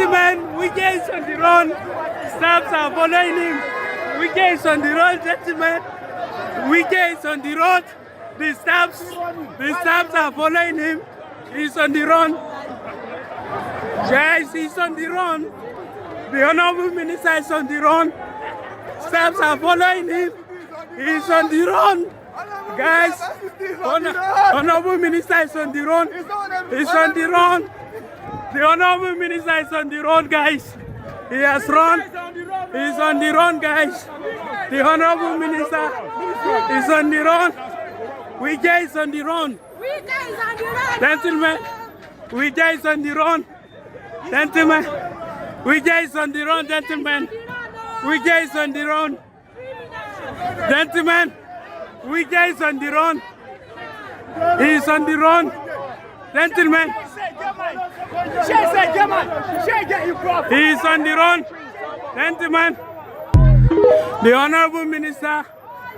Gentlemen, Wike is on the run. Staffs are following him. Wike is on the run, gentlemen. Wike is on the road. The staffs are following him. He's on the run. Guys, he's on the run. The Honorable Minister is on the run. Staffs are following him. He's on the run. Guys, Honorable Minister is on the run. He's on the run. The Honorable Minister is on the run, guys. He has run. He's on the run, guys. The Honorable Minister is on the run. Wike is on the run. Gentlemen, Wike is on the run. Gentlemen, Wike is on the run, gentlemen. Wike is on the run. Gentlemen, Wike is on the run. He is on the run. Gentlemen, he is on the run. Gentlemen, the Honorable Minister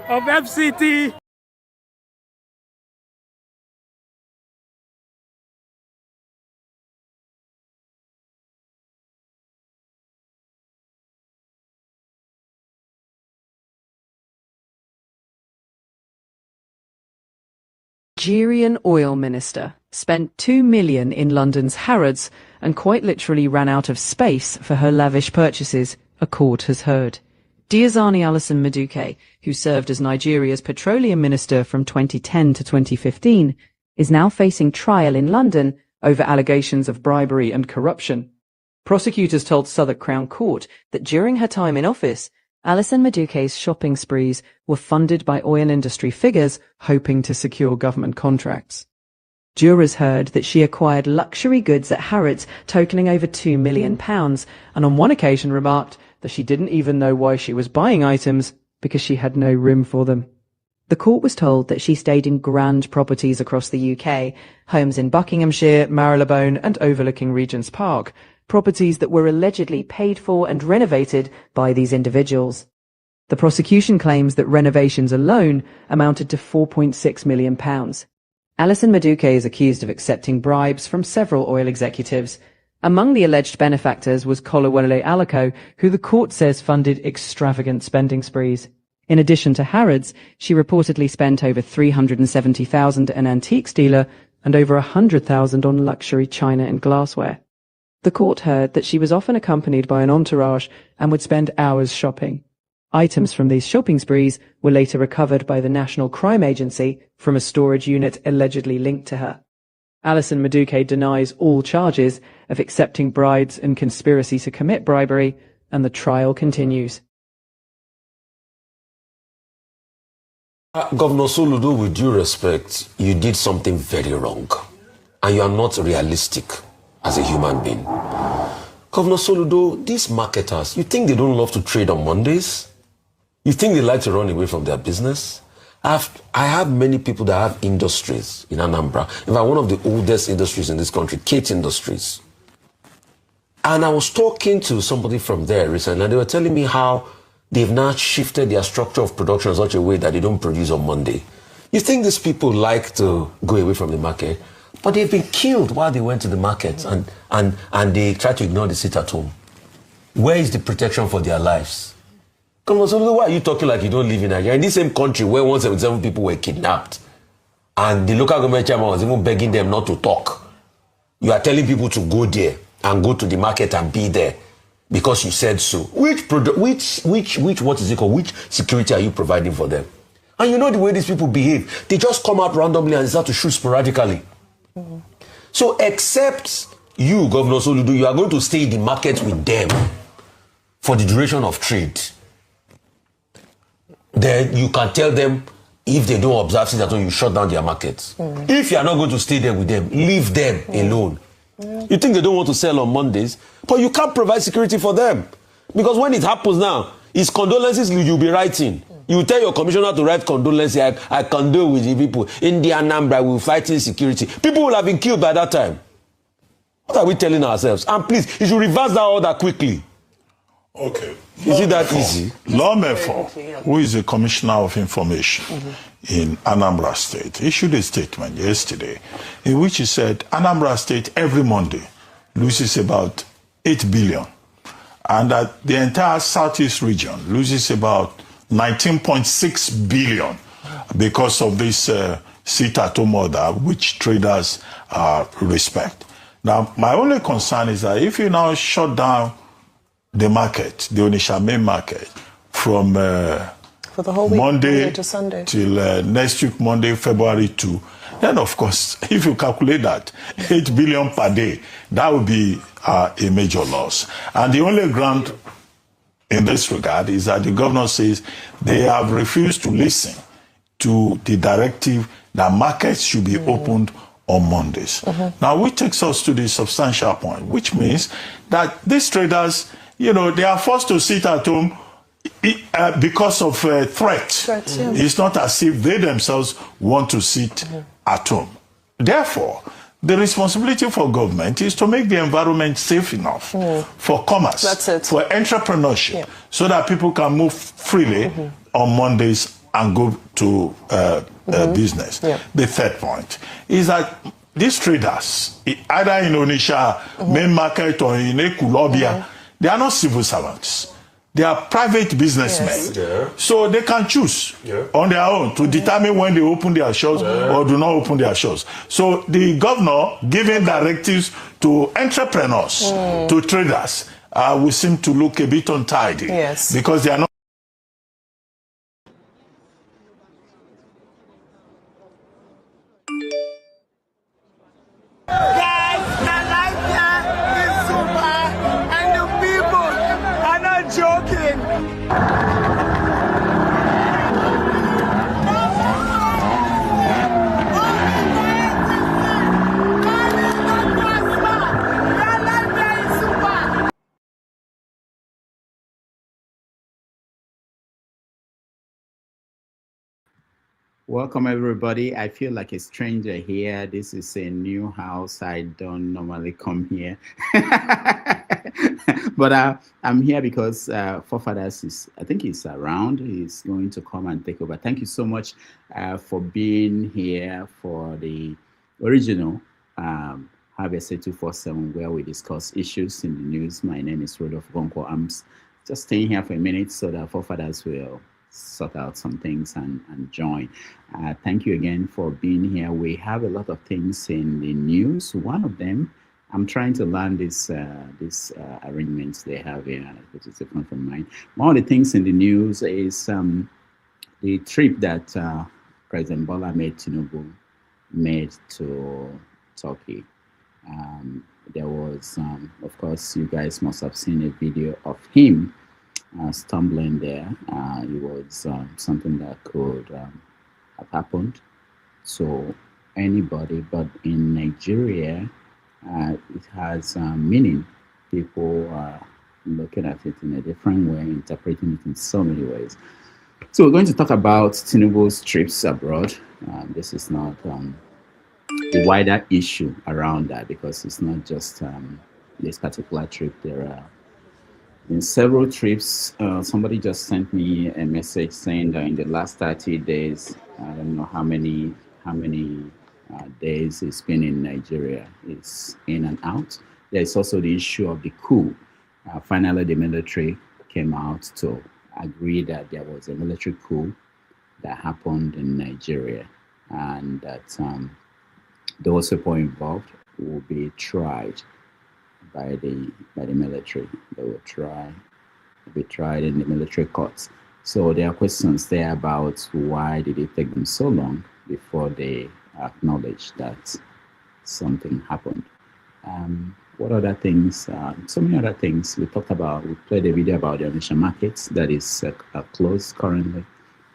of FCT. Nigerian oil minister spent $2 million in London's Harrods and quite literally ran out of space for her lavish purchases, a court has heard. Diazani Alison Madueke, who served as Nigeria's petroleum minister from 2010 to 2015, is now facing trial in London over allegations of bribery and corruption. Prosecutors told Southwark Crown Court that during her time in office, Alison Madueke's shopping sprees were funded by oil industry figures hoping to secure government contracts. Jurors heard that she acquired luxury goods at Harrods totaling over £2 million, and on one occasion remarked that she didn't even know why she was buying items because she had no room for them. The court was told that she stayed in grand properties across the UK, homes in Buckinghamshire, Marylebone and overlooking Regent's Park, properties that were allegedly paid for and renovated by these individuals. The prosecution claims that renovations alone amounted to £4.6 million. Alison Madueke is accused of accepting bribes from several oil executives. Among the alleged benefactors was Kolawole Aliko, who the court says funded extravagant spending sprees. In addition to Harrods, she reportedly spent over $370,000 at an antiques dealer and over $100,000 on luxury china and glassware. The court heard that she was often accompanied by an entourage and would spend hours shopping. Items from these shopping sprees were later recovered by the National Crime Agency from a storage unit allegedly linked to her. Alison Madueke denies all charges of accepting bribes and conspiracy to commit bribery, and the trial continues. Governor Soludo, with due respect, you did something very wrong, and you are not realistic as a human being. Governor Soludo, these marketers, you think they don't love to trade on Mondays? You think they like to run away from their business? I have many people that have industries in Anambra. In fact, one of the oldest industries in this country, Kate Industries. And I was talking to somebody from there recently, and they were telling me how they've now shifted their structure of production in such a way that they don't produce on Monday. You think these people like to go away from the market? But they've been killed while they went to the market, and they try to ignore the sit at home. Where is the protection for their lives? Come on, so why are you talking like you don't live in Nigeria? In this same country where 177 people were kidnapped, and the local government chairman was even begging them not to talk. You are telling people to go there and go to the market and be there because you said so. What is it called? Which security are you providing for them? And you know the way these people behave. They just come out randomly and start to shoot sporadically. Mm-hmm. So except you, Governor Soludo, you are going to stay in the market with them for the duration of trade. Then you can tell them if they don't observe it at all, you shut down their markets. Mm-hmm. If you are not going to stay there with them, leave them alone. Mm-hmm. You think they don't want to sell on Mondays, but you can't provide security for them. Because when it happens now, it's condolences you'll be writing. You tell your commissioner to write condolences. I condole with the people. In the Anambra, we'll fight insecurity. People will have been killed by that time. What are we telling ourselves? And please, you should reverse that order quickly. Okay. Is it that easy? Lawmaker, who is the Commissioner of Information in Anambra State, issued a statement yesterday in which he said Anambra State every Monday loses about 8 billion. And that the entire Southeast region loses about 19.6 billion because of this sit-at-home order, which traders respect. Now, my only concern is that if you now shut down the market, the Onitsha main market, from for the whole week, Monday to Sunday, till next week, Monday, February 2, then of course, if you calculate that, 8 billion per day, that would be a major loss. And the only ground in this regard is that the governor says they have refused to listen to the directive that markets should be opened on Mondays. Now, which takes us to the substantial point, which means that these traders, you know, they are forced to sit at home because of threats. Yeah. It's not as if they themselves want to sit at home. Therefore, the responsibility for government is to make the environment safe enough for commerce, for entrepreneurship, so that people can move freely on Mondays and go to business. The third point is that these traders, either in Onitsha, main market, or in Ekulobia, they are not civil servants. They are private businessmen. So they can choose on their own to determine when they open their shops or do not open their shops. So the governor giving directives to entrepreneurs, to traders, will seem to look a bit untidy because they are not. Welcome, everybody. I feel like a stranger here. This is a new house. I don't normally come here. But I'm here because Forefathers is, I think he's around. He's going to come and take over. Thank you so much for being here for the original Harvest 247, where we discuss issues in the news. My name is Rodolph Gonko. I'm just staying here for a minute so that Forefathers will sort out some things and join. Thank you again for being here. We have a lot of things in the news. One of them, I'm trying to learn this arrangements they have here, which is different from mine. One of the things in the news is the trip that President Bola Tinubu made to Turkey. There was, of course, you guys must have seen a video of him stumbling there. It was something that could have happened to anybody, but in Nigeria, it has meaning. People are looking at it in a different way, interpreting it in so many ways. So we're going to talk about Tinubu's trips abroad. This is not a wider issue around that, because it's not just this particular trip. There are in several trips. Somebody just sent me a message saying that in the last 30 days, I don't know how many days it's been in Nigeria. It's in and out. There's also the issue of the coup. Finally, the military came out to agree that there was a military coup that happened in Nigeria, and that those people involved will be tried by the military. They will be tried in the military courts. So there are questions there about why did it take them so long before they acknowledge that something happened. What other things? So many other things we talked about. We played a video about the Onitsha markets that is closed currently.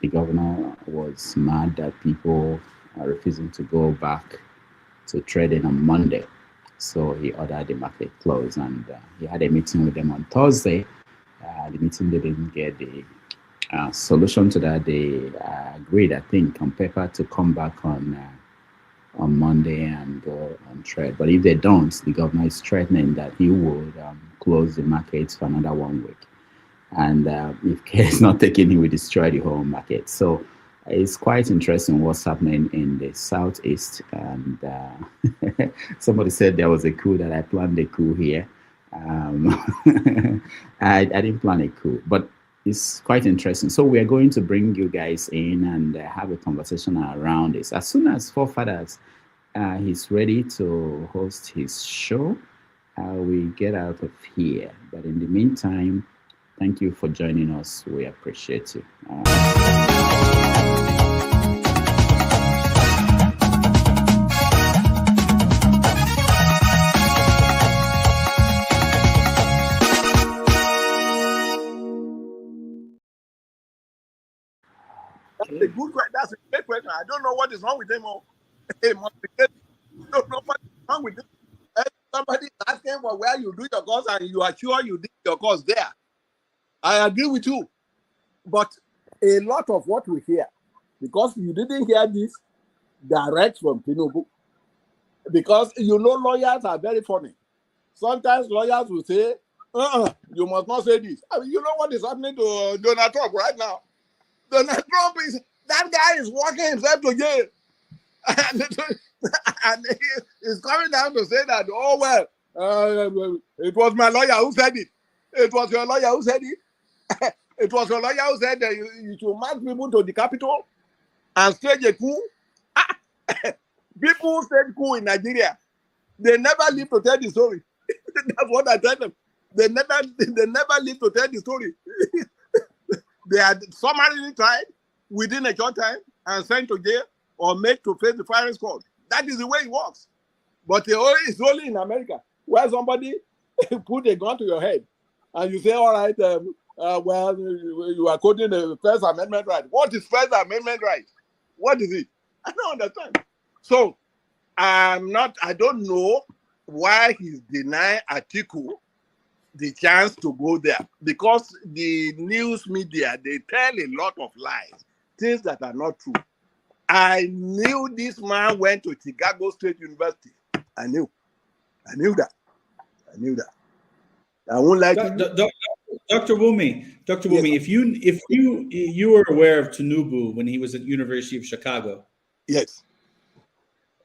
The governor was mad that people are refusing to go back to trading on Monday. So he ordered the market closed, and he had a meeting with them on Thursday. The meeting, they didn't get the solution to that. They agreed, I think, on paper to come back on Monday and go on trade. But if they don't, the governor is threatening that he would close the markets for another 1 week. And if care is not taken, he will destroy the whole market. So it's quite interesting what's happening in the southeast. And somebody said there was a coup, that I planned a coup here. I didn't plan a coup, but it's quite interesting. So we are going to bring you guys in and have a conversation around this. As soon as Forefathers he's ready to host his show, we get out of here. But in the meantime, thank you for joining us. We appreciate you. That's a good question. That's a great question. I don't know what is wrong with them all. I don't know what is wrong with them. Somebody is asking for where you do your course and you are sure you did your course there. I agree with you. But a lot of what we hear, because you didn't hear this direct from Tinubu, because you know lawyers are very funny. Sometimes lawyers will say, you must not say this. I mean, you know what is happening to Donald Trump right now? Donald Trump that guy is walking himself to jail. And he is coming down to say that, oh, well, it was my lawyer who said it. It was your lawyer who said it. It was your lawyer who said that you should march people to the capital and stage a coup. People said coup in Nigeria. They never live to tell the story. That's what I tell them. They never live to tell the story. They are summarily tried within a short time and sent to jail or made to face the firing squad. That is the way it works. But it's only in America where somebody put a gun to your head and you say, all right, well, you are quoting the First Amendment right. What is First Amendment right? What is it? I don't understand. So I don't know why he's denying Atiku the chance to go there, because the news media, they tell a lot of lies, things that are not true. I knew this man went to Chicago State University. I knew that. I won't like Dr. Wumi, if you were aware of Tinubu when he was at University of Chicago. Yes.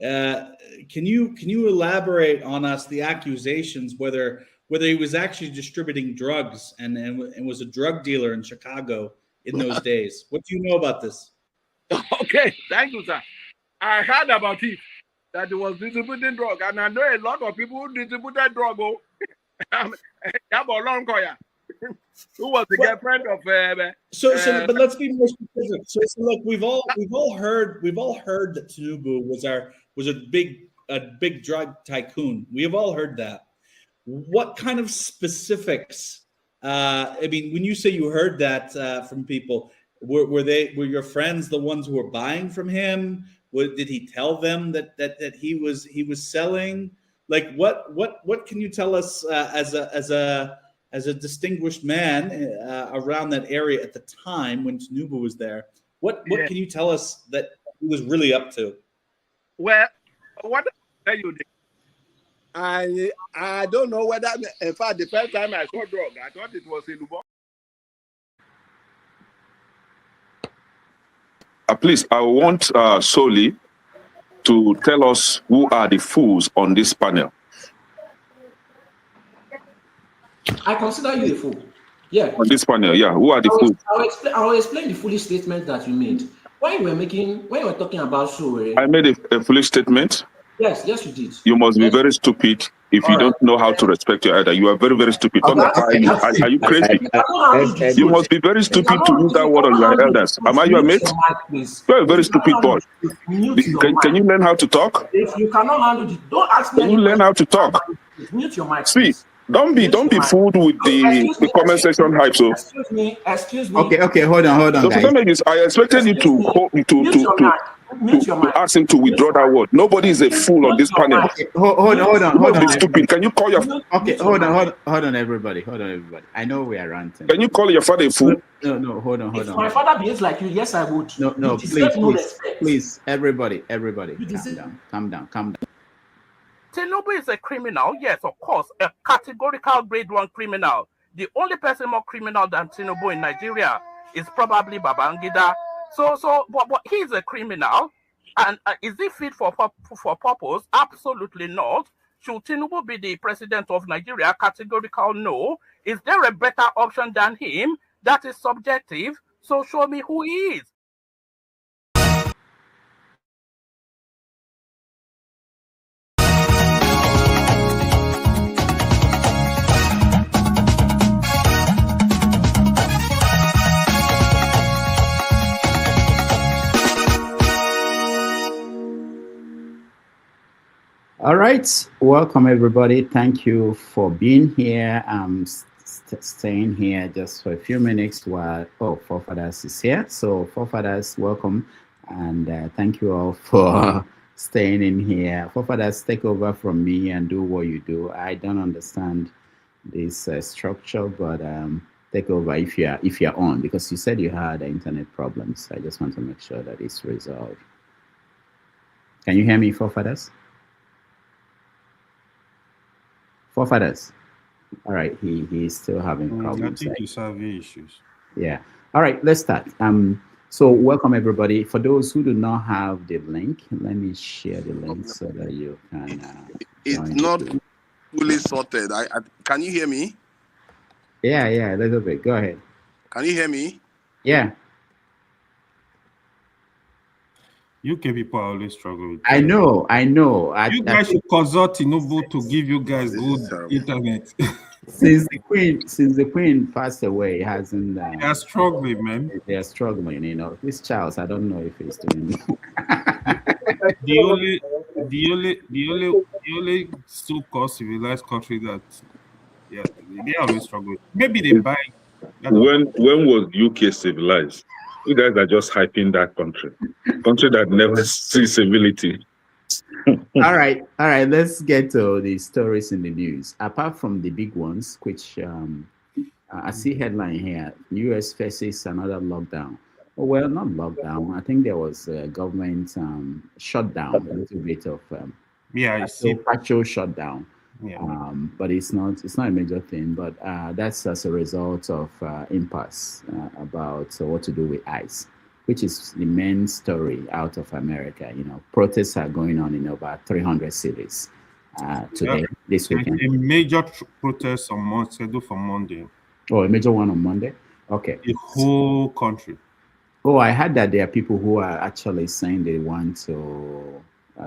Can you elaborate on us the accusations whether he was actually distributing drugs and was a drug dealer in Chicago in those days? What do you know about this? Okay, thank you, sir. I heard about it, that he was distributing drug, and I know a lot of people who distributed drug. Who was the girlfriend of? But let's be more specific. So look, we've all heard that Tinubu was a big drug tycoon. We have all heard that. What kind of specifics? I mean, when you say you heard that from people, were your friends the ones who were buying from him? Did he tell them that he was selling? Like what can you tell us as a distinguished man around that area at the time when Tinubu was there? What can you tell us that he was really up to? Well, what I tell you, I don't know whether, in fact, the first time I saw drug, I thought it was in Lubon. Please, I want Soli to tell us who are the fools on this panel. I consider you a fool. Yeah. On this panel, yeah. Who are the fools? I will explain the foolish statement that you made. When you were talking about Sowore. I made a foolish statement. Yes, you did. You must be very stupid if you don't know how to respect your elder. You are very, very stupid. Are you crazy? You must be very stupid to use that word on your elders. Am I your mate? You are a very stupid boy. Can you learn how to talk? If you cannot handle it, don't ask me. Can you learn how to talk? Mute your mic. See, don't be fooled with the comment section hype. So excuse me. Okay, hold on, so guys. I expected you to ask him to withdraw that word. Nobody is a fool on this panel. Okay, hold on. Be stupid. Can you call your hold on, everybody. I know we are ranting. Can you call your father a fool? No, hold on. If my father behaves like you, yes, I would. No, please, everybody, calm down. Tinubu is a criminal, yes, of course, a categorical grade 1 criminal. The only person more criminal than Tinubu in Nigeria is probably Babangida. But he's a criminal, and is he fit for purpose? Absolutely not. Should Tinubu be the president of Nigeria? Categorical no. Is there a better option than him? That is subjective. So show me who he is. All right, welcome everybody. Thank you for being here. I'm staying here just for a few minutes while Forefathers is here. So Forefathers, welcome, and thank you all for staying in here. Forefathers, take over from me and do what you do. I don't understand this structure, but take over if you're on, because you said you had internet problems. I just want to make sure that it's resolved. Can you hear me, Forefathers? Forefathers. All right, he's still having problems. I think he's having issues. Yeah. All right, let's start. So welcome everybody. For those who do not have the link, let me share the link so that you can. It's not fully sorted. Can you hear me? Yeah, a little bit. Go ahead. Can you hear me? Yeah. UK people are always struggling with I know. You guys should consult Tinubu to give you guys good internet. Since the queen passed away, hasn't they are struggling, man. They are struggling, you know. This Charles, I don't know if he's doing the only so-called civilized country that they are always struggling. Maybe they buy. When was UK civilized? You guys are just hyping that country that never sees civility. All right. Let's get to the stories in the news. Apart from the big ones, which I see headline here: US faces another lockdown. Well, not lockdown. I think there was a government shutdown, a little bit of partial shutdown. Yeah. But it's not a major thing. But that's as a result of impasse about what to do with ICE, which is the main story out of America. You know, protests are going on in about 300 cities today, this weekend. A major protest scheduled for Monday. Oh, a major one on Monday? Okay. The whole country. Oh, I heard that there are people who are actually saying they want to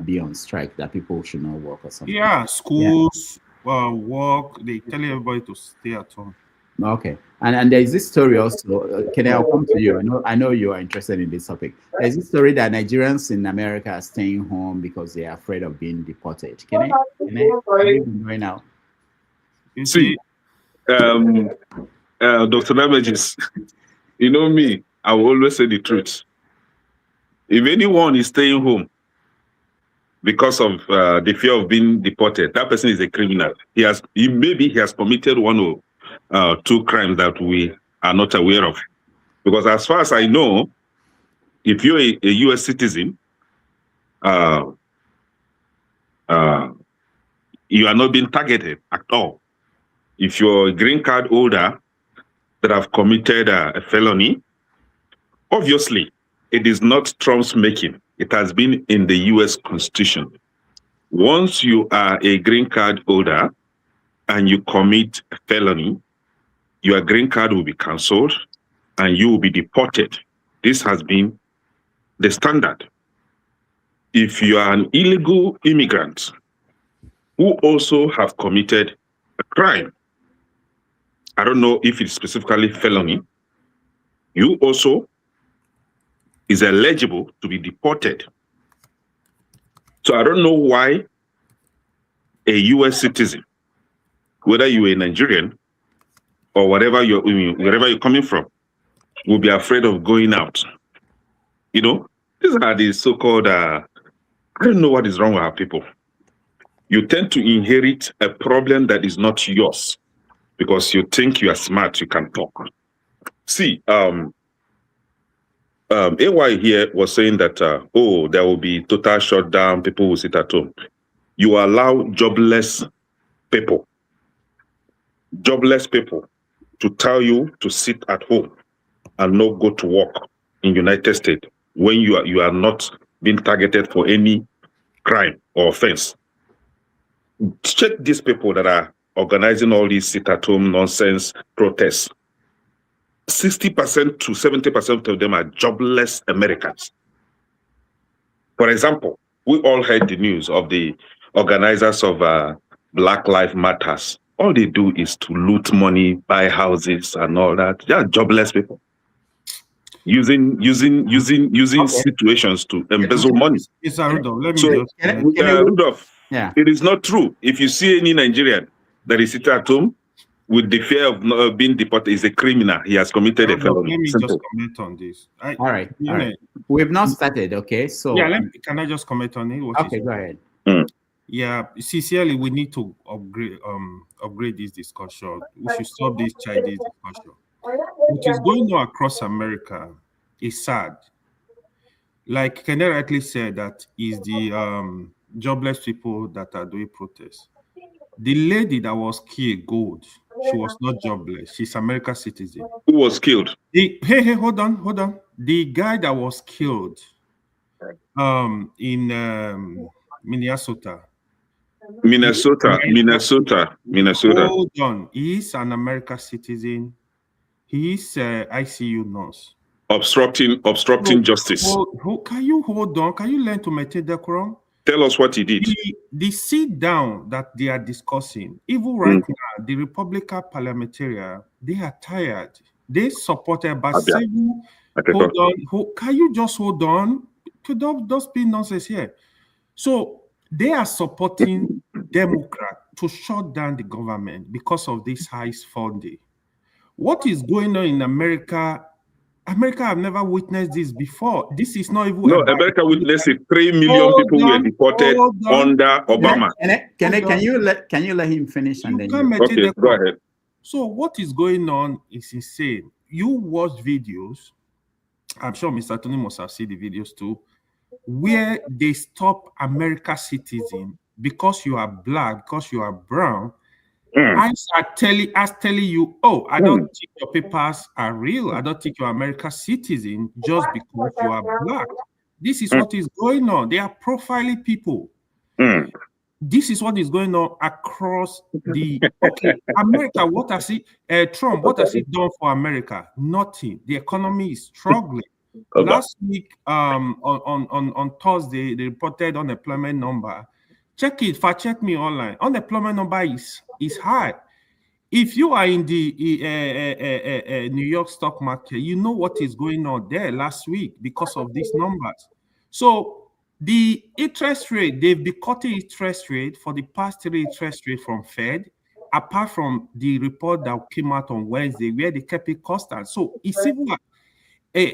be on strike, that people should not work or something. Yeah, schools, work, they tell everybody to stay at home. Okay. And there's this story also, Kenny, I'll come to you. I know you are interested in this topic. There's this story that Nigerians in America are staying home because they are afraid of being deported. Can I going out? You see, Dr. Damages, you know me, I will always say the truth. If anyone is staying home because of the fear of being deported, that person is a criminal. Maybe he has committed one or two crimes that we are not aware of. Because as far as I know, if you're a US citizen, you are not being targeted at all. If you're a green card holder that have committed a felony, obviously it is not Trump's making. It has been in the US Constitution. Once you are a green card holder and you commit a felony, your green card will be cancelled and you will be deported. This has been the standard. If you are an illegal immigrant who also have committed a crime, I don't know if it's specifically felony, you also is eligible to be deported. So I don't know why a US citizen, whether you're a Nigerian or wherever you're coming from, will be afraid of going out. You know, these are the so-called, I don't know what is wrong with our people. You tend to inherit a problem that is not yours because you think you are smart, you can talk. See, AY here was saying that, there will be total shutdown, people will sit at home. You allow jobless people to tell you to sit at home and not go to work in United States when you are not being targeted for any crime or offense. check these people that are organizing all these sit-at-home nonsense protests. 60% to 70% of them are jobless Americans. For example, we all heard the news of the organizers of Black Lives Matters. All they do is to loot money, buy houses, and all that. They are jobless people using situations to embezzle money. It's a Rudolph. Let me So, just Rudolph, yeah, it is not true. If you see any Nigerian that is sitting at home with the fear of not being deported, is a criminal. He has committed a felony. Let me Simple. just comment on this. all right. We've not started, okay? So yeah, can I just comment on it? Okay, go ahead. Yeah, sincerely, we need to upgrade this discussion. We should stop this childish discussion. What is going on across America is sad. Like Kenneth rightly said, that is the jobless people that are doing protests. The lady that was killed, Gold, she was not jobless. She's American citizen. Who was killed? Hey, hold on. The guy that was killed in Minnesota. Hold on. He's an American citizen. He's ICU nurse. Obstructing justice. Can you hold on? Can you learn to maintain decorum? Tell us what he did. The sit down that they are discussing, even right now, the Republican parliamentarian, they are tired. They supported by seven. Hold on. Can you just hold on? Don't be nonsense here. So they are supporting Democrats to shut down the government because of this high funding. What is going on in America? America have never witnessed this before. This is not even. No, America witnessed it. 3 million people were deported under Obama. Can you let him finish and then okay, go ahead. So what is going on is insane. You watch videos. I'm sure Mr. Tony must have seen the videos too, where they stop American citizen because you are black, because you are brown. I telling you, oh, I don't think your papers are real. I don't think you're American citizen just because you are black. This is what is going on. They are profiling people. This is what is going on across the America. What has he Trump? What has he done for America? Nothing. The economy is struggling. Last week, on Thursday, they reported unemployment number. Check it. Check me online. Unemployment number is high. If you are in the New York stock market, you know what is going on there last week because of these numbers. So the interest rate, they've been cutting interest rate for the past 3 interest rate from Fed, apart from the report that came out on Wednesday where they kept it constant. So it's even a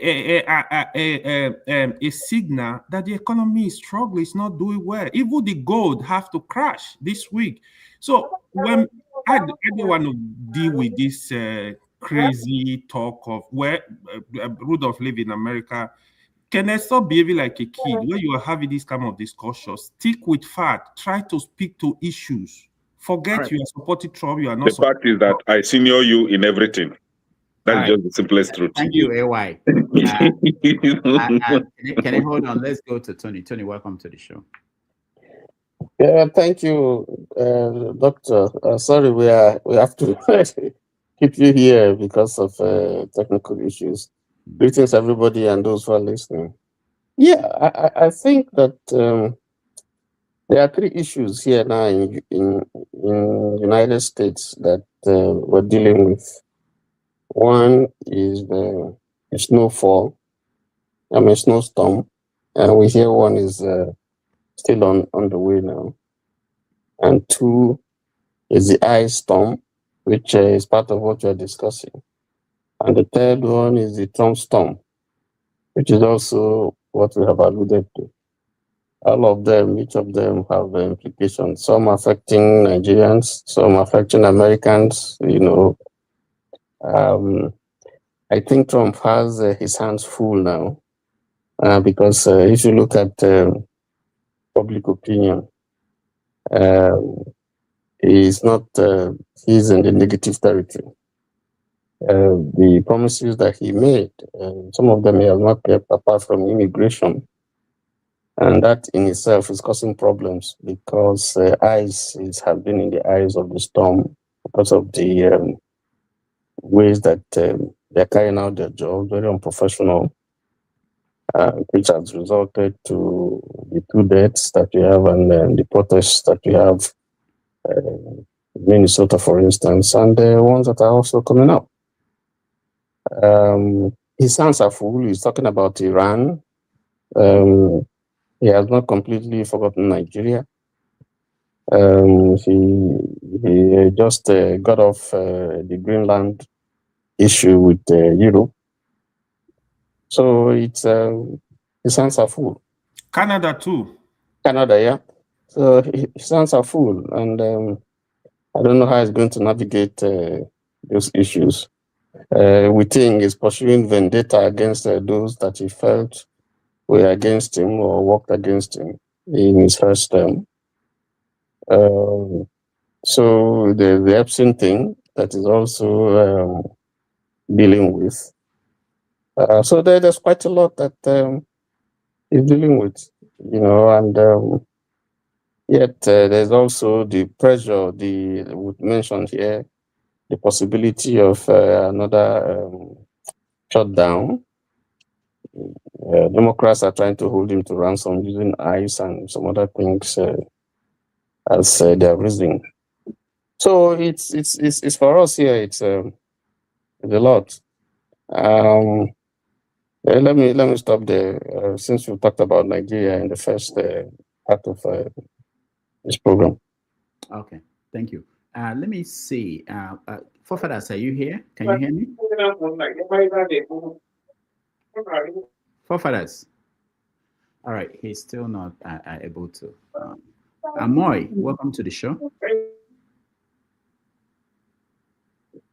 signal that the economy is struggling, it's not doing well. Even the gold have to crash this week. So when I don't want to deal with this crazy talk of where Rudolph live in America, can I stop behaving like a kid when you are having this kind of discussion? Stick with fact. Try to speak to issues. Forget you are supporting Trump. You are not. The fact is that I senior you in everything. That's just the simplest truth. Thank you, AY. Can I hold on? Let's go to Tony. Tony, welcome to the show. Yeah, thank you, Doctor. Sorry, we have to keep you here because of technical issues. Greetings, everybody, and those who are listening. Yeah, I think that there are 3 issues here now in United States that we're dealing with. One is the snowfall, snowstorm, and we hear one is still on the way now. And 2 is the ice storm, which is part of what we're discussing. And the 3rd one is the Trump storm, which is also what we have alluded to. All of them, each of them have implications, some affecting Nigerians, some affecting Americans, I think Trump has his hands full now because if you look at public opinion, he's in the negative territory. The promises that he made, some of them he has not kept, apart from immigration. And that in itself is causing problems because ICE has been in the eyes of the storm because of the ways that they're carrying out their job, very unprofessional, which has resulted to the 2 deaths that we have and the protests that we have in Minnesota, for instance, and the ones that are also coming up. His hands are full. He's talking about Iran. He has not completely forgotten Nigeria. He just got off the Greenland issue with Europe. So it's his hands are full. Canada too. Canada, yeah. So his hands are full, and I don't know how he's going to navigate those issues. We think he's pursuing vendetta against those that he felt were against him or worked against him in his first term. So the Epstein thing that is also dealing with. So there's quite a lot that he's dealing with, you know, and yet there's also the pressure, we mentioned here, the possibility of another shutdown. Democrats are trying to hold him to ransom using ICE and some other things as their reasoning. So it's for us here. It's a lot. Let me stop there. Since we talked about Nigeria in the first part of this program. Okay, thank you. Let me see. Forefathers, are you here? Can you hear me? Forefathers. All right, he's still not able to. Moy, welcome to the show.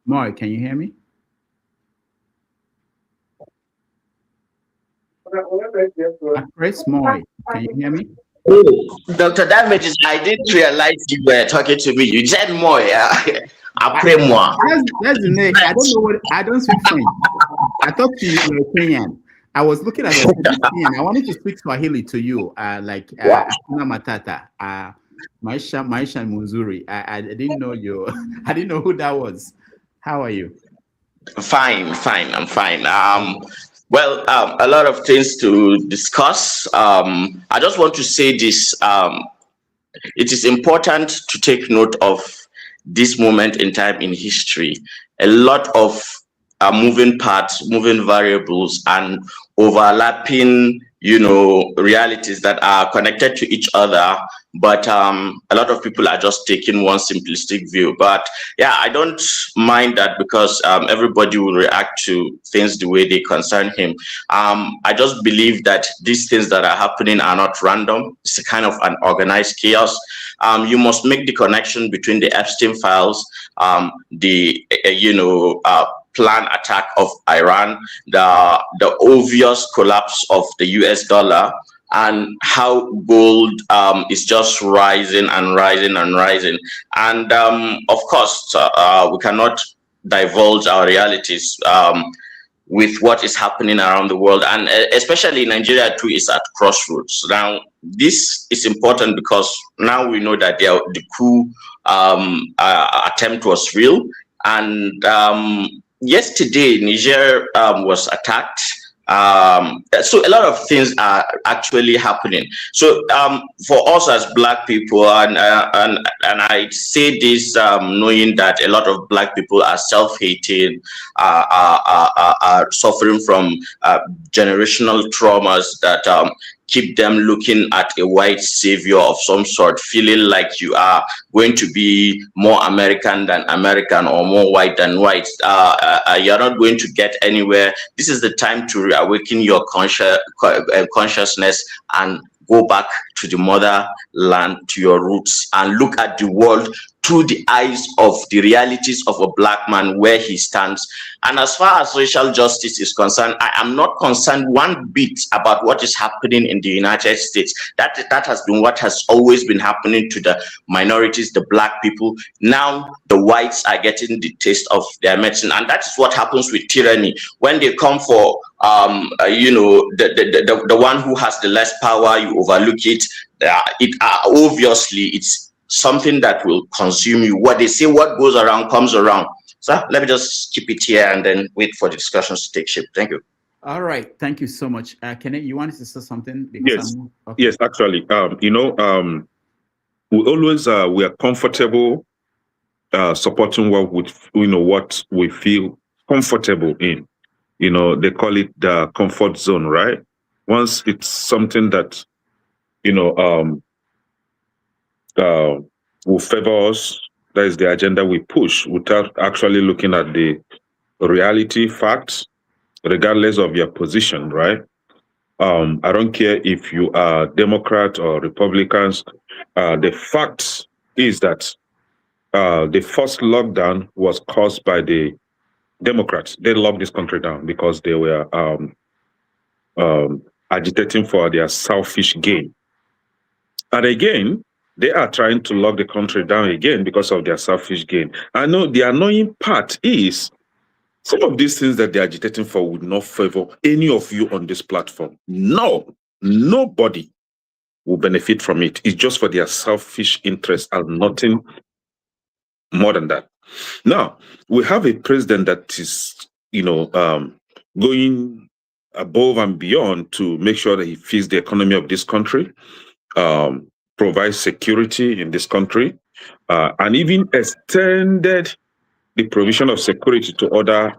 Moy, can you hear me? Chris Moy, can you hear me? Oh, Dr. Damages, I didn't realize you were talking to me. You said Moy. Après moi. That's the name. I don't know what. I don't speak French. I thought you were Kenyan. I was looking at your Kenyan. I wanted to speak Swahili to you, like Hakuna Matata, Maisha Munzuri. I didn't know you. I didn't know who that was. How are you? Fine. I'm fine. Well, a lot of things to discuss. I just want to say this. It is important to take note of this moment in time in history. A lot of moving parts, moving variables, and overlapping, realities that are connected to each other. But a lot of people are just taking one simplistic view. But yeah, I don't mind that because everybody will react to things the way they concern him. I just believe that these things that are happening are not random. It's a kind of an organized chaos. You must make the connection between the Epstein files, planned attack of Iran, the obvious collapse of the US dollar, and how gold is just rising and rising and rising. And of course, we cannot divulge our realities with what is happening around the world, and especially Nigeria too is at crossroads. Now, this is important because now we know that the coup attempt was real, and yesterday Niger was attacked. So a lot of things are actually happening. So for us as Black people, and I say this knowing that a lot of Black people are self-hating, are suffering from generational traumas that keep them looking at a white savior of some sort, feeling like you are going to be more American than American or more white than white. You're not going to get anywhere. This is the time to reawaken your consciousness and go back to the motherland, to your roots, and look at the world through the eyes of the realities of a Black man, where he stands. And as far as racial justice is concerned, I am not concerned one bit about what is happening in the United States. That has been what has always been happening to the minorities, the Black people. Now the whites are getting the taste of their medicine. And that is what happens with tyranny. When they come for the one who has the less power, you overlook it. Obviously, it's something that will consume you. What they say, what goes around comes around. So let me just keep it here and then wait for the discussions to take shape. Thank you. All right, thank you so much. Kenneth, you wanted to say something? Yes, yes, actually, we always we are comfortable supporting what we feel comfortable in. They call it the comfort zone, right? Once it's something that will favor us, that is the agenda we push without actually looking at the reality, facts, regardless of your position, right? I don't care if you are Democrat or Republicans. The fact is that the first lockdown was caused by the Democrats. They locked this country down because they were agitating for their selfish gain. And again, they are trying to lock the country down again because of their selfish gain. I know the annoying part is some of these things that they're agitating for would not favor any of you on this platform. No, nobody will benefit from it. It's just for their selfish interest and nothing more than that. Now, we have a president that is, going above and beyond to make sure that he feeds the economy of this country, provides security in this country, and even extended the provision of security to other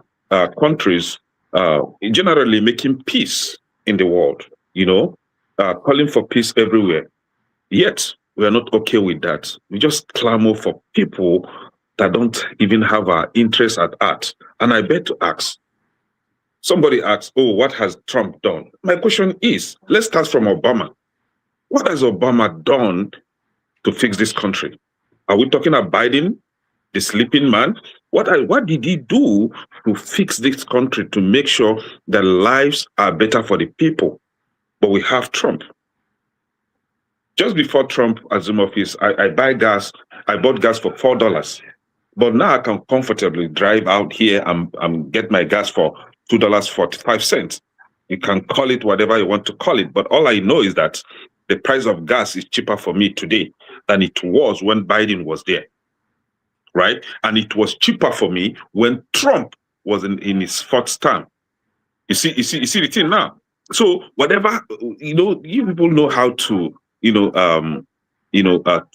countries, generally making peace in the world, calling for peace everywhere. Yet, we are not okay with that. We just clamor for people that don't even have our interests at heart. And I beg to ask, somebody asks, oh, what has Trump done? My question is, let's start from Obama. What has Obama done to fix this country? Are we talking about Biden, the sleeping man? What did he do to fix this country, to make sure that lives are better for the people? But we have Trump. Just before Trump assumed office, I bought gas for $4. But now I can comfortably drive out here and get my gas for $2.45. You can call it whatever you want to call it. But all I know is that the price of gas is cheaper for me today than it was when Biden was there. Right? And it was cheaper for me when Trump was in his fourth term. You see the thing now. So whatever, you people know how to,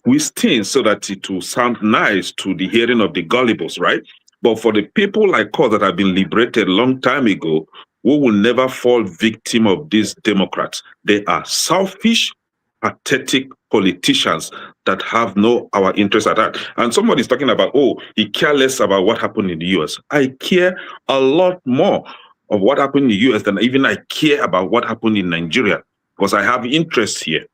twist things so that it will sound nice to the hearing of the gullibles, right? But for the people like us that have been liberated a long time ago, we will never fall victim of these Democrats. They are selfish, pathetic politicians that have our interests at heart. And somebody's talking about, he cares less about what happened in the US. I care a lot more of what happened in the US than even I care about what happened in Nigeria, because I have interests here,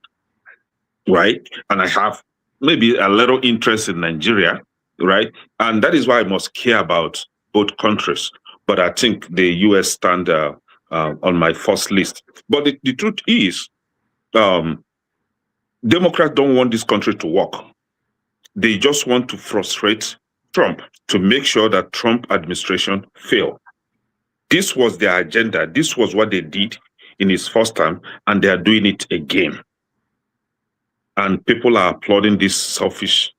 right? And I have maybe a little interest in Nigeria, right? And that is why I must care about both countries. But I think the US stand on my first list. But the truth is, Democrats don't want this country to work. They just want to frustrate Trump to make sure that Trump administration fail. This was their agenda. This was what they did in his first term, and they are doing it again. And people are applauding these selfish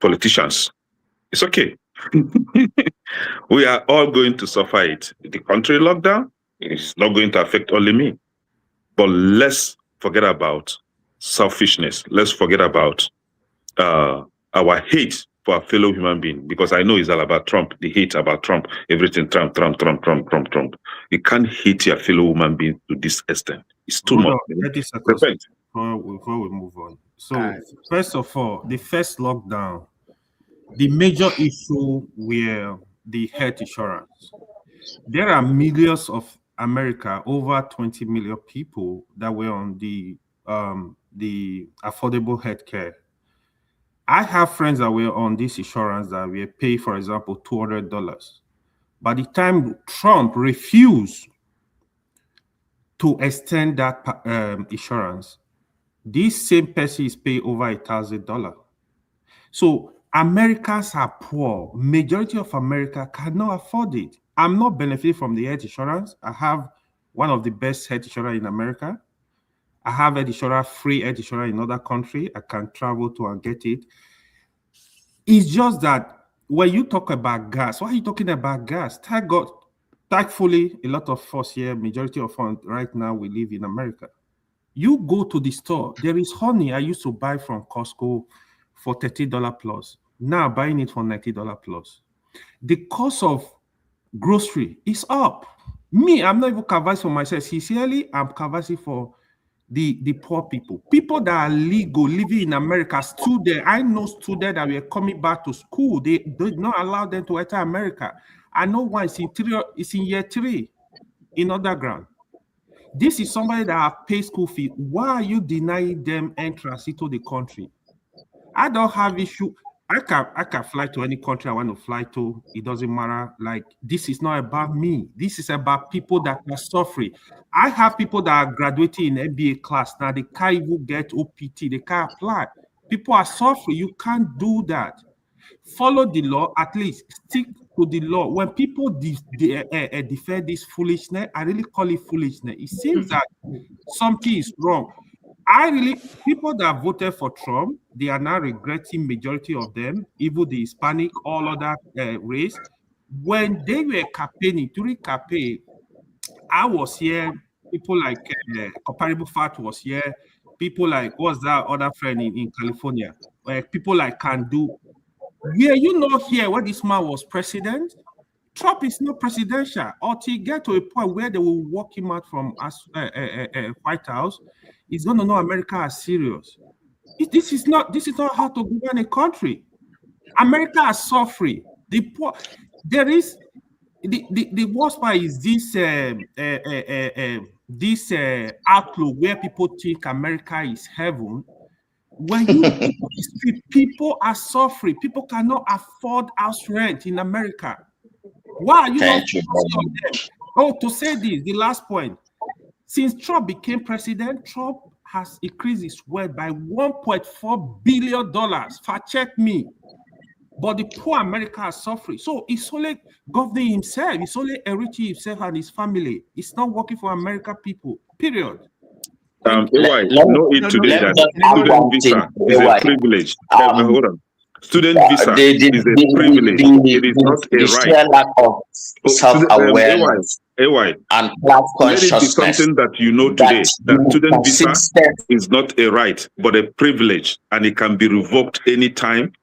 politicians. It's okay. We are all going to suffer it. The country lockdown is not going to affect only me. But let's forget about selfishness. Let's forget about our hate for our fellow human being, because I know it's all about Trump, the hate about Trump, everything Trump. You can't hate your fellow human being to this extent. It's too much. Before we move on. So, first of all, the first lockdown, the major issue were the health insurance. There are millions of America, over 20 million people that were on the affordable health care. I have friends that were on this insurance that were paid, for example, $200. By the time Trump refused to extend that insurance, this same person is paid over $1,000. So Americans are poor. Majority of America cannot afford it. I'm not benefiting from the health insurance. I have one of the best health insurance in America. I have health insurance, free health insurance in other country. I can travel to and get it. It's just that when you talk about gas, why are you talking about gas? Thankfully, a lot of us here, majority of us right now, we live in America. You go to the store, there is honey I used to buy from Costco for $30 plus. Now buying it for $90 plus. The cost of grocery is up. Me, I'm not even canvassing for myself. Sincerely, I'm canvassing for the poor people. People that are legal, living in America, students. I know students that were coming back to school. They did not allow them to enter America. I know one is in year 3 in underground. This is somebody that have paid school fee. Why are you denying them entrance into the country? I don't have issue. I can fly to any country I want to fly to. It doesn't matter. Like, this is not about me. This is about people that are suffering. I have people that are graduating in MBA class now. They can't even get OPT. They can't apply. People are suffering. You can't do that. Follow the law. At least stick to the law. When people defend this foolishness, I really call it foolishness. It seems that something is wrong. People that voted for Trump, they are now regretting, majority of them, even the Hispanic, all other race. When they were campaigning, during campaign, I was here, people like Comparable Fat was here, people like, what's that other friend in California? People like Kandu. Were you not here when this man was president? Trump is not presidential until he get to a point where they will walk him out from White House. He's going to know America is serious. This is not how to govern a country. America is suffering. The poor. There is the worst part is this outlook where people think America is heaven. When you people are suffering, people cannot afford house rent in America. Why are you not focusing on them? Oh, to say this, the last point. Since Trump became president, Trump has increased his wealth by $1.4 billion. Fact check me. But the poor America are suffering. So it's only governing himself. It's only enriching himself and his family. It's not working for American people. Period. Know it today that student visa is a privilege. Hold on. Student visa is a privilege. It is not a right. Lack of self-awareness and class consciousness. Let it be something that you know today, that student visa is not a right, but a privilege, and it can be revoked anytime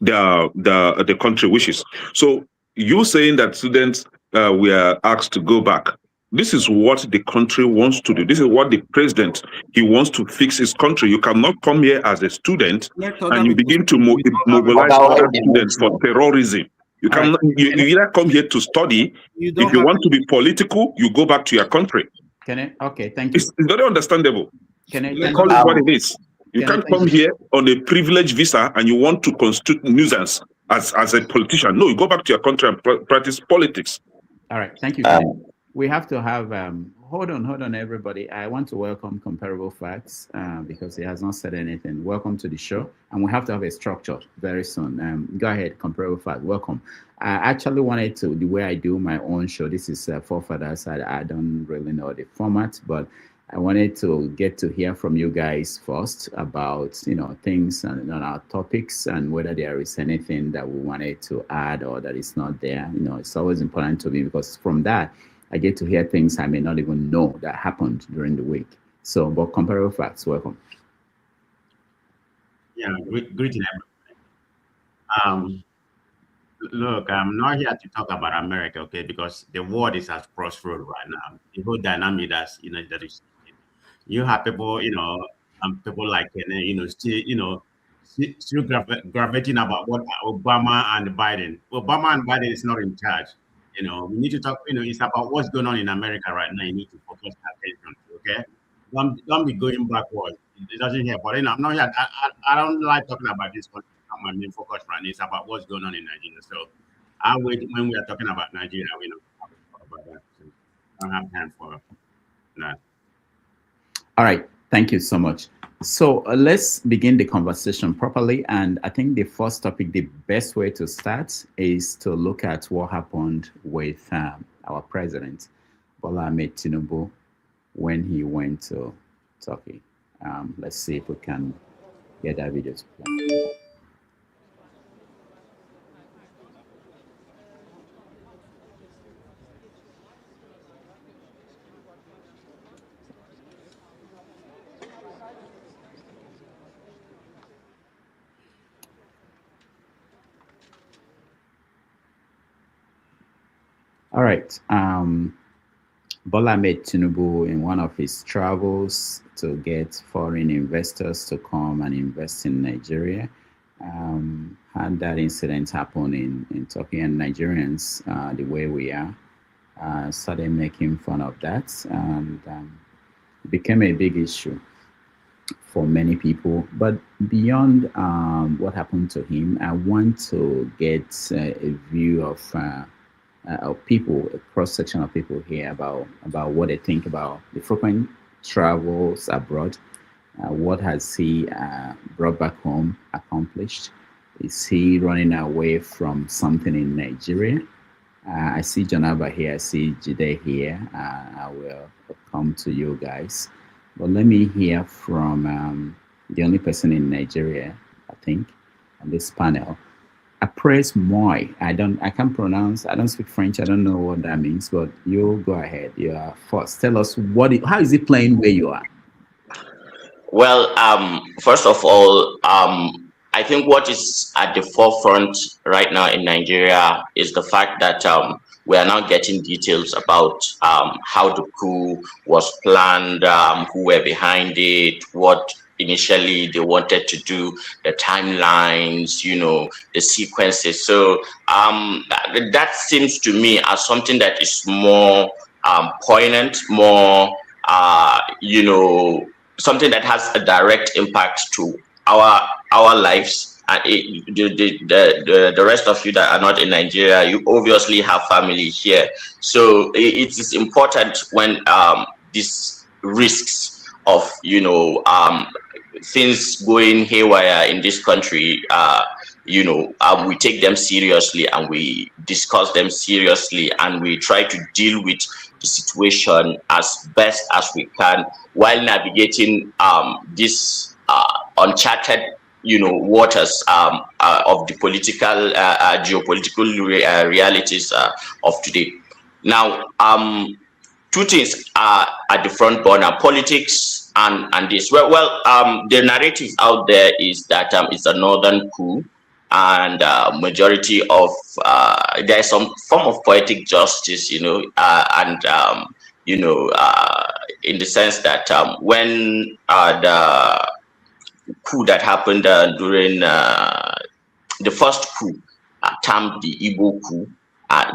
the country wishes. So you saying that students were asked to go back. This is what the country wants to do. This is what the president, he wants to fix his country. You cannot come here as a student and you begin to mobilize other students for terrorism. You cannot. You either come here to study. If you want to be political, you go back to your country. Okay, thank you. It's very understandable. Call it what it is. You can't come here on a privileged visa and you want to constitute nuisance as a politician. No, you go back to your country and practice politics. All right, thank you. We have to have, hold on, everybody. I want to welcome Comparable Facts because he has not said anything. Welcome to the show. And we have to have a structure very soon. Go ahead, Comparable Facts, welcome. I actually wanted to, the way I do my own show, this is Forefathers. I don't really know the format, but I wanted to get to hear from you guys first about, things and on our topics and whether there is anything that we wanted to add or that is not there. It's always important to me because from that, I get to hear things I may not even know that happened during the week. So, but Comparable Facts, welcome. Yeah, greeting everybody. Look, I'm not here to talk about America, okay? Because the world is at crossroads right now. The whole dynamic that is, you have people, people like, still gravitating about what Obama and Biden. Obama and Biden is not in charge. We need to talk, it's about what's going on in America right now. You need to focus attention, okay? Don't be going backwards. It doesn't help. But I'm not here. I don't like talking about this country. My main focus right now is about what's going on in Nigeria. So I'll wait when we are talking about Nigeria. We don't talk about that. So I don't have time for that. All right. Thank you so much. So let's begin the conversation properly. And I think the first topic, the best way to start is to look at what happened with our president, Bola Ahmed Tinubu, when he went to Turkey. Let's see if we can get that video to play. All right. Bola Ahmed Tinubu, in one of his travels to get foreign investors to come and invest in Nigeria, had that incident happen in Turkey, and Nigerians, the way we are, started making fun of that, and it became a big issue for many people. But beyond what happened to him, I want to get a view of people, a cross section of people here about what they think about the frequent travels abroad. What has he brought back home, accomplished? Is he running away from something in Nigeria? I see Janaba here, I see Jide here. I will come to you guys. But let me hear from the only person in Nigeria, I think, on this panel. Apres moi. I can't pronounce. I don't speak French. I don't know what that means. But you go ahead. You are first. Tell us how is it playing where you are? Well, first of all, I think what is at the forefront right now in Nigeria is the fact that we are now getting details about how the coup was planned, who were behind it, what initially they wanted to do, the timelines, the sequences. So that seems to me as something that is more poignant, more, something that has a direct impact to our lives. And the rest of you that are not in Nigeria, you obviously have family here. So it is important when these risks of things going haywire in this country, we take them seriously and we discuss them seriously and we try to deal with the situation as best as we can while navigating this uncharted waters of the political geopolitical realities of today. Now, two things are at the front burner: politics and this. Well, the narrative out there is that it's a northern coup, and majority of there's some form of poetic justice, in the sense that when the coup that happened during the first coup, termed the Igbo coup,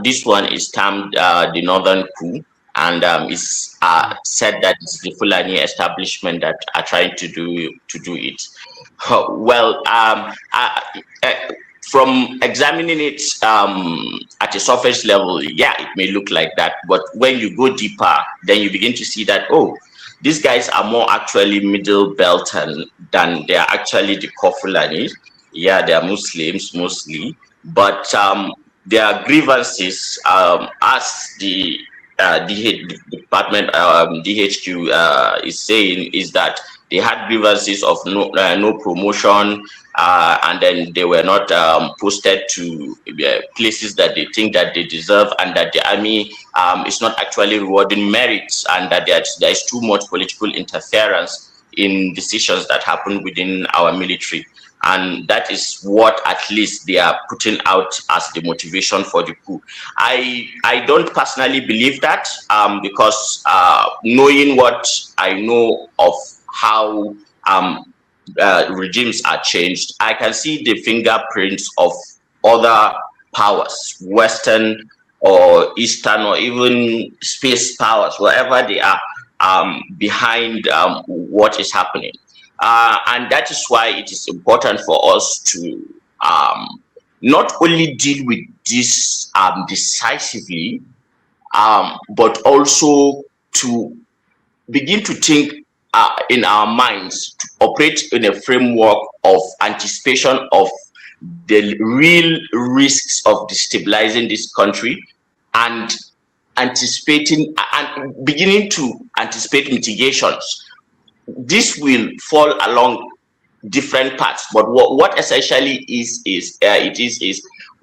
this one is termed the northern coup, and it's said that it's the Fulani establishment that are trying to do it. Well, from examining it at a surface level, yeah, it may look like that, but when you go deeper, then you begin to see that, oh, these guys are more actually middle belt than they are actually the Fulani. Yeah, they are Muslims mostly, but their grievances, as the department, DHQ is saying, is that they had grievances of no promotion, and then they were not posted to places that they think that they deserve, and that the army is not actually rewarding merits, and that there is too much political interference in decisions that happen within our military. And that is what at least they are putting out as the motivation for the coup. I don't personally believe that, because knowing what I know of how regimes are changed, I can see the fingerprints of other powers, Western or Eastern or even space powers, wherever they are, behind what is happening. And that is why it is important for us to not only deal with this decisively, but also to begin to think in our minds to operate in a framework of anticipation of the real risks of destabilizing this country, and anticipating and beginning to anticipate mitigations. This will fall along different paths, but what essentially is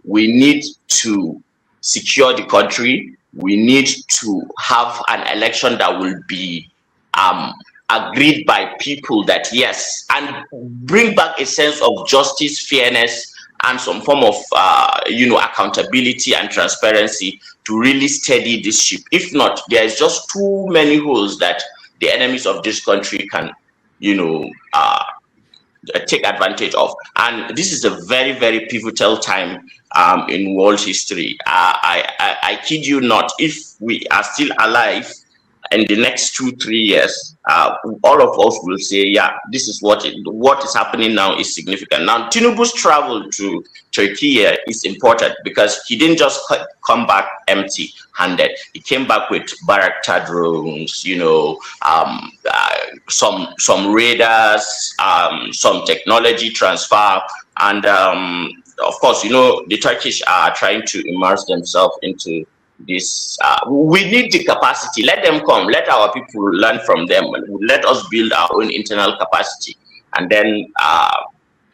we need to secure the country. We need to have an election that will be agreed by people, that yes, and bring back a sense of justice, fairness, and some form of accountability and transparency to really steady this ship. If not, there's just too many holes that the enemies of this country can take advantage of. And this is a very, very pivotal time in world history. I kid you not, if we are still alive in the next 2-3 years, all of us will say, yeah, this is what is happening now is significant. Now, Tinubu's travel to Turkiye is important because he didn't just come back empty-handed. He came back with Bayraktar drones, some radars, some technology transfer, and of course, the Turkish are trying to immerse themselves into this. We need the capacity. Let them come. Let our people learn from them. Let us build our own internal capacity, and then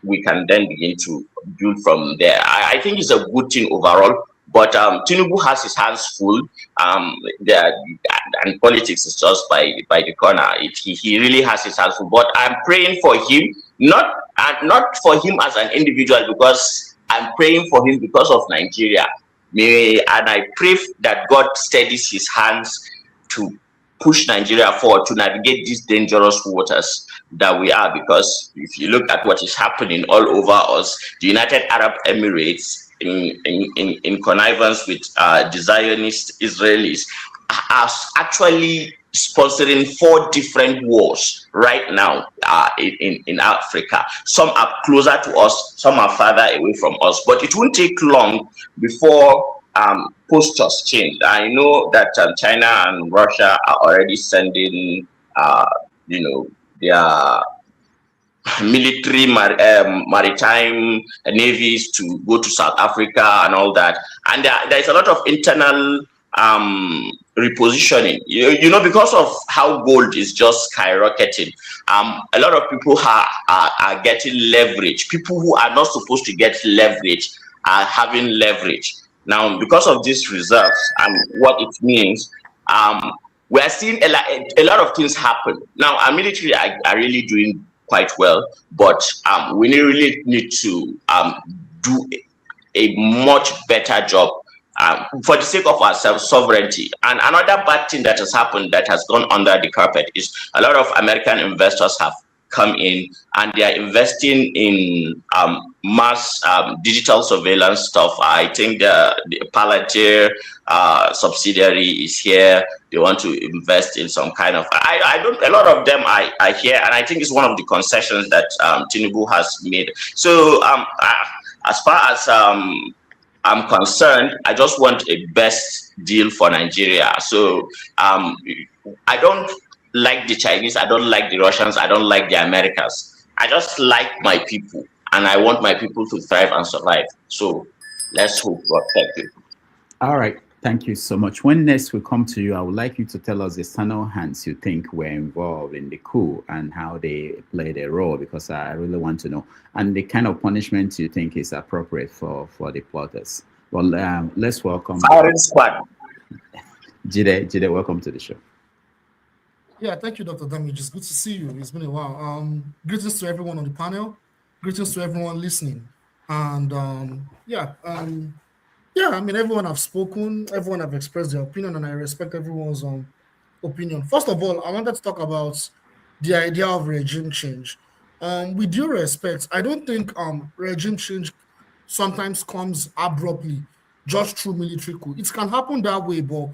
we can then begin to build from there. I think it's a good thing overall. But Tinubu has his hands full, and politics is just by the corner. He really has his hands full. But I'm praying for him, not for him as an individual, because I'm praying for him because of Nigeria. And I pray that God steadies his hands to push Nigeria forward to navigate these dangerous waters that we are. Because if you look at what is happening all over us, the United Arab Emirates, in connivance with the Zionist Israelis, are actually sponsoring 4 different wars right now in Africa. Some are closer to us, some are farther away from us, but it won't take long before postures change. I know that China and Russia are already sending their military maritime navies to go to South Africa and all that, and there's a lot of internal repositioning, because of how gold is just skyrocketing. A lot of people are getting leverage. People who are not supposed to get leverage are having leverage now because of these reserves. And what it means, we are seeing a lot of things happen now. Our military are really doing quite well, but we really need to do a much better job for the sake of our self-sovereignty. And another bad thing that has happened, that has gone under the carpet, is a lot of American investors have come in and they are investing in mass digital surveillance stuff. I think the Palantir subsidiary is here. They want to invest in some kind of, a lot of them I hear, and I think it's one of the concessions that Tinubu has made. So as far as I'm concerned, I just want a best deal for Nigeria. So I don't like the Chinese, I don't like the Russians, I don't like the Americans. I just like my people, and I want my people to thrive and survive. So let's hope God help you. All right, thank you so much. When next we come to you, I would like you to tell us the external hands you think were involved in the coup and how they played a role, because I really want to know, and the kind of punishment you think is appropriate for the plotters. Well, let's welcome Jide, welcome to the show. Yeah, thank you, Dr. Damage. It's good to see you. It's been a while. Greetings to everyone on the panel. Greetings to everyone listening. And I mean, everyone have spoken, everyone have expressed their opinion, and I respect everyone's opinion. First of all, I wanted to talk about the idea of regime change. With due respect, I don't think regime change sometimes comes abruptly, just through military coup. It can happen that way, but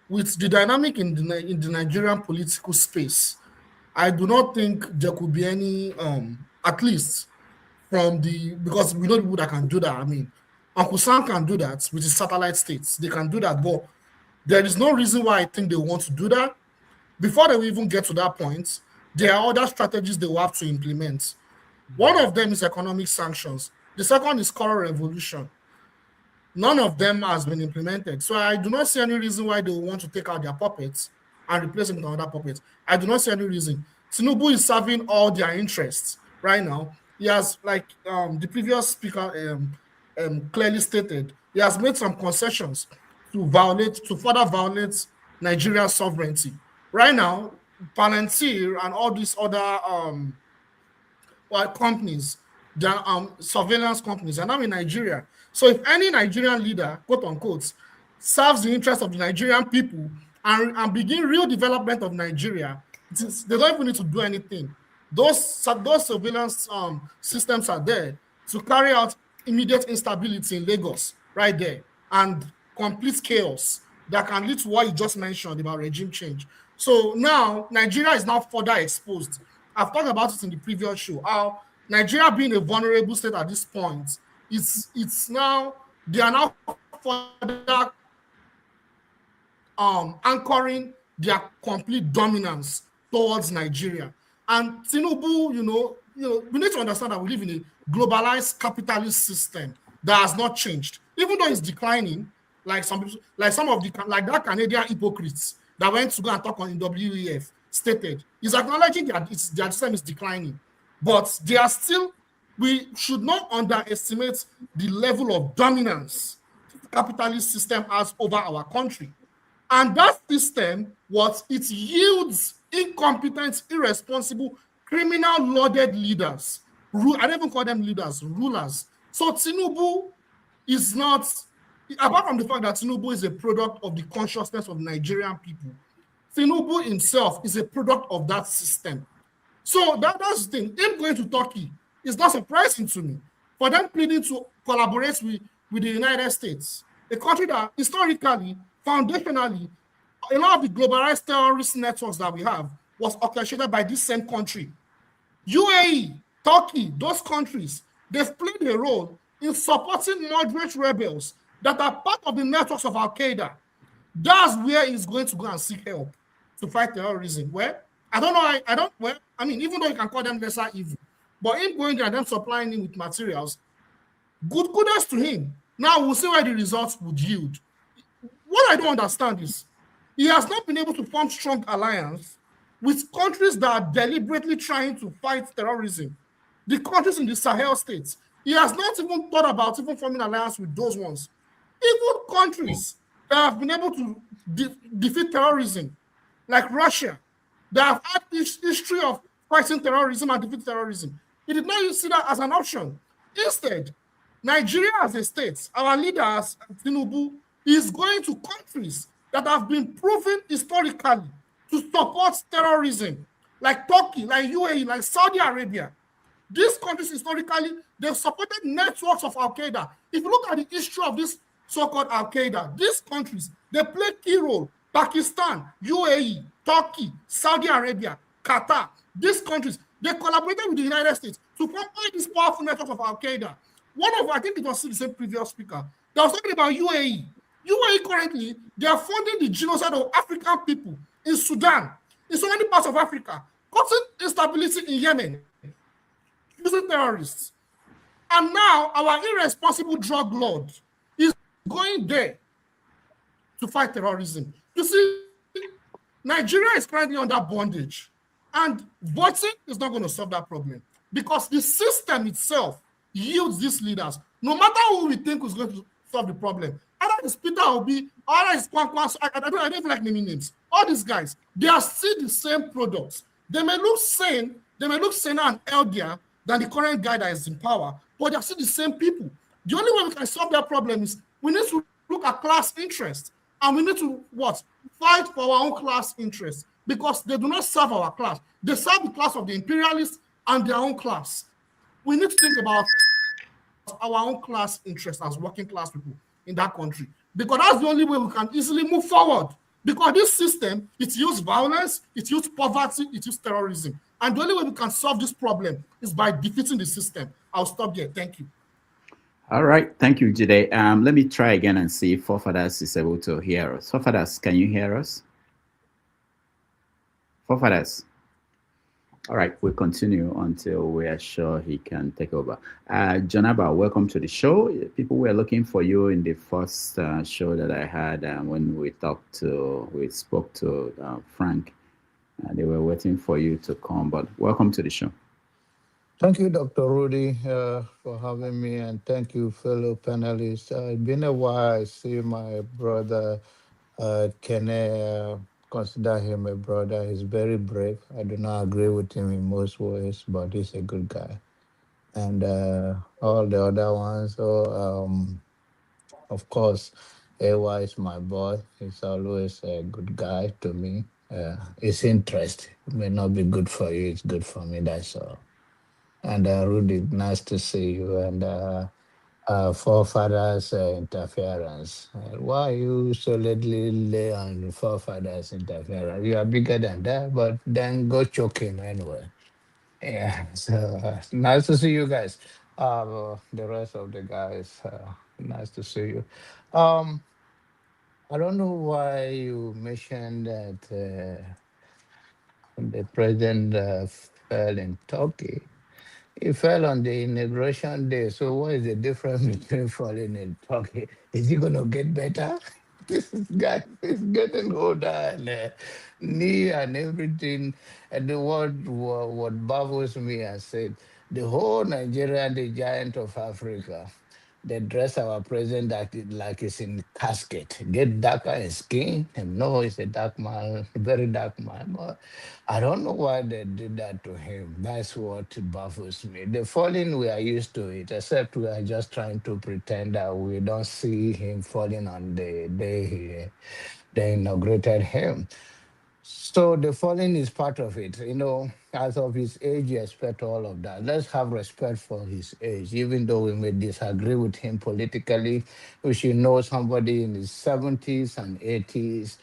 with the dynamic in the Nigerian political space, I do not think there could be any, at least because we know people that can do that. I mean, Uncle Sam can do that with his satellite states. They can do that, but there is no reason why I think they want to do that. Before they will even get to that point, there are other strategies they will have to implement. One of them is economic sanctions. The second is color revolution. None of them has been implemented. So I do not see any reason why they want to take out their puppets and replace them with another puppet. I do not see any reason. Tinubu is serving all their interests right now. He has, like the previous speaker clearly stated, he has made some concessions to further violate Nigeria's sovereignty. Right now, Palantir and all these other companies, surveillance companies, are now in Nigeria. So if any Nigerian leader, quote unquote, serves the interest of the Nigerian people and begin real development of Nigeria, they don't even need to do anything. Those surveillance systems are there to carry out immediate instability in Lagos, right there, and complete chaos that can lead to what you just mentioned about regime change. So now Nigeria is now further exposed. I've talked about it in the previous show, how Nigeria being a vulnerable state at this point, it's now, they are now further anchoring their complete dominance towards Nigeria. And Tinubu, we need to understand that we live in a globalized capitalist system that has not changed. Even though it's declining, like some of that Canadian hypocrites that went to go and talk on WEF stated, is acknowledging that their system is declining. But they are still, we should not underestimate the level of dominance the capitalist system has over our country. And that system, it yields incompetent, irresponsible, criminal-loaded leaders. I don't even call them leaders, rulers. So Tinubu is not, apart from the fact that Tinubu is a product of the consciousness of Nigerian people, Tinubu himself is a product of that system. So that's the thing. Him going to Turkey is not surprising to me. For them pleading to collaborate with the United States, a country that historically, foundationally, a lot of the globalized terrorist networks that we have was orchestrated by this same country. UAE, Turkey, those countries, they've played a role in supporting moderate rebels that are part of the networks of Al-Qaeda. That's where he's going to go and seek help to fight terrorism. Well, I don't know. I mean, even though you can call them lesser evil, but him going there and them supplying him with materials, kudos to him. Now we'll see where the results would yield. What I don't understand is he has not been able to form strong alliance with countries that are deliberately trying to fight terrorism. The countries in the Sahel states, he has not even thought about even forming alliance with those ones. Even countries that have been able to defeat terrorism, like Russia, that have had this history of fighting terrorism and defeat terrorism. He did not see that as an option. Instead, Nigeria as a state, our leaders, Tinubu, is going to countries that have been proven historically to support terrorism, like Turkey, like UAE, like Saudi Arabia. These countries historically, they've supported networks of Al-Qaeda. If you look at the history of this so-called Al-Qaeda, these countries, they play key role. Pakistan, UAE, Turkey, Saudi Arabia, Qatar, these countries, they collaborated with the United States to form all these powerful networks of Al-Qaeda. I think it was the same previous speaker, that was talking about UAE. UAE currently, they are funding the genocide of African people in Sudan, in so many parts of Africa, causing instability in Yemen, using terrorists. And now our irresponsible drug lord is going there to fight terrorism. You see, Nigeria is currently under bondage, and voting is not going to solve that problem because the system itself yields these leaders. No matter who we think is going to solve the problem, either it's Peter Obi, either it's Kwankwas, I don't even like naming names. All these guys, they are still the same products. They may look sane, saner and healthier than the current guy that is in power, but they are still the same people. The only way we can solve that problem is we need to look at class interest, and we need to fight for our own class interests, because they do not serve our class. They serve the class of the imperialists and their own class. We need to think about our own class interests as working class people in that country, because that's the only way we can easily move forward. Because this system, it uses violence, it uses poverty, it uses terrorism. And the only way we can solve this problem is by defeating the system. I'll stop there. Thank you. All right. Thank you, Jide. Let me try again and see if Forefathers is able to hear us. Forefathers, can you hear us? Forefathers. All right, we'll continue until we are sure he can take over. Janaba, welcome to the show. People were looking for you in the first show that I had when we spoke to Frank. They were waiting for you to come, but welcome to the show. Thank you, Dr. Rudy, for having me, and thank you, fellow panelists. It's been a while. I see my brother, Kene, consider him a brother. He's very brave. I do not agree with him in most ways, but he's a good guy. And all the other ones, of course, AY is my boy. He's always a good guy to me. His interest may not be good for you, it's good for me, that's all. And Rudy, nice to see you. And forefathers interference. Why you so lately lay on forefathers interference? You are bigger than that, but then go choke him anyway. Yeah. So nice to see you guys. The rest of the guys, nice to see you. Um, I don't know why you mentioned that the president fell in Turkey. He fell on the inauguration day. So what is the difference between falling and talking? Is he gonna get better? This guy is getting older and knee and everything. And the what baffles me, I said, the whole Nigeria, the giant of Africa, they dress our president like it's in casket. Get darker in skin. And no, he's a dark man, very dark man. But I don't know why they did that to him. That's what baffles me. The falling, we are used to it, except we are just trying to pretend that we don't see him falling on the day they inaugurated him. So the falling is part of it. As of his age, you expect all of that. Let's have respect for his age, even though we may disagree with him politically. We should know somebody in his 70s and 80s.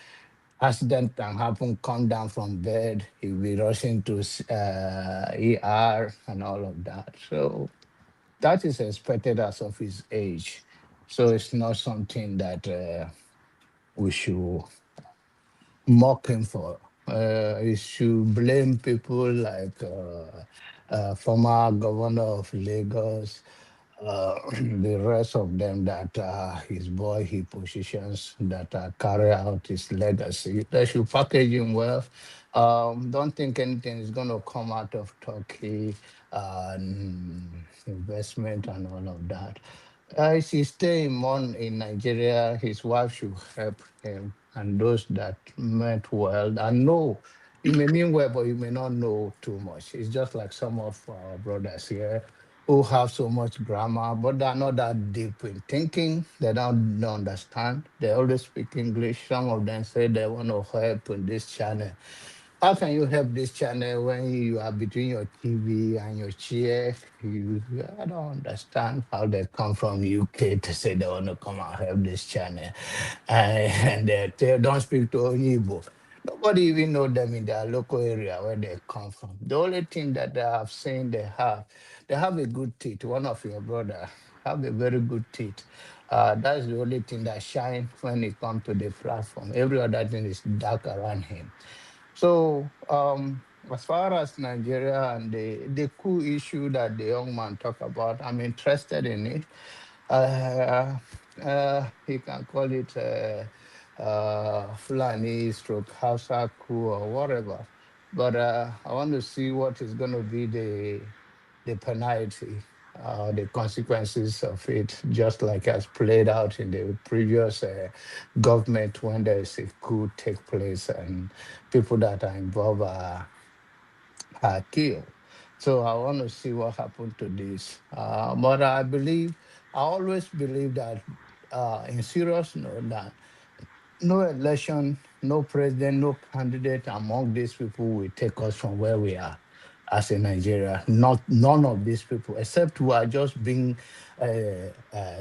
Accident can happen, come down from bed, he'll be rushing to ER and all of that. So that is expected as of his age. So it's not something that we should mock him for. He should blame people like former governor of Lagos, the rest of them that his boy, he positions that carry out his legacy. They should package him well. Don't think anything is going to come out of Turkey, investment and all of that. If he's staying on in Nigeria, his wife should help him. And those that meant well and know, you may mean well, but you may not know too much. It's just like some of our brothers here who have so much grammar, but they're not that deep in thinking. They don't understand. They always speak English. Some of them say they want to help in this channel. How can you help this channel when you are between your TV and your chair? I don't understand how they come from UK to say they want to come and help this channel. And they don't speak to Igbo. Nobody even know them in their local area where they come from. The only thing that they have seen they have a good teeth. One of your brother have a very good teeth. That's the only thing that shine when it comes to the platform. Every other thing is dark around him. So as far as Nigeria and the coup issue that the young man talked about, I'm interested in it. He can call it Fulani stroke Hausa coup or whatever. But I want to see what is going to be the penalty, the consequences of it, just like has played out in the previous government when there is a coup take place and people that are involved are killed. So I want to see what happened to this. But I always believe that in serious note, that no election, no president, no candidate among these people will take us from where we are as in Nigeria. None of these people, except who are just being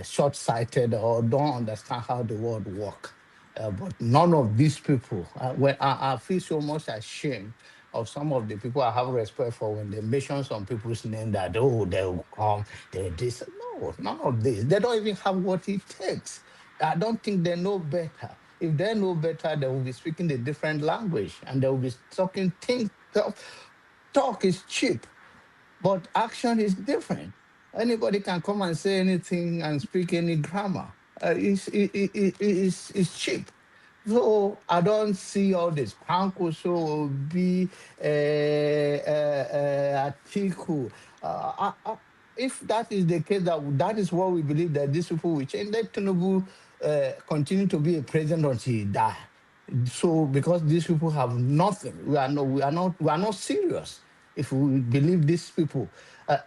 short-sighted or don't understand how the world works. But none of these people, when I feel so much ashamed of some of the people I have respect for when they mention some people's name that, oh, they will come, they this. No, none of this. They don't even have what it takes. I don't think they know better. If they know better, they will be speaking a different language and they will be talking things. talk is cheap, but action is different. Anybody can come and say anything and speak any grammar. It's cheap. So I don't see all this. Franc Utoo, be Atiku. If that is the case, that is what we believe that these people will change, let Tinubu continue to be a president until he die. So because these people have nothing, we are not serious. If we believe these people,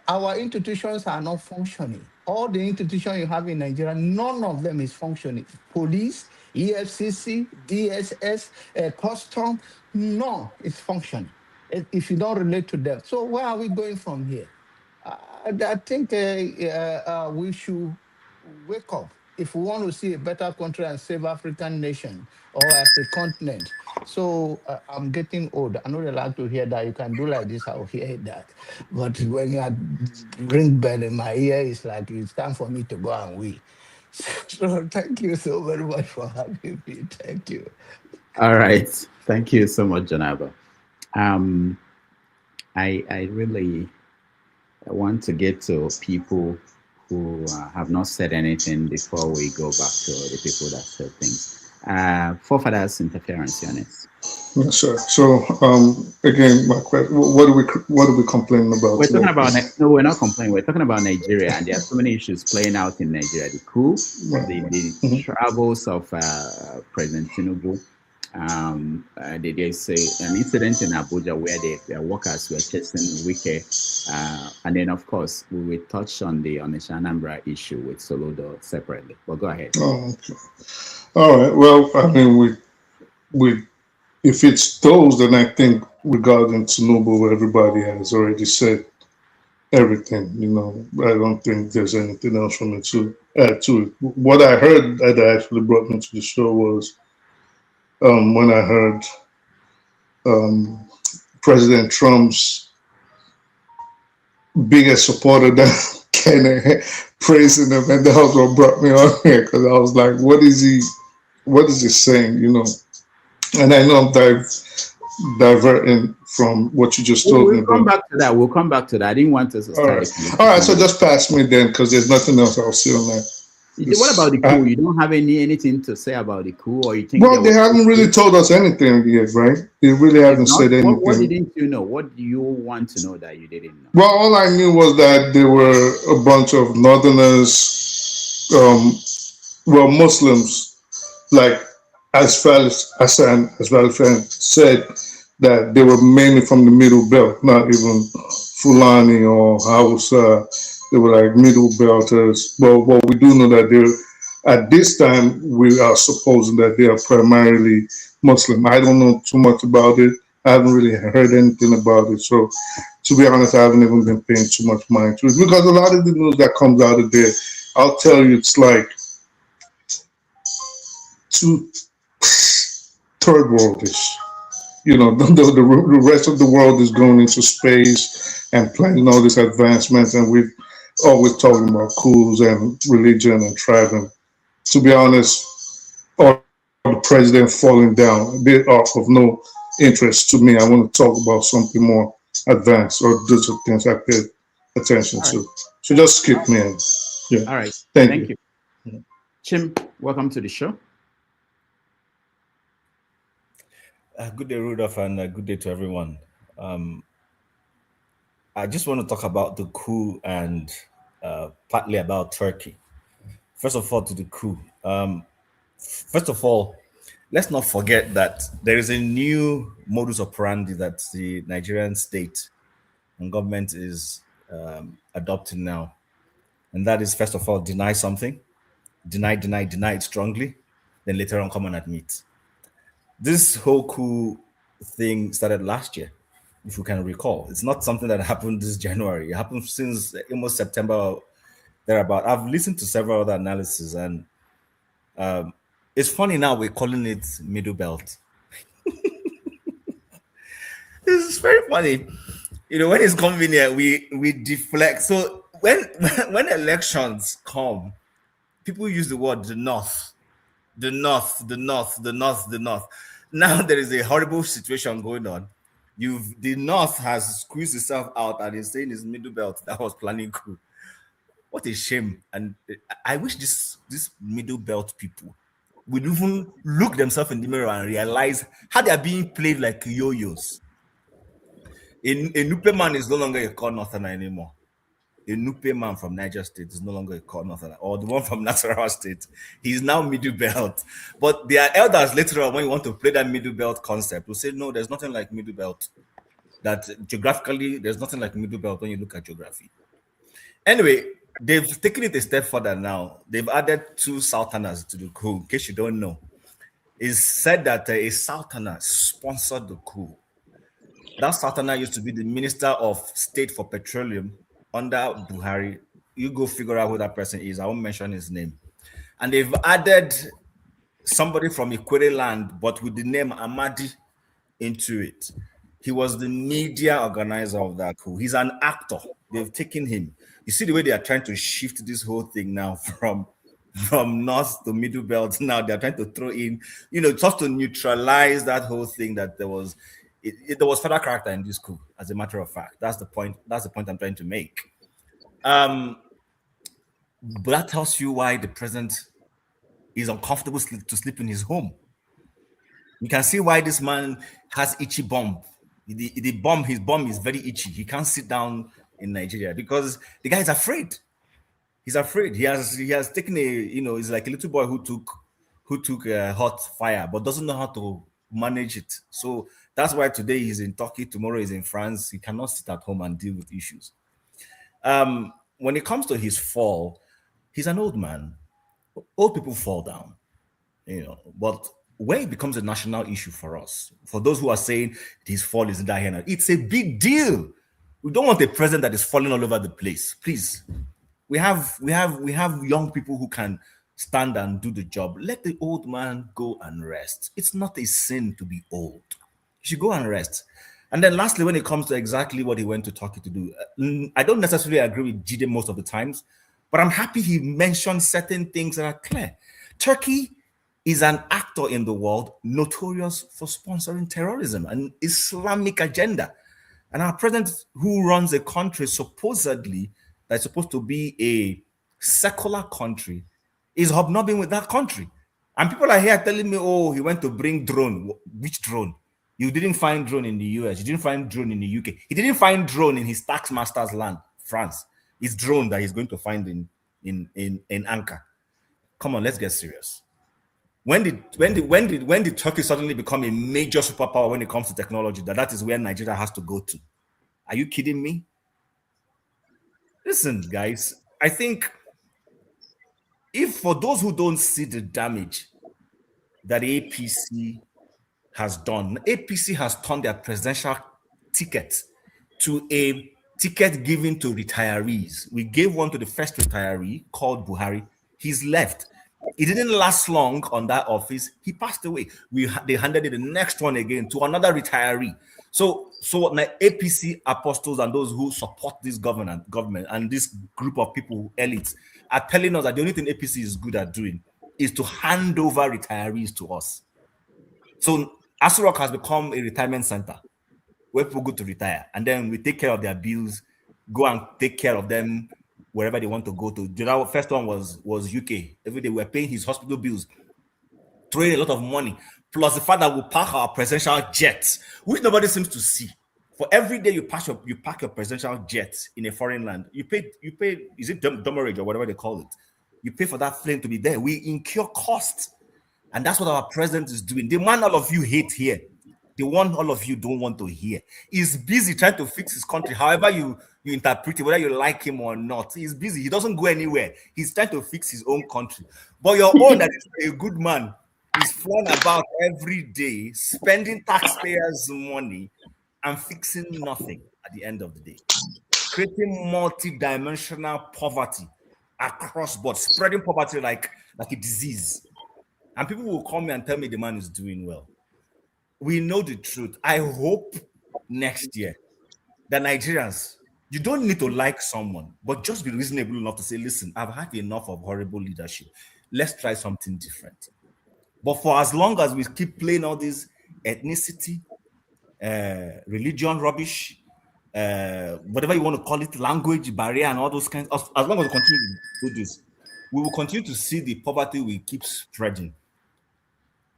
our institutions are not functioning. All the institutions you have in Nigeria, none of them is functioning. Police, EFCC, DSS, custom, none is functioning. If you don't relate to them, so where are we going from here? I think we should wake up if we want to see a better country and save African nation or as a continent. So I'm getting old. I know they like to hear that. You can do like this, I'll hear that. But when you ring bell in my ear, it's like it's time for me to go and wee. So thank you so very much for having me. Thank you. All right. Thank you so much, Janaba. I really want to get to people who have not said anything before we go back to the people that said things. Forefathers interference units. Yes, sir. So again, my question: what are we complaining about? We're talking about no, we're not complaining. We're talking about Nigeria, and there are so many issues playing out in Nigeria. The coup, the travels of President Tinubu. They say an incident in Abuja where the workers were chasing Wike, and then of course we will touch on the Onitsha Anambra issue with Soludo separately. But go ahead. Oh, okay. All right. Well, I mean, we if it's those, then I think regarding Tinubu, everybody has already said everything. You know, I don't think there's anything else for me to add to it. What I heard that actually brought me to the show was when I heard President Trump's biggest supporter, that Kenny, praising him, and that was what brought me on here, because I was like, what is he saying, you know? And I know I'm diverting from what you just told me. We'll come back to that. We'll come back to that. I didn't want us to start. All right, so just pass me then, because there's nothing else I'll see on that. What about the coup? You don't have anything to say about the coup, or you think? Well, they haven't really told us anything yet, right? They really haven't said anything. What didn't you know? What do you want to know that you didn't know? Well, all I knew was that there were a bunch of Northerners, Muslims, like as Hassan said, that they were mainly from the Middle Belt, not even Fulani or Hausa. They were like Middle Belters. But what we do know that at this time, we are supposing that they are primarily Muslim. I don't know too much about it. I haven't really heard anything about it. So, to be honest, I haven't even been paying too much mind to it. Because a lot of the news that comes out of there, I'll tell you, it's like third worldish. You know, the rest of the world is going into space and planning all these advancements, and we've always talking about coups and religion and tribe. And to be honest, or the president falling down, they are of no interest to me. I want to talk about something more advanced, or those are things I pay attention to. So just skip me in. Yeah. All right. Thank you. Chim, welcome to the show. Good day, Rudolph, and good day to everyone. I just want to talk about the coup and partly about Turkey. First of all, to the coup. First of all, let's not forget that there is a new modus operandi that the Nigerian state and government is adopting now. And that is, first of all, deny something, deny it strongly, then later on come and admit. This whole coup thing started last year, if you can recall. It's not something that happened this January. It happened since almost September, thereabout. I've listened to several other analyses, and it's funny now we're calling it Middle Belt. This is very funny. You know, when it's convenient, we deflect. So when elections come, people use the word the North. The North. Now there is a horrible situation going on The North has squeezed itself out and is saying it's middle belt that was planning coup. What a shame. And I wish this middle belt people would even look themselves in the mirror and realize how they are being played like yo-yos. A Nupe man is no longer a core northerner anymore. A Nupe man from Niger State is no longer a core northerner, or the one from Nasarawa State. He's now middle belt. But there are elders later on, when you want to play that middle belt concept, will say, no, there's nothing like middle belt. That geographically, there's nothing like middle belt when you look at geography. Anyway, they've taken it a step further now. They've added 2 Southerners to the coup. In case you don't know, it's said that a Southerner sponsored the coup. That Southerner used to be the Minister of State for Petroleum under Buhari. You go figure out who that person is. I won't mention his name. And they've added somebody from Ikwere land, but with the name Amadi into it. He was the media organizer of that coup. He's an actor. They've taken him. You see the way they are trying to shift this whole thing now from north to middle belt. Now they're trying to throw in, just to neutralize that whole thing that there was further character in this coup, as a matter of fact. That's the point I'm trying to make. But that tells you why the president is uncomfortable to sleep in his home. You can see why this man has itchy bum. His bum is very itchy. He can't sit down in Nigeria because the guy is afraid. He's afraid. He has taken he's like a little boy who took a hot fire but doesn't know how to manage it. So that's why today he's in Turkey, tomorrow he's in France. He cannot sit at home and deal with issues. When it comes to his fall, he's an old man. Old people fall down, but where it becomes a national issue for us, for those who are saying his fall is in that hand, it's a big deal. We don't want a president that is falling all over the place. Please, we have young people who can stand and do the job. Let the old man go and rest. It's not a sin to be old. You should go and rest. And then lastly, when it comes to exactly what he went to Turkey to do, I don't necessarily agree with Jide most of the times, but I'm happy he mentioned certain things that are clear. Turkey is an actor in the world notorious for sponsoring terrorism and Islamic agenda. And our president, who runs a country supposedly that's supposed to be a secular country, is hobnobbing with that country. And people are here telling me, oh, he went to bring drone. Which drone? You didn't find drone in the US. You didn't find drone in the UK. He didn't find drone in his tax master's land, France. It's drone that he's going to find in Ankara. Come on, let's get serious. When did Turkey suddenly become a major superpower when it comes to technology? That is where Nigeria has to go to. Are you kidding me? Listen, guys, I think if for those who don't see the damage that APC has done, APC has turned their presidential ticket to a ticket given to retirees. We gave one to the first retiree called Buhari. He's left. It didn't last long on that office. He passed away. They handed it the next one again to another retiree. So APC apostles and those who support this government and this group of people, elites, are telling us that the only thing APC is good at doing is to hand over retirees to us. So Aso Rock has become a retirement center where people go to retire, and then we take care of their bills, go and take care of them wherever they want to go to. The first one was UK. Every day we're paying his hospital bills, throwing a lot of money, plus the fact that we park our presidential jets, which nobody seems to see. For every day you park your presidential jets in a foreign land, you pay. Is it demurrage or whatever they call it? You pay for that plane to be there. We incur costs, and that's what our president is doing. The man all of you hate here, the one all of you don't want to hear, is busy trying to fix his country. However you interpret it, whether you like him or not, he's busy. He doesn't go anywhere. He's trying to fix his own country. But your own, that is a good man, is flying about every day, spending taxpayers' money and fixing nothing at the end of the day, creating multi-dimensional poverty across board, spreading poverty like a disease. And people will call me and tell me the man is doing well. We know the truth. I hope next year that Nigerians, you don't need to like someone, but just be reasonable enough to say, listen, I've had enough of horrible leadership. Let's try something different. But for as long as we keep playing all this ethnicity, religion rubbish, whatever you want to call it, language barrier and all those kinds. As long as we continue to do this, we will continue to see the poverty we keep spreading.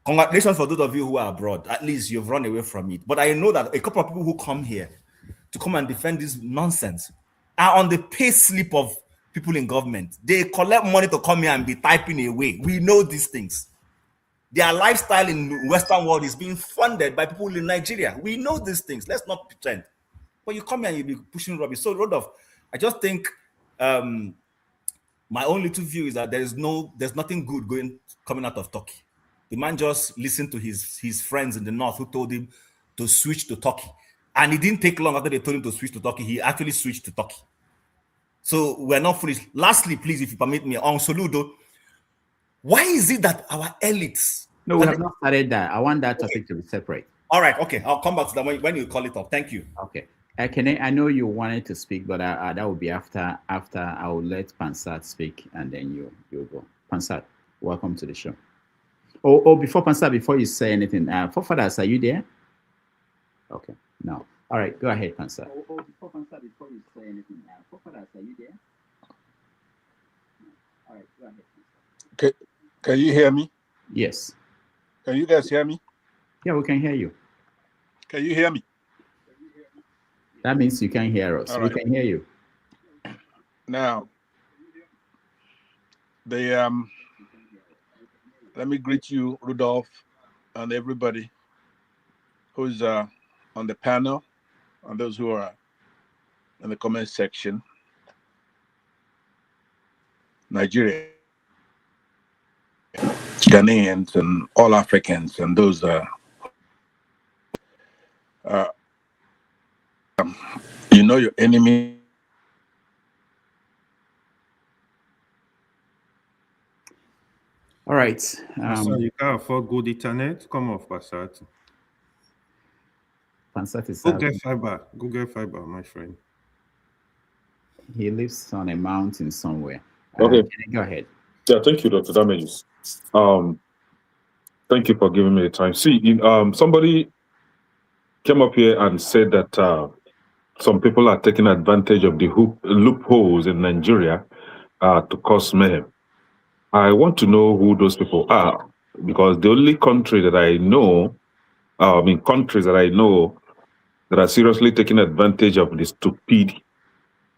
Congratulations for those of you who are abroad. At least you've run away from it. But I know that a couple of people who come here to come and defend this nonsense are on the pay slip of people in government. They collect money to come here and be typing away. We know these things. Their lifestyle in the Western world is being funded by people in Nigeria. We know these things. Let's not pretend. But you come here and you'll be pushing rubbish. So, Rodolphe, I just think my only little view is that there's nothing good coming out of Turkey. The man just listened to his friends in the north who told him to switch to Turkey. And it didn't take long after they told him to switch to Turkey. He actually switched to Turkey. So we're not finished. Lastly, please, if you permit me, on Soludo, why is it that our elites... No, we have not started that. I want that topic to be separate. All right, okay. I'll come back to that when you call it up. Thank you. Okay. I know you wanted to speak, but that will be after I will let Pansat speak, and then you'll go. Pansat, welcome to the show. Oh, before Pansat, before you say anything, forefathers, are you there? Okay, no. All right, go ahead, Pansat. Before Pansat, before you say anything, forefathers, are you there? All right, go ahead. Can you hear me? Yes. Can you guys hear me? Yeah, we can hear you. Can you hear me? That means you can hear us. All We right. can hear you. Now, let me greet you, Rudolph, and everybody who's on the panel, and those who are in the comment section. Nigeria, Ghanaians, and all Africans, and those you know your enemy. All right. So you can't afford good internet? Come off, Passat. Pansat is Go get fiber. Go get fiber, my friend. He lives on a mountain somewhere. Okay. Go ahead. Yeah, thank you, Dr. Damages. Thank you for giving me the time. See, somebody came up here and said that some people are taking advantage of the loopholes in Nigeria to cause mayhem. I want to know who those people are, because the only country that I know, countries that I know that are seriously taking advantage of the stupid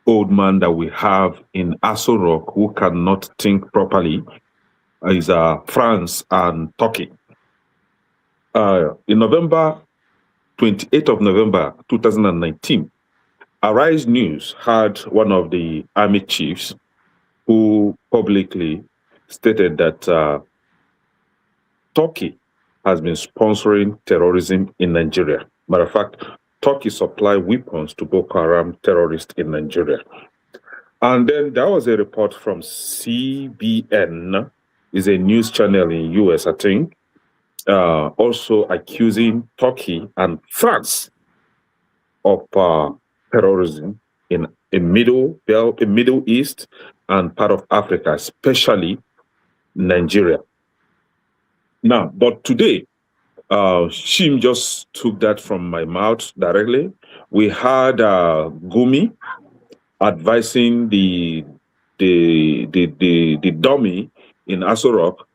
old man that we have in Aso Rock who cannot think properly is France and Turkey. In November, 28th of November 2019, Arise News had one of the army chiefs who publicly stated that Turkey has been sponsoring terrorism in Nigeria. Matter of fact, Turkey supplied weapons to Boko Haram terrorists in Nigeria. And then there was a report from CBN, is a news channel in US, I think, also accusing Turkey and France of terrorism in Middle East and part of Africa, especially Nigeria. Now, but today, Shim just took that from my mouth directly. We had Gumi advising the dummy in Aso Rock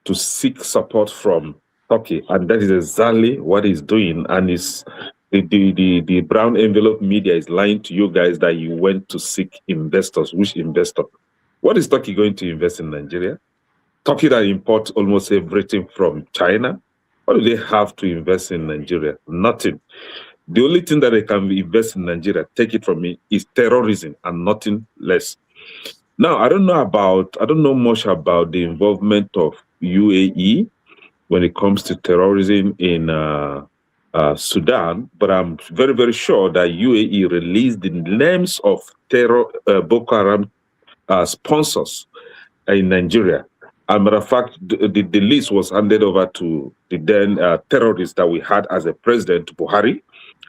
to seek support from Turkey, and that is exactly what he's doing. And the brown envelope media is lying to you guys that you went to seek investors. Which investor? What is Turkey going to invest in Nigeria? Turkey that imports almost everything from China. What do they have to invest in Nigeria? Nothing. The only thing that they can invest in Nigeria, take it from me, is terrorism and nothing less. Now, I don't know much about the involvement of UAE when it comes to terrorism in Sudan, but I'm very, very sure that UAE released the names of Boko Haram sponsors in Nigeria. As a matter of fact, the list was handed over to the then terrorist that we had as a president, Buhari,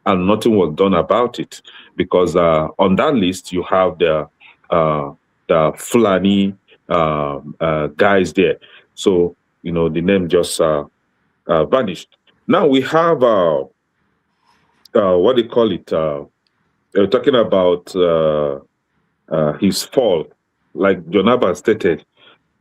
and nothing was done about it, because on that list you have the Fulani guys there. So, the name just vanished. Now we have what do you call it? They're talking about his fall. Like Jonaba stated,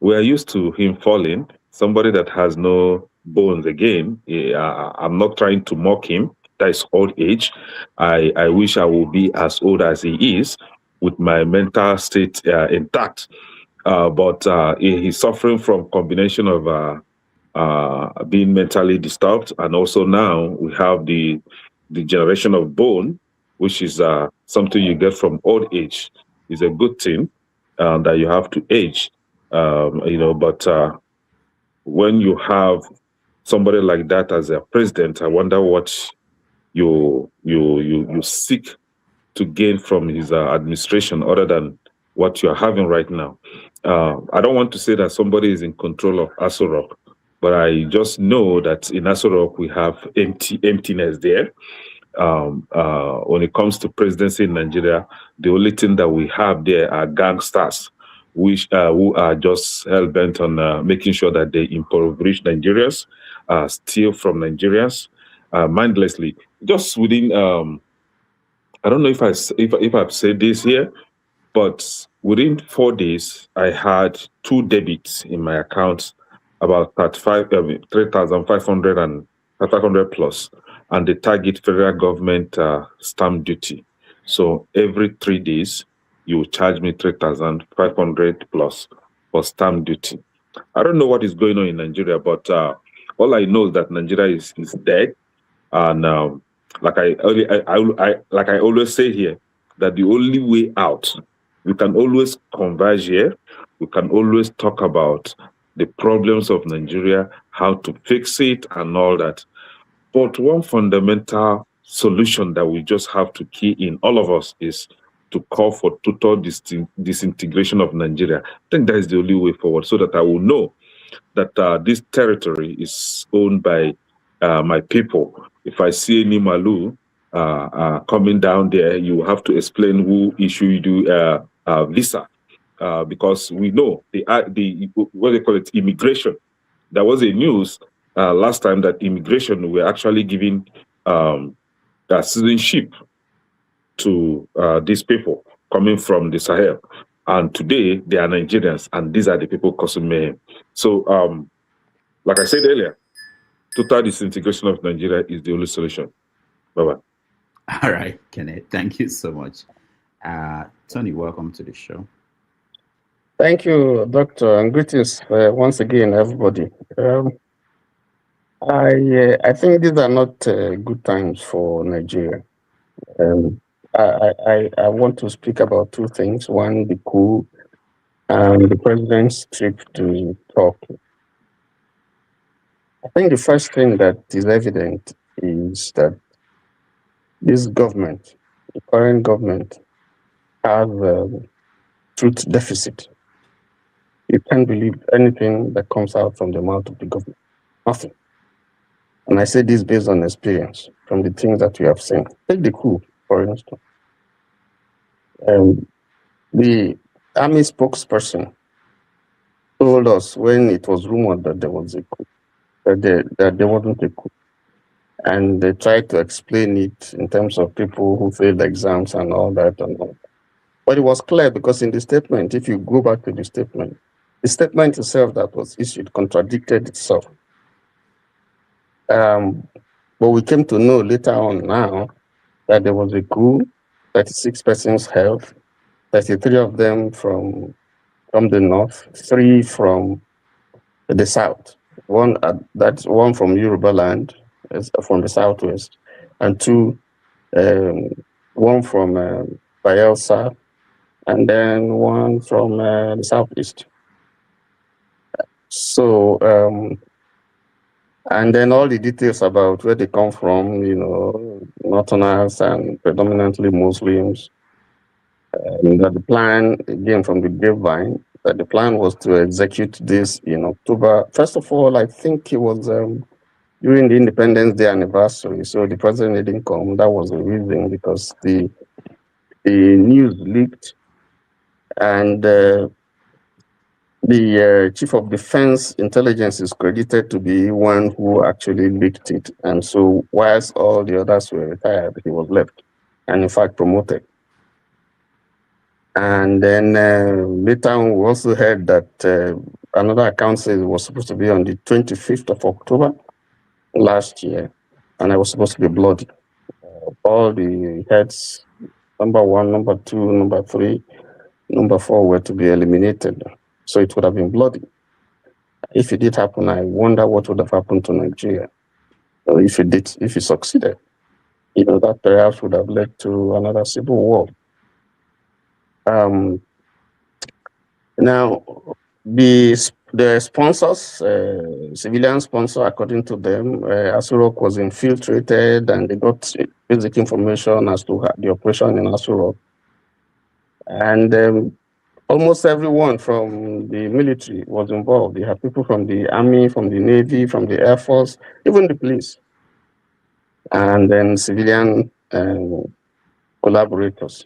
we are used to him falling. Somebody that has no bones again. I'm not trying to mock him. That is old age. I wish I would be as old as he is with my mental state intact. But he's suffering from combination of being mentally disturbed, and also now we have the generation of bone, which is something you get from old age. Is a good thing that you have to age, But when you have somebody like that as a president, I wonder what you seek to gain from his administration other than what you are having right now. I don't want to say that somebody is in control of Aso Rock, but I just know that in Aso Rock we have emptiness there. When it comes to presidency in Nigeria, the only thing that we have there are gangsters, which who are just hell bent on making sure that they impoverish Nigerians, steal from Nigerians mindlessly. Just within, I don't know if I've said this here, but within 4 days, I had 2 debits in my account, about 3,500 and 500 plus, and they target federal government stamp duty. So every 3 days, you charge me 3,500 plus for stamp duty. I don't know what is going on in Nigeria, but all I know is that Nigeria is dead, and like I always say here, that the only way out, we can always converge here. We can always talk about the problems of Nigeria, how to fix it and all that. But one fundamental solution that we just have to key in, all of us, is to call for total disintegration of Nigeria. I think that is the only way forward, so that I will know that this territory is owned by my people. If I see any Malu coming down there, you have to explain who issued you visa, because we know the what they call it, immigration. There was a news last time that immigration were actually giving citizenship to these people coming from the Sahel, and today they are Nigerians, and these are the people causing mayhem. So, like I said earlier, total disintegration of Nigeria is the only solution. Bye-bye. All right, Kenneth, thank you so much. Tony, welcome to the show. Thank you, Doctor, and greetings once again, everybody. I think these are not good times for Nigeria. I want to speak about 2 things. One, the coup, and the president's trip to Turkey. I think the first thing that is evident is that this government, the current government, has a truth deficit. You can't believe anything that comes out from the mouth of the government. Nothing. And I say this based on experience from the things that we have seen. Take the coup, for instance. The army spokesperson told us when it was rumored that there was a coup, that there wasn't a coup. And they tried to explain it in terms of people who failed exams and all that and all. But it was clear, because in the statement, if you go back to the statement itself that was issued contradicted itself. But we came to know later on now that there was a coup, 36 persons held, 33 of them from the north, 3 from the south. That's one from Yoruba land, from the southwest, and 2, one from Bayelsa, and then 1 from the southeast. So, and then all the details about where they come from, Northerners and predominantly Muslims. That the plan, again from the grapevine, that the plan was to execute this in October. First of all, I think it was during the Independence Day anniversary, so the president didn't come. That was the reason, because the news leaked, and the The chief of defense intelligence is credited to be one who actually leaked it. And so whilst all the others were retired, he was left and in fact promoted. And then later on, we also heard that another account says it was supposed to be on the 25th of October last year, and I was supposed to be bloody. All the heads, number 1, number 2, number 3, number 4 were to be eliminated. So it would have been bloody. If it did happen, I wonder what would have happened to Nigeria. If it succeeded, that perhaps would have led to another civil war. Now, the sponsors, civilian sponsor, according to them, Asurok was infiltrated and they got basic information as to the operation in Asurok. And almost everyone from the military was involved. You have people from the army, from the navy, from the air force, even the police, and then civilian collaborators.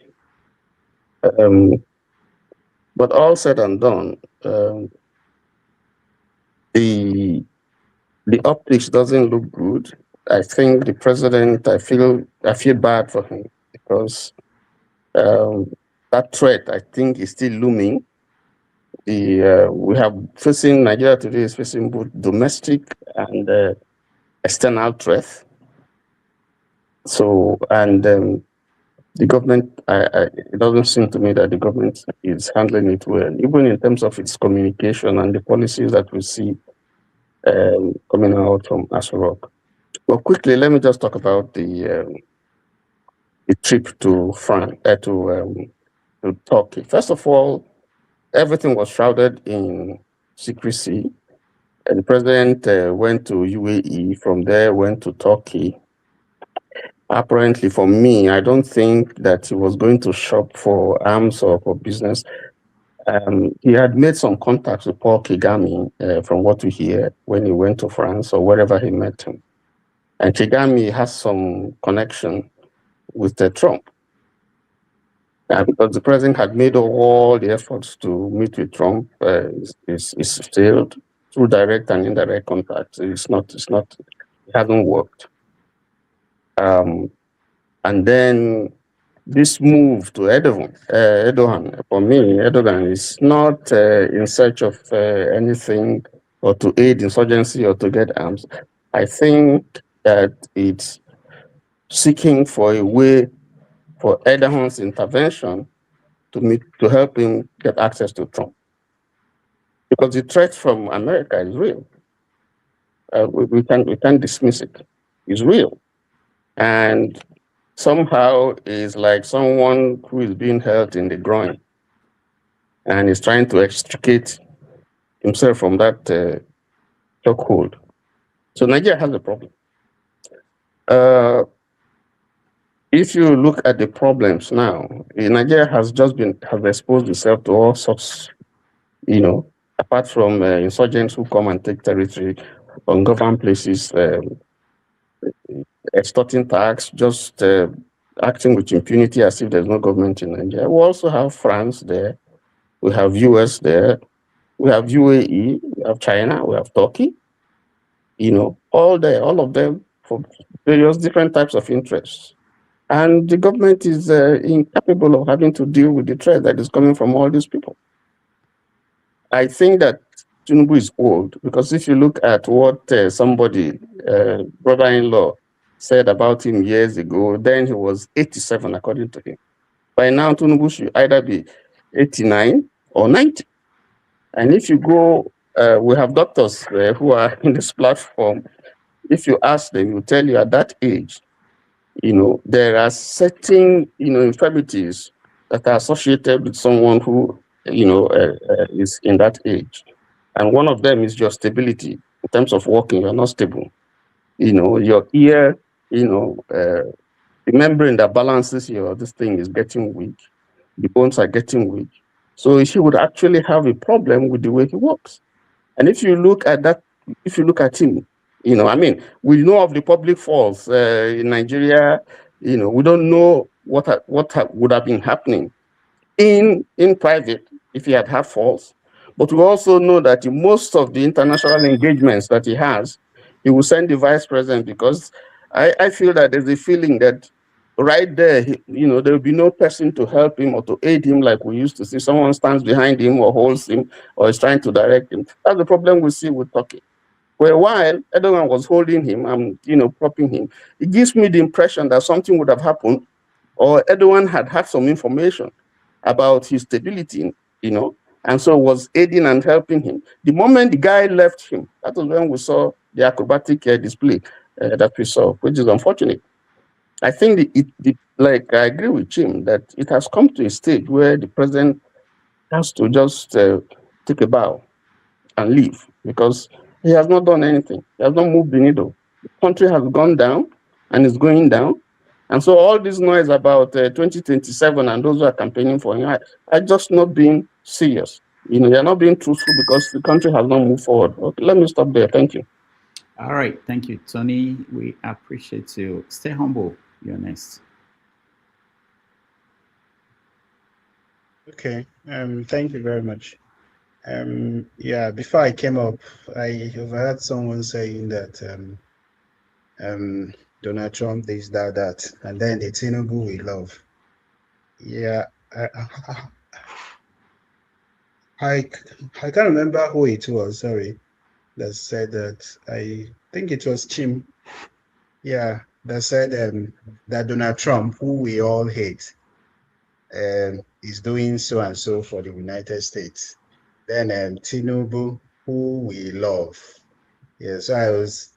But all said and done, the optics doesn't look good. I think the president, I feel bad for him because that threat, I think, is still looming. We have facing, Nigeria today is facing both domestic and external threats. So, and the government, it doesn't seem to me that the government is handling it well, even in terms of its communication and the policies that we see coming out from Asurok. Well, quickly, let me just talk about the trip to to Turkey. First of all, everything was shrouded in secrecy. And the president went to UAE, from there went to Turkey. Apparently, for me, I don't think that he was going to shop for arms or for business. He had made some contacts with Paul Kagame, from what we hear, when he went to France or wherever he met him. And Kagame has some connection with Trump. Because the president had made all the efforts to meet with Trump, is failed through direct and indirect contacts. It hasn't worked. And then this move to Erdogan, for me, Erdogan is not in search of anything or to aid insurgency or to get arms. I think that it's seeking for a way for Erdogan's intervention to help him get access to Trump. Because the threat from America is real. We can't dismiss it. It's real. And somehow is like someone who is being held in the groin and is trying to extricate himself from that chokehold. So Nigeria has a problem. If you look at the problems now, Nigeria has exposed itself to all sorts, apart from insurgents who come and take territory, ungoverned places, extorting tax, just acting with impunity as if there's no government in Nigeria. We also have France there, we have US there, we have UAE, we have China, we have Turkey, all there, all of them for various different types of interests. And the government is incapable of having to deal with the threat that is coming from all these people. I think that Tinubu is old, because if you look at what somebody, brother-in-law, said about him years ago, then he was 87, according to him. By now, Tinubu should either be 89 or 90. And if you go, we have doctors who are in this platform. If you ask them, will tell you at that age, there are certain, infirmities that are associated with someone who, is in that age. And one of them is your stability. In terms of walking, you're not stable. Your ear, the membrane that balances this thing is getting weak. The bones are getting weak. So he would actually have a problem with the way he walks. And if you look at that, if you look at him, we know of the public falls in Nigeria. We don't know what would have been happening in private if he had falls. But we also know that in most of the international engagements that he has, he will send the vice president, because I feel that there's a feeling that right there, there will be no person to help him or to aid him like we used to see. Someone stands behind him or holds him or is trying to direct him. That's the problem we see with Turkey. For a while, Erdogan was holding him and propping him. It gives me the impression that something would have happened, or Erdogan had some information about his stability, and so was aiding and helping him. The moment the guy left him, that was when we saw the acrobatic display that we saw, which is unfortunate. I think like I agree with Jim that it has come to a stage where the president has to just take a bow and leave, because he has not done anything. He has not moved the needle. The country has gone down and is going down. And so all this noise about 2027 and those who are campaigning for him are just not being serious. They're not being truthful, because the country has not moved forward. Okay, let me stop there. Thank you. All right. Thank you, Tony. We appreciate you. Stay humble. You're next. Okay. Thank you very much. Yeah, before I came up, I overheard someone saying that Donald Trump this, that, and then the Tinubu we love. Yeah, I can't remember who it was, sorry, that said that. I think it was Chim. Yeah, that said that Donald Trump, who we all hate, is doing so and so for the United States. Then Tinubu, who we love. Yeah, so I was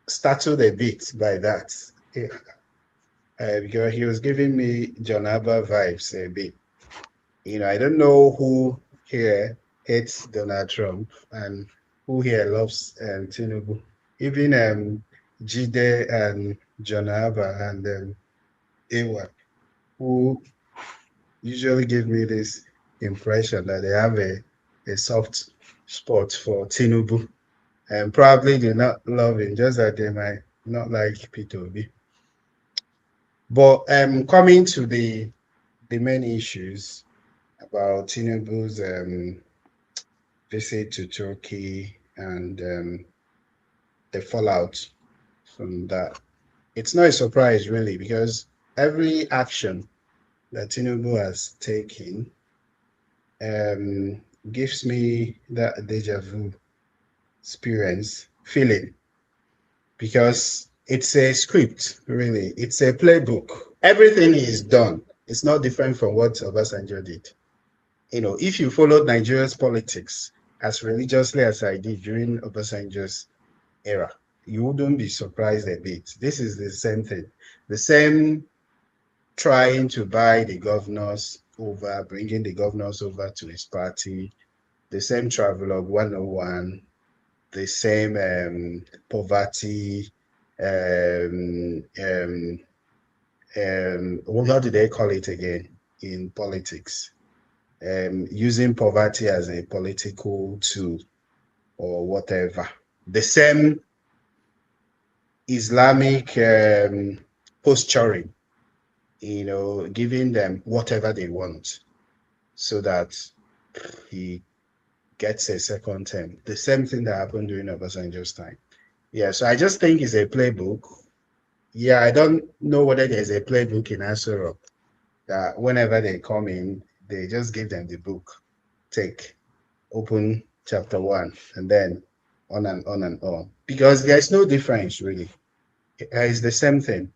startled a bit by that. Yeah. Because he was giving me John Abba vibes a bit. I don't know who here hates Donald Trump and who here loves Tinubu. Even Jide and John Abba and Ewa, who usually give me this impression that they have a soft spot for Tinubu. And probably do not love him, just that they might not like Peter Obi. But coming to the main issues about Tinubu's visit to Turkey and the fallout from that, it's not a surprise really, because every action that Tinubu has taken gives me that deja vu experience feeling, because it's a script, really. It's a playbook. Everything is done. It's not different from what Obasanjo did. If you followed Nigeria's politics as religiously as I did during Obasanjo's era, you wouldn't be surprised a bit. This is the same thing. The same trying to buy the governors over, bringing the governors over to his party, the same Travelogue 101, the same poverty, what do they call it again in politics? Using poverty as a political tool or whatever. The same Islamic posturing, giving them whatever they want so that he gets a second term. The same thing that happened during Obasanjo's time. Yeah, so I just think it's a playbook. Yeah, I don't know whether there's a playbook in Asura that whenever they come in, they just give them the book. Take, open chapter 1, and then on and on and on. Because there's no difference, really. It's the same thing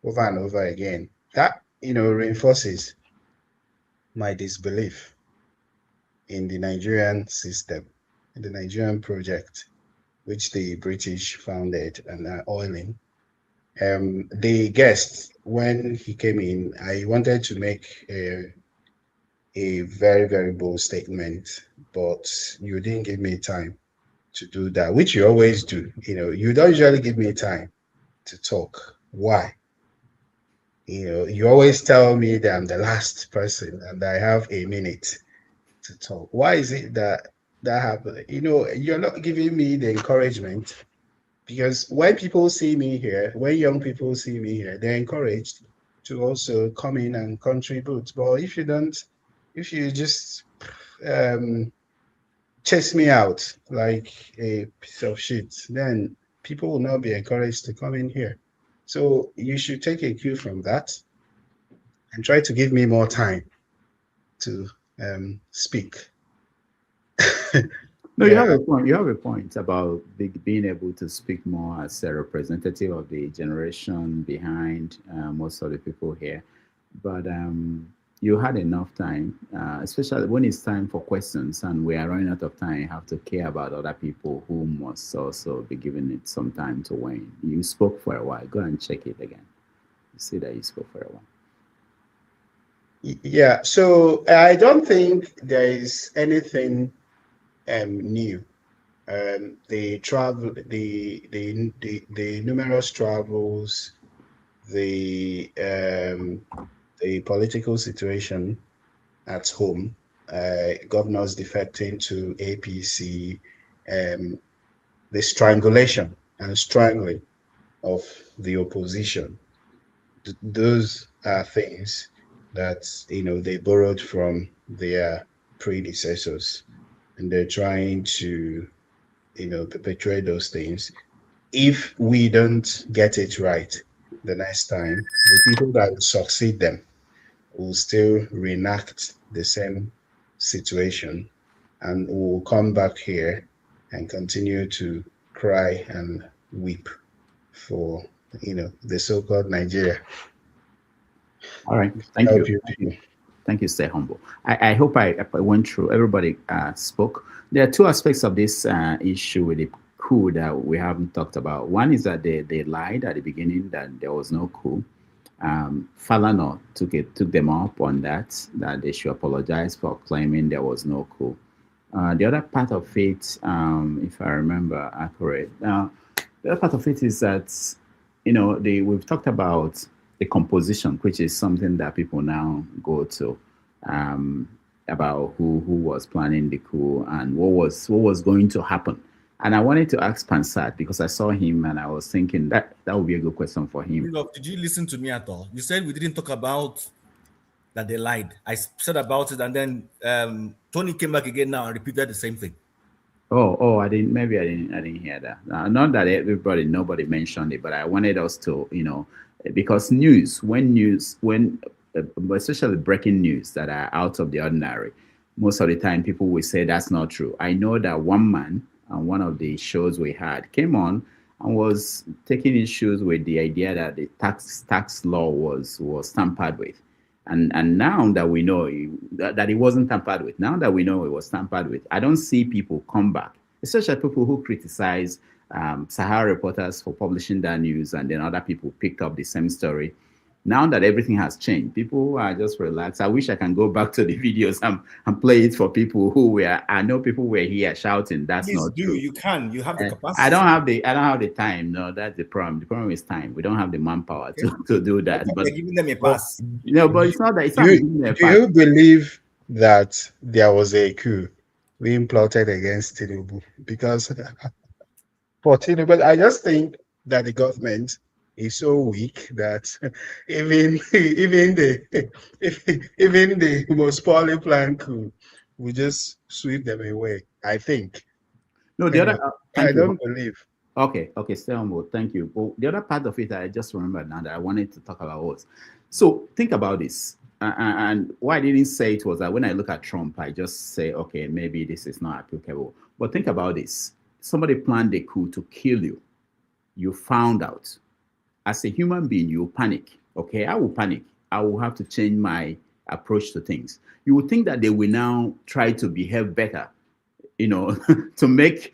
over and over again. That, reinforces my disbelief in the Nigerian system, in the Nigerian project, which the British founded and are oiling. The guest, when he came in, I wanted to make a very, very bold statement, but you didn't give me time to do that, which you always do. You don't usually give me time to talk. Why? You always tell me that I'm the last person and I have a minute to talk. Why is it that happened? You're not giving me the encouragement, because when people see me here, when young people see me here, they're encouraged to also come in and contribute. But if you don't, if you just chase me out like a piece of shit, then people will not be encouraged to come in here. So you should take a cue from that and try to give me more time to speak. No, you have a point. You have a point about being able to speak more as a representative of the generation behind most of the people here. But you had enough time, especially when it's time for questions and we are running out of time. You have to care about other people who must also be given it some time to weigh in. You spoke for a while. Go and check it again. You see that you spoke for a while. Yeah, so I don't think there is anything new. The travel, the numerous travels, the political situation at home, governors defecting to APC, the strangulation and strangling of the opposition. Those are things that they borrowed from their predecessors, and they're trying to perpetuate those things. If we don't get it right the next time, the people that will succeed them will still reenact the same situation, and will come back here and continue to cry and weep for the so-called Nigeria. All right, thank you. Thank you, Stay Humble. I hope I went through, everybody spoke. There are two aspects of this issue with the coup that we haven't talked about. One is that they lied at the beginning that there was no coup. Falana took them up on that they should apologize for claiming there was no coup. The other part of it, if I remember accurate, the other part of it is that, we've talked about the composition, which is something that people now go to, about who was planning the coup and what was going to happen. And I wanted to ask Pansat, because I saw him and I was thinking that would be a good question for him. Did you listen to me at all? You said we didn't talk about that they lied. I said about it, and then Tony came back again now and repeated the same thing. Oh, I didn't hear that. Not that nobody mentioned it, but I wanted us to, because when especially breaking news that are out of the ordinary, most of the time people will say that's not true. I know that one man on one of the shows we had came on and was taking issues with the idea that the tax law was tampered with. And now that we know that it wasn't tampered with, now that we know it was tampered with, I don't see people come back, especially people who criticize Sahara reporters for publishing that news, and then other people picked up the same story. Now that everything has changed, people are just relaxed. I wish I can go back to the videos and play it for people I know people were here shouting, that's not true. You can. You have the capacity. I don't have the time. No, that's the problem. The problem is time. We don't have the manpower to do that. But they're giving them a pass. But it's not that. It's do you believe that there was a coup being plotted against Tinubu? Because for Tinubu, I just think that the government is so weak that even the most poorly planned coup will just sweep them away, I think. No, the other I don't believe. Okay, stay on board. Thank you. But the other part of it I just remembered now that I wanted to talk about was, so think about this. And why I didn't say it was that when I look at Trump, I just say, okay, maybe this is not applicable. But think about this. Somebody planned a coup to kill you. You found out. As a human being, you panic. Okay, I will panic. I will have to change my approach to things. You would think that they will now try to behave better, to make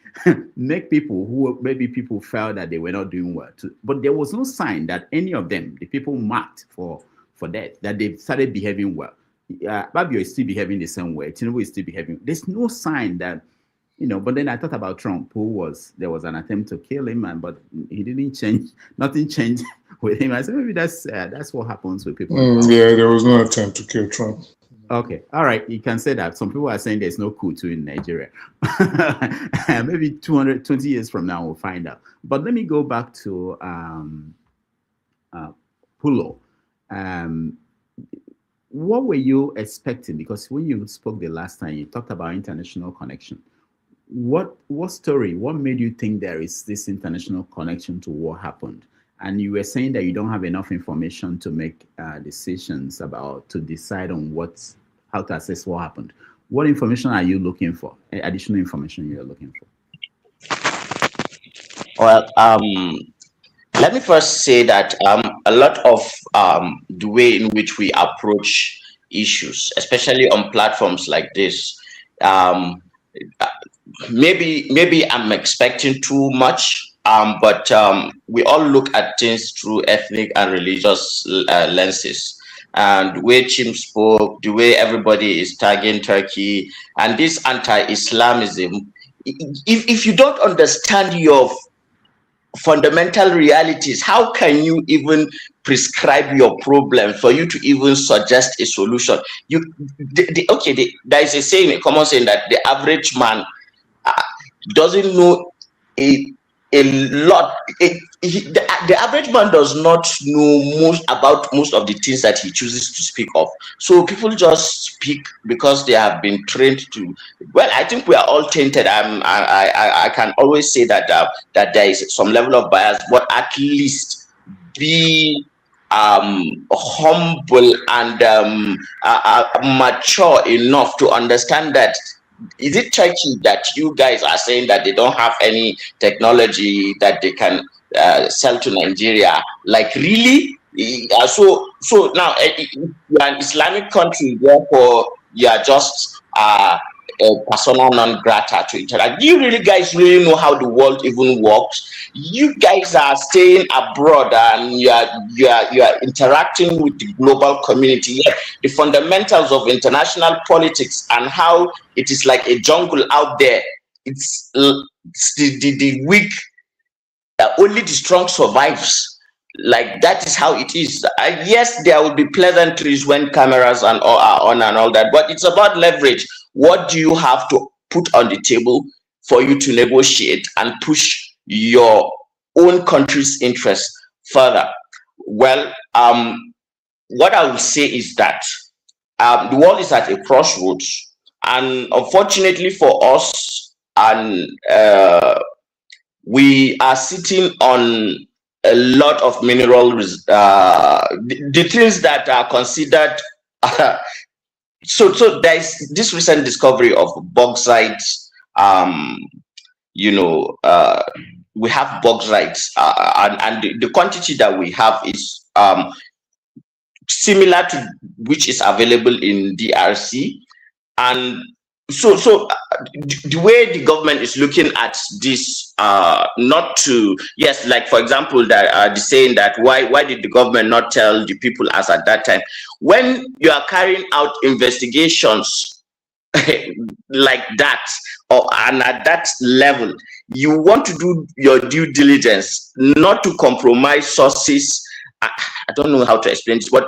people who maybe people felt that they were not doing well. But there was no sign that any of them, the people marked for that they started behaving well. Babio is still behaving the same way. Tinubu is still behaving. There's no sign that, but then I thought about Trump, there was an attempt to kill him, but he didn't change. Nothing changed with him. I said maybe that's what happens with people. Yeah, there was no attempt to kill Trump. Okay, all right, you can say that. Some people are saying there's no coup in Nigeria. Maybe 220 years from now we'll find out. But let me go back to Pulo. what were you expecting? Because when you spoke the last time, you talked about international connection. What story? What made you think there is this international connection to what happened? And you were saying that you don't have enough information to make decisions to decide on how to assess what happened. What information are you looking for? Additional information you are looking for? Well, let me first say that a lot of the way in which we approach issues, especially on platforms like this, maybe I'm expecting too much, but we all look at things through ethnic and religious lenses. And the way Chim spoke, the way everybody is tagging Turkey, and this anti-Islamism, if you don't understand your fundamental realities, how can you even prescribe your problem for you to even suggest a solution? There is a saying, a common saying, that the average man doesn't know a lot. The average man does not know about most of the things that he chooses to speak of. So people just speak because they have been trained to. Well, I think we are all tainted. I can always say that that there is some level of bias, but at least be humble and mature enough to understand that. Is it Turkey that you guys are saying that they don't have any technology that they can sell to Nigeria? Like, really? So now you're an Islamic country, therefore you are just a persona non grata to interact. Do you really guys really know how the world even works? You guys are staying abroad and you are interacting with the global community. Yet the fundamentals of international politics and how it is like a jungle out there. It's the weak. Only the strong survives. Like, that is how it is. Yes, there will be pleasantries when cameras are on and all that, but it's about leverage. What do you have to put on the table for you to negotiate and push your own country's interests further? Well, what I will say is that the world is at a crossroads, and unfortunately for us, and we are sitting on a lot of mineral, the things that are considered. So there is this recent discovery of bauxite. We have bauxite, and the quantity that we have is similar to which is available in DRC, and so the way the government is looking at this, not to, yes, like for example, that the saying that why did the government not tell the people as at that time? When you are carrying out investigations like that, and at that level, you want to do your due diligence, not to compromise sources. I don't know how to explain this, but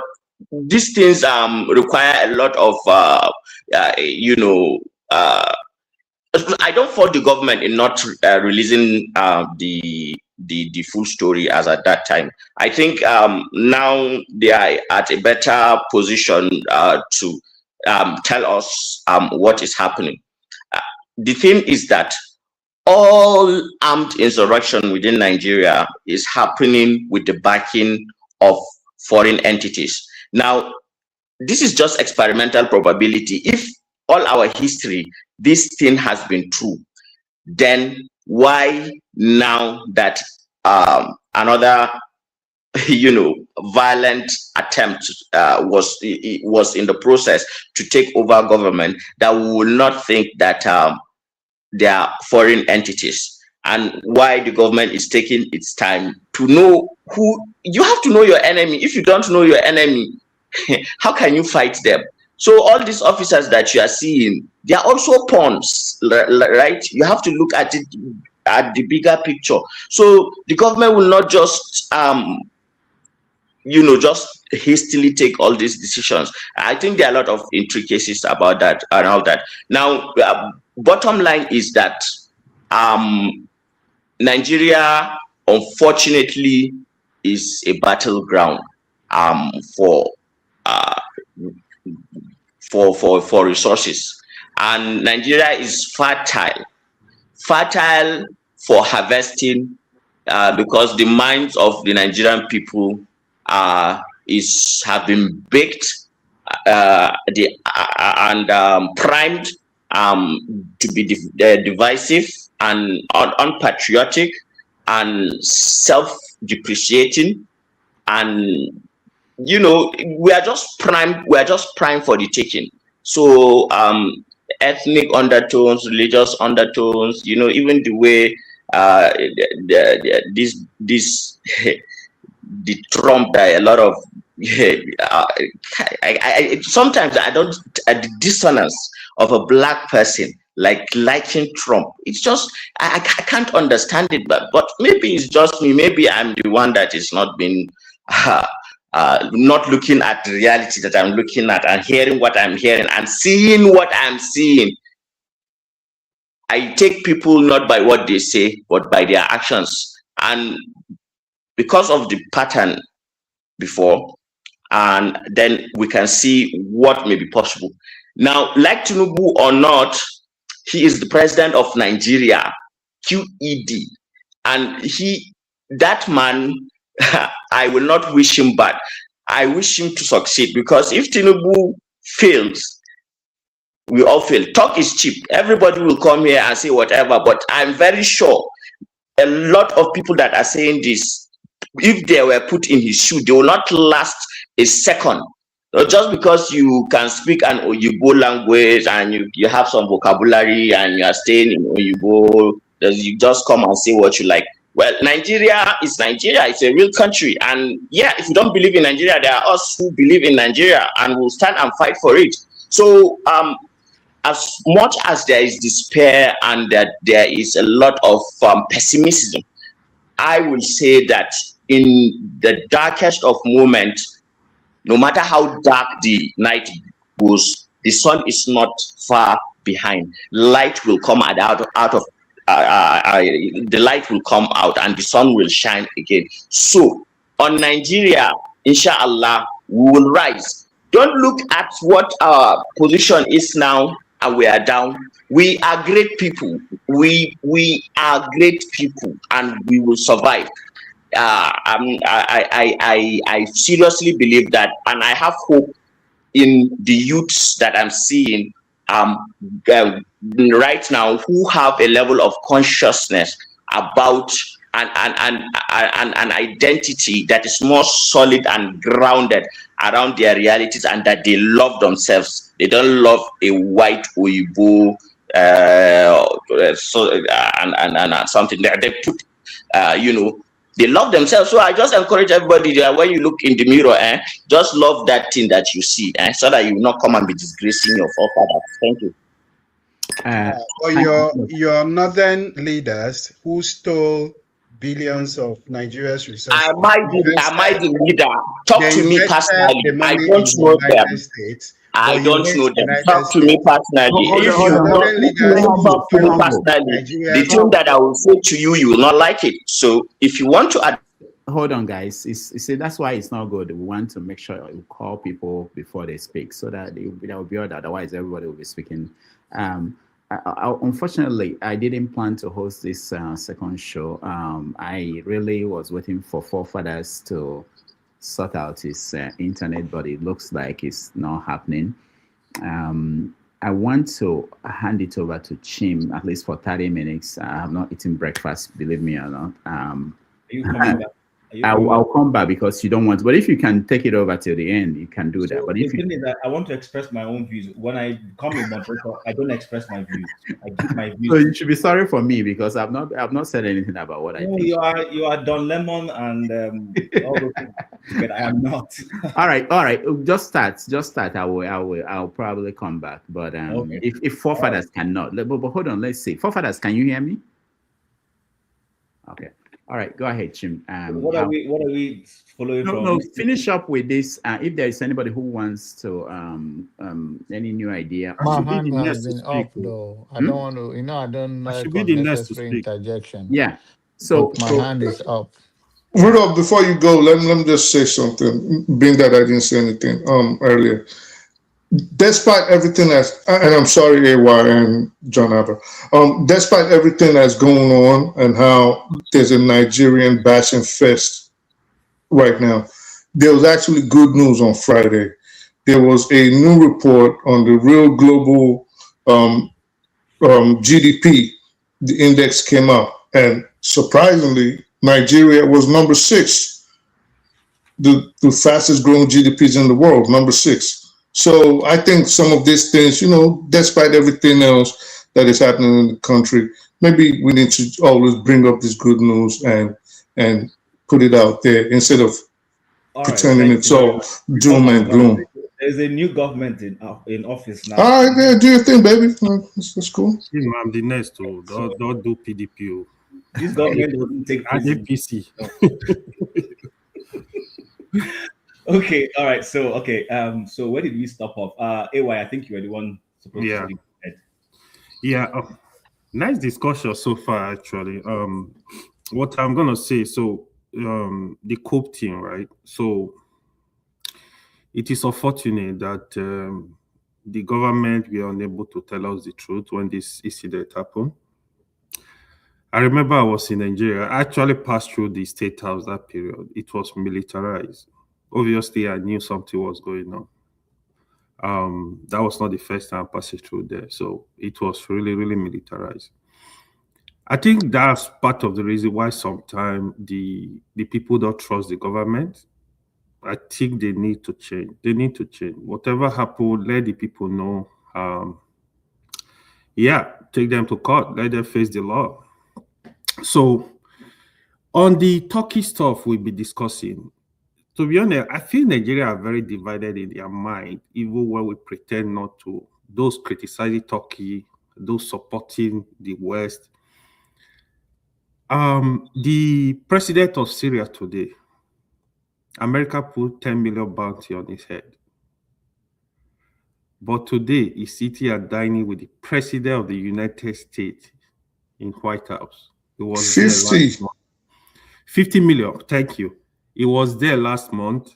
these things require a lot of I don't fault the government in not releasing the full story as at that time. I think now they are at a better position to tell us what is happening. The thing is that all armed insurrection within Nigeria is happening with the backing of foreign entities. Now, this is just experimental probability. If all our history, this thing has been true, then why now that another violent attempt was in the process to take over government, that we will not think that they are foreign entities, and why the government is taking its time to know who. You have to know your enemy. If you don't know your enemy, how can you fight them? So all these officers that you are seeing, they are also pawns, right? You have to look at it, at the bigger picture. So the government will not just just hastily take all these decisions. I think there are a lot of intricacies about that and all that. Now, bottom line is that Nigeria, unfortunately, is a battleground for for resources. And Nigeria is fertile for harvesting, because the minds of the Nigerian people have been baked and primed to be divisive and unpatriotic and self-depreciating, and we are just primed for the taking. So ethnic undertones, religious undertones, even the way the Trump, that a lot of sometimes I don't, the dissonance of a black person liking Trump, it's just I can't understand it, but maybe it's just me, maybe I'm the one that is not being not looking at the reality that I'm looking at, and hearing what I'm hearing, and seeing what I'm seeing. I take people not by what they say, but by their actions. And because of the pattern before, and then we can see what may be possible. Now, like Tinubu or not, he is the president of Nigeria, QED. And that man, I will not wish him bad. I wish him to succeed, because if Tinubu fails, we all fail. Talk is cheap. Everybody will come here and say whatever, but I'm very sure a lot of people that are saying this, if they were put in his shoe, they will not last a second. Just because you can speak an Oyibo language and you have some vocabulary and you are staying in Oyibo, you just come and say what you like. Well, Nigeria is Nigeria. It's a real country. And yeah, if you don't believe in Nigeria, there are us who believe in Nigeria and will stand and fight for it. So as much as there is despair and that there is a lot of pessimism, I will say that in the darkest of moments, no matter how dark the night goes, the sun is not far behind. Light will come out of the light will come out and the sun will shine again. So on Nigeria, inshallah, we will rise. Don't look at what our position is now and we are down. We are great people. We are great people, and we will survive. I seriously believe that, and I have hope in the youths that I'm seeing right now, who have a level of consciousness about an identity that is more solid and grounded around their realities, and that they love themselves. They don't love a white Oyibo and something that they put, they love themselves. So I just encourage everybody that when you look in the mirror, just love that thing that you see, so that you will not come and be disgracing your forefathers. Thank you. For your northern leaders who stole billions of Nigeria's resources. Am I the leader? Talk to me personally. I don't know them. I don't know them. Talk to me personally. If you don't talk to me personally, the thing that I will say to you, you will not like it. So if you want to hold on, guys. See, that's why it's not good. We want to make sure we call people before they speak, so that there will be order. Otherwise, everybody will be speaking. Unfortunately, I didn't plan to host this second show. I really was waiting for forefathers to sort out his internet, but it looks like it's not happening. I want to hand it over to Chim, at least for 30 minutes. I have not eaten breakfast, believe me or not. Are you coming back? I'll come back because you don't want to, but if you can take it over till the end, you can do that. But if you, that I want to express my own views. When I come in Montreal, I don't express my views. I give my views. So you should be sorry for me because I've not said anything about what I think. You are Don Lemon and all those things, but I am not. all right. Just start. I'll probably come back. But okay. If forefathers cannot, but hold on, let's see. Forefathers, can you hear me? Okay. All right, go ahead, Chim. What are we following from? No, finish up with this. If there is anybody who wants to, any new idea. My hand has been up, though. I don't want to, I don't like unnecessary interjection. Yeah. So my hand is up. Rudolph, before you go, let me just say something, being that I didn't say anything earlier. despite everything that's, and I'm sorry, AY and John Aber, despite everything that's going on and how there's a Nigerian bashing fest right now, there was actually good news on Friday. There was a new report on the real global GDP. The index came out, and surprisingly, Nigeria was number 6, the fastest growing GDPs in the world, number 6. So I think some of these things, despite everything else that is happening in the country, maybe we need to always bring up this good news and put it out there instead of pretending it's all doom and gloom. There's a new government in office now. All right, there. Do your thing, baby. That's cool. I'm the next to don't do PDP. This government doesn't take APC. Okay, all right. So so where did we stop off? AY, I think you were the one supposed to lead ahead. Yeah. Nice discussion so far, actually. What I'm gonna say, so the COPE team, right? So it is unfortunate that the government were unable to tell us the truth when this incident happened. I remember I was in Nigeria. I actually passed through the State House that period. It was militarized. Obviously, I knew something was going on. That was not the first time I passed through there. So it was really, really militarized. I think that's part of the reason why sometimes the people don't trust the government. I think they need to change. They need to change. Whatever happened, let the people know. Take them to court. Let them face the law. So on the Turkey stuff we'll be discussing, to be honest, I feel Nigeria are very divided in their mind, even when we pretend not to. Those criticizing Turkey, those supporting the West. The president of Syria today, America put 10 million bounty on his head. But today, he's sitting and dining with the president of the United States in White House. It was 50 million. Thank you. He was there last month.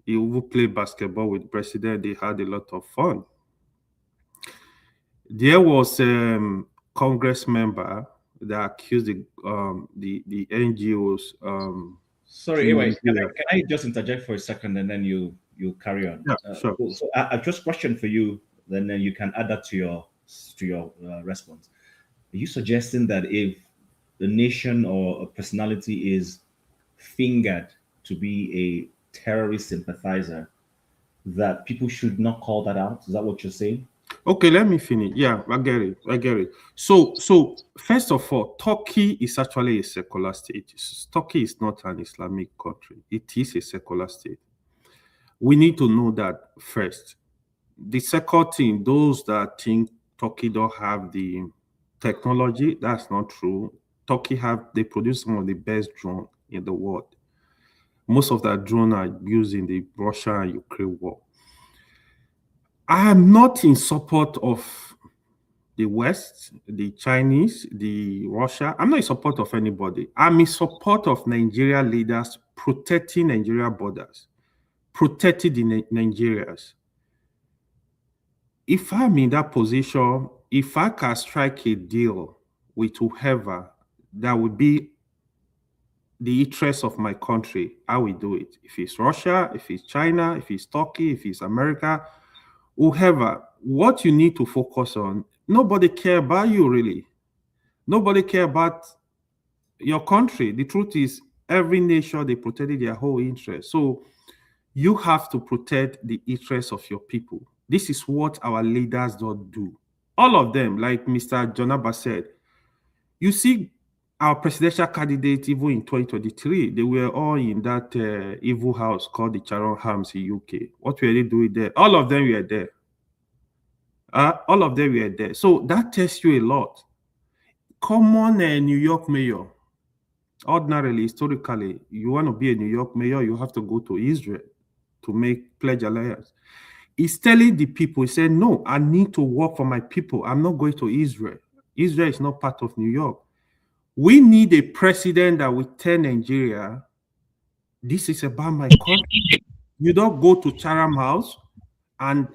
He will play basketball with the president. They had a lot of fun. There was a Congress member that accused the NGOs. Sorry, anyway, can I just interject for a second and then you carry on? Yeah, sure. So I just question for you, then you can add that to your response. Are you suggesting that if the nation or a personality is fingered to be a terrorist sympathizer, that people should not call that out? Is that what you're saying? Okay, let me finish. Yeah, I get it. So first of all, Turkey is actually a secular state. Turkey is not an Islamic country. It is a secular state. We need to know that first. The second thing, those that think Turkey don't have the technology, that's not true. Turkey they produce some of the best drones in the world. Most of that drone are used in the Russia and Ukraine war. I am not in support of the West, the Chinese, the Russia. I'm not in support of anybody. I'm in support of Nigeria leaders protecting Nigeria borders, protecting the Nigerians. If I'm in that position, if I can strike a deal with whoever that would be the interest of my country, I will do it. If it's Russia, if it's China, if it's Turkey, if it's America, whoever, what you need to focus on, nobody care about you really. Nobody care about your country. The truth is, every nation, they protected their whole interest. So you have to protect the interests of your people. This is what our leaders don't do. All of them, like Mr. Jonaba said, you see our presidential candidates, even in 2023, they were all in that evil house called the Charon Harms in UK. What were they doing there? All of them were there. All of them were there. So that tells you a lot. Common New York mayor, ordinarily, historically, you want to be a New York mayor, you have to go to Israel to make pledge alliance. He's telling the people, he said, no, I need to work for my people. I'm not going to Israel. Israel is not part of New York. We need a president that will tell Nigeria, this is about my country. You don't go to Chatham House and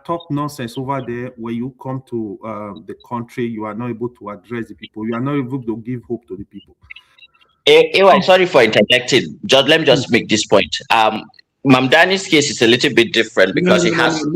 talk nonsense over there. When you come to the country, you are not able to address the people. You are not able to give hope to the people. Sorry for interjecting. Let me just make this point. Mamdani's case is a little bit different because he has. Sorry,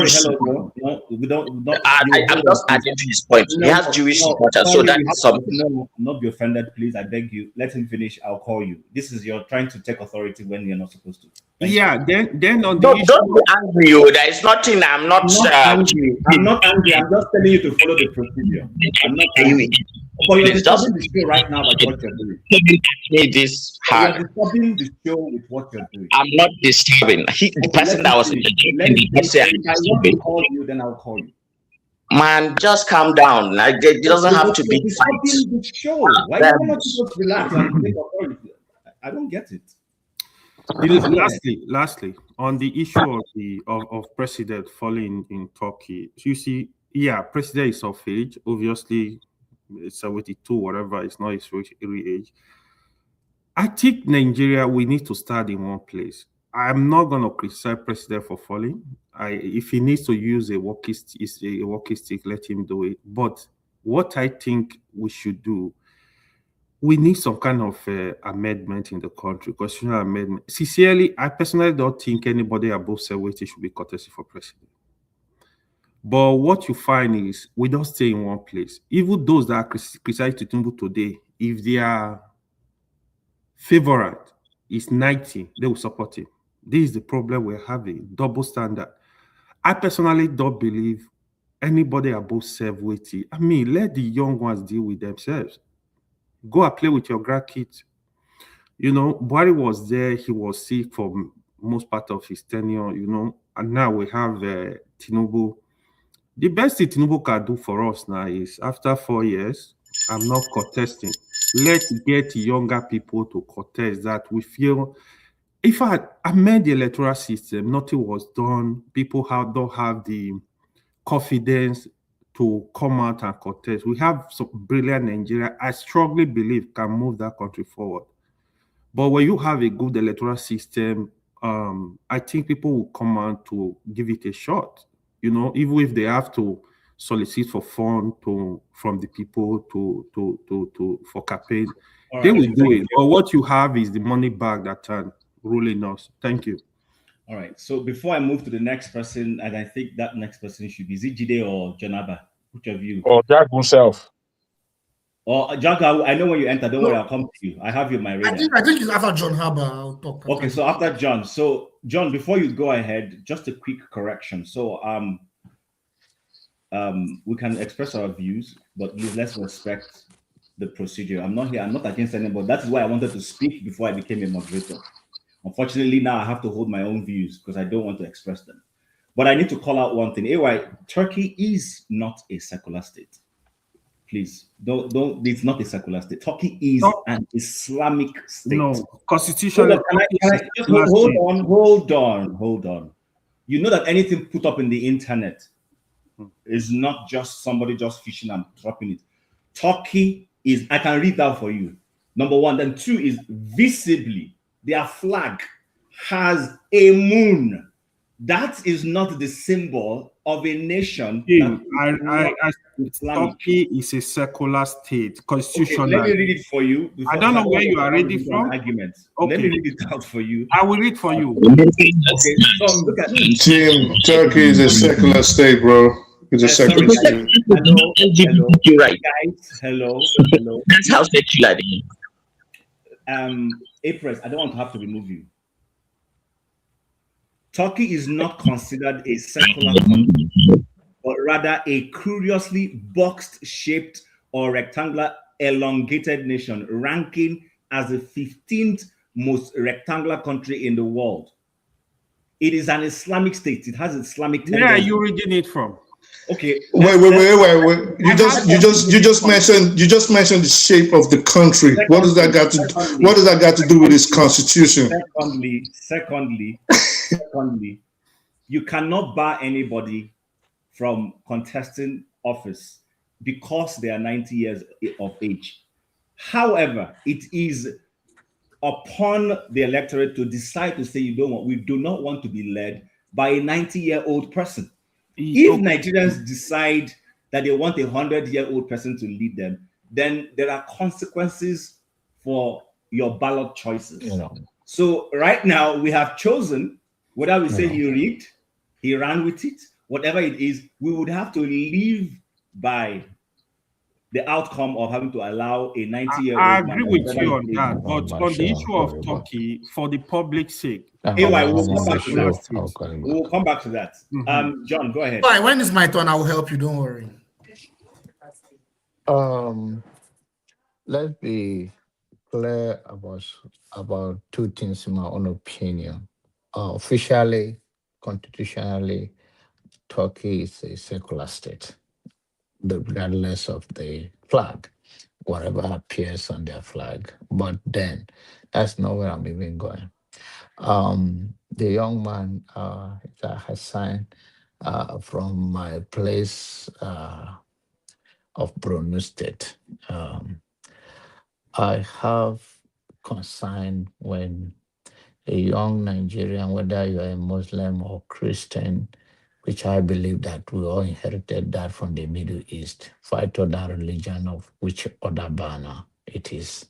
hello, no, we don't. I'm just adding to his point. He has Jewish supporters, so that's something. No, not be offended, please. I beg you. Let him finish. I'll call you. This is you're trying to take authority when you're not supposed to. Then on the issue, don't be angry. There is nothing. I'm not angry. I'm not angry. I'm just telling you to follow the procedure. I'm not angry. But you're disturbing the show right now by what you're doing. This hard. You're disturbing the show with what you're doing. I'm not disturbing. The person that was in the if I want to call you, then I'll call you. Man, just calm down. It doesn't have to be disturbing the show. Why do you not just relax and take authority? I don't get it. Lastly, on the issue of president falling in Turkey, you see, president is of age, obviously. 72, whatever, it's not his real age. I think Nigeria, we need to start in one place. I'm not going to criticize president for falling. If he needs to use a walkie stick, let him do it. But what I think we should do, we need some kind of amendment in the country, constitutional amendment. Sincerely, I personally don't think anybody above 70 should be courtesy for president. But what you find is we don't stay in one place. Even those that are criticizing Tinubu today, if their favorite is 90, they will support him. This is the problem we're having, double standard. I personally don't believe anybody above 70. I mean, let the young ones deal with themselves. Go and play with your grandkids. Buhari was there. He was sick for most part of his tenure, and now we have Tinubu. The best thing Tinubu can do for us now is, after 4 years, I'm not contesting. Let's get younger people to contest that. We feel, if I amend the electoral system, nothing was done. People don't have the confidence to come out and contest. We have some brilliant Nigeria, I strongly believe, can move that country forward. But when you have a good electoral system, I think people will come out to give it a shot. Even if they have to solicit for funds from the people for campaign, they will do it. But what you have is the money bag that can ruling us. Thank you. All right. So before I move to the next person, and I think that next person should be Jide or Jonaba. Which of you? Or Jack himself. Or Jack, I know when you enter. Don't worry, I'll come to you. I have you on my radar. I think it's after John Haber. I'll talk. Okay, so after John. So John, before you go ahead, just a quick correction. So we can express our views, but please let's respect the procedure. I'm not against anybody. That is why I wanted to speak before I became a moderator. Unfortunately, now I have to hold my own views because I don't want to express them. But I need to call out one thing. AY, Turkey is not a secular state. Please, don't. It's not a secular state. Turkey is an Islamic state. No, constitutional. Hold on. You know that anything put up in the internet is not just somebody just fishing and dropping it. Turkey is, I can read that for you. Number one. Then two is visibly, their flag has a moon. That is not the symbol of a nation. Turkey is a secular state, constitutional. Okay, let me read it for you. I don't know where you are reading from. Arguments. Okay. Let me read it out for you. I will read for you. Okay, so look at Team Turkey is a secular state, bro. It's a secular state. Hello. Right. Guys, hello. That's how secular it is. April, I don't want to have to remove you. Turkey is not considered a secular country, but rather a curiously box-shaped or rectangular elongated nation, ranking as the 15th most rectangular country in the world. It is an Islamic state. It has Islamic tendencies. Where are you reading it from? Okay. Wait. You just mentioned the shape of the country. What does that got to do with this constitution? Secondly, you cannot bar anybody from contesting office because they are 90 years of age. However, it is upon the electorate to decide to say we do not want to be led by a 90-year-old person. If Nigerians decide that they want a 100-year-old person to lead them, then there are consequences for your ballot choices. So right now we have chosen whether we say he rigged, he ran with it, whatever it is, we would have to live by the outcome of having to allow a 90-year-old I man. agree with you on that, but on the issue of Turkey, for the public sake, we'll come back to that. We'll come back to that. John, go ahead. All right, when it's my turn, I will help you. Don't worry. Let's be clear about two things in my own opinion. Officially, constitutionally, Turkey is a secular state, regardless of the flag, whatever appears on their flag. But then, that's not where I'm even going. The young man Hassan from my place of Borno State, I have concern when a young Nigerian, whether you're a Muslim or Christian, which I believe that we all inherited that from the Middle East, fight other religion of which other banner it is.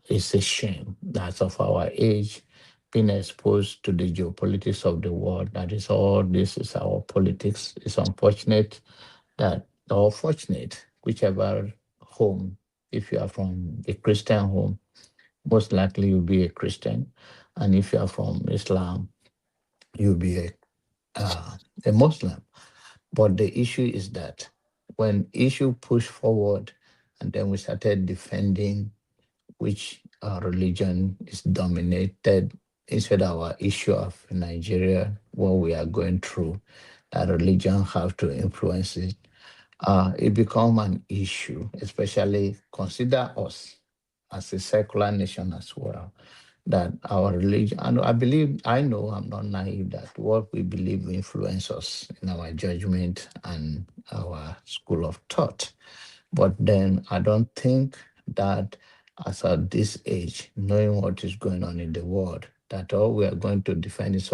It's a shame that of our age, being exposed to the geopolitics of the world, that is all this is our politics. It's unfortunate that, or fortunate, whichever home, if you are from a Christian home, most likely you'll be a Christian. And if you are from Islam, you'll be a Muslim. But the issue is that when issue pushed forward and then we started defending which religion is dominated, instead of our issue of Nigeria, what we are going through, that religion have to influence it. It become an issue, especially consider us as a secular nation as well, that our religion, and I know I'm not naive, that what we believe will influence us in our judgment and our school of thought. But then I don't think that as at this age, knowing what is going on in the world, that all we are going to defend is,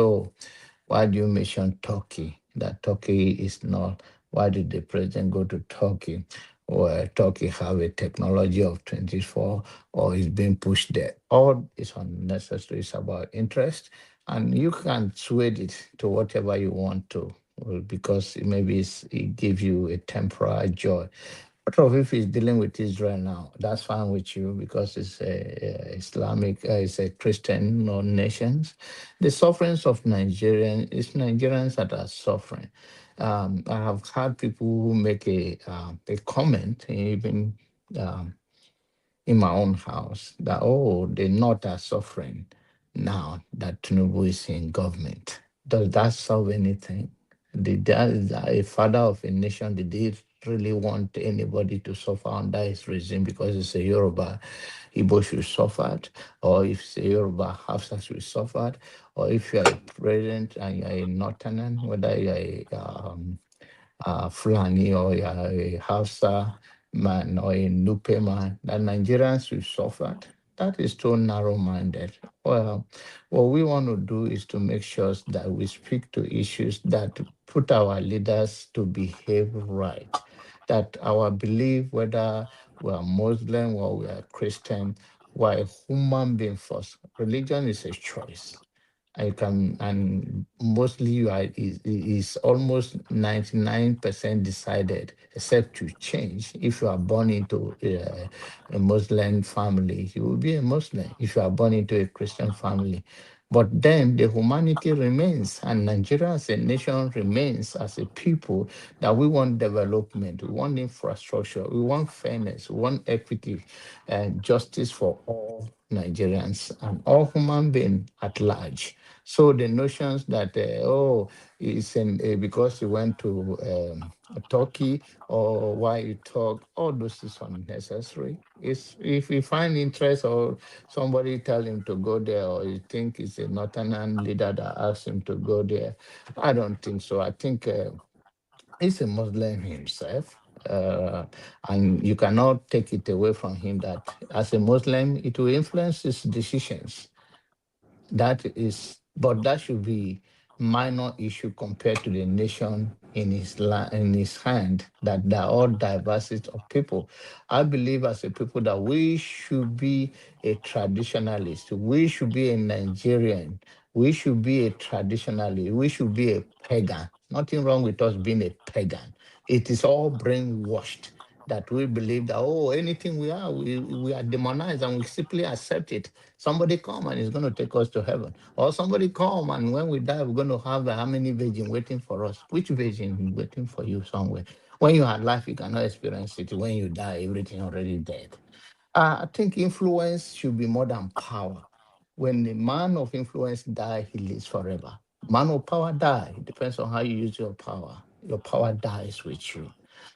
why do you mention Turkey? That Turkey is not, why did the president go to Turkey? Or Turkey have a technology of 24 or is being pushed there? All is unnecessary. It's about interest. And you can sway it to whatever you want to, because maybe it gives you a temporary joy. What of if he's dealing with Israel now? That's fine with you because it's a Islamic, it's a Christian nations. The sufferings of Nigerians, it's Nigerians that are suffering. I have had people who make a comment, even in my own house, that, the North are suffering now that Tinubu is in government. Does that solve anything? A father of a nation, did he really want anybody to suffer under his regime because it's a Yoruba, Igbo should suffer, or if it's a Yoruba, Hausa should suffer, or if you're a president and you're a Northerner, whether you're a Fulani or you're a Hausa man or a Nupe man, that Nigerians will suffer. That is too narrow-minded. Well, what we want to do is to make sure that we speak to issues that put our leaders to behave right, that our belief, whether we are Muslim or we are Christian, we're a human being first. Religion is a choice. And mostly is almost 99% decided, except to change. If you are born into a Muslim family, you will be a Muslim. If you are born into a Christian family, but then the humanity remains, and Nigeria as a nation remains as a people, that we want development, we want infrastructure, we want fairness, we want equity and justice for all Nigerians and all human beings at large. So the notions that, because you went to Turkey, or why you talk, all those is unnecessary. If you find interest or somebody tell him to go there, or you think it's a Northern leader that asks him to go there, I don't think so. I think he's a Muslim himself. And you cannot take it away from him that as a Muslim, it will influence his decisions. But that should be minor issue compared to the nation in his hand, that there are all diversity of people. I believe as a people that we should be a traditionalist. We should be a Nigerian. We should be a traditionalist. We should be a pagan. Nothing wrong with us being a pagan. It is all brainwashed that we believe that, oh, anything we are demonized and we simply accept it. Somebody come and it's going to take us to heaven. Or somebody come and when we die, we're going to have how many virgin waiting for us? Which virgin waiting for you somewhere? When you have life, you cannot experience it. When you die, everything already dead. I think influence should be more than power. When the man of influence dies, he lives forever. Man of power die. It depends on how you use your power. Your power dies with you.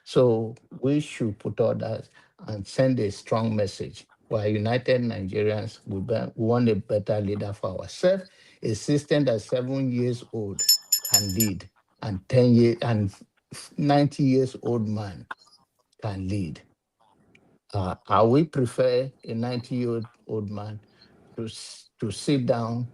So we should put all that and send a strong message. We're united Nigerians. We want a better leader for ourselves. A system that's 7 years old can lead, and 10 years and 90 years old man can lead. I will prefer a 90-year-old man to sit down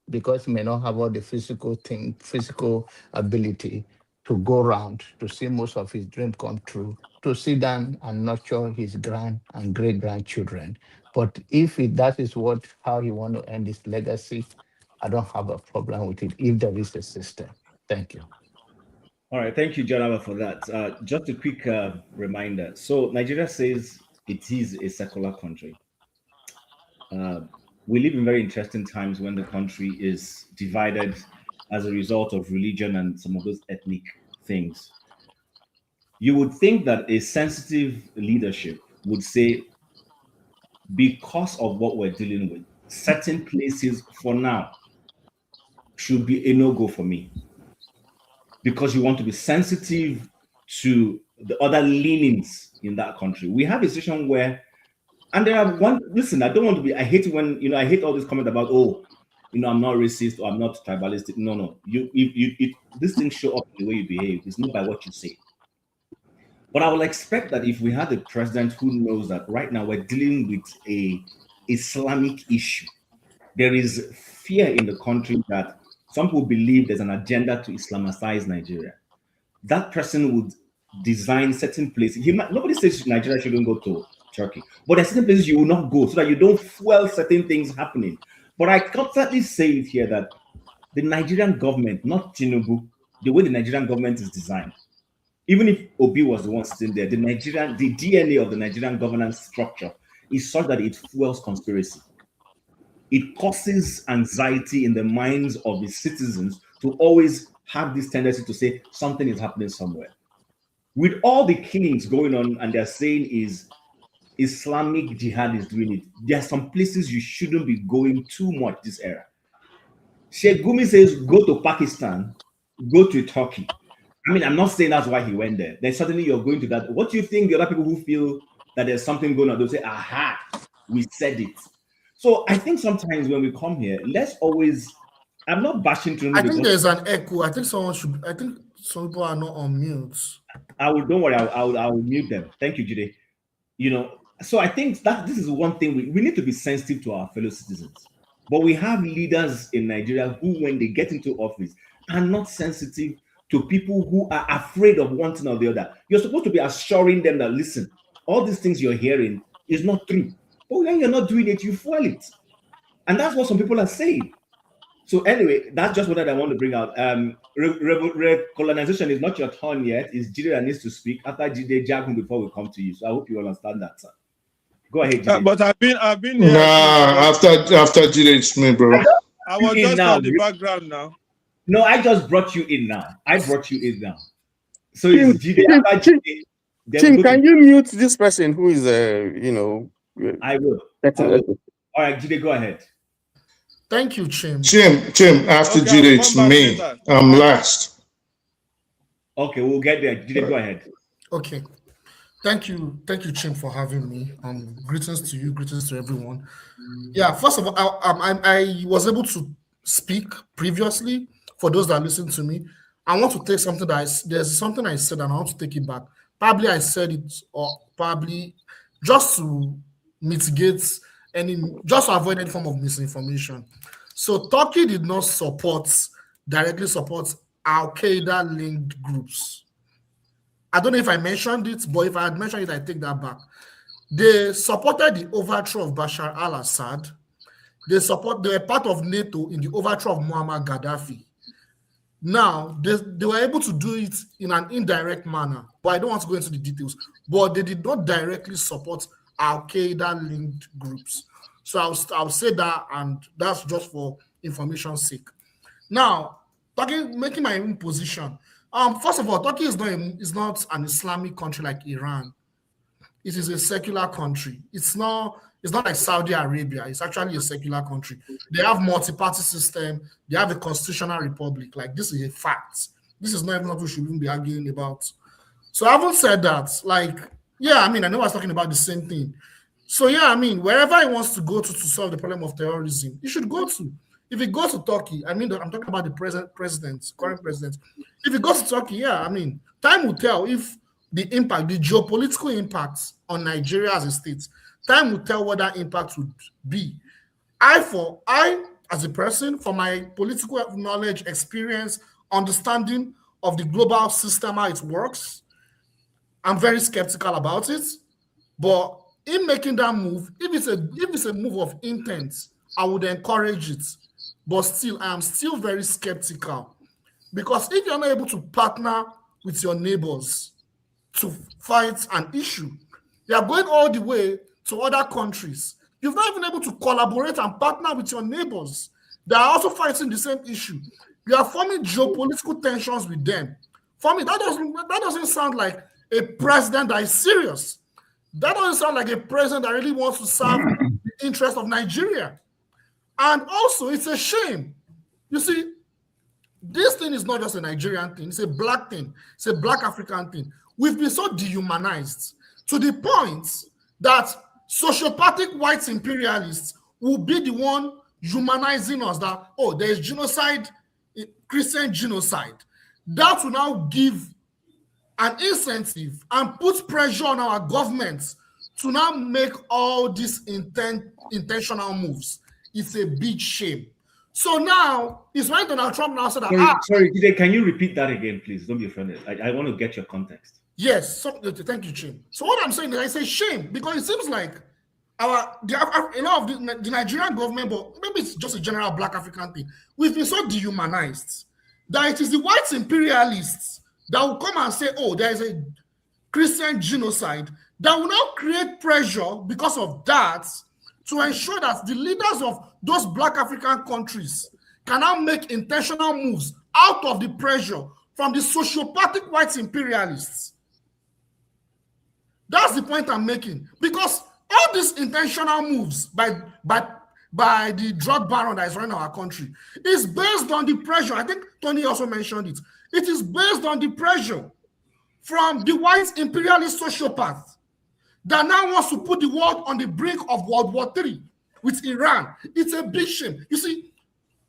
because he may not have all the physical ability to go around to see most of his dream come true, to sit down and nurture his grand and great grandchildren. But if that is how he want to end his legacy, I don't have a problem with it if there is a system. Thank you. All right, thank you, Janaba, for that. Just a quick reminder. So Nigeria says it is a secular country. We live in very interesting times when the country is divided as a result of religion and some of those ethnic things. You would think that a sensitive leadership would say, because of what we're dealing with, certain places for now should be a no-go for me. Because you want to be sensitive to the other leanings in that country. We have a situation where, and there are listen, I don't want to be, I hate when, I hate all this comment about, I'm not racist or I'm not tribalistic. No. These things show up in the way you behave. It's not by what you say. But I will expect that if we had a president who knows that right now we're dealing with a Islamic issue, there is fear in the country that some people believe there's an agenda to Islamize Nigeria. That person would design certain places. Nobody says Nigeria shouldn't go to Turkey, but there's certain places you will not go so that you don't fuel certain things happening. But I constantly say it here that the Nigerian government, not Tinubu, the way the Nigerian government is designed, even if Obi was the one sitting there, the DNA of the Nigerian governance structure is such that it fuels conspiracy. It causes anxiety in the minds of the citizens to always have this tendency to say something is happening somewhere. With all the killings going on, and they're saying is Islamic Jihad is doing it, there are some places you shouldn't be going too much this era. Sheikh Gumi says, go to Pakistan, go to Turkey. I mean, I'm not saying that's why he went there. Then suddenly you're going to that. What do you think the other people who feel that there's something going on, they'll say, aha, we said it. So I think sometimes when we come here, let's always, I'm not bashing Tinubu. I think there's an echo. I think some people are not on mute. Don't worry, I'll mute them. Thank you, Jide. So I think that this is one thing we need to be sensitive to our fellow citizens. But we have leaders in Nigeria who, when they get into office, are not sensitive to people who are afraid of one thing or the other. You're supposed to be assuring them that, listen, all these things you're hearing is not true. But when you're not doing it, you fuel it. And that's what some people are saying. So anyway, that's just what I want to bring out. Recolonization is not your turn yet. It's Jide that needs to speak. After Jide, Jagun before we come to you. So I hope you understand that, sir. Go ahead, Jide. But I've been here. Nah, after Jide, it's me, bro. I was just on the background now. No, I just brought you in now. So it's Jide. Tim, can you mute this person who is, I will. All right, Jide, go ahead. Thank you, Chim. Chim, after Jide, it's me. I'm last. Okay, we'll get there. Jide, go ahead. Okay. Thank you, Chim, for having me. Greetings to you, greetings to everyone. Yeah, first of all, I was able to speak previously. For those that listen to me, I want to take something there's something I said and I want to take it back. Probably I said it, or probably just to mitigate just to avoid any form of misinformation. So Turkey did not support directly supports Al-Qaeda-linked groups. I don't know if I mentioned it, but if I had mentioned it, I take that back. They supported the overthrow of Bashar al-Assad. They were part of NATO in the overthrow of Muammar Gaddafi. Now, they were able to do it in an indirect manner, but I don't want to go into the details. But they did not directly support Al-Qaeda-linked groups. So I'll say that, and that's just for information's sake. Now, making my own position. First of all, Turkey is not an Islamic country like Iran. It is a secular country. It's not like Saudi Arabia. It's actually a secular country. They have multi-party system. They have a constitutional republic. Like, this is a fact. This is not even what we should even be arguing about. So I haven't said that. Like, yeah, I mean, I know I was talking about the same thing. So yeah, I mean, wherever he wants to go to solve the problem of terrorism, he should go to. If he goes to Turkey, I mean, I'm talking about the current president. If he goes to Turkey, yeah, I mean, time will tell if the geopolitical impact on Nigeria as a state, time will tell what that impact would be. I, as a person, for my political knowledge, experience, understanding of the global system, how it works, I'm very skeptical about it. But in making that move, if it's a move of intent, I would encourage it. But still, I am still very skeptical. Because if you're not able to partner with your neighbors to fight an issue, you are going all the way to other countries. You've not even able to collaborate and partner with your neighbors that are also fighting the same issue. You are forming geopolitical tensions with them. For me, that doesn't sound like a president that is serious. That doesn't sound like a president that really wants to serve the interest of Nigeria. And also, it's a shame. You see, this thing is not just a Nigerian thing. It's a black thing. It's a black African thing. We've been so dehumanized to the point that sociopathic white imperialists will be the one humanizing us, that, oh, there's genocide, Christian genocide. That will now give an incentive and put pressure on our governments to now make all these intentional moves. It's a big shame. So now, it's when Donald Trump now said that... Sorry, DJ, can you repeat that again, please? Don't be offended. I want to get your context. Yes, thank you, Jim. So what I'm saying is, I say shame, because it seems like a lot of the Nigerian government, but maybe it's just a general black African thing, we've been so dehumanized that it is the white imperialists that will come and say, oh, there is a Christian genocide, that will now create pressure because of that to ensure that the leaders of those black African countries can now make intentional moves out of the pressure from the sociopathic white imperialists. That's the point I'm making. Because all these intentional moves by the drug baron that is running our country is based on the pressure. I think Tony also mentioned it. It is based on the pressure from the white imperialist sociopath that now wants to put the world on the brink of World War III with Iran. It's a big shame. You see,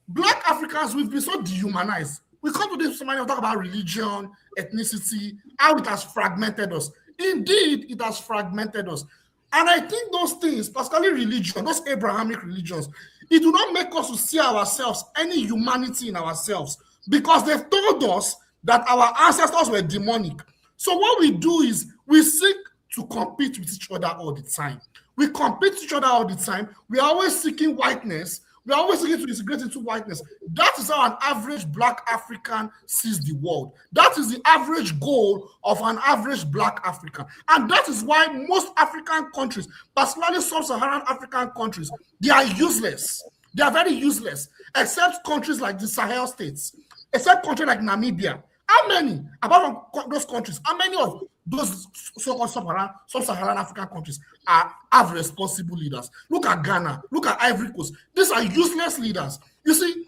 black Africans, we've been so dehumanized. We come to this, somebody talk about religion, ethnicity, how it has fragmented us. Indeed, it has fragmented us. And I think those things, particularly religion, those Abrahamic religions, it do not make us to see ourselves, any humanity in ourselves, because they've told us that our ancestors were demonic. So what we do is we seek to compete with each other all the time. We compete with each other all the time. We are always seeking whiteness. We are always seeking to integrate into whiteness. That is how an average black African sees the world. That is the average goal of an average black African. And that is why most African countries, particularly sub-Saharan African countries, they are useless. They are very useless, except countries like the Sahel states, except countries like Namibia. How many, apart from those countries, how many of those so-called sub-Saharan African countries have responsible leaders? Look at Ghana, look at Ivory Coast. These are useless leaders. You see,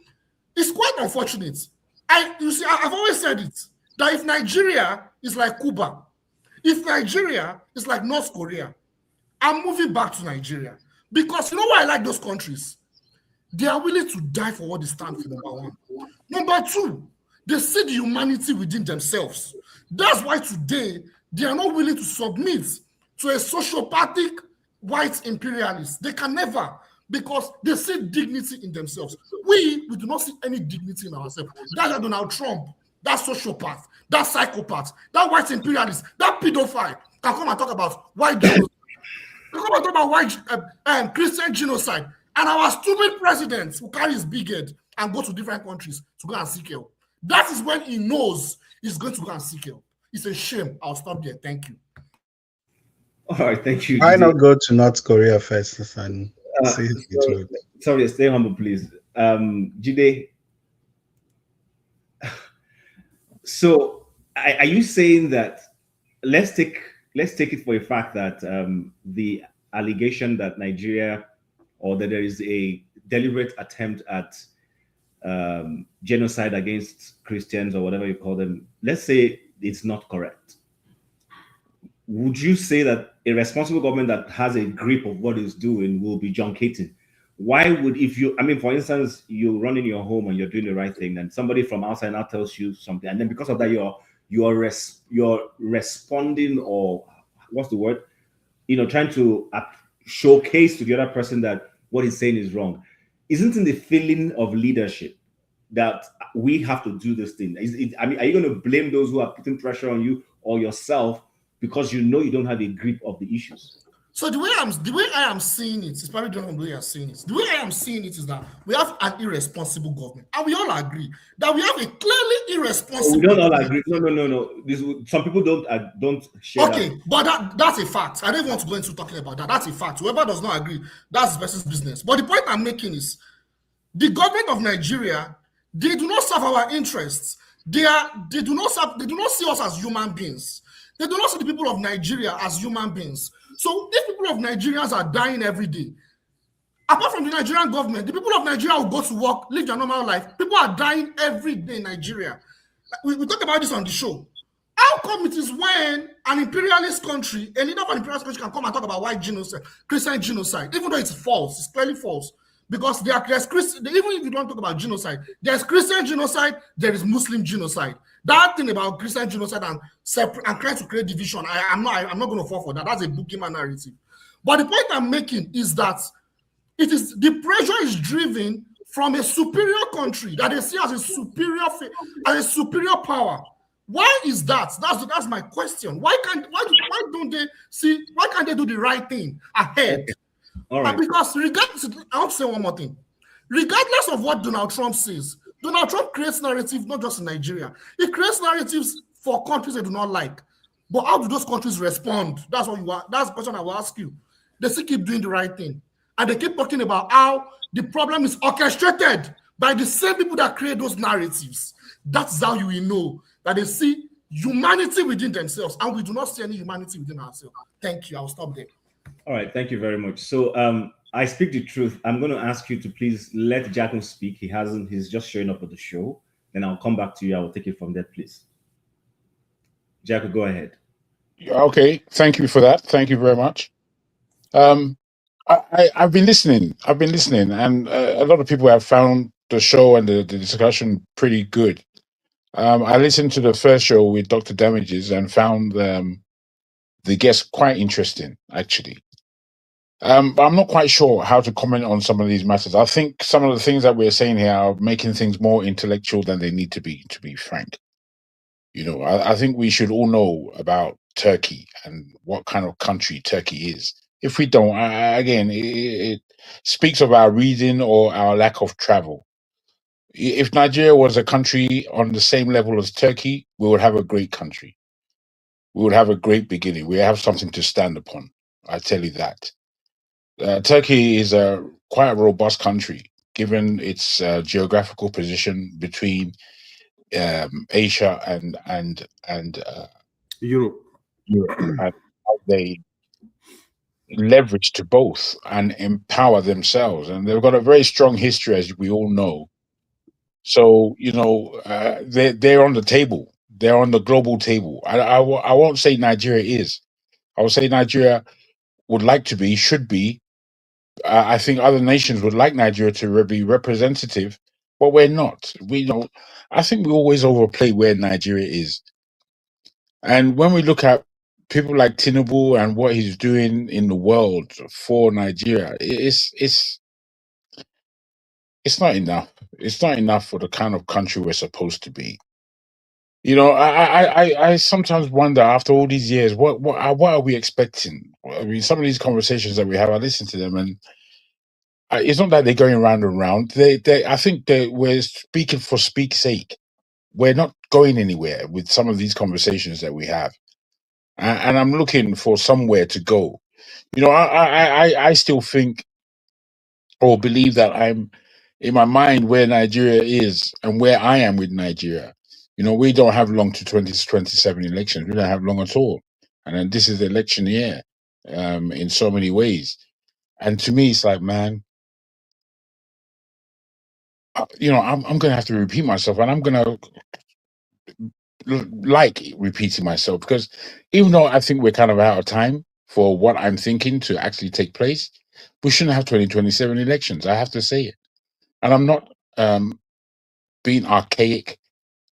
it's quite unfortunate. I've always said it, that if Nigeria is like Cuba, if Nigeria is like North Korea, I'm moving back to Nigeria. Because you know why I like those countries? They are willing to die for what they stand for, number one. Number two, they see the humanity within themselves. That's why today they are not willing to submit to a sociopathic white imperialist. They can never, because they see dignity in themselves. We do not see any dignity in ourselves. That's Donald Trump, that sociopath, that psychopath, that white imperialist, that pedophile can come and talk about white genocide. Can come and talk about white Christian genocide. And our stupid president who carry his big head and go to different countries to go and seek help. That is when he knows he's going to go and seek help. It's a shame. I'll stop there. Thank you. All right, thank you. Why not go to North Korea first and see Sorry, stay humble, please. Jide, so are you saying that let's take it for a fact that the allegation that Nigeria or that there is a deliberate attempt at genocide against Christians or whatever you call them, let's say it's not correct. Would you say that a responsible government that has a grip of what it's doing will be juncating? Why would, for instance, you're running your home and you're doing the right thing, and somebody from outside now tells you something, and then because of that, you're responding, or what's the word? Trying to showcase to the other person that what he's saying is wrong. Isn't it the feeling of leadership that we have to do this thing? Are you going to blame those who are putting pressure on you or yourself because you know you don't have a grip of the issues? So the way I am seeing it, it's probably different from the way you're seeing it. The way I am seeing it is that we have an irresponsible government, and we all agree that we have a clearly irresponsible. We don't all agree. No. Some people don't share. Okay, that. But that's a fact. I don't want to go into talking about that. That's a fact. Whoever does not agree, that's the person's business. But the point I'm making is, the government of Nigeria, they do not serve our interests. They do not see us as human beings. They do not see the people of Nigeria as human beings. So these people of Nigerians are dying every day. Apart from the Nigerian government, the people of Nigeria will go to work, live their normal life. People are dying every day in Nigeria. We talk about this on the show. How come it is when an imperialist country, a leader of an imperialist country can come and talk about white genocide, Christian genocide, even though it's false, it's clearly false. Because there's Christian, even if you don't talk about genocide, there's Christian genocide, there is Muslim genocide. That thing about Christian genocide and trying to create division, I'm not going to fall for that. That's a boogeyman narrative. But the point I'm making is that the pressure is driven from a superior country that they see as a superior power. Why is that? That's my question. Why can't they do the right thing ahead? All right. Because I want to say one more thing. Regardless of what Donald Trump says, Donald Trump creates narratives not just in Nigeria. He creates narratives for countries they do not like. But how do those countries respond? That's the question I will ask you. They still keep doing the right thing. And they keep talking about how the problem is orchestrated by the same people that create those narratives. That's how you will know that they see humanity within themselves, and we do not see any humanity within ourselves. Thank you. I'll stop there. All right, thank you very much. So I speak the truth. I'm going to ask you to please let Jacko speak. He's just showing up at the show. Then I'll come back to you. I will take it from there, please. Jacko, go ahead. Okay, thank you for that. Thank you very much. I've been listening. And a lot of people have found the show and the discussion pretty good. I listened to the first show with Dr. Damages and found the guest quite interesting, actually. But I'm not quite sure how to comment on some of these matters. I think some of the things that we're saying here are making things more intellectual than they need to be frank. I think we should all know about Turkey and what kind of country Turkey is. If we don't, again, it speaks of our reading or our lack of travel. If Nigeria was a country on the same level as Turkey, we would have a great country. We would have a great beginning. We have something to stand upon. I tell you that. Turkey is quite a robust country, given its geographical position between Asia and Europe. And how they leverage to both and empower themselves, and they've got a very strong history, as we all know. So they're on the table. They're on the global table. I won't say Nigeria is. I will say Nigeria would like to be, should be. I think other nations would like Nigeria to be representative, but we're not. I think we always overplay where Nigeria is. And when we look at people like Tinubu and what he's doing in the world for Nigeria, it's it's not enough. It's not enough for the kind of country we're supposed to be. You know, I sometimes wonder after all these years, what are we expecting? I mean, some of these conversations that we have, I listen to them, and it's not that they're going round and round. I think that we're speaking for speak's sake. We're not going anywhere with some of these conversations that we have, and I'm looking for somewhere to go. You know, I still think or believe that I'm in my mind where Nigeria is and where I am with Nigeria. You know, we don't have long to 2027 elections. We don't have long at all. And then this is the election year in so many ways. And to me, it's like, man, you know, I'm going to have to repeat myself, and I'm going to like repeating myself, because even though I think we're kind of out of time for what I'm thinking to actually take place, we shouldn't have 2027 elections. I have to say it. And I'm not being archaic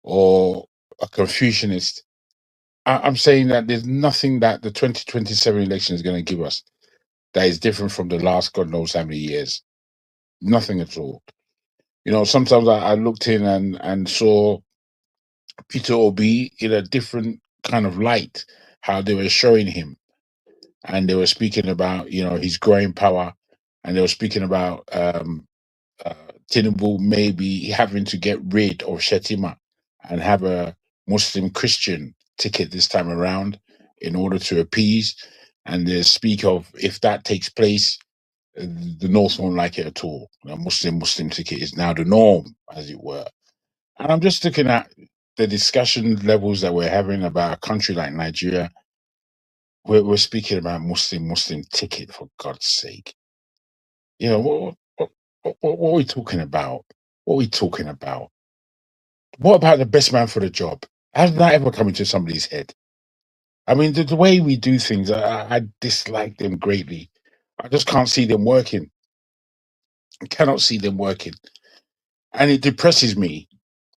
or a Confucianist. I'm saying that there's nothing that the 2027 election is going to give us that is different from the last God knows how many years. Nothing at all. You know, sometimes I looked in and saw Peter Obi in a different kind of light, how they were showing him. And they were speaking about, you know, his growing power. And they were speaking about Tinubu maybe having to get rid of Shetima and have a Muslim Christian ticket this time around in order to appease. And they speak of, if that takes place, the North won't like it at all. A Muslim ticket is now the norm, as it were. And I'm just looking at the discussion levels that we're having about a country like Nigeria. We're speaking about Muslim ticket, for God's sake. You know, what are we talking about? What are we talking about? What about the best man for the job? Has that ever come into somebody's head? I mean, the way we do things, I dislike them greatly. I just can't see them working. I cannot see them working. And it depresses me.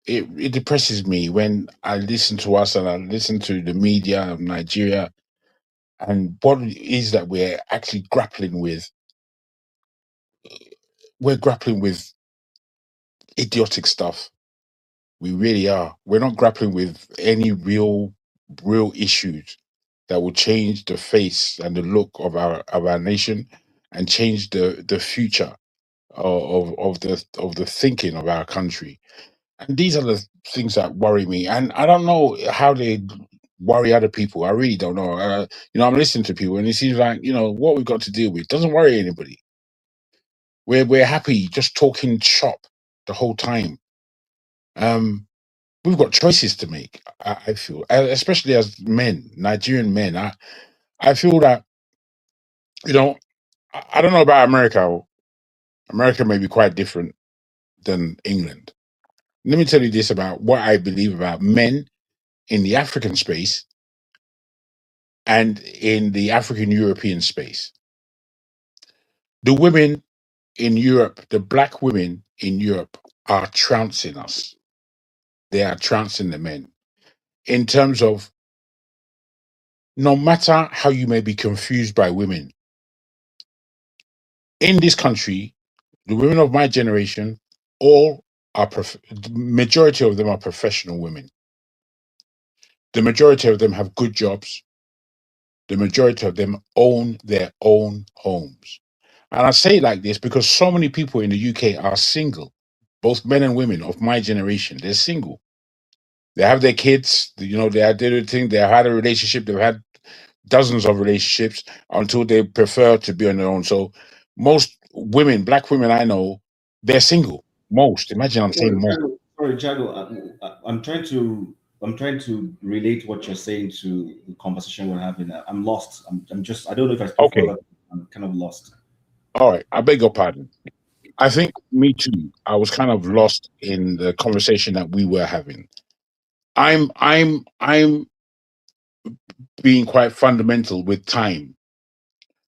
It depresses me when I listen to us and I listen to the media of Nigeria and what it is that we're actually grappling with. We're grappling with idiotic stuff. We really are. We're not grappling with any real issues that will change the face and the look of our nation and change the future of the thinking of our country. And these are the things that worry me. And I don't know how they worry other people. I really don't know. You know, I'm listening to people, and it seems like, you know, what we've got to deal with doesn't worry anybody. We're happy just talking shop the whole time. We've got choices to make. I feel, especially as men, Nigerian men. I feel that, you know, I don't know about America. America may be quite different than England. Let me tell you this about what I believe about men in the African space and in the African European space. The women in Europe, the black women in Europe, are trouncing us. They are trouncing the men in terms of, no matter how you may be confused by women, in this country, the women of my generation, all are, the majority of them are professional women. The majority of them have good jobs. The majority of them own their own homes. And I say it like this because so many people in the UK are single, both men and women of my generation. They're single. They have their kids, you know, they are doing thing. They have had a relationship. They've had dozens of relationships until they prefer to be on their own. So most women, black women I know, they're single. Most. Imagine I'm saying most. Sorry, Jago. I'm trying to relate what you're saying to the conversation we're having. I'm lost. I'm just. I don't know if I spoke Okay. further. I'm kind of lost. All right. I beg your pardon. I think me too. I was kind of lost in the conversation that we were having. I'm being quite fundamental with time.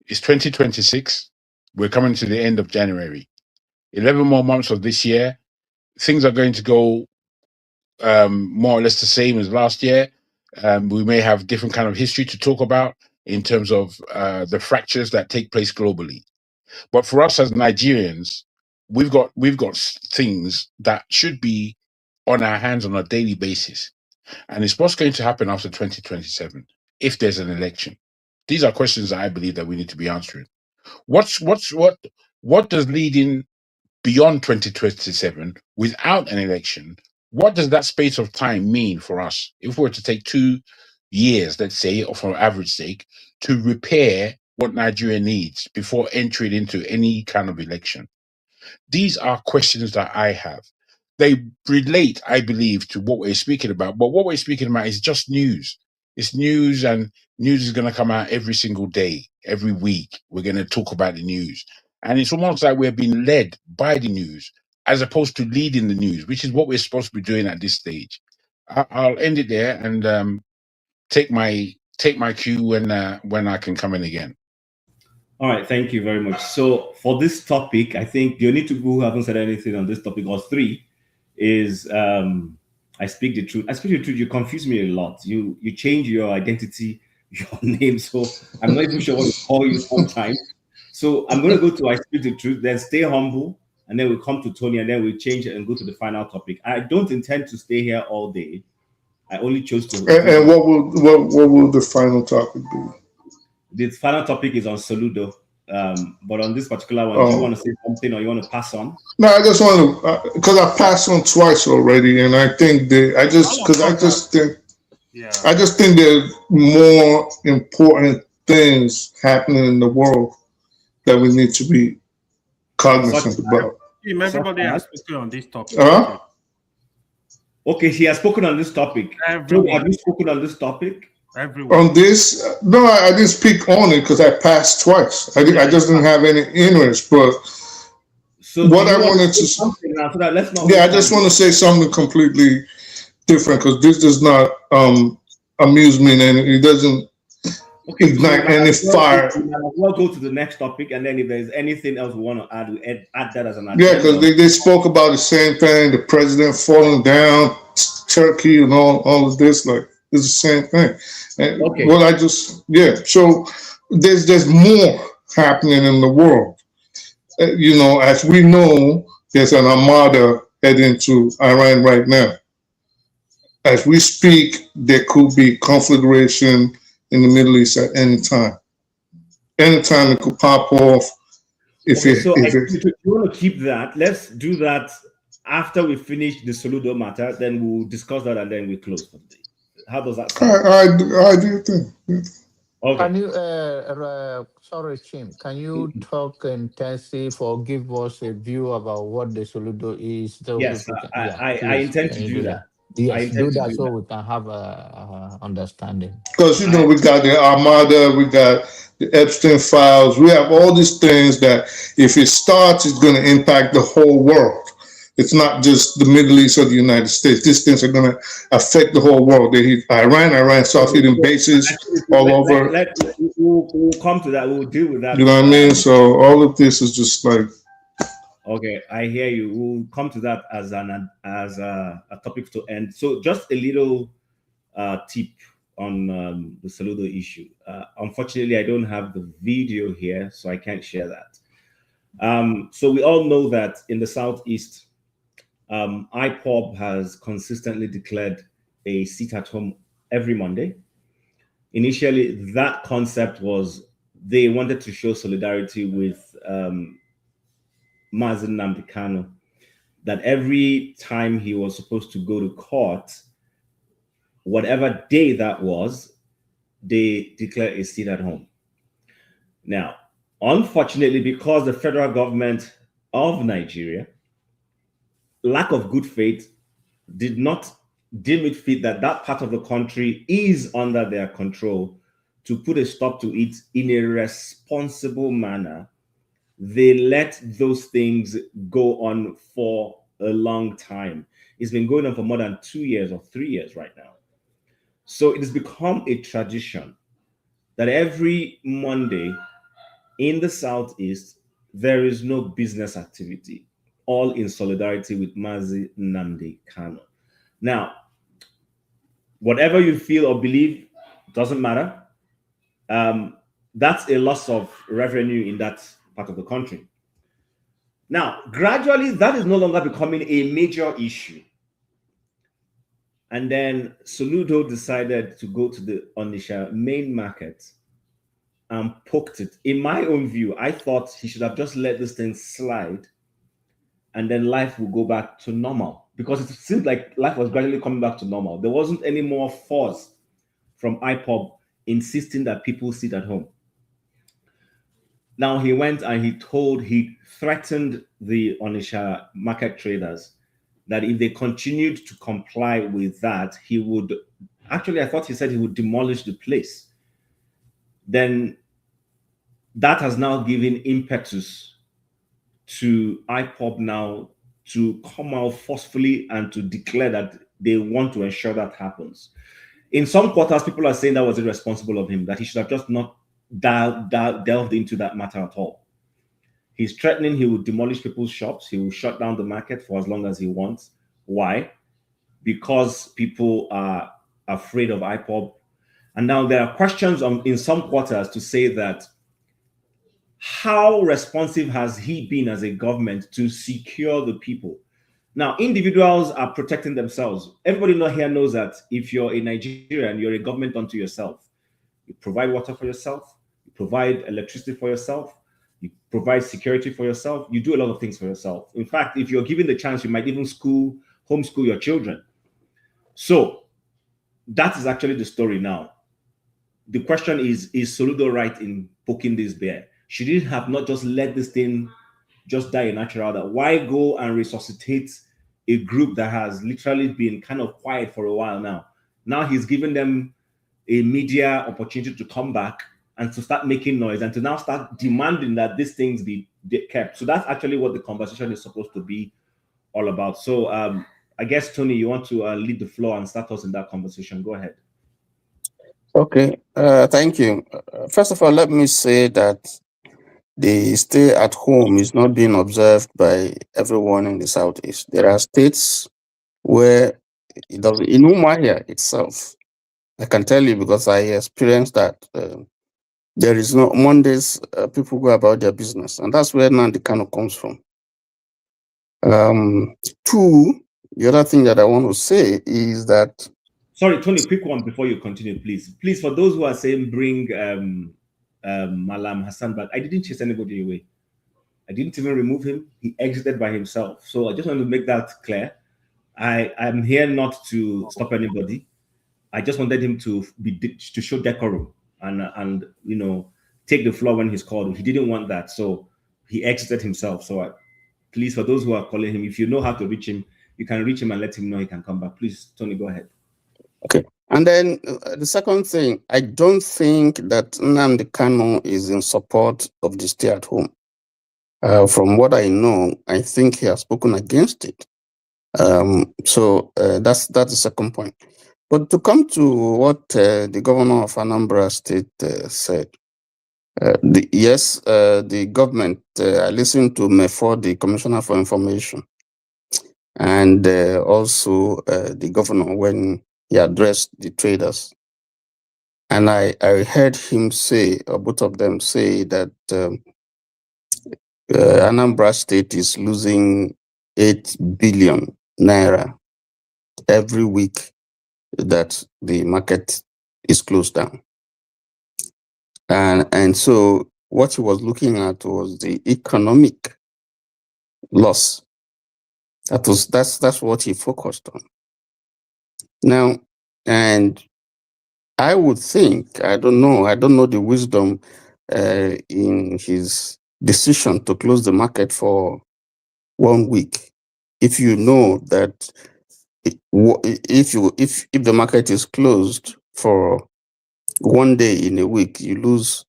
It's 2026. We're coming to the end of January. 11 more months of this year. Things are going to go more or less the same as last year. We may have different kind of history to talk about in terms of the fractures that take place globally. But for us as Nigerians, we've got things that should be on our hands on a daily basis, and it's what's going to happen after 2027 if there's an election. These are questions that I believe that we need to be answering. What does leading beyond 2027 without an election? What does that space of time mean for us? If we were to take 2 years, let's say, or for average sake, to repair what Nigeria needs before entering into any kind of election. These are questions that I have. They relate, I believe, to what we're speaking about. But what we're speaking about is just news. It's news, and news is going to come out every single day, every week. We're going to talk about the news. And it's almost like we're being led by the news as opposed to leading the news, which is what we're supposed to be doing at this stage. I'll end it there and take my cue when I can come in again. All right, thank you very much. So for this topic, I think the only two people who haven't said anything on this topic, or three, is I speak the truth. I speak the truth. You confuse me a lot. You change your identity, your name. So I'm not even sure what to call you sometimes. So I'm going to go to I speak the truth, then stay humble, and then we'll come to Tony, and then we'll change it and go to the final topic. I don't intend to stay here all day. I only chose to. And what will the final topic be? The final topic is on Soludo. But on this particular one, do you want to say something or you want to pass on? No, I just want to, because I passed on twice already, and I think I just think there's more important things happening in the world that we need to be cognizant about. Everybody has spoken on this topic. Okay, he has spoken on this topic. Everyone. Have you spoken on this topic? Everyone. On this, no, I didn't speak on it because I passed twice. I just didn't have any interest. But so what I wanted to, now, so that let's not. Yeah, I just want to say something completely different because this does not amuse me and it doesn't ignite any fire. We'll go to the next topic, and then if there's anything else we want to add, we add that as an agenda. Yeah, because they spoke about the same thing, the president falling down, Turkey, and all of this. Like, it's the same thing. And okay. Well, so there's more happening in the world. As we know, there's an armada heading to Iran right now. As we speak, there could be conflagration in the Middle East at any time. Anytime it could pop off. If you want to keep that, let's do that after we finish the Soludo matter. Then we'll discuss that and then we close for the day. How does that sound? I do think. Okay. Can you, sorry, Chim, can you talk intensely or give us a view about what the Soludo is? Yes, I intend to do that. Yes, do that so we can have a understanding. Because, we got the Armada, we got the Epstein files, we have all these things that if it starts, it's going to impact the whole world. It's not just the Middle East or the United States. These things are going to affect the whole world. They hit Iran starts hitting bases all over. We'll come to that. We'll deal with that. You know what I mean? So all of this is just like. Okay, I hear you. We'll come to that as a topic to end. So just a little tip on the Soludo issue. Unfortunately, I don't have the video here, so I can't share that. So we all know that in the Southeast, IPOB has consistently declared a sit at home every Monday. Initially, that concept was they wanted to show solidarity with Mazi Nnamdi Kanu, that every time he was supposed to go to court, whatever day that was, they declare a sit at home. Now, unfortunately, because the federal government of Nigeria, lack of good faith, did not deem it fit that that part of the country is under their control to put a stop to it in a responsible manner, they let those things go on for a long time. It's been going on for more than 2 years or 3 years right now. So it has become a tradition that every Monday in the Southeast, there is no business activity, all in solidarity with Mazi Nnamdi Kanu. Now, whatever you feel or believe, doesn't matter. That's a loss of revenue in that part of the country. Now, gradually, that is no longer becoming a major issue. And then Soludo decided to go to the Onitsha main market and poked it. In my own view, I thought he should have just let this thing slide and then life will go back to normal, because it seemed like life was gradually coming back to normal. There wasn't any more force from IPOB insisting that people sit at home. Now he went and he threatened the Onitsha market traders that if they continued to comply with that, he would, actually I thought he said he would demolish the place. Then that has now given impetus to IPOB now to come out forcefully and to declare that they want to ensure that happens. In some quarters, people are saying that was irresponsible of him, that he should have just not delved into that matter at all. He's threatening he will demolish people's shops. He will shut down the market for as long as he wants. Why? Because people are afraid of IPOB. And now there are questions in some quarters to say that how responsive has he been as a government to secure the people? Now, individuals are protecting themselves. Everybody here knows that if you're a Nigerian, you're a government unto yourself. You provide water for yourself. You provide electricity for yourself. You provide security for yourself. You do a lot of things for yourself. In fact, if you're given the chance, you might even homeschool your children. So that is actually the story now. The question is Soludo right in poking this bear? Should he have not just let this thing just die a natural death? Why go and resuscitate a group that has literally been kind of quiet for a while now? Now he's given them a media opportunity to come back and to start making noise and to now start demanding that these things be kept. So that's actually what the conversation is supposed to be all about. So I guess, Tony, you want to lead the floor and start us in that conversation. Go ahead. Okay, thank you. First of all, let me say that the stay at home is not being observed by everyone in the Southeast. There are states where it doesn't, in Umuahia itself, I can tell you because I experienced that. There is no Mondays, people go about their business, and that's where Nandi Kano comes from. Two, the other thing that I want to say is that. Sorry, Tony, quick one before you continue, please. Please, for those who are saying bring Malam Hassan back, I didn't chase anybody away. I didn't even remove him. He exited by himself. So I just want to make that clear. I'm here not to stop anybody. I just wanted him to show decorum and you know, take the floor when he's called. He didn't want that, so he exited himself. So please, for those who are calling him, if you know how to reach him, you can reach him and let him know he can come back. Please, Tony, go ahead. Okay. And then the second thing, I don't think that Nnamdi Kanu is in support of the stay at home. From what I know, I think he has spoken against it. So that's the second point. But to come to what the governor of Anambra State said, the government, I listened to Mefo, the Commissioner for Information, and also the governor when he addressed the traders. And I heard him say, or both of them say, that Anambra State is losing 8 billion naira every week that the market is closed down. And so what he was looking at was the economic loss. That's what he focused on. Now, and I would think, I don't know the wisdom in his decision to close the market for 1 week. If you know that if the market is closed for 1 day in a week, you lose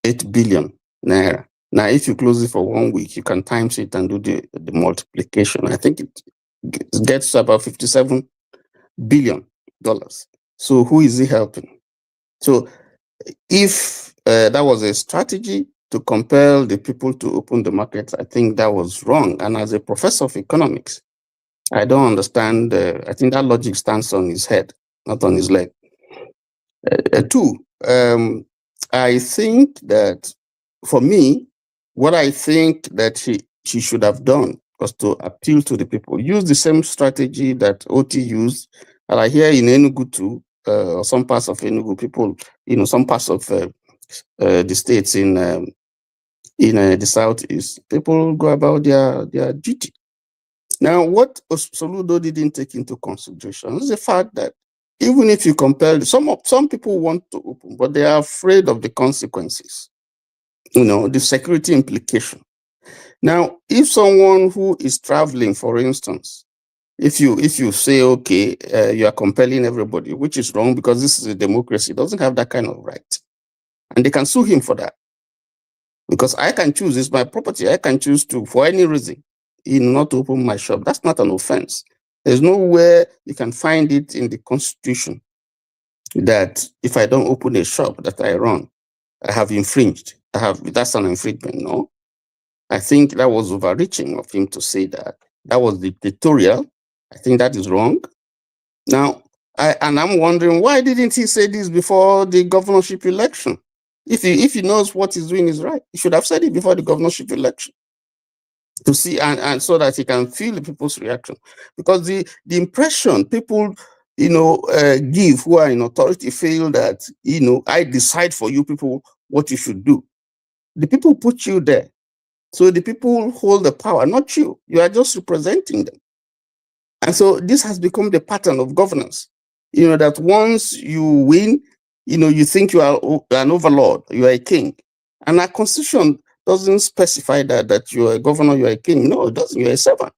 8 billion naira. Now, if you close it for 1 week, you can times it and do the multiplication. I think it gets to about $57 billion. So who is he helping? So if that was a strategy to compel the people to open the market, I think that was wrong. And as a professor of economics, I don't understand. I think that logic stands on his head, not on his leg. Two, I think that for me, what I think that she should have done was to appeal to the people. Use the same strategy that OT used. And I hear in Enugu too, or some parts of Enugu, people, some parts of the states in the southeast, people go about their duty. Now, what Soludo didn't take into consideration is the fact that even if you compel, some people want to open, but they are afraid of the consequences, the security implication. Now, if someone who is traveling, for instance, if you say, okay, you are compelling everybody, which is wrong because this is a democracy, doesn't have that kind of right. And they can sue him for that. Because I can choose, it's my property, I can choose to, for any reason, not to open my shop. That's not an offense. There's nowhere you can find it in the Constitution that if I don't open a shop that I run, I have infringed. That's an infringement, no? I think that was overreaching of him to say that. That was dictatorial. I think that is wrong. Now, I'm wondering, why didn't he say this before the governorship election? If he knows what he's doing is right, he should have said it before the governorship election to see and so that he can feel the people's reaction. Because the impression people give who are in authority feel that I decide for you people what you should do. The people put you there. So the people hold the power, not you. You are just representing them. And so this has become the pattern of governance. That once you win, you think you are an overlord, you are a king. And our constitution doesn't specify that you are a governor, you are a king. No, it doesn't. You are a servant.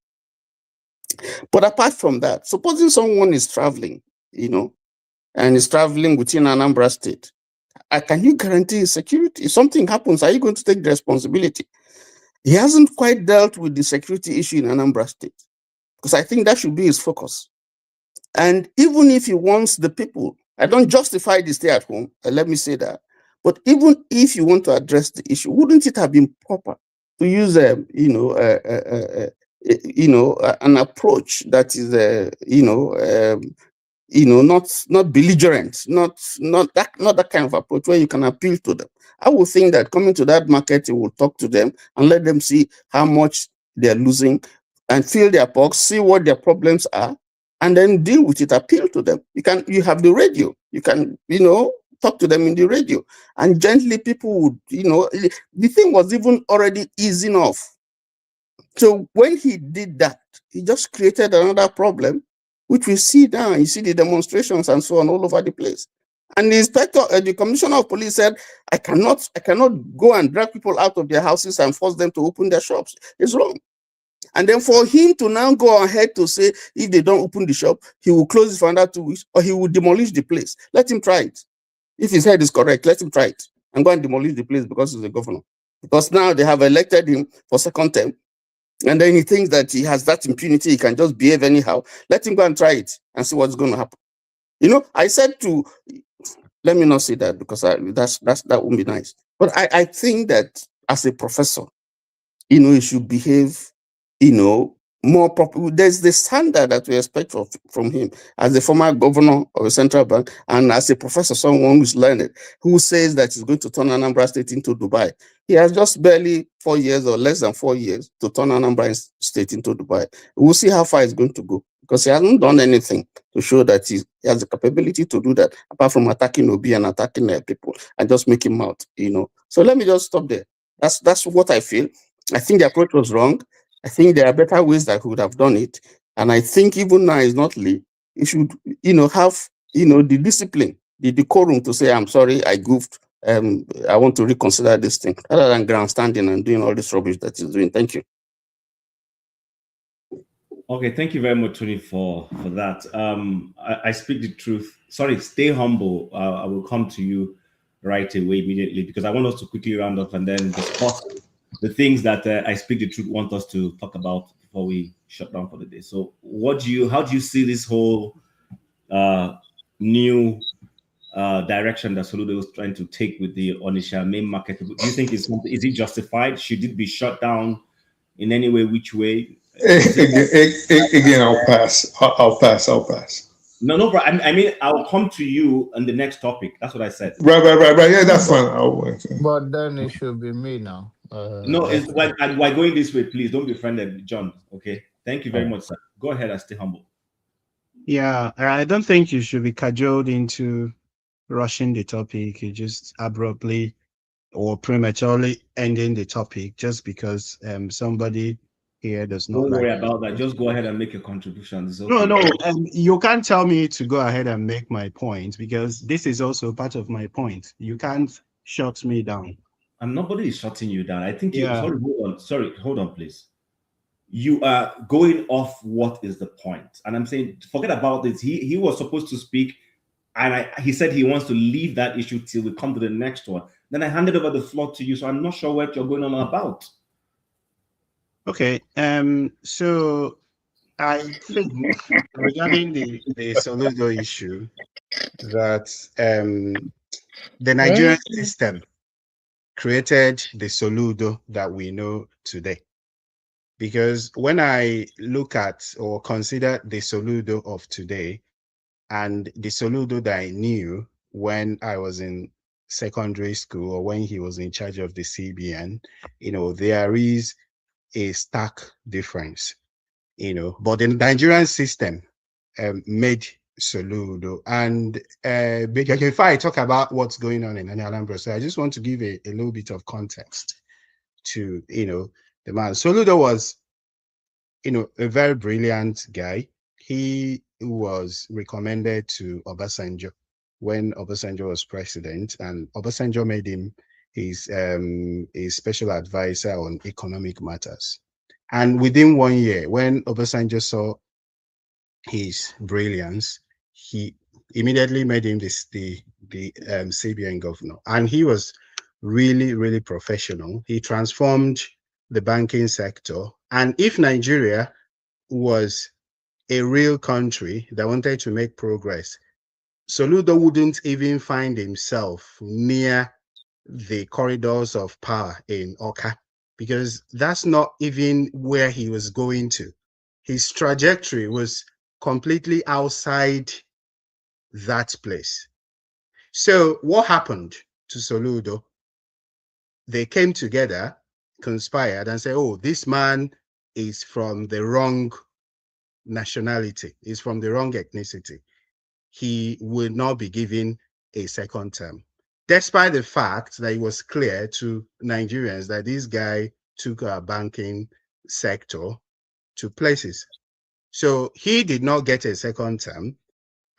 But apart from that, supposing someone is traveling, and is traveling within Anambra State, can you guarantee his security? If something happens, are you going to take the responsibility? He hasn't quite dealt with the security issue in Anambra State, because I think that should be his focus. And even if he wants the people, I don't justify the stay at home, let me say that. But even if you want to address the issue, wouldn't it have been proper to use an approach that is not belligerent, not that kind of approach where you can appeal to them. I would think that coming to that market, you will talk to them and let them see how much they're losing and feel their pulse, see what their problems are, and then deal with it, appeal to them. You have the radio, you can, talk to them in the radio, and gently people would, the thing was even already easing off. So when he did that, he just created another problem, which we see now. You see the demonstrations and so on all over the place. And the inspector, the commissioner of police said, I cannot go and drag people out of their houses and force them to open their shops. It's wrong. And then for him to now go ahead to say, if they don't open the shop, he will close it for another 2 weeks, or he will demolish the place. Let him try it. If his head is correct, let him try it and go and demolish the place because he's the governor. Because now they have elected him for second term, and then he thinks that he has that impunity, he can just behave anyhow. Let him go and try it and see what's going to happen. I said let me not say that because that won't be nice. But I think that as a professor, he should behave, more proper. There's the standard that we expect from him as the former governor of a central bank and as a professor, someone who's learned, who says that he's going to turn Anambra State into Dubai. He has just barely 4 years or less than 4 years to turn Anambra State into Dubai. We'll see how far he's going to go because he hasn't done anything to show that he has the capability to do that, apart from attacking Obi and attacking people and just make him out, So let me just stop there. That's what I feel. I think the approach was wrong. I think there are better ways that he would have done it. And I think even now is not late. You should, have, the discipline, the decorum to say, I'm sorry, I goofed. I want to reconsider this thing, rather than grandstanding and doing all this rubbish that he's doing. Thank you. Okay, thank you very much, Tony, for that. I speak the truth. Sorry, stay humble. I will come to you right away immediately because I want us to quickly round up and then discuss the things that I speak the truth want us to talk about before we shut down for the day. So how do you see this whole new direction that Soludo is trying to take with the Onitsha main market? Do you think is it justified? Should it be shut down in any way, which way? Again, I'll pass. No, bro. I mean, I'll come to you on the next topic. That's what I said. Right. Yeah, that's fine. But then it should be me now. No, it's why going this way, please don't be friendly, John. Okay. Thank you very much, sir. Go ahead and stay humble. Yeah, I don't think you should be cajoled into rushing the topic. You just abruptly or prematurely ending the topic just because somebody here does not Don't like. worry about that. Just go ahead and make your contributions. Okay. No, you can't tell me to go ahead and make my point because this is also part of my point. You can't shut me down. Nobody is shutting you down. I think you. Sorry, hold on, please. You are going off what is the point, and I'm saying forget about this. He was supposed to speak, and he said he wants to leave that issue till we come to the next one. Then I handed over the floor to you, so I'm not sure what you're going on about. Okay. So I think regarding the Soludo issue, that the Nigerian system created the Soludo that we know today. Because when I look at or consider the Soludo of today and the Soludo that I knew when I was in secondary school or when he was in charge of the CBN, there is a stark difference, but the Nigerian system made Soludo. And before I talk about what's going on in Anambra, so I just want to give a little bit of context to, the man. Soludo was, a very brilliant guy. He was recommended to Obasanjo when Obasanjo was president, and Obasanjo made him his special advisor on economic matters. And within 1 year, when Obasanjo saw his brilliance, he immediately made him the CBN governor. And he was really, really professional. He transformed the banking sector. And if Nigeria was a real country that wanted to make progress, Soludo wouldn't even find himself near the corridors of power in Oka, because that's not even where he was going to. His trajectory was completely outside that place. So what happened to Soludo? They came together, conspired, and said, oh, this man is from the wrong nationality, is from the wrong ethnicity. He will not be given a second term, despite the fact that it was clear to Nigerians that this guy took our banking sector to places. So he did not get a second term.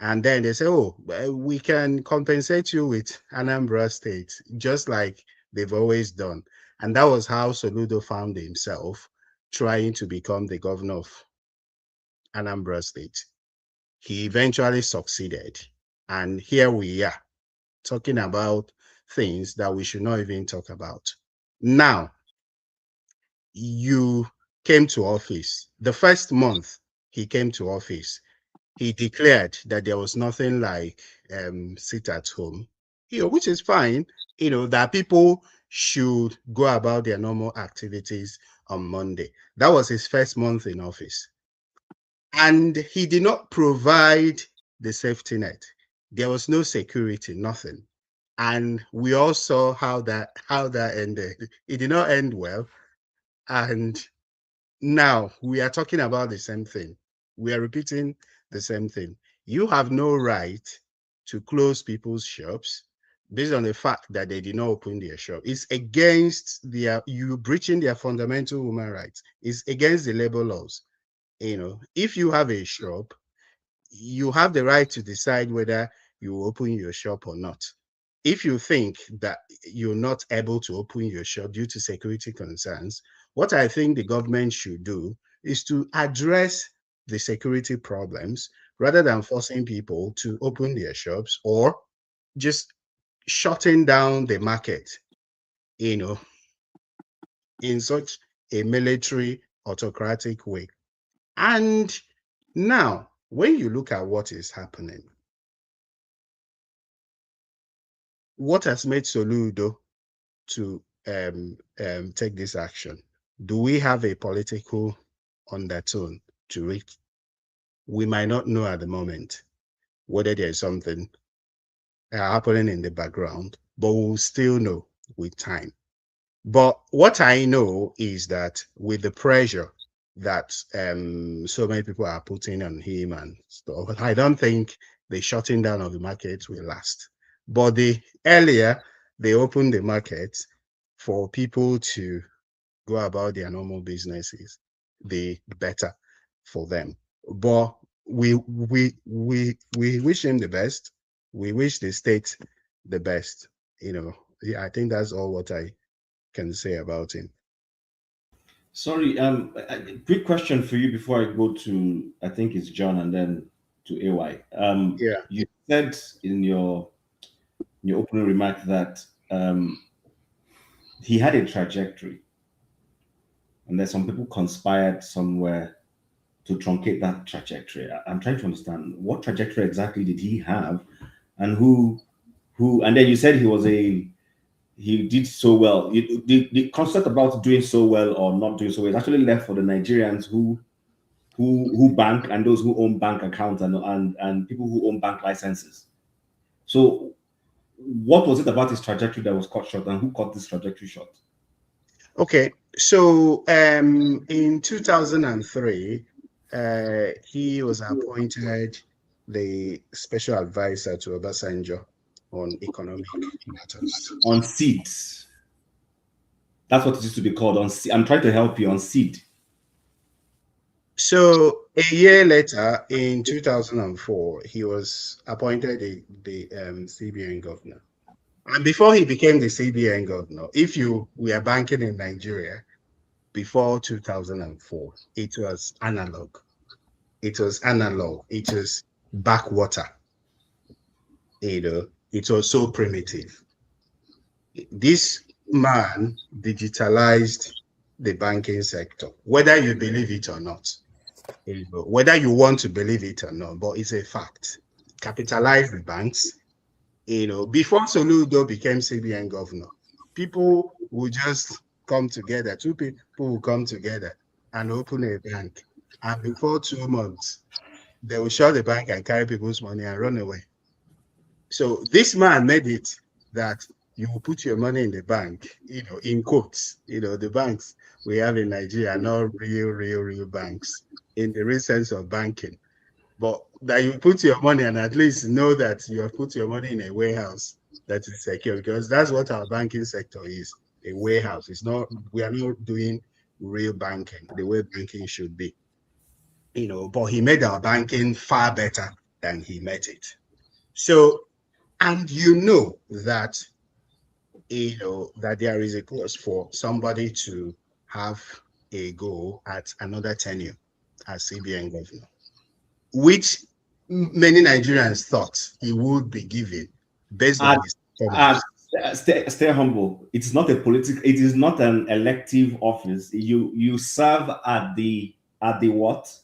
And then they say, oh, we can compensate you with Anambra State, just like they've always done. And that was how Soludo found himself trying to become the governor of Anambra State. He eventually succeeded. And here we are, talking about things that we should not even talk about. Now, you came to office. The first month he came to office, he declared that there was nothing like sit at home, which is fine, that people should go about their normal activities on Monday. That was his first month in office. And he did not provide the safety net. There was no security, nothing. And we all saw how that ended. It did not end well. And now we are talking about the same thing. We are repeating the same thing. You have no right to close people's shops based on the fact that they did not open their shop. It's against you breaching their fundamental human rights. It's against the labor laws. If you have a shop, you have the right to decide whether you open your shop or not. If you think that you're not able to open your shop due to security concerns, what I think the government should do is to address the security problems rather than forcing people to open their shops or just shutting down the market, in such a military autocratic way. And now, when you look at what is happening, what has made Soludo to take this action? Do we have a political undertone to it? We might not know at the moment. whether there's something happening in the background, but we'll still know with time. But what I know is that with the pressure that so many people are putting on him and stuff, I don't think the shutting down of the market will last. But the earlier they open the market for people to go about their normal businesses, the better for them. But we wish him the best. We wish the state the best. Yeah, I think that's all what I can say about him. Sorry, a quick question for you before I go to, I think it's John and then to AY. Yeah. You said in your opening remark that he had a trajectory, and that some people conspired somewhere to truncate that trajectory. I'm trying to understand what trajectory exactly did he have, and who, and then you said he did so well. The concept about doing so well or not doing so well is actually left for the Nigerians who bank and those who own bank accounts and people who own bank licenses. So what was it about his trajectory that was cut short, and who cut this trajectory short? Okay, so in 2003, he was appointed the special advisor to Obasanjo on economic matters. On seeds. That's what it used to be called. On seed. I'm trying to help you on seed. So a year later, in 2004, he was appointed the CBN governor. And before he became the CBN governor, if you were banking in Nigeria before 2004, it was analog. It was analog. It was backwater. It was so primitive. This man digitalized the banking sector, whether you believe it or not. Whether you want to believe it or not, but it's a fact. Capitalize the banks. Before Soludo became CBN governor, people would just come together. Two people will come together and open a bank. And before 2 months, they will shut the bank and carry people's money and run away. So this man made it that you will put your money in the bank, in quotes. The banks we have in Nigeria are not real banks in the real sense of banking. But that you put your money and at least know that you have put your money in a warehouse that is secure, because that's what our banking sector is, a warehouse. We are not doing real banking the way banking should be. But he made our banking far better than he made it. So, and that that there is a clause for somebody to have a go at another tenure as CBN governor, which many Nigerians thought he would be given based on his performance. Stay humble. It's not a political. It is not an elective office. You serve at the what?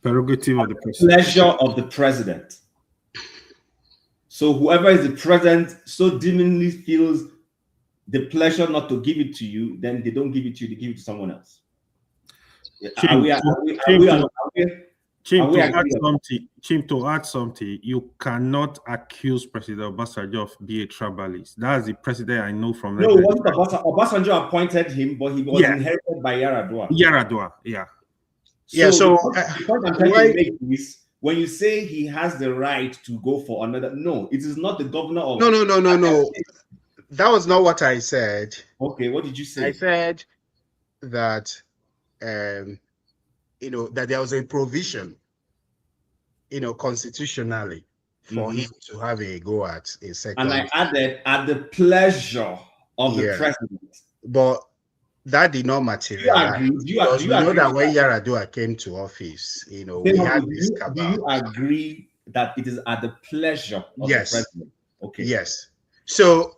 Prerogative of the president. Pleasure of the president. So whoever is the president so deemingly feels the pleasure not to give it to you, then they don't give it to you, they give it to someone else. Chim, to add something, you cannot accuse President Obasanjo of being a tribalist. That's the president I know from. No, Obasanjo appointed him, but he was inherited by Yar'Adua. Yar'Adua, yeah. So the point I'm trying to make is, when you say he has the right to go for another, no, it is not the governor of. No. That was not what I said. Okay, what did you say? I said that that there was a provision, constitutionally for him to have a go at a second. And I added at the pleasure of the president. But that did not materialize. Do you agree that when Yar'Adua came to office, we had this cabal. Do you agree that it is at the pleasure of the president? Okay. Yes. So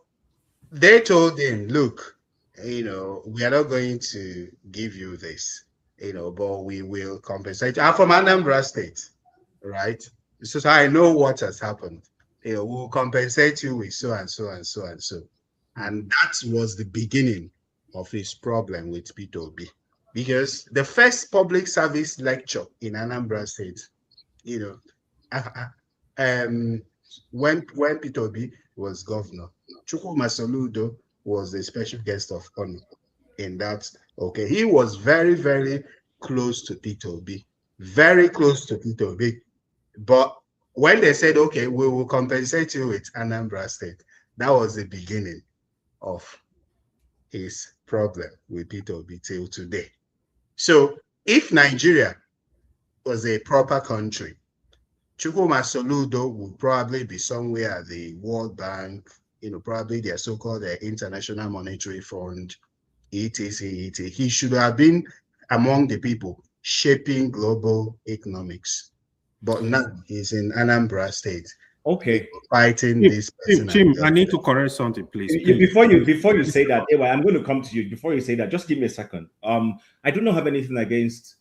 they told him, look, we are not going to give you this, but we will compensate. I'm from Anambra State, right? So I know what has happened. We'll compensate you with so and so and so and so. And that was the beginning of his problem with P2B. Because the first public service lecture in Anambra State, when Peter Obi was governor, Chukwuma Soludo was the special guest of honor in that. Okay, he was very, very close to Peter Obi, very close to Peter Obi. But when they said, okay, we will compensate you with Anambra State, that was the beginning of his problem with Peter Obi till today. So if Nigeria was a proper country, Chukwuma Soludo would probably be somewhere at the World Bank, probably their so-called International Monetary Fund, etc. He should have been among the people shaping global economics. But now he's in Anambra State. Okay. Fighting this person. Tim, I need to correct something, please. Before you say that, anyway, I'm going to come to you. Before you say that, just give me a second. I do not have anything against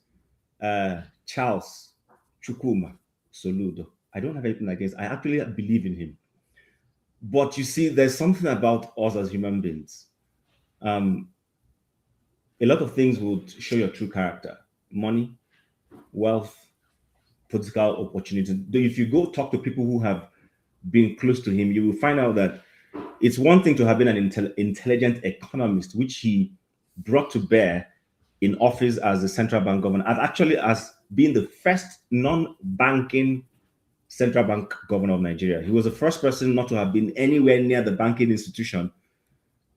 Charles Chukwuma Soludo. I don't have anything against. I actually believe in him. But you see, there's something about us as human beings. A lot of things would show your true character: money, wealth, political opportunity. If you go talk to people who have been close to him, you will find out that it's one thing to have been an intelligent economist, which he brought to bear in office as the central bank governor, and actually as being the first non-banking central bank governor of Nigeria. He was the first person not to have been anywhere near the banking institution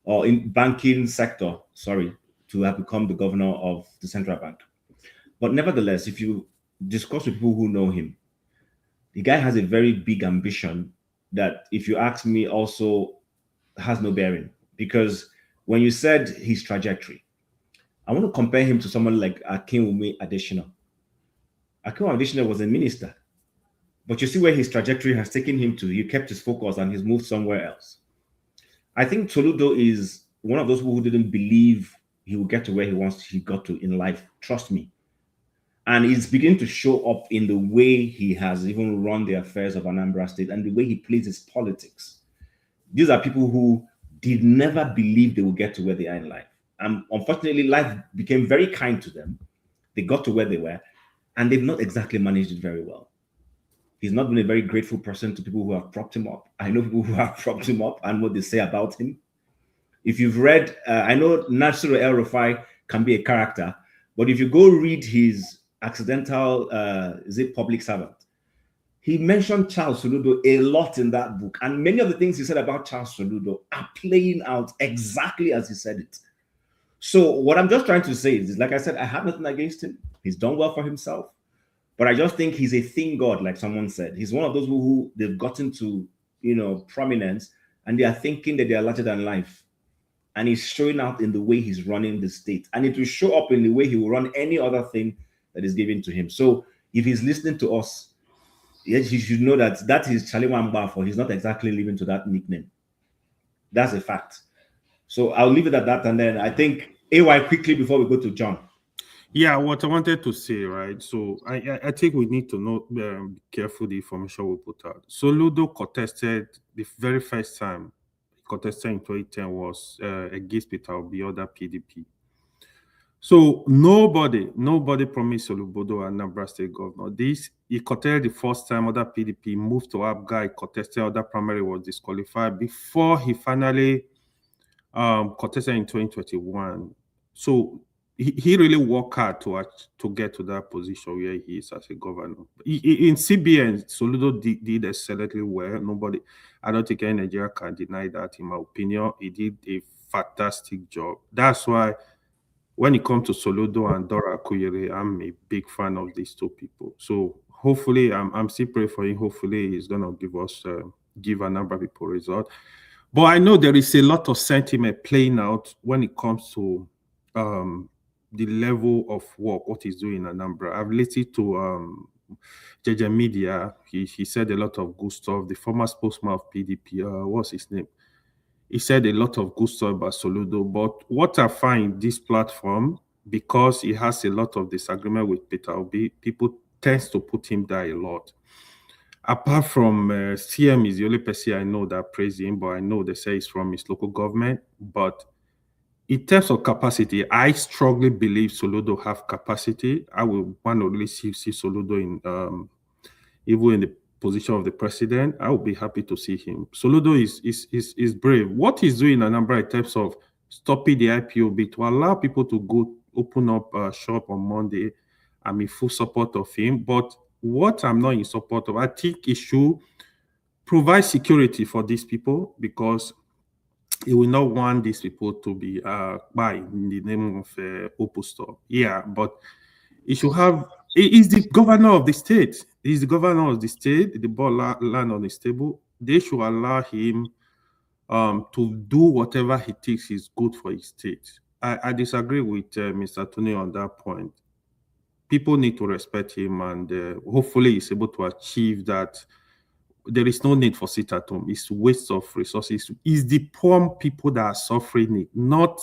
or in banking sector, to have become the governor of the central bank. But nevertheless, if you discuss with people who know him, the guy has a very big ambition that, if you ask me, also has no bearing. Because when you said his trajectory, I want to compare him to someone like Akinwumi Adesina. Akinwumi Adesina was a minister, but you see where his trajectory has taken him to. He kept his focus and he's moved somewhere else. I think Soludo is one of those people who didn't believe he would get to where he got to in life. Trust me. And it's beginning to show up in the way he has even run the affairs of Anambra State and the way he plays his politics. These are people who did never believe they would get to where they are in life. And unfortunately, life became very kind to them. They got to where they were, and they've not exactly managed it very well. He's not been a very grateful person to people who have propped him up. I know people who have propped him up and what they say about him. If you've read, I know Nasir El-Rufai can be a character, but if you go read his accidental, public servant, he mentioned Charles Soludo a lot in that book. And many of the things he said about Charles Soludo are playing out exactly as he said it. So what I'm just trying to say is, like I said, I have nothing against him. He's done well for himself. But I just think he's a thin god, like someone said. He's one of those who they've gotten to, prominence, and they are thinking that they are larger than life. And he's showing out in the way he's running the state. And it will show up in the way he will run any other thing that is given to him. So if he's listening to us, yes, he should know that is Charlie Wamba, for he's not exactly living to that nickname. That's a fact. So I'll leave it at that. And then I think AY quickly before we go to John. Yeah, what I wanted to say, right? So I think we need to know, be careful the information we put out. Soludo contested the very first time he contested in 2010 was against Peter Obi, other PDP. So nobody promised Soludo and Anambra State governor. He contested the first time other PDP moved to Abga, he contested other primary, was disqualified before he finally contested in 2021. So he really worked hard to get to that position where he is as a governor. In CBN, Soludo did excellently well. I don't think any Nigerian can deny that. In my opinion, he did a fantastic job. That's why when it comes to Soludo and Dora Akuyere, I'm a big fan of these two people. So hopefully, I'm still praying for him. Hopefully, he's gonna give a number of people result. But I know there is a lot of sentiment playing out when it comes to the level of work, what he's doing in Anambra. I've listened to JJ Media. He said a lot of good stuff. The former spokesman of PDP, what's his name? He said a lot of good stuff about Soludo. But what I find this platform, because he has a lot of disagreement with Peter Obi, people tend to put him down a lot. Apart from CM is the only person I know that praise him, but I know they say it's from his local government. But in terms of capacity, I strongly believe Soludo have capacity. I will want to really see Soludo in even in the position of the president, I would be happy to see him. Soludo is brave. What he's doing in Anambra in terms of stopping the IPO bid to allow people to go open up a shop on Monday, I'm in full support of him. But what I'm not in support of, I think he should provide security for these people, because he will not want these people to be buy in the name of Oppo store. Yeah, but he should have. He is the governor of the state. He's the governor of the state. The ball land on his table. They should allow him to do whatever he thinks is good for his state. I disagree with Mr. Tony on that point. People need to respect him, and hopefully he's able to achieve that. There is no need for sit at home. It's waste of resources. It's the poor people that are suffering it, not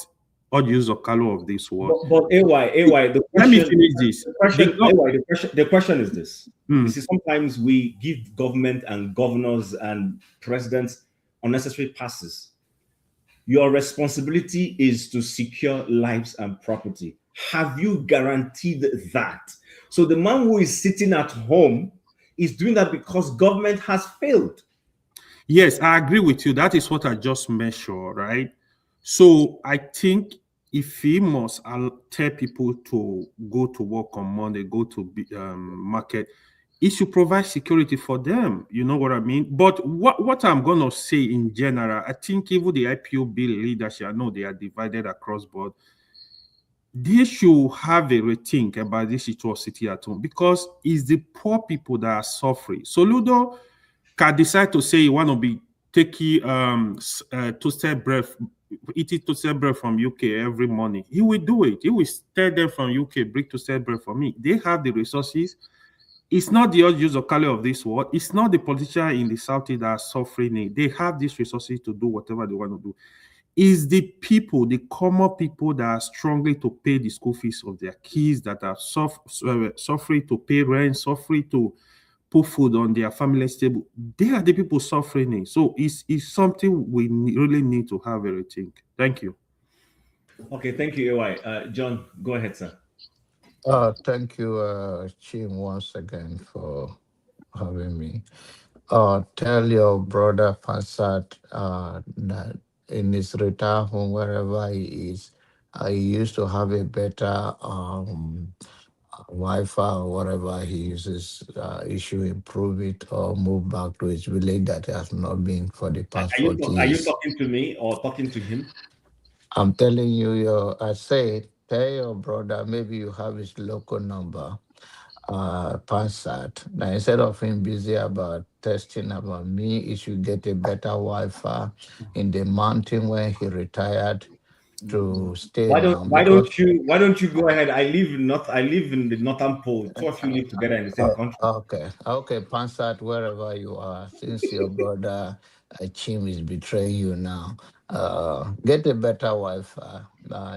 all use of color of this world. But AY, let me finish this. The question is this. You see, sometimes we give government and governors and presidents unnecessary passes. Your responsibility is to secure lives and property. Have you guaranteed that? So the man who is sitting at home is doing that because government has failed. Yes, I agree with you. That is what I just mentioned, right? So I think if he must tell people to go to work on Monday, go to market, he should provide security for them. You know what I mean? But what I'm going to say in general, I think even the IPO bill leadership, I know they are divided across board. They should have a rethink about this city at home, because it's the poor people that are suffering. Soludo can decide to say he want to be taking toasted bread, eating toasted bread from UK every morning. He will do it. He will tell them from UK, bring toasted bread for me. They have the resources. It's not the use of color of this world. It's not the politicians in the Southeast that are suffering it. They have these resources to do whatever they want to do. Is the people, the common people that are struggling to pay the school fees of their kids, that are suffering to pay rent, suffering to put food on their family's table. They are the people suffering it. So it's something we really need to have a rethink. Thank you. Okay, thank you, AY. John, go ahead, sir. Thank you, Chim, once again for having me. Tell your brother Passat that in his retire home, wherever he is, he used to have a better Wi-Fi or whatever he uses. He should improve it or move back to his village that has not been for the past 40 years. Are you talking to me or talking to him? I'm telling you, I said, tell your brother, maybe you have his local number, Passat. Now, instead of him busy about testing about me, he should get a better Wi-Fi in the mountain when he retired to stay. Why don't you go ahead? I live in the northern pole. Two of you live together in the same country. Okay, Passat, wherever you are, since your brother Chim is betraying you now, get a better Wi-Fi.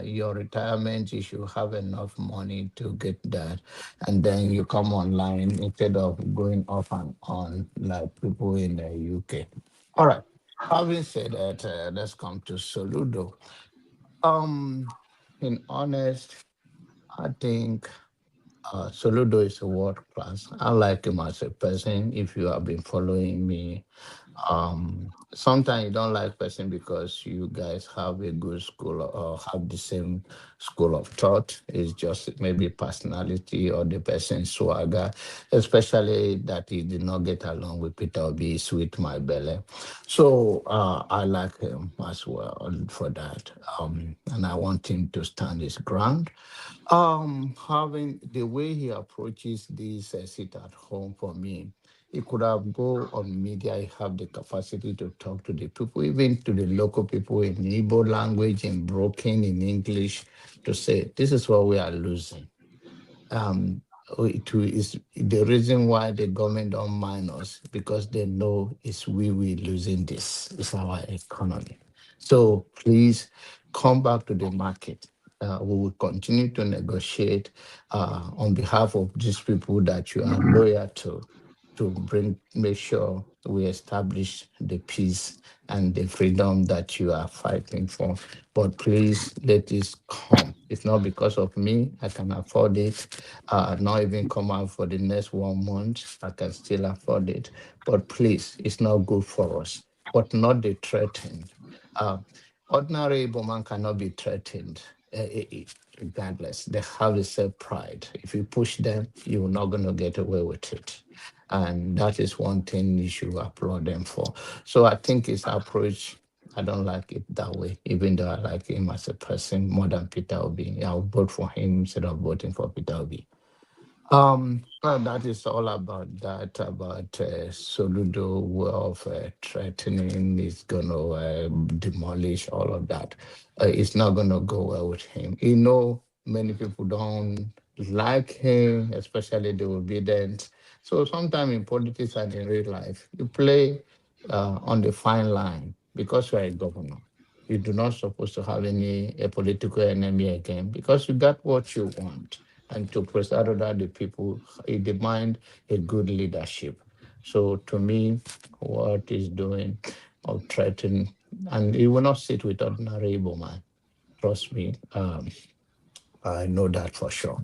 Your retirement, you should have enough money to get that, and then you come online instead of going off and on like people in the UK. All right. Having said that, let's come to Soludo. In honest, I think Soludo is a world class. I like him as a person. If you have been following me, sometimes you don't like person because you guys have a good school or have the same school of thought. It's just maybe personality or the person's swagger, especially that he did not get along with Peter Obi, sweet my belly. So I like him as well for that. And I want him to stand his ground. Having the way he approaches this sit at home for me, he could have go on media. He have the capacity to talk to the people, even to the local people in Igbo language, in broken, in English, to say this is what we are losing. It is the reason why the government don't mind us, because they know it's we losing this. It's our economy. So please come back to the market. We will continue to negotiate on behalf of these people that you are loyal to make sure we establish the peace and the freedom that you are fighting for. But please let this come It's not because of me. I can afford it. Not even come out for the next 1 month. I can still afford it. But please, it's not good for us. But not the threatened. Ordinary Igbo cannot be threatened. Regardless, they have a self-pride. If you push them, you're not going to get away with it. And that is one thing you should applaud them for. So I think his approach, I don't like it that way, even though I like him as a person more than Peter Obi. I'll vote for him instead of voting for Peter Obi. Well, that is all about that, about Soludo way of threatening is going to demolish all of that. It's not going to go well with him. Many people don't like him, especially the obedient. So sometimes in politics and in real life, you play on the fine line because you are a governor. You do not supposed to have any political enemy again because you got what you want. And to preside over the people, it demand a good leadership. So to me, what he's doing of threatening, and he will not sit with ordinary Igbo man. Trust me, I know that for sure.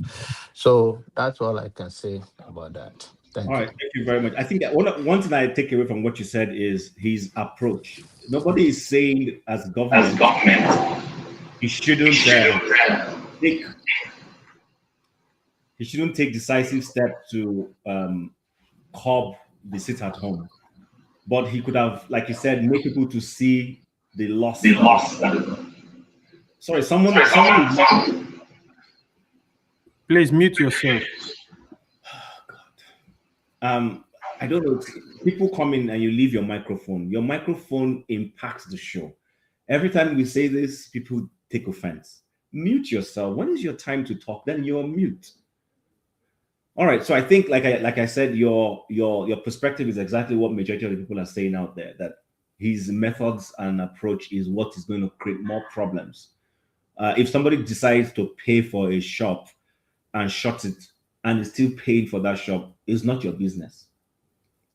So that's all I can say about that. Thank you. Thank you very much. I think that one thing I take away from what you said is his approach. Nobody is saying as government he shouldn't take decisive steps to curb the sit at home. But he could have, like you said, make people to see the loss. Sorry, someone. Please mute yourself. I don't know. People come in and you leave your microphone. Your microphone impacts the show. Every time we say this, people take offense. Mute yourself. When is your time to talk? Then you're mute. All right. So I think, like I said, your perspective is exactly what majority of the people are saying out there. That his methods and approach is what is going to create more problems. If somebody decides to pay for a shop and shut it and is still paying for that shop, it's not your business.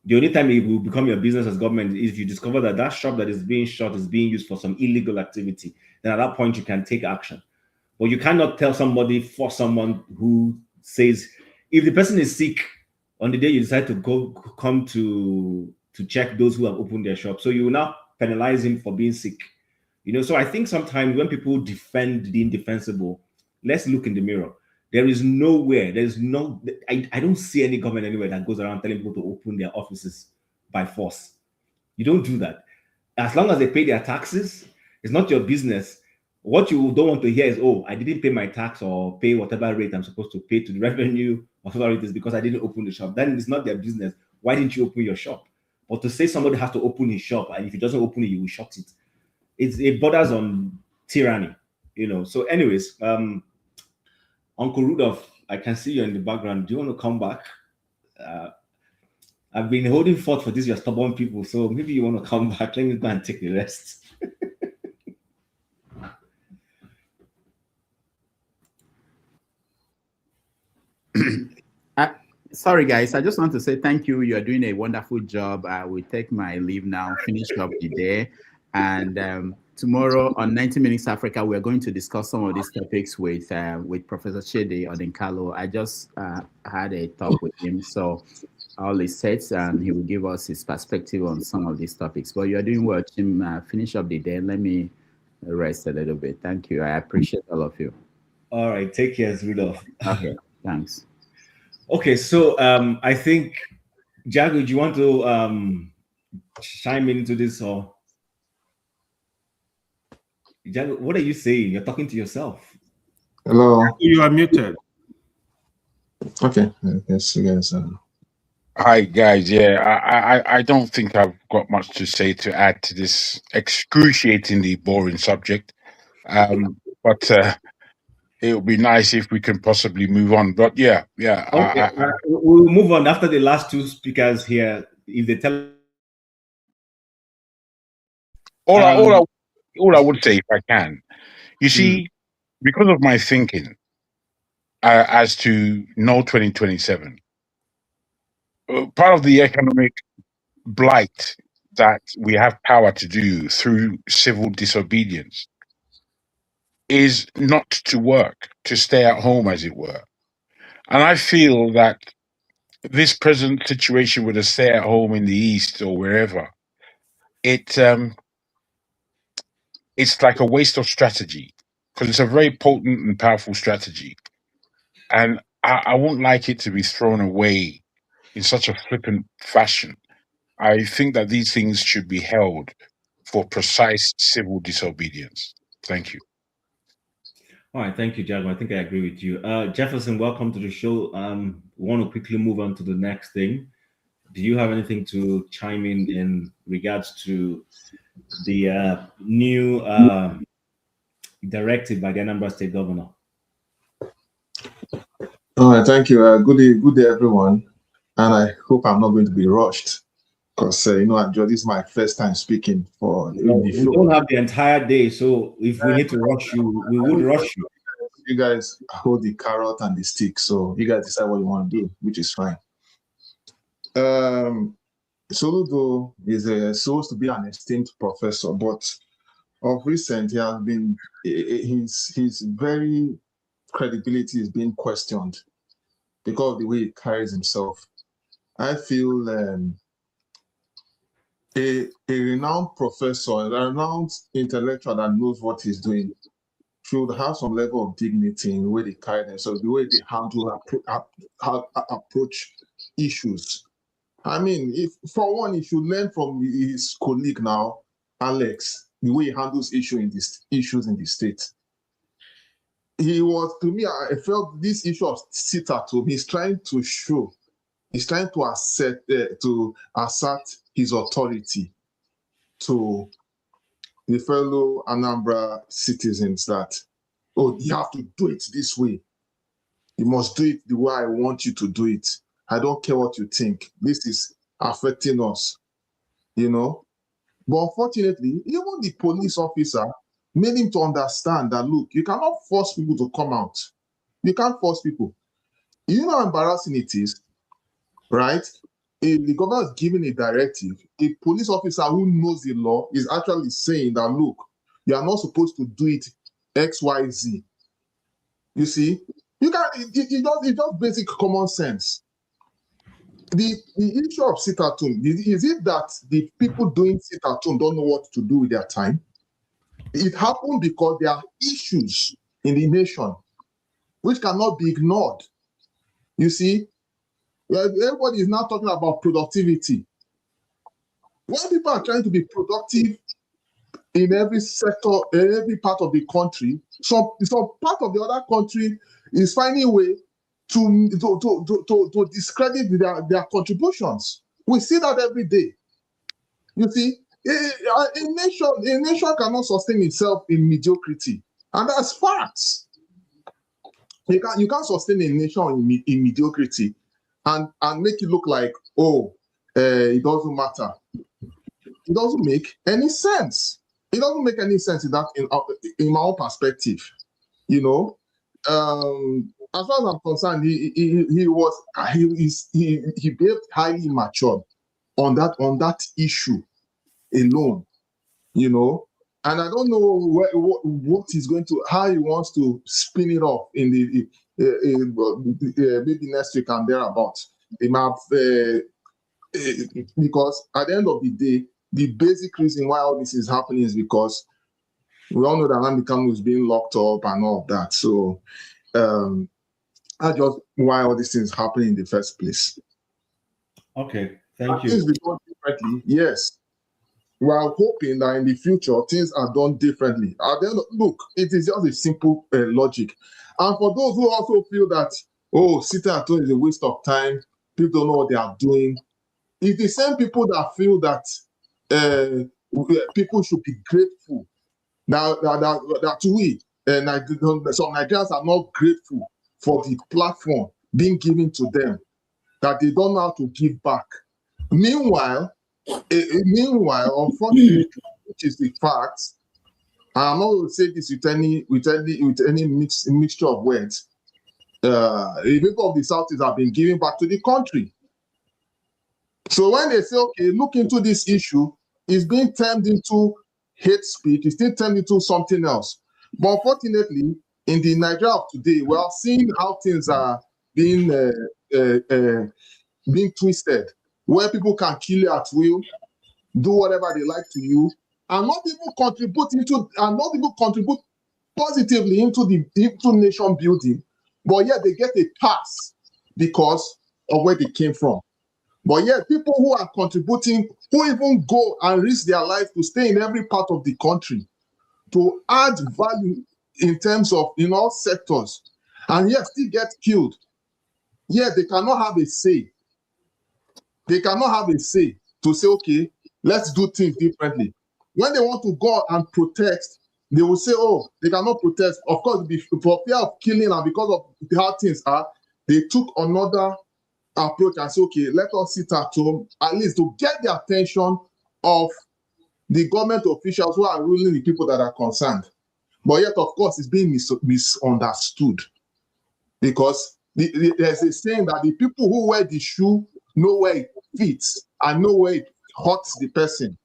The only time it will become your business as government is if you discover that that shop that is being shut is being used for some illegal activity. Then at that point, you can take action. But you cannot tell somebody, for someone who says, if the person is sick on the day you decide to come to check those who have opened their shop, so you will now penalize him for being sick. So I think sometimes when people defend the indefensible, let's look in the mirror. There is nowhere, I don't see any government anywhere that goes around telling people to open their offices by force. You don't do that. As long as they pay their taxes, it's not your business. What you don't want to hear is, oh, I didn't pay my tax or pay whatever rate I'm supposed to pay to the revenue authorities because I didn't open the shop. Then it's not their business. Why didn't you open your shop? But to say somebody has to open his shop, and if he doesn't open it, you will shut it. It borders on tyranny, So anyways, Uncle Rudolph, I can see you in the background. Do you want to come back? I've been holding forth for this, you're stubborn people, so maybe you want to come back. Let me go and take the rest. Sorry, guys. I just want to say thank you. You are doing a wonderful job. I will take my leave now, finish up the day. And tomorrow on 90 Minutes Africa, we're going to discuss some of these topics with Professor Chede Odenkalo. I just had a talk with him, so all is set, and he will give us his perspective on some of these topics. But you are doing well, Tim. Finish up the day. Let me rest a little bit. Thank you. I appreciate all of you. All right. Take care, Rudolph. Okay. Thanks. Okay. So I think, Jago, do you want to chime into this or? What are you saying? You're talking to yourself. Hello. You are muted. Okay. Yes, you guys. Hi, guys. Yeah, I don't think I've got much to say to add to this excruciatingly boring subject. But it would be nice if we can possibly move on. But yeah. Okay. We'll move on after the last two speakers here. If they tell. All I would say, if I can, you see, because of my thinking as to no 2027, part of the economic blight that we have power to do through civil disobedience is not to work, to stay at home, as it were. And I feel that this present situation with a stay at home in the East or wherever, it's like a waste of strategy, because it's a very potent and powerful strategy. And I wouldn't like it to be thrown away in such a flippant fashion. I think that these things should be held for precise civil disobedience. Thank you. All right, thank you, Jago. I think I agree with you. Jefferson, welcome to the show. We want to quickly move on to the next thing. Do you have anything to chime in regards to the new directive by the Anambra State Governor? All right, thank you. Good day, everyone. And I hope I'm not going to be rushed, because this is my first time speaking for the show. We don't have the entire day, so if we need to rush you, we would rush you. You guys hold the carrot and the stick, so you guys decide what you want to do, which is fine. Soludo is supposed to be an esteemed professor, but of recent he has been his very credibility is being questioned because of the way he carries himself. I feel a renowned professor, a renowned intellectual that knows what he's doing should have some level of dignity in the way they carry themselves, the way they handle approach issues. I mean, if for one, he should learn from his colleague now, Alex, the way he handles issues in the state. He was, to me, I felt this issue of sit at home, he's trying to assert his authority to the fellow Anambra citizens that, oh, you have to do it this way. You must do it the way I want you to do it. I don't care what you think. This is affecting us, But unfortunately, even the police officer made him to understand that, look, you cannot force people to come out. You can't force people. You know how embarrassing it is, right? If the government is giving a directive, a police officer who knows the law is actually saying that, look, you are not supposed to do it X, Y, Z. You see? It's just basic common sense. The issue of sit at home, is it that the people doing sit at home don't know what to do with their time? It happened because there are issues in the nation which cannot be ignored. You see? Everybody is now talking about productivity. When people are trying to be productive in every sector, in every part of the country, some part of the other country is finding a way to discredit their contributions. We see that every day. You see, a nation cannot sustain itself in mediocrity, and that's facts. You can't sustain a nation in mediocrity and make it look like, it doesn't matter. It doesn't make any sense. It doesn't make any sense in my own perspective. As far as I'm concerned, he behaved highly immature on that issue alone. And I don't know what he's going to, how he wants to spin it off in the maybe next week and thereabout. Because at the end of the day, the basic reason why all this is happening is because we all know that Nnamdi Kanu is being locked up and all of that. So that's just why all these things happen in the first place. Okay, thank you. Things be done differently, yes. We are hoping that in the future things are done differently. Look, it is just a simple logic. And for those who also feel that, sitting at home is a waste of time, people don't know what they are doing, it's the same people that feel that people should be grateful. Now that some Nigerians are not grateful for the platform being given to them, that they don't know how to give back. Meanwhile, unfortunately, which is the fact, and I'm not going to say this with any mixture of words, the people of the Southeast have been giving back to the country. So when they say, okay, look into this issue, it's being turned into hate speech, it's still turned into something else. But unfortunately, in the Nigeria of today, we are seeing how things are being twisted, where people can kill you at will, do whatever they like to you, and not even contribute positively into nation building, but yet they get a pass because of where they came from. But yet people who are contributing, who even go and risk their life to stay in every part of the country, to add value in terms of in all sectors, and yet still get killed. Yet they cannot have a say. They cannot have a say to say, okay, let's do things differently. When they want to go and protest, they will say, oh, they cannot protest. Of course, for fear of killing and because of how things are, they took another approach and say, okay, let us sit at home, at least to get the attention of the government officials who are ruling the people that are concerned. But yet, of course, it's being misunderstood, because there's a saying that the people who wear the shoe know where it fits and know where it hurts the person.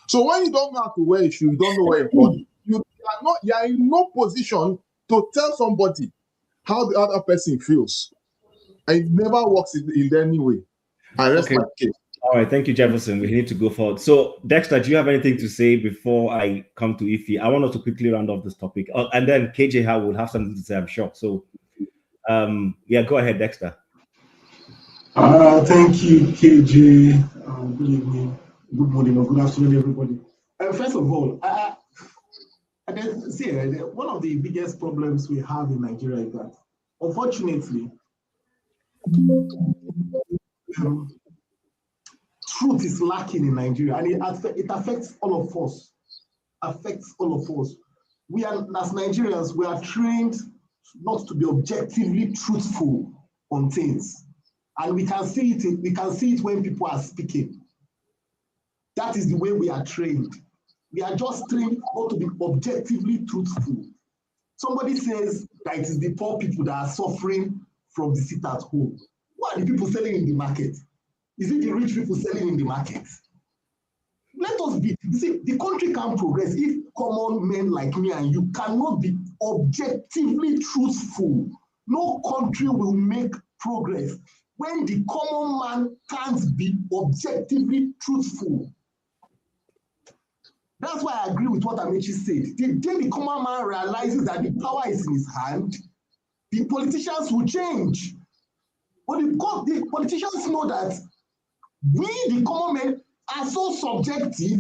So when you don't know how to wear a shoe, you don't know where it hurts. You are in no position to tell somebody how the other person feels. And it never works in any way. I rest my case. All right, thank you, Jefferson. We need to go forward. So, Dexter, do you have anything to say before I come to Ify? I want us to quickly round off this topic. And then KJ Howe will have something to say, I'm sure. So, yeah, go ahead, Dexter. Thank you, KJ. Good evening, good morning, or good afternoon, everybody. First of all, one of the biggest problems we have in Nigeria is that, unfortunately, truth is lacking in Nigeria, and it affects all of us. We are, as Nigerians, we are trained not to be objectively truthful on things, and we can see it. We can see it when people are speaking. That is the way we are trained. We are just trained not to be objectively truthful. Somebody says that it is the poor people that are suffering from the sit at home. Who are the people selling in the market? Is it the rich people selling in the market? Let us be, you see, the country can progress if common men like me and you cannot be objectively truthful. No country will make progress when the common man can't be objectively truthful. That's why I agree with what Amechi said. The day the common man realizes that the power is in his hand, the politicians will change. But the politicians know that we, the common men, are so subjective,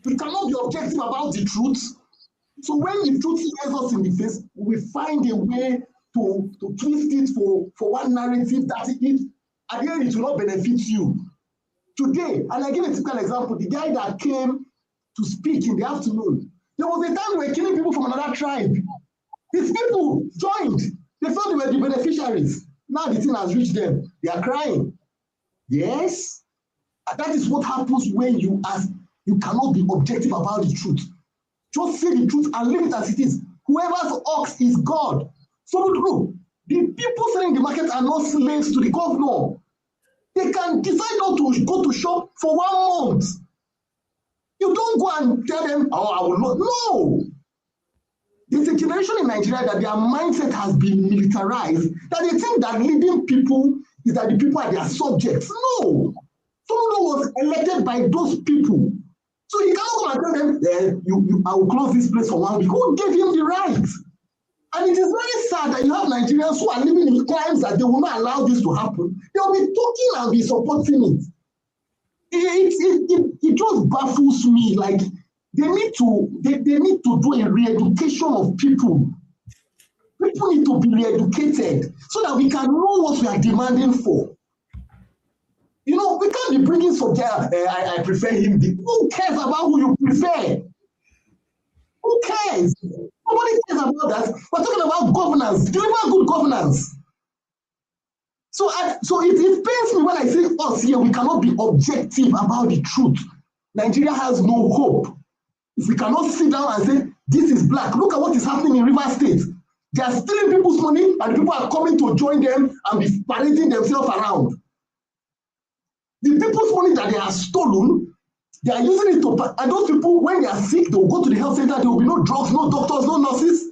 we cannot be objective about the truth. So when the truth stares us in the face, we find a way to twist it for one narrative that at the end it will not benefit you. Today, and I give a typical example, the guy that came to speak in the afternoon, there was a time we were killing people from another tribe. These people joined. They thought they were the beneficiaries. Now the thing has reached them. They are crying. Yes, that is what happens when you cannot be objective about the truth. Just say the truth and leave it as it is. Whoever's ox is God. So the people selling in the market are not slaves to the governor. They can decide not to go to shop for 1 month. You don't go and tell them, oh, I will not. No. There's a generation in Nigeria that their mindset has been militarized, that they think that leading people is that the people are their subjects. No. Soludo was elected by those people. So you cannot go and tell them, I will close this place for 1 week. Who gave him the right? And it is very sad that you have Nigerians who are living in crimes that they will not allow this to happen. They will be talking and be supporting it. It just baffles me. Like they need to do a re-education of people. People need to be re-educated so that we can know what we are demanding for. You know, we can't be bringing some I prefer him. Who cares about who you prefer? Who cares? Nobody cares about that. We're talking about governance. Deliver good governance. So it pains me when I say us here, we cannot be objective about the truth. Nigeria has no hope. If we cannot sit down and say, this is black, look at what is happening in River State. They are stealing people's money and people are coming to join them and be parading themselves around. The people's money that they have stolen, They are using it to, and those people, when they are sick, they will go to the health center, there will be no drugs, no doctors, no nurses.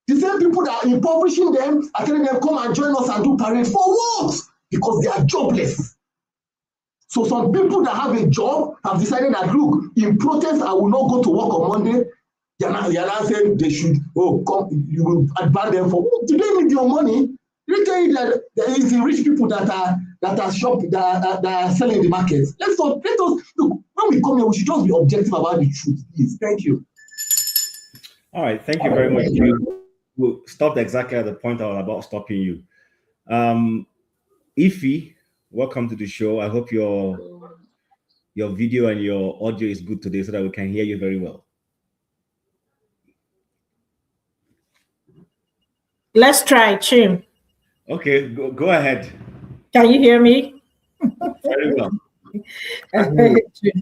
The same people that are impoverishing them are telling them, come and join us and do parade. For what? Because they are jobless. So some people that have a job have decided that, look, in protest, I will not go to work on Monday. You're not saying they should, oh, come, you will ban them for, do they need your money? Let me tell you that there is the rich people that are selling the markets. Let us look, when we come here, we should just be objective about the truth, please. Thank you. All right, thank you very much. You stopped exactly at the point I was about stopping you. Ify, welcome to the show. I hope your video and your audio is good today so that we can hear you very well. Let's try, Chim. Okay, go ahead. Can you hear me? Very well.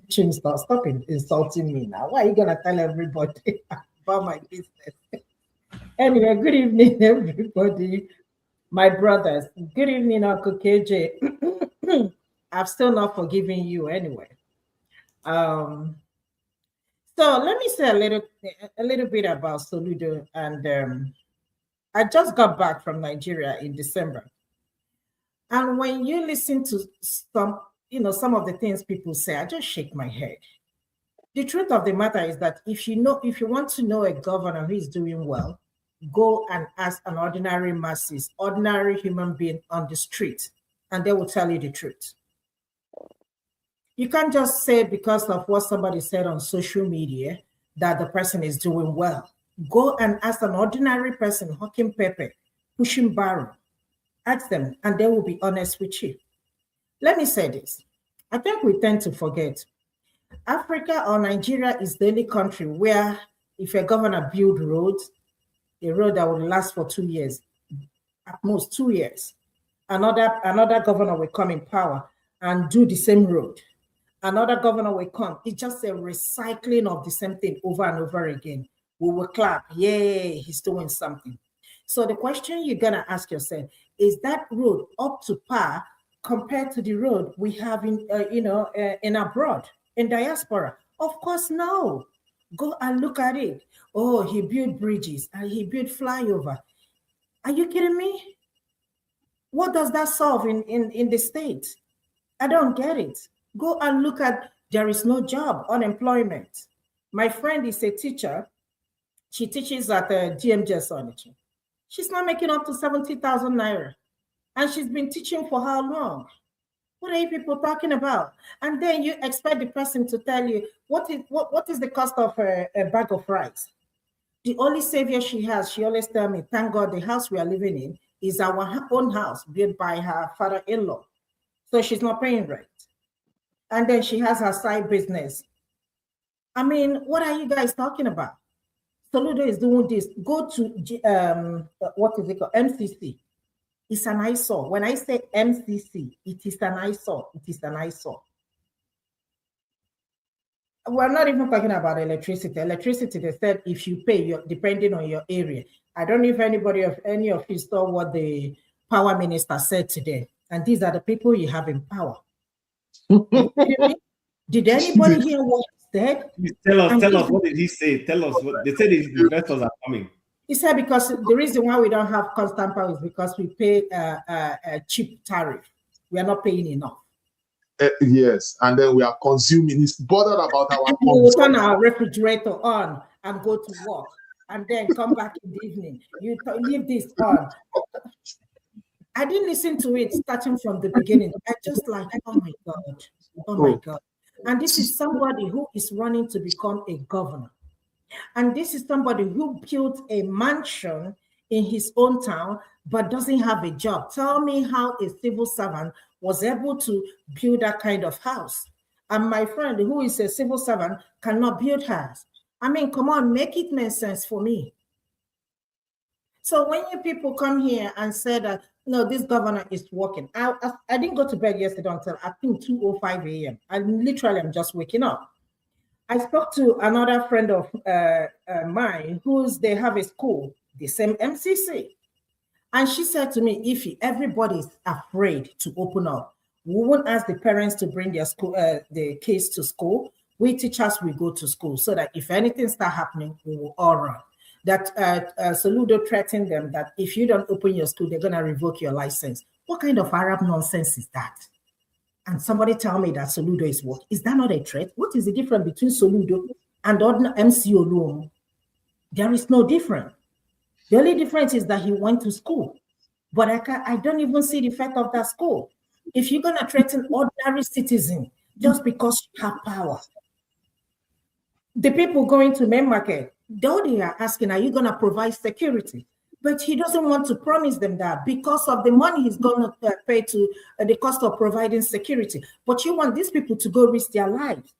Chim, stop insulting me now. Why are you gonna tell everybody about my business? Anyway, good evening, everybody. My brothers, good evening, Uncle KJ. I've still not forgiven you anyway. So let me say a little bit about Soludo, and I just got back from Nigeria in December. And when you listen to some of the things people say, I just shake my head. The truth of the matter is that if you want to know a governor who is doing well, go and ask an ordinary masses, ordinary human being on the street, and they will tell you the truth. You can't just say because of what somebody said on social media that the person is doing well. Go and ask an ordinary person, hawking pepper, pushing barrel. Ask them, and they will be honest with you. Let me say this. I think we tend to forget. Africa or Nigeria is the only country where if a governor builds roads, a road that will last for 2 years, at most 2 years, another governor will come in power and do the same road. Another governor will come. It's just a recycling of the same thing over and over again. We will clap, yay, he's doing something. So the question you're gonna ask yourself, is that road up to par compared to the road we have in abroad, in diaspora? Of course, no. Go and look at it. Oh, he built bridges and he built flyover. Are you kidding me? What does that solve in the state? I don't get it. Go and look at, there is no job, unemployment. My friend is a teacher. She teaches at GMJS Onitsha. She's not making up to 70,000 naira. And she's been teaching for how long? What are you people talking about? And then you expect the person to tell you, what is the cost of a bag of rice? The only savior she has, she always tells me, thank God the house we are living in is our own house built by her father-in-law. So she's not paying rent. And then she has her side business. I mean, what are you guys talking about? Soludo is doing this. Go to, what is it called? MCC. It's an eyesore. When I say MCC, it is an eyesore. It is an eyesore. We're not even talking about electricity. Electricity, they said, if you pay, depending on your area. I don't know if any of you saw what the power minister said today. And these are the people you have in power. Did anybody hear what he said? Tell us, what did he say? Tell us what they said. His investors are coming. He said because the reason why we don't have constant power is because we pay a cheap tariff. We are not paying enough. Yes, and then we are consuming. He's bothered about our. We will turn our refrigerator on and go to work, and then come back in the evening. You leave this on. I didn't listen to it starting from the beginning. I just like, oh my God, oh my God. And this is somebody who is running to become a governor. And this is somebody who built a mansion in his own town, but doesn't have a job. Tell me how a civil servant was able to build that kind of house. And my friend, who is a civil servant, cannot build house. I mean, come on, make it make sense for me. So when you people come here and say that, no, this governor is working. I didn't go to bed yesterday until I think 2:05 a.m. I'm just waking up. I spoke to another friend of mine they have a school, the same MCC. And she said to me, if everybody's afraid to open up, we won't ask the parents to bring their kids to school. We teachers will go to school so that if anything start happening, we will all run. That Soludo threatened them that if you don't open your school, they're going to revoke your license. What kind of Arab nonsense is that? And somebody tell me that Soludo is what? Is that not a threat? What is the difference between Soludo and ordinary MCO room? There is no difference. The only difference is that he went to school. But I don't even see the effect of that school. If you're going to threaten ordinary citizens just because you have power, the people going to main market, though they are asking, are you going to provide security? But he doesn't want to promise them that because of the money he's going to pay to the cost of providing security. But you want these people to go risk their lives.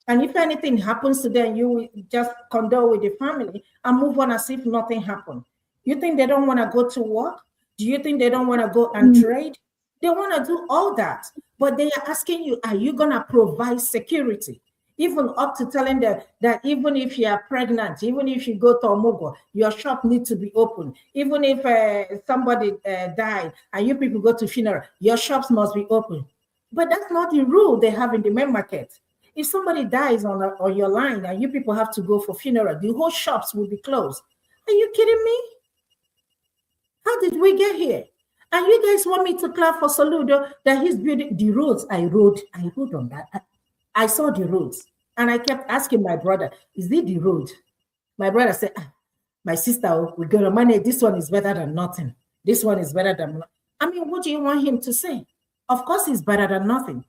And if anything happens to them, you will just condole with the family and move on as if nothing happened. You think they don't want to go to work? Do you think they don't want to go and trade? They want to do all that. But they are asking you, are you going to provide security? Even up to telling them that even if you are pregnant, even if you go to Omogo, your shop needs to be open. Even if somebody died and you people go to funeral, your shops must be open. But that's not the rule they have in the main market. If somebody dies on your line and you people have to go for funeral, the whole shops will be closed. Are you kidding me? How did we get here? And you guys want me to clap for Soludo that he's building the roads? I rode on that. I saw the roads and I kept asking my brother, is it the road? My brother said, my sister, we're going to manage. This one is better than nothing. This one is better than nothing. I mean, what do you want him to say? Of course, it's better than nothing.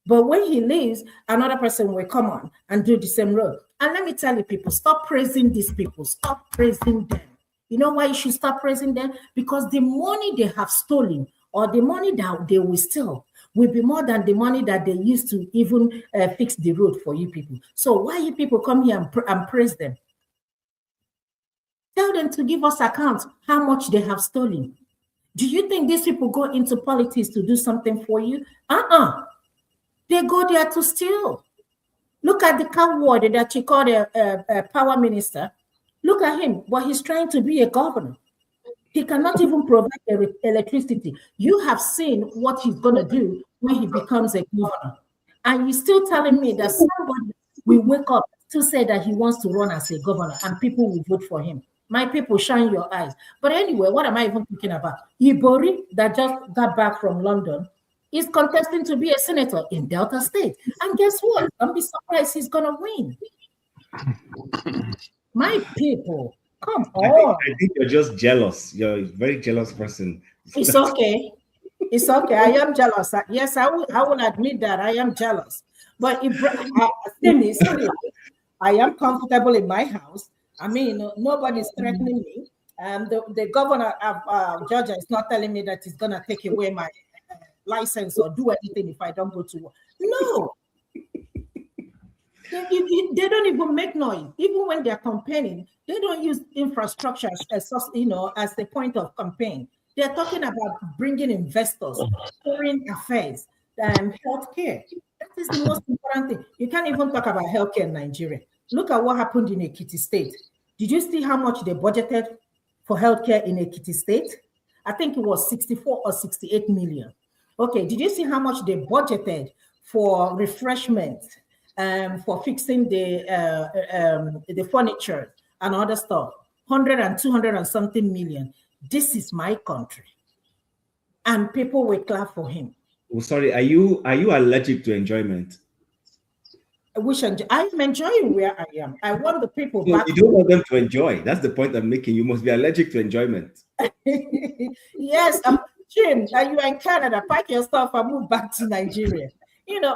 But when he leaves, another person will come on and do the same road. And let me tell you, people, stop praising these people. Stop praising them. You know why you should stop praising them? Because the money they have stolen or the money that they will steal will be more than the money that they used to even fix the road for you people. So why you people come here and praise them? Tell them to give us accounts how much they have stolen. Do you think these people go into politics to do something for you? They go there to steal. Look at the coward that you call a power minister. Look at him, but he's trying to be a governor. He cannot even provide electricity. You have seen what he's going to do when he becomes a governor. And you're still telling me that somebody will wake up to say that he wants to run as a governor and people will vote for him. My people, shine your eyes. But anyway, what am I even talking about? Ibori, that just got back from London, is contesting to be a senator in Delta State. And guess what? Don't be surprised he's going to win. My people, come on. I think you're just jealous. You're a very jealous person. It's okay. It's okay. I am jealous. Yes, I will admit that I am jealous. But I am comfortable in my house. I mean, nobody's threatening me. The governor of Georgia is not telling me that he's going to take away my license or do anything if I don't go to work. No. They don't even make noise. Even when they're campaigning, they don't use infrastructure as the point of campaign. They're talking about bringing investors, foreign affairs, healthcare. That is the most important thing. You can't even talk about healthcare in Nigeria. Look at what happened in Ekiti State. Did you see how much they budgeted for healthcare in Ekiti State? I think it was 64 or 68 million. Okay, did you see how much they budgeted for refreshment? For fixing the furniture and other stuff, 100 and 200 and something million. This is my country, and people will clap for him. Oh, sorry, are you allergic to enjoyment? I'm enjoying where I am. I want the people back. You don't want them to enjoy. That's the point I'm making. You must be allergic to enjoyment. Yes, Jim, you are in Canada. Pack your stuff and move back to Nigeria.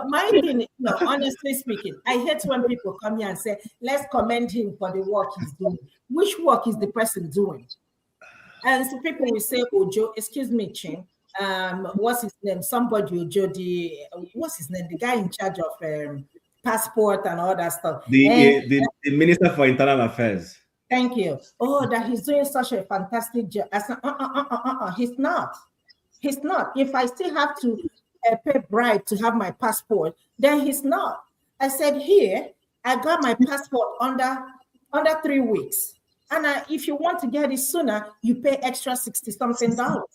My thing, honestly speaking, I hate when people come here and say, let's commend him for the work he's doing. Which work is the person doing? And so people will say, Ojo, excuse me, Chin, what's his name? Somebody, Ojo, what's his name? The guy in charge of passport and all that stuff. The Minister for Internal Affairs. Thank you. Oh, that he's doing such a fantastic job. I said, he's not. He's not. If I still have to pay bribe to have my passport, then he's not. I said, here, I got my passport under 3 weeks. And if you want to get it sooner, you pay extra $60-something. I don't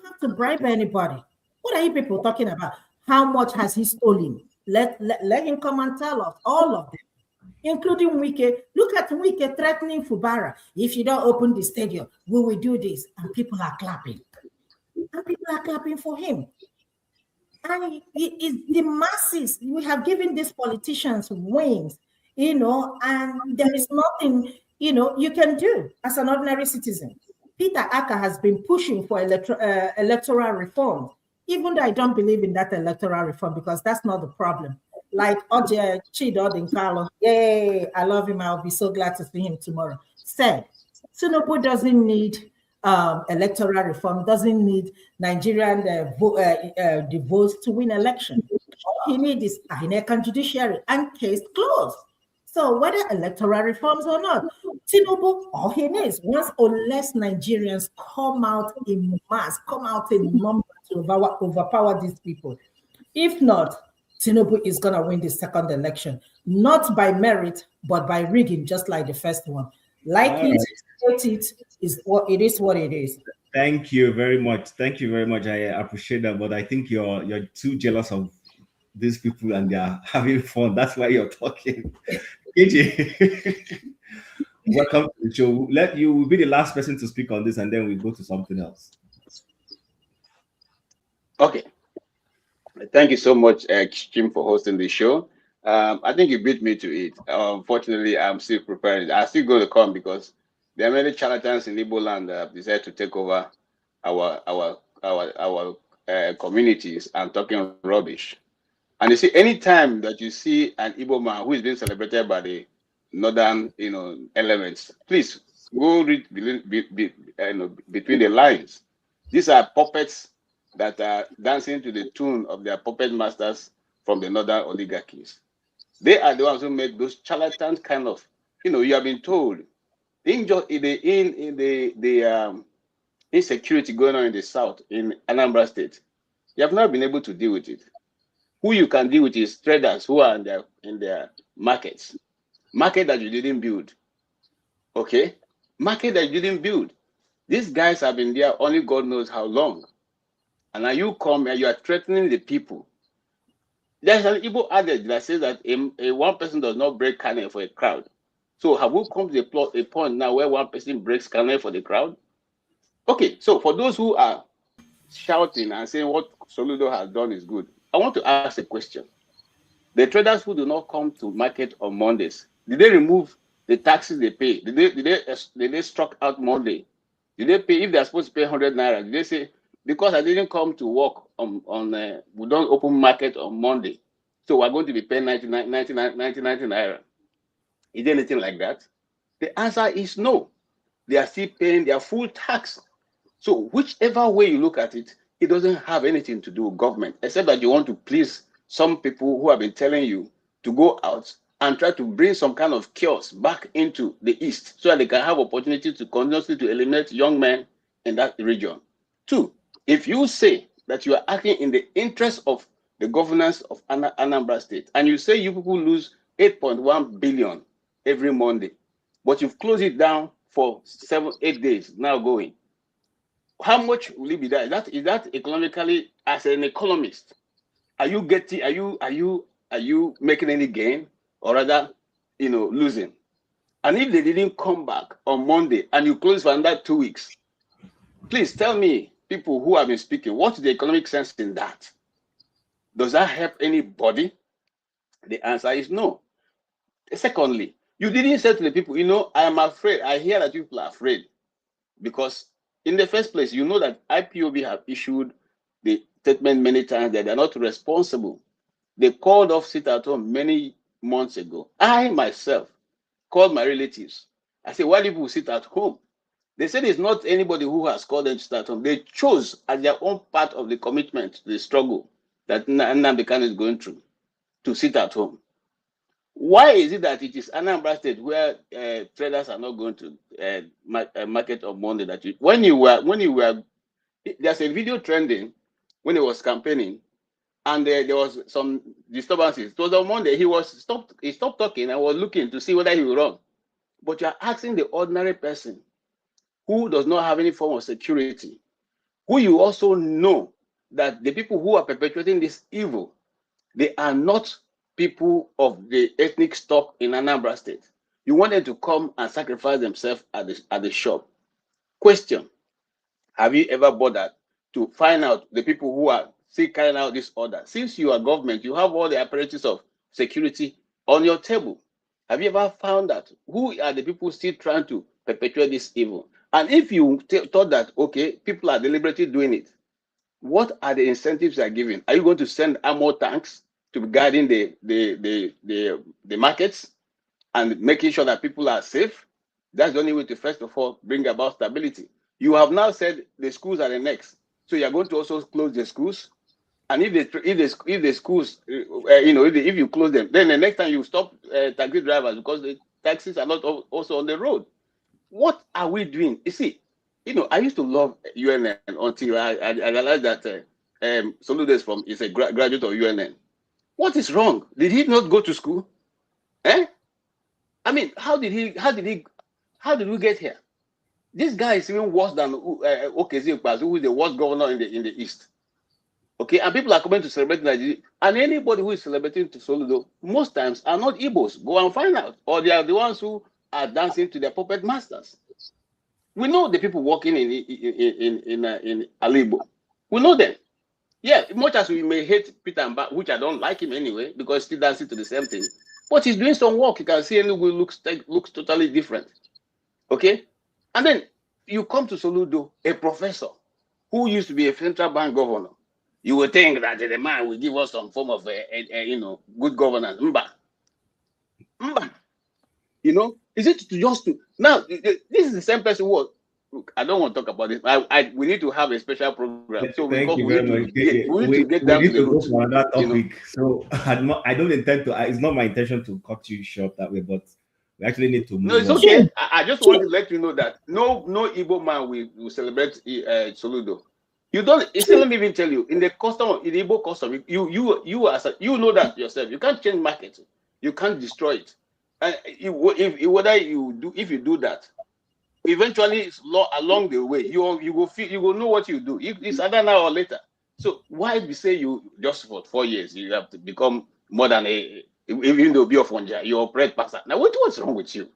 have to bribe anybody. What are you people talking about? How much has he stolen? Let him come and tell us, all of them, including Wike. Look at Wike threatening Fubara. If you don't open the stadium, we will do this. And people are clapping. And people are clapping for him. And the masses, we have given these politicians wings, and there is nothing, you can do as an ordinary citizen. Peter Aka has been pushing for electoral reform, even though I don't believe in that electoral reform, because that's not the problem. Like Oje Chido Dinkalo, yay, I love him. I'll be so glad to see him tomorrow. Said, Tinubu doesn't need electoral reform, doesn't need Nigerian the votes to win election. All he needs is INEC and judiciary, and case closed. So whether electoral reforms or not, Tinubu, all he needs, once or less Nigerians come out in mass, come out in numbers to overpower these people. If not, Tinubu is going to win the second election, not by merit, but by rigging, just like the first one. Like it is what it is. Thank you very much. Thank you very much. I appreciate that, but I think you're too jealous of these people and they're having fun. That's why you're talking. KJ, welcome to the show. You will be the last person to speak on this, and then we go to something else. Okay. Thank you so much, Jim, for hosting the show. I think you beat me to it. Unfortunately, I'm still preparing. I still go to come because there are many charlatans in Igbo land that have decided to take over our communities and talking rubbish. And you see, anytime that you see an Igbo man who is being celebrated by the northern, elements, please go read between the lines. These are puppets that are dancing to the tune of their puppet masters from the northern oligarchies. They are the ones who make those charlatans kind of, you have been told, in the insecurity going on in the south, in Anambra State, you have not been able to deal with it. Who you can deal with is traders who are in their markets. Market that you didn't build. Okay? Market that you didn't build. These guys have been there only God knows how long. And now you come and you are threatening the people. There's an Igbo adage that says that a one person does not break kernel for a crowd. So have we come to a point now where one person breaks kernel for the crowd? Okay, so for those who are shouting and saying what Soludo has done is good, I want to ask a question. The traders who do not come to market on Mondays, did they remove the taxes they pay? Did they struck out Monday? Did they pay, if they're supposed to pay 100 naira, did they say, because I didn't come to work we don't open market on Monday, so we're going to be paying 99 naira? Is there anything like that? The answer is no. They are still paying their full tax. So whichever way you look at it, it doesn't have anything to do with government, except that you want to please some people who have been telling you to go out and try to bring some kind of chaos back into the East so that they can have opportunity to continuously to eliminate young men in that region. Two, if you say that you are acting in the interest of the governance of Anambra State, and you say you people lose 8.1 billion every Monday, but you've closed it down for 7-8 days now going, how much will it be there? Is that economically, as an economist, are you making any gain, or rather, losing? And if they didn't come back on Monday and you close for another 2 weeks, please tell me, people who have been speaking, what's the economic sense in that? Does that help anybody? The answer is no. Secondly, you didn't say to the people, I am afraid. I hear that people are afraid because in the first place, you know that IPOB have issued the statement many times that they're not responsible. They called off sit-at-home many months ago. I myself called my relatives. I said, why do people sit at home? They said it's not anybody who has called them to sit at home. They chose as their own part of the commitment, the struggle that Nnamdi Kanu is going through, to sit at home. Why is it that it is Anambra State where traders are not going to market on Monday? When you were, there's a video trending when he was campaigning, and there was some disturbances. It was on Monday. He stopped talking and was looking to see whether he would run. But you are asking the ordinary person who does not have any form of security, who you also know that the people who are perpetuating this evil, They are not people of the ethnic stock in Anambra State. You want them to come and sacrifice themselves at the shop. Question: have you ever bothered to find out the people who are still carrying out this order? Since you are government, you have all the apparatus of security on your table. Have you ever found out who are the people still trying to perpetuate this evil? And if you thought that, okay, people are deliberately doing it, what are the incentives they are giving? Are you going to send armor tanks to be guarding the markets and making sure that people are safe? That's the only way to, first of all, bring about stability. You have now said the schools are the next, so you're going to also close the schools. And if the schools, if you close them, then the next time you stop taxi drivers because the taxis are not also on the road. What are we doing? You see, I used to love UNN until I realized that Soludo is a graduate of UNN. What is wrong? Did he not go to school? I mean, how did we get here? This guy is even worse than Okezie Ikpeazu, who is the worst governor in the East. Okay, and people are coming to celebrate Nigeria. And anybody who is celebrating to Soludo, most times are not Igbos. Go and find out. Or they are the ones who are dancing to their puppet masters. We know the people working in Alibo. We know them. Yeah, much as we may hate Peter Mba, which I don't like him anyway, because he's still dancing to the same thing. But he's doing some work. You can see Enugu looks totally different. Okay? And then you come to Soludo, a professor who used to be a central bank governor. You would think that the man will give us some form of good governance. Mba. Is it now? This is the same person who was. Look, I don't want to talk about this. We need to have a special program. So Thank you we very need much. to get down to the go root. for another topic. So I don't intend to. It's not my intention to cut you short that way, but we actually need to move No, it's on. okay. I just want to let you know that no Igbo man will celebrate Soludo. You don't. Let me even tell you. In the Igbo custom, you know that yourself. You can't change market. You can't destroy it. And if you do that, eventually along the way, you will know what you do. It's either now or later. So why we say you just for 4 years you have to become more than even though be of Onja, you're a bread passer. Now what's wrong with you?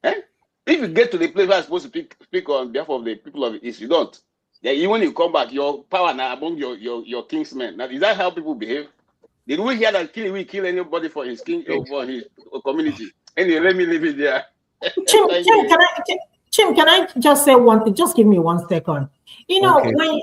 If you get to the place where I'm supposed to speak on behalf of the people of the East, you don't. Yeah, even when you come back, your power now among your kingsmen. Now, is that how people behave? Did we hear that we kill anybody for his for his community? Anyway, let me leave it there. Chim, can I just say one thing? Just give me 1 second. Okay. When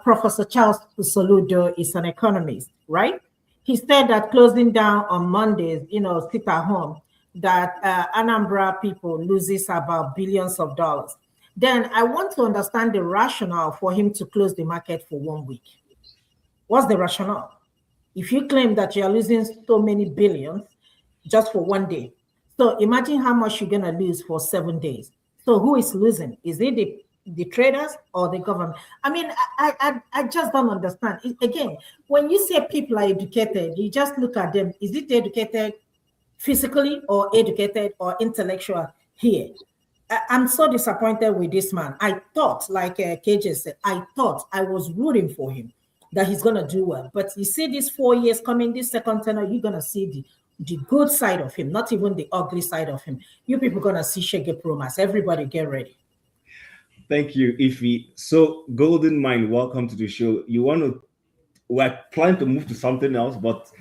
Professor Charles Soludo is an economist, right? He said that closing down on Mondays, sit at home, that Anambra people loses about billions of dollars. Then I want to understand the rationale for him to close the market for 1 week. What's the rationale? If you claim that you're losing so many billions just for 1 day, so imagine how much you're going to lose for 7 days. So who is losing? Is it the traders or the government? I mean, I just don't understand. Again, when you say people are educated, you just look at them. Is it educated physically or educated or intellectual here? I'm so disappointed with this man. I thought, like KJ said, I was rooting for him that he's going to do well. But you see these 4 years coming, this second tenor, you're going to see the good side of him, not even the ugly side of him. You people are going to see Shege Promas. Everybody get ready. Thank you, Ify. So, Golden Mind, welcome to the show. We're planning to move to something else, but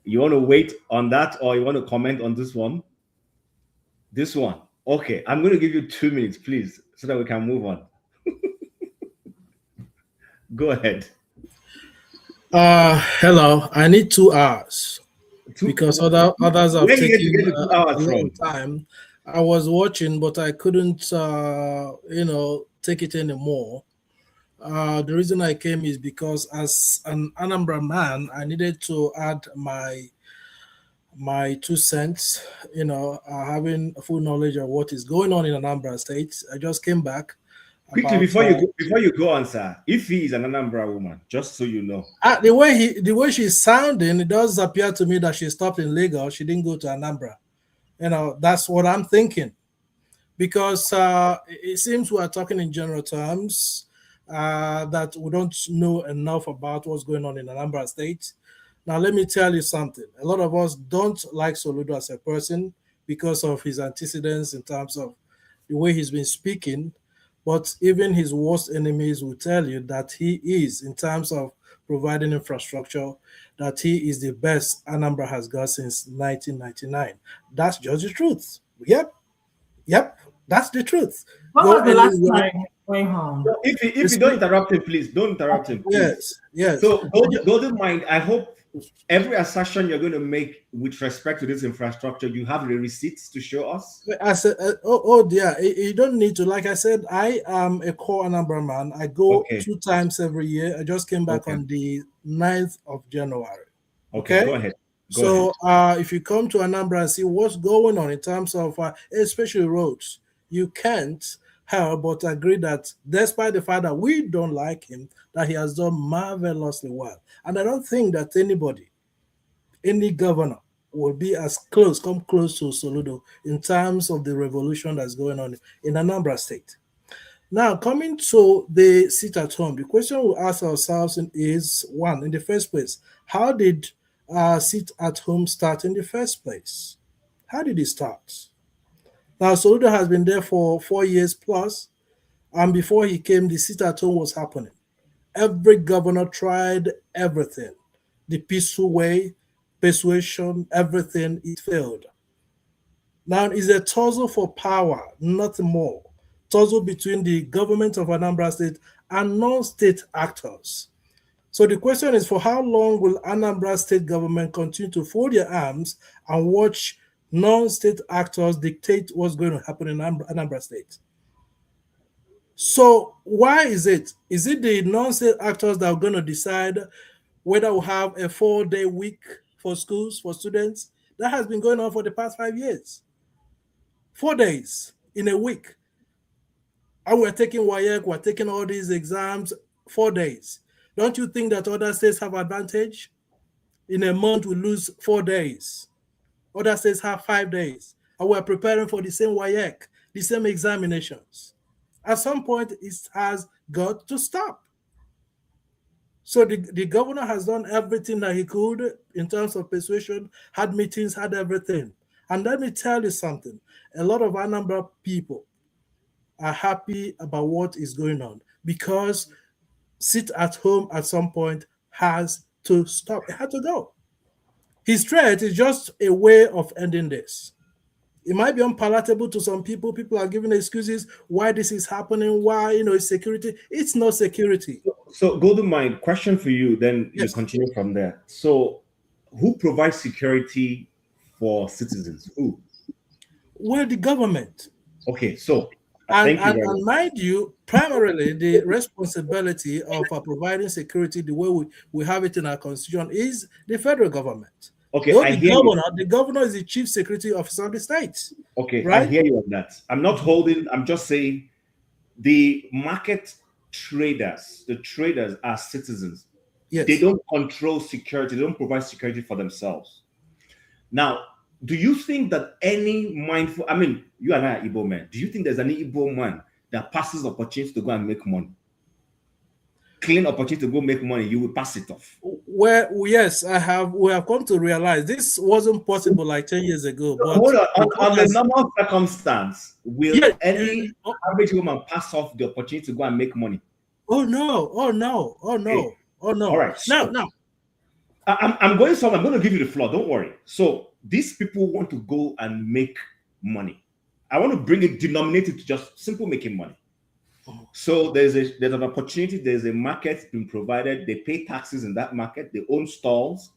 you want to wait on that or you want to comment on this one? This one. Okay, I'm going to give you 2 minutes, please, so that we can move on. Go ahead. Hello. I need 2 hours because others have taken a long time. I was watching, but I couldn't, take it anymore. The reason I came is because as an Anambra man, I needed to add my 2 cents, having full knowledge of what is going on in Anambra State. I just came back. Quickly, before you go on, sir, if he is an Anambra woman, just so you know. The way she's sounding, it does appear to me that she stopped in Lagos. She didn't go to Anambra. That's what I'm thinking. Because it seems we are talking in general terms, that we don't know enough about what's going on in Anambra State. Now, let me tell you something. A lot of us don't like Soludo as a person because of his antecedents in terms of the way he's been speaking. But even his worst enemies will tell you that he is, in terms of providing infrastructure, that he is the best Anambra has got since 1999. That's just the truth. Yep, that's the truth. When Go was the last anywhere. time he went home? So if you don't interrupt him, please don't interrupt him. Please. Yes. So Golden Mind, I hope every assertion you're going to make with respect to this infrastructure, you have the receipts to show us. I said, oh dear, you don't need to. Like I said, I am a core Anambra man. I go 2 times every year. I just came back on the 9th of January. Okay, go ahead. If you come to Anambra and see what's going on in terms of especially roads, you can't help but agree that despite the fact that we don't like him, that he has done marvelously well. And I don't think that any governor will be come close to Soludo in terms of the revolution that's going on in Anambra State. Now, coming to the sit at home, the question we ask ourselves is, one, in the first place, how did sit at home start in the first place? How did it start? Now, Soludo has been there for 4 years plus, and before he came, the sit at home was happening. Every governor tried everything, the peaceful way, persuasion, everything, it failed. Now, it's a tussle for power, nothing more. Tussle between the government of Anambra State and non-state actors. So the question is, for how long will Anambra State government continue to fold their arms and watch non-state actors dictate what's going to happen in Anambra State? So why is it? Is it the non-state actors that are going to decide whether we'll have a 4-day week for schools, for students? That has been going on for the past 5 years. 4 days in a week. And we're taking WAEC, we're taking all these exams, 4 days. Don't you think that other states have advantage? In a month, we lose 4 days. Other states have 5 days. And we're preparing for the same WAEC, the same examinations. At some point, it has got to stop. So the governor has done everything that he could in terms of persuasion, had meetings, had everything. And let me tell you something. A lot of Anambra people are happy about what is going on because sit at home at some point has to stop. It had to go. His threat is just a way of ending this. It might be unpalatable to some people. People are giving excuses why this is happening, why, it's security. It's not security. So Golden Mind, question for you, then you continue from there. So who provides security for citizens? Who? Well, the government. Okay, so and mind you, primarily the responsibility of providing security the way we have it in our constitution is the federal government. Okay, the governor is the chief security officer of the state. Okay, right? I hear you on that. I'm just saying the market traders, the traders are citizens. Yes. They don't control security, they don't provide security for themselves. Now, do you think that any mindful, you and I are Igbo men, do you think there's any Igbo man that passes opportunity to go and make money? Clean opportunity to go make money, you will pass it off. Well, yes, we have come to realize this wasn't possible like 10 years ago. But hold on the normal circumstance, will any average woman pass off the opportunity to go and make money? Oh no. Okay. All right. No. I'm going somewhere. I'm going to give you the floor. Don't worry. So these people want to go and make money. I want to bring it denominated to just simple making money. So there's an opportunity. There's a market being provided. They pay taxes in that market. They own stalls.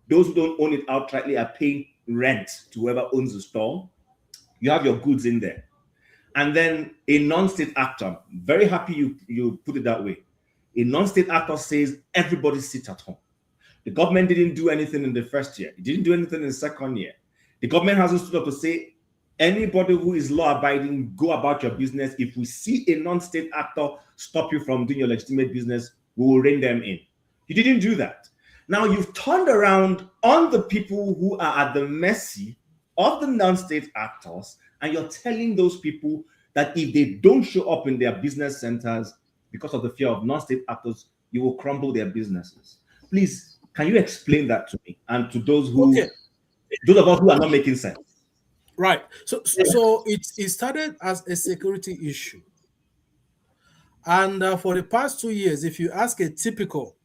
Those who don't own it outrightly are paying rent to whoever owns the stall. You have your goods in there. And then a non-state actor, very happy you put it that way. A non-state actor says everybody sit at home. The government didn't do anything in the first year. It didn't do anything in the second year. The government hasn't stood up to say, anybody who is law-abiding, go about your business. If we see a non-state actor stop you from doing your legitimate business, we will rein them in. You didn't do that. Now you've turned around on the people who are at the mercy of the non-state actors, and you're telling those people that if they don't show up in their business centers because of the fear of non-state actors, you will crumble their businesses. Please, Can you explain that to me and to those of us who are not making sense? Right. So it started as a security issue. And for the past 2 years, if you ask a typical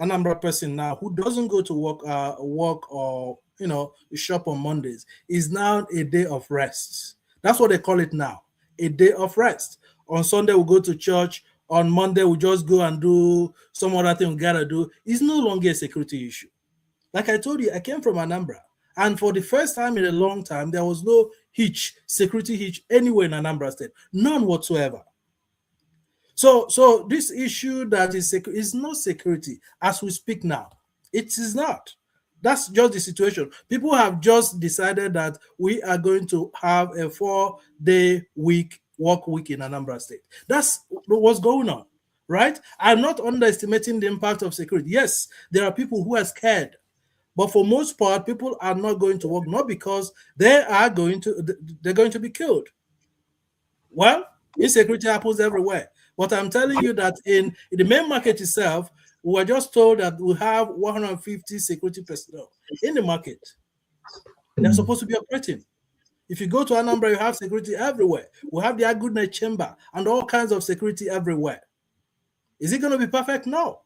Anambra person now who doesn't go to work or shop on Mondays, is now a day of rest. That's what they call it now, a day of rest. On Sunday we go to church. On Monday we just go and do some other thing we gotta do. It's no longer a security issue. Like I told you, I came from Anambra, and for the first time in a long time, there was no security hitch anywhere in Anambra State, none whatsoever. So this issue that is not security as we speak now. It is not. That's just the situation. People have just decided that we are going to have a 4-day work week in Anambra State. That's what's going on, right? I'm not underestimating the impact of security. Yes, there are people who are scared, but for most part, people are not going to work, not because they're going to be killed. Well, insecurity happens everywhere. But I'm telling you that in the main market itself, we were just told that we have 150 security personnel in the market. They're supposed to be operating. If you go to Anambra, you have security everywhere. We have the Agudne chamber and all kinds of security everywhere. Is it going to be perfect? No.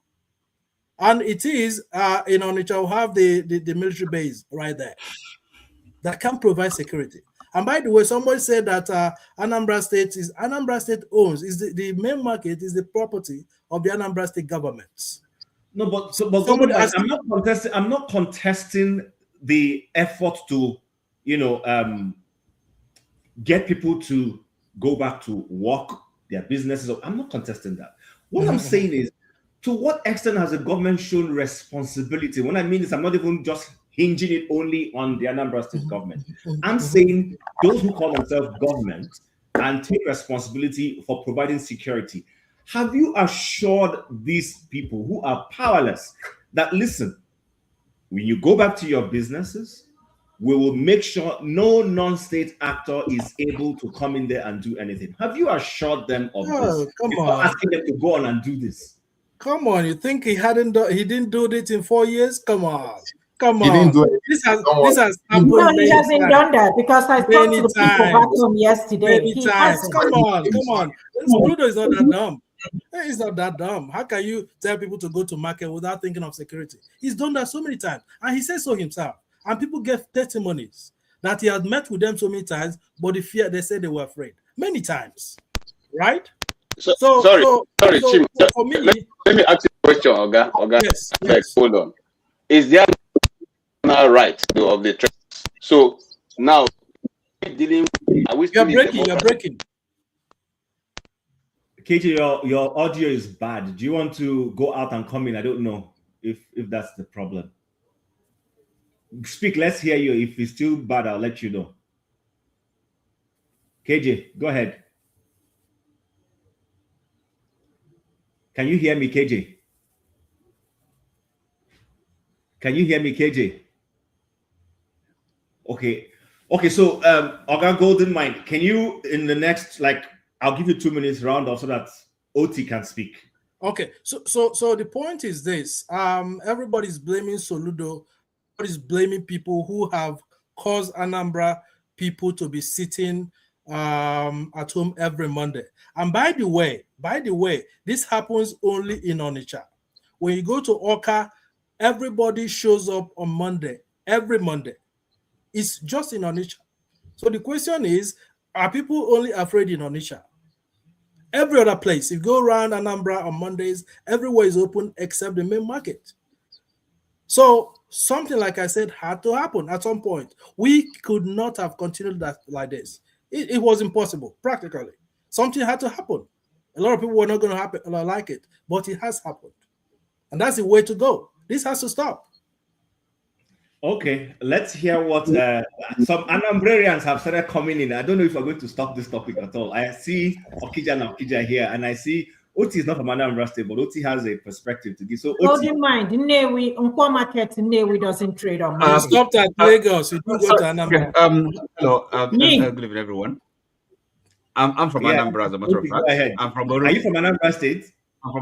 And it is in Onitsha, we have the military base right there that can provide security. And by the way, somebody said that Anambra State owns, the main market is the property of the Anambra State government. No, but I'm not contesting the effort to, get people to go back to work, their businesses. I'm not contesting that. What I'm saying is, to what extent has the government shown responsibility? When I mean this, I'm not even just hinging it only on the Anambra State government. I'm saying those who call themselves government and take responsibility for providing security. Have you assured these people who are powerless that, listen, when you go back to your businesses, we will make sure no non-state actor is able to come in there and do anything? Have you assured them of this? Come before on. asking them to go on and do this? Come on, you think he didn't do it in 4 years? Come on. Come He didn't on. do it. This has happened. No, he many hasn't times. done that because I talked to Many the people back times. home yesterday. Many He times. hasn't. Come on. Soludo is not that dumb. He's not that dumb. How can you tell people to go to market without thinking of security? He's done that so many times. And he says so himself. And people get testimonies that he had met with them so many times, but they said they were afraid. Many times. Right? Sorry, Chim. For me, let me ask you a question, Oga. Yes. Hold on. Is there no right of the trust? So now, you're breaking. KJ, your audio is bad. Do you want to go out and come in? I don't know if that's the problem. Speak, let's hear you. If it's still bad, I'll let you know. KJ, go ahead. Can you hear me, KJ? Can you hear me, KJ? Okay, so Oga Golden Mind, can you, in the next, I'll give you 2 minutes round off so that OT can speak. Okay, so the point is this: everybody's blaming Soludo, everybody's blaming people who have caused Anambra people to be sitting at home every Monday. And by the way, this happens only in Onitsha. When you go to Oka, everybody shows up on Monday, every Monday. It's just in Onitsha. So the question is, are people only afraid in Onitsha? Every other place, if you go around Anambra on Mondays, everywhere is open except the main market. So something, like I said, had to happen at some point. We could not have continued that like this. It was impossible, practically. Something had to happen. A lot of people were not going to like it, but it has happened. And that's the way to go. This has to stop. Okay, let's hear what some Anambrarians have started coming in. I don't know if we're going to stop this topic at all. I see Okija here, and I see Oti is not from Anambra State, but Oti has a perspective to give. So Hold in mind, Nnewi, Nkwo Market, Nnewi doesn't trade on Monday. Stopped at Lagos. You do go to Anambra. Hello, good evening, everyone. I'm from Anambra, as a matter of fact. Go ahead. I'm from Orumba. Are you from Anambra State? I'm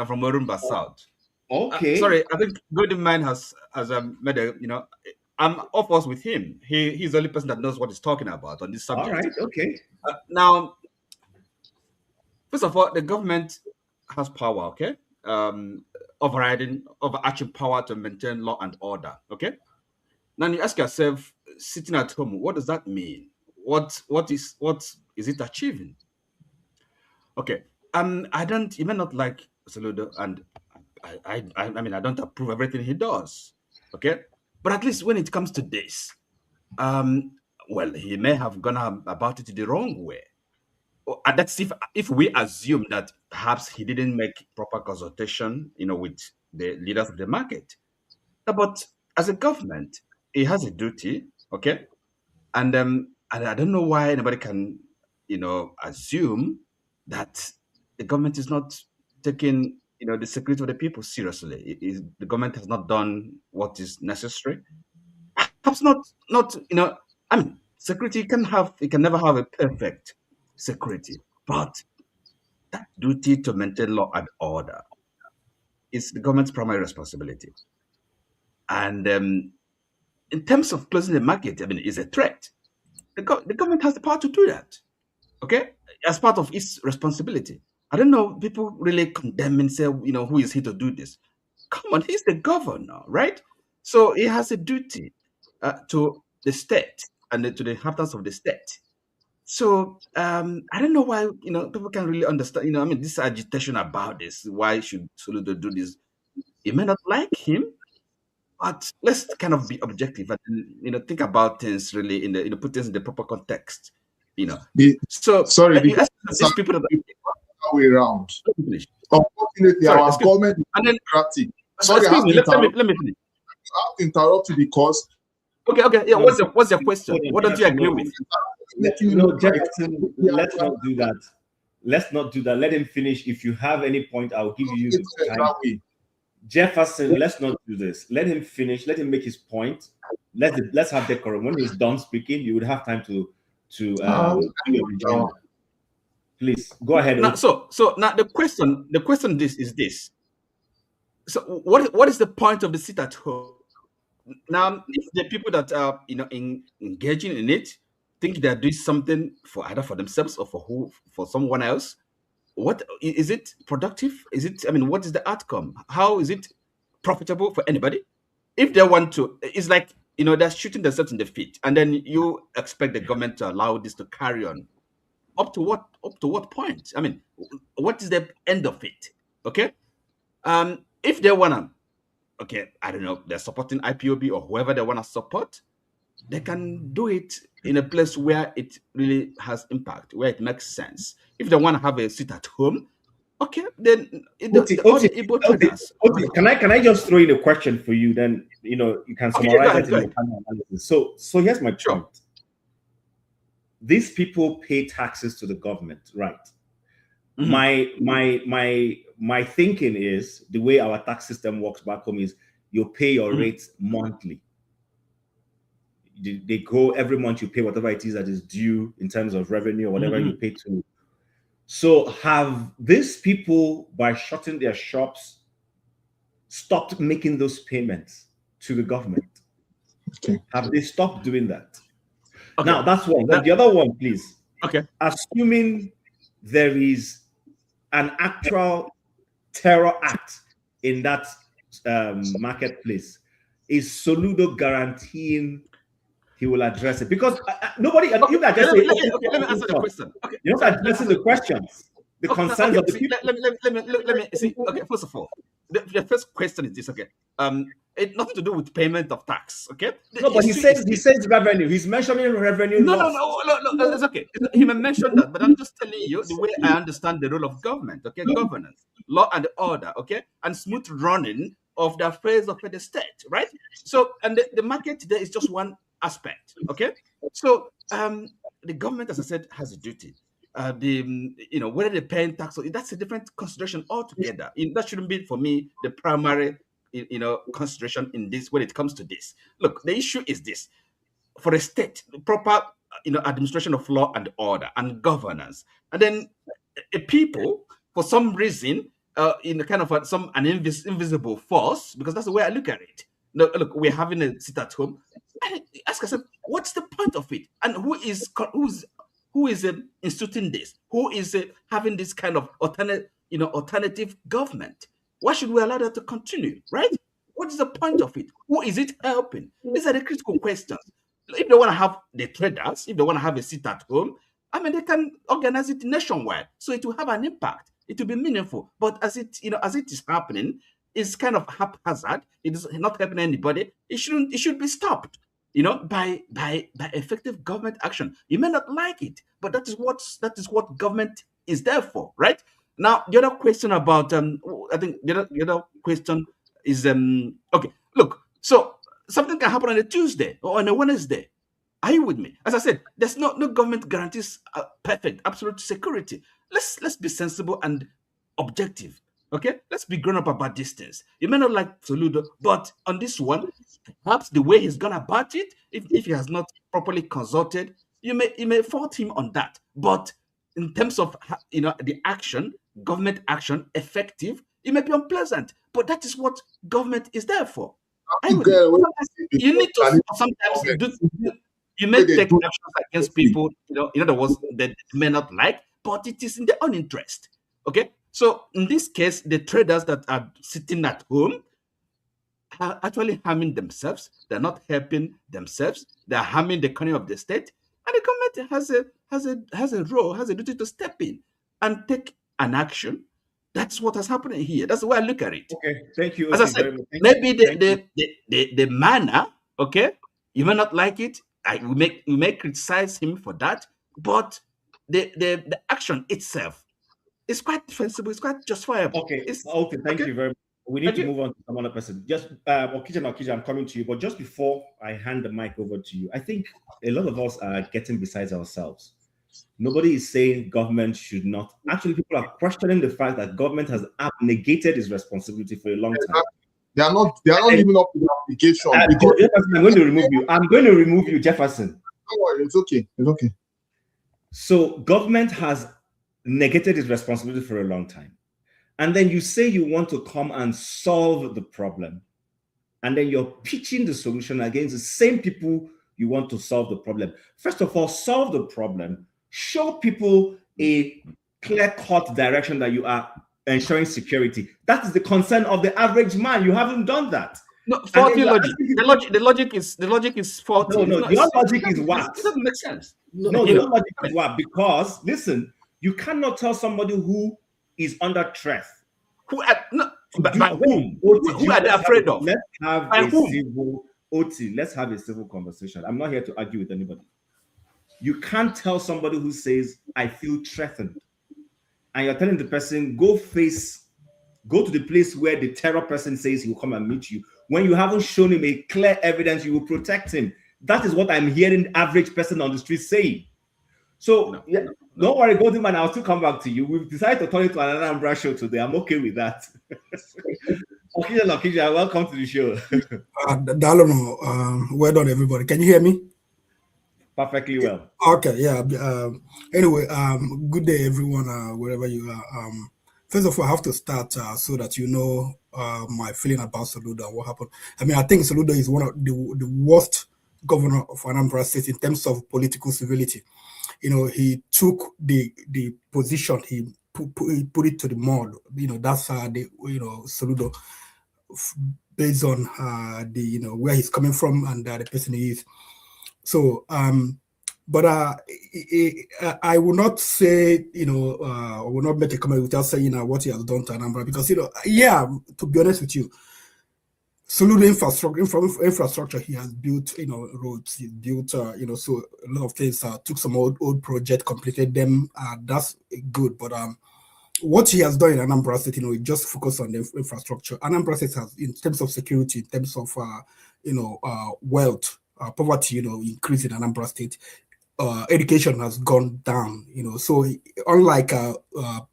from Orumba South. Okay. Sorry, I think Golden Man has made a, I'm off us with him. He's the only person that knows what he's talking about on this subject. All right. Okay. Now, first of all, the government has power, okay? Overarching power to maintain law and order, okay? Now you ask yourself, sitting at home, what does that mean? What is it achieving? Okay, you may not like Soludo, and I mean, I don't approve everything he does, okay? But at least when it comes to this, well, he may have gone about it the wrong way. And that's if we assume that perhaps he didn't make proper consultation, with the leaders of the market. But as a government, he has a duty, okay? And I don't know why anybody can, assume that the government is not taking, the security of the people seriously. The government has not done what is necessary. Perhaps not. I mean, security can never have a perfect security, but that duty to maintain law and order is the government's primary responsibility. And in terms of closing the market, I mean, it's a threat. The government has the power to do that, okay, as part of its responsibility. I don't know, people really condemn and say, who is he to do this? Come on, he's the governor, right? So he has a duty to the state and to the inhabitants of the state. So I don't know why people can really understand. I mean, this agitation about this. Why should Soludo do this? You may not like him, but let's kind of be objective and think about things really in the put things in the proper context. So Sorry, you ask these people that way around. Unfortunately, our government is democratic. Sorry, excuse me. Let me finish. I have to interrupt you because. Okay. Yeah. What's your question? What don't you agree with? No, Jefferson, let's not do that. Let's not do that. Let him finish. If you have any point, I'll give you the time. Jefferson, let's not do this. Let him finish. Let him make his point. Let's have decorum. When he's done speaking, you would have time to do your rejoinder. Please go ahead. Now, so now the question is this. So what is the point of the sit at home? Now, if the people that are engaging in it think they're doing something for either for themselves or for someone else, what is it productive? What is the outcome? How is it profitable for anybody? If they want to, it's like they're shooting themselves in the feet, and then you expect the government to allow this to carry on. Up to what point? I mean, what is the end of it? Okay, if they wanna, I don't know, they're supporting IPOB or whoever they wanna support, they can do it in a place where it really has impact, where it makes sense. If they want to have a sit at home, then Can I just throw in a question for you? Then you can summarize it in your panel analysis. So here's my point. These people pay taxes to the government, right? Mm-hmm. My thinking is the way our tax system works back home is you pay your rates monthly. They go every month, you pay whatever it is that is due in terms of revenue or whatever you pay to. So have these people, by shutting their shops, stopped making those payments to the government? Okay. Have they stopped doing that? Okay. Now that's one. The other one, please. Okay. Assuming there is an actual terror act in that marketplace, is Soludo guaranteeing he will address it? Because nobody, you guys just say, let me answer the question. Okay. You're not addressing the questions, the concerns of the people. Let me see. Okay, first of all, the first question is this. Okay, it's nothing to do with payment of tax. Okay. No, but he says revenue. He's mentioning revenue. No, it's okay. He may mention that, but I'm just telling you the way I understand the role of government. Okay, governance, law and order. Okay, and smooth running of the affairs of the state. Right. So, and the market today is just one aspect. Okay, so the government, as I said, has a duty. Whether they're paying tax, that's a different consideration altogether. That shouldn't be for me the primary consideration in this when it comes to this. Look, the issue is this: for a state, proper administration of law and order and governance, and then people for some reason in kind of an invisible force, because that's the way I look at it. Look, we're having a sit at home. And ask yourself, what's the point of it? And who is instituting this? Who is having this kind of alternative government? Why should we allow that to continue, right? What is the point of it? Who is it helping? These are the critical questions. If they want to have the traders, if they want to have a sit at home, I mean, they can organize it nationwide, so it will have an impact. It will be meaningful. But as it is happening, it's kind of haphazard. It is not helping anybody. It should be stopped, by effective government action. You may not like it, but that is what government is there for, right? Now, the other question about I think the other question is okay. Look, so something can happen on a Tuesday or on a Wednesday. Are you with me? As I said, there's no government guarantees perfect, absolute security. Let's be sensible and objective. Okay, let's be grown up about these things. You may not like Soludo, but on this one, perhaps the way he's gone about it, if he has not properly consulted, you may fault him on that. But in terms of the action, government action, effective, it may be unpleasant. But that is what government is there for. You need to sometimes you may take actions against people, in other words, that may not like, but it is in their own interest. Okay? So in this case, the traders that are sitting at home are actually harming themselves. They're not helping themselves. They're harming the economy of the state. And the government has a role, has a duty to step in and take an action. That's what has happened here. That's the way I look at it. Okay, thank you. As I said, maybe the manner, okay, you may not like it. We may criticize him for that, but the action itself is quite defensible. It's quite justifiable. Okay. Thank you very much. We need to move on to some other person. Just Okija, I'm coming to you. But just before I hand the mic over to you, I think a lot of us are getting besides ourselves. Nobody is saying government should not. Actually, people are questioning the fact that government has abnegated its responsibility for a long time. They are not living up to the obligation. Jefferson, I'm going to remove you. I'm going to remove you, Jefferson. Don't worry, it's okay. It's okay. So government has negated its responsibility for a long time. And then you say you want to come and solve the problem. And then you're pitching the solution against the same people you want to solve the problem. First of all, solve the problem. Show people a clear-cut direction that you are ensuring security. That is the concern of the average man. You haven't done that. No, faulty logic. The logic is faulty. No, your logic is what? It doesn't make sense. No, your logic is what? Because listen, you cannot tell somebody who is under threat. Who are they afraid of? Let's have a civil let's have a civil conversation. I'm not here to argue with anybody. You can't tell somebody who says, I feel threatened. And you're telling the person, go to the place where the terror person says he will come and meet you. When you haven't shown him a clear evidence, you will protect him. That is what I'm hearing the average person on the street saying. So don't worry, Golden Man, I'll still come back to you. We've decided to turn it to another Ambra show today. I'm okay with that. Okija, welcome to the show. Dalono, well done, everybody. Can you hear me? Perfectly well. Okay, yeah. Anyway, good day, everyone, wherever you are. First of all, I have to start so that you know my feeling about Soludo and what happened. I mean, I think Soludo is one of the worst governor of Anambra State in terms of political civility. He took the position, he put it to the mud. That's Soludo, based on where he's coming from and the person he is. So, but I will not say, I will not make a comment without saying what he has done to Anambra, because, to be honest with you, Soludo infrastructure, he has built, roads, he built, so a lot of things, took some old project, completed them, that's good, but what he has done in Anambra State, he just focus on the infrastructure. Anambra State has, in terms of security, in terms of, wealth, poverty, increase in Anambra State. Education has gone down, so unlike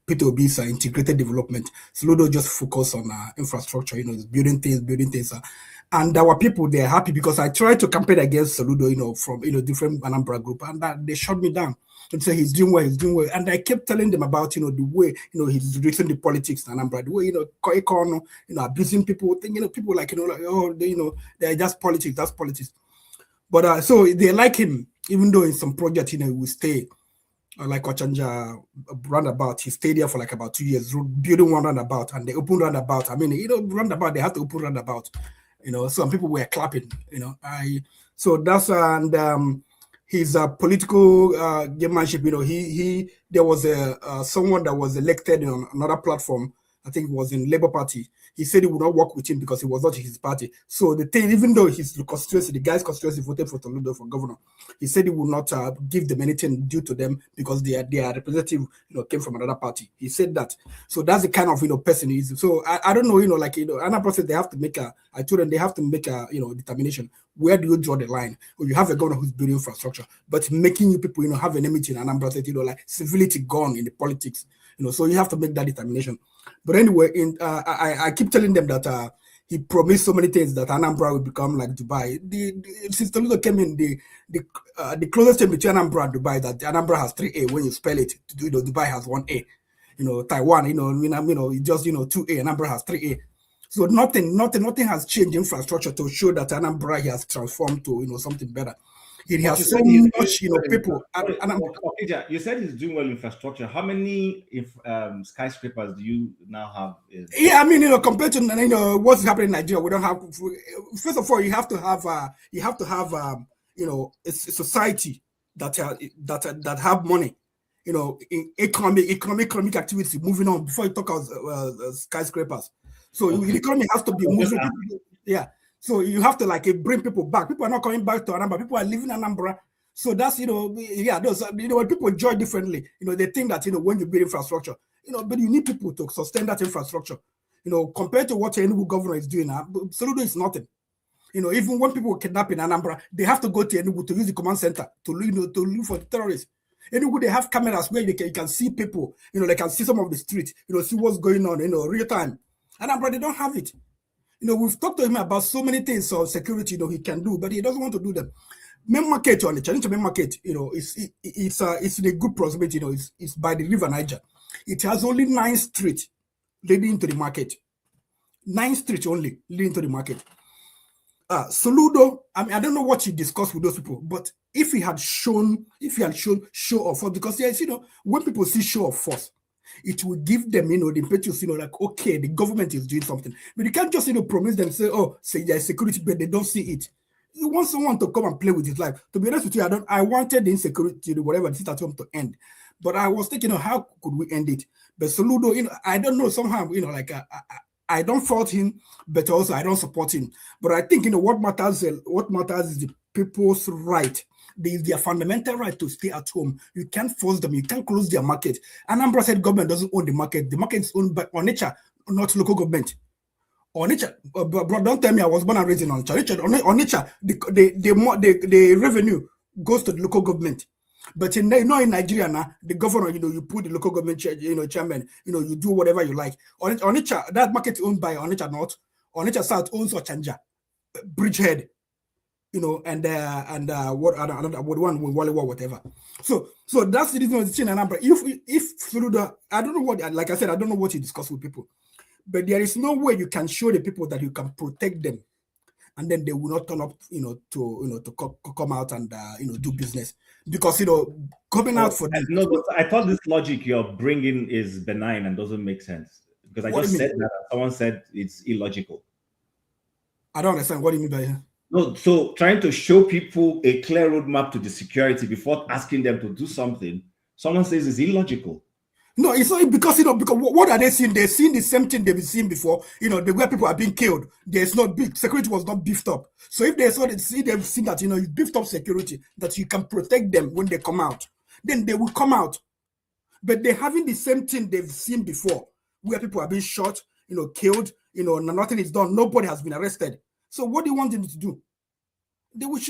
Peter Obi's integrated development, Soludo just focus on infrastructure, building things. And our people, they're happy because I tried to campaign against Soludo, from, different Anambra group, and they shut me down. and say he's doing well. And I kept telling them about, the way, he's reaching the politics in Anambra, the way, abusing people, people like, they're just politics, that's politics. But so they like him, even though in some project, he will stay. Like Ochanja roundabout, he stayed there for like about 2 years, building one roundabout, and they opened roundabout. I mean, roundabout, they have to open roundabout. Some people were clapping. So that's and his political gamemanship. There was someone that was elected on another platform. I think it was in Labour Party. He said he would not work with him because he was not his party. So the thing, even though his constituency, the guy's constituency voted for Soludo for governor, he said he would not give them anything due to them because their representative, came from another party. He said that. So that's the kind of person he is. So I don't know, another process they have to make I told them they have to make a determination. Where do you draw the line? Well, you have a governor who's building infrastructure, but making you people, have an enmity in Anambra State, like civility gone in the politics. So you have to make that determination. But anyway, I keep telling them that he promised so many things that Anambra will become like Dubai. Since Soludo came in, the closest thing between Anambra and Dubai that Anambra has 3A when you spell it. Dubai has 1A. Taiwan, it just 2A. Anambra has 3A. So nothing has changed infrastructure to show that Anambra has transformed to something better. It has so much, people. You said he's doing well infrastructure. How many skyscrapers do you now have? Yeah, I mean, compared to what's happening in Nigeria, we don't have. First of all, you have to have a society that have money. In economic activity moving on before you talk about skyscrapers. So the economy has to be moving. Yeah. So you have to bring people back. People are not coming back to Anambra. People are leaving Anambra. So that's those when people enjoy differently. They think that when you build infrastructure, but you need people to sustain that infrastructure. Compared to what the Enugu governor is doing now, Soludo is nothing. Even when people kidnap in Anambra, they have to go to Enugu to use the command center to look for the terrorists. Enugu, they have cameras where you can see people. They can see some of the streets. See what's going on. Real time. Anambra, they don't have it. We've talked to him about so many things of security, he can do, but he doesn't want to do them. Main market on the Onitsha main market, it's in a good proximity, it's by the river Niger. It has only 9 streets leading into the market. 9 streets only leading to the market. Soludo, I mean, I don't know what he discussed with those people, but if he had shown show of force, because when people see show of force, it will give them, the impetus, okay, the government is doing something. But you can't just, promise them, say there's security, but they don't see it. You want someone to come and play with his life. To be honest with you, I wanted the insecurity, whatever, the at home to end. But I was thinking, how could we end it? But Soludo, I don't know, somehow, I don't fault him, but also I don't support him. But I think, what matters is the people's right. Their fundamental right to stay at home. You can't force them. You can't close their market. Anambra State government doesn't own the market. The market is owned by Onitsha, not local government. Onitsha, bro, don't tell me I was born and raised in Onitsha. Onitsha, the revenue goes to the local government. But in Nigeria now, the governor, you put the local government chairman, you do whatever you like. Onitsha, that market is owned by Onitsha North. Onitsha South owns Ochanja, Bridgehead. And what another one with Wally or whatever. So that's the reason it's in Anambra. If Soludo, I don't know what, like I said, I don't know what you discuss with people, but there is no way you can show the people that you can protect them, and then they will not turn up, to come out and do business because coming out for no. But I thought this logic you're bringing is benign and doesn't make sense because I just said that someone said it's illogical. I don't understand. What do you mean by that? No, so trying to show people a clear roadmap to the security before asking them to do something, someone says is illogical. No, it's not because because what are they seeing? They're seeing the same thing they've seen before. The way people are being killed. There's not big security was not beefed up. So if they've seen that you beefed up security that you can protect them when they come out, then they will come out. But they're having the same thing they've seen before, where people are being shot, killed, nothing is done, nobody has been arrested. So what do you want them to do? They would,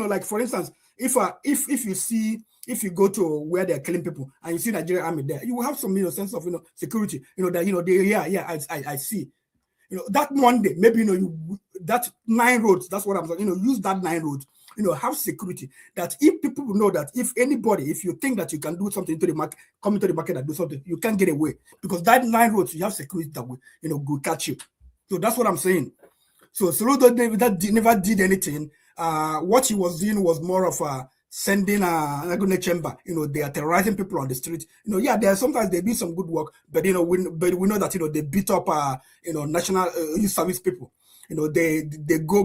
like for instance, if you go to where they're killing people and you see Nigerian army there, you will have some sense of security. I see. that one day, maybe, that 9 roads, that's what I'm saying, use that 9 roads, have security, that if people know that if you think that you can do something to the market, come into the market and do something, you can't get away, because that 9 roads, you have security that will, will catch you. So that's what I'm saying. So Soludo never did anything. What he was doing was more of sending a chamber. They are terrorizing people on the street. There sometimes they do some good work, but we know that they beat up national youth service people. They go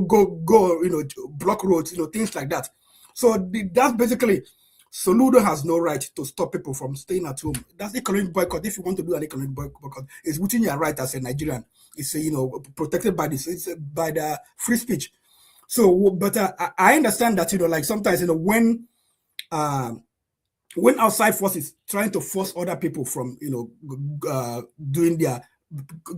block roads, things like that. So that's basically, Soludo has no right to stop people from staying at home. That's economic boycott. If you want to do an economic boycott, it's within your right as a Nigerian. It's protected by this. It's by the free speech. So, but I understand that like sometimes when outside forces trying to force other people from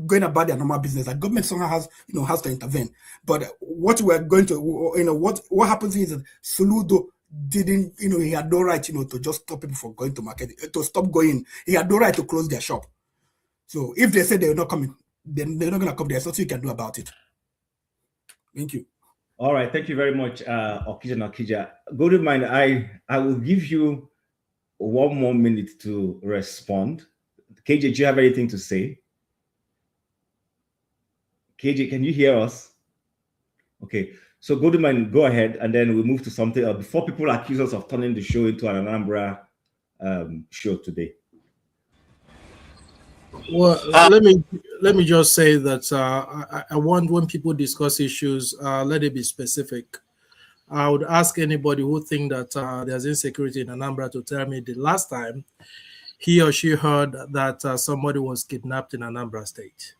going about their normal business, the government somehow has to intervene. But what we're going to what happens is that Soludo didn't, he had no right, to just stop people from going to market, to stop going. He had no right to close their shop. So if they say they're not coming, then they're not going to come. There's nothing you can do about it. Thank you. All right, thank you very much, Okija. Go to mind. I will give you 1 more minute to respond. KJ, do you have anything to say? KJ, can you hear us? Okay, so go to mind, go ahead, and then we'll move to something else before people accuse us of turning the show into an Anambra show today. Well, let me just say that I want, when people discuss issues, let it be specific. I would ask anybody who think that there's insecurity in Anambra to tell me the last time he or she heard that somebody was kidnapped in Anambra State.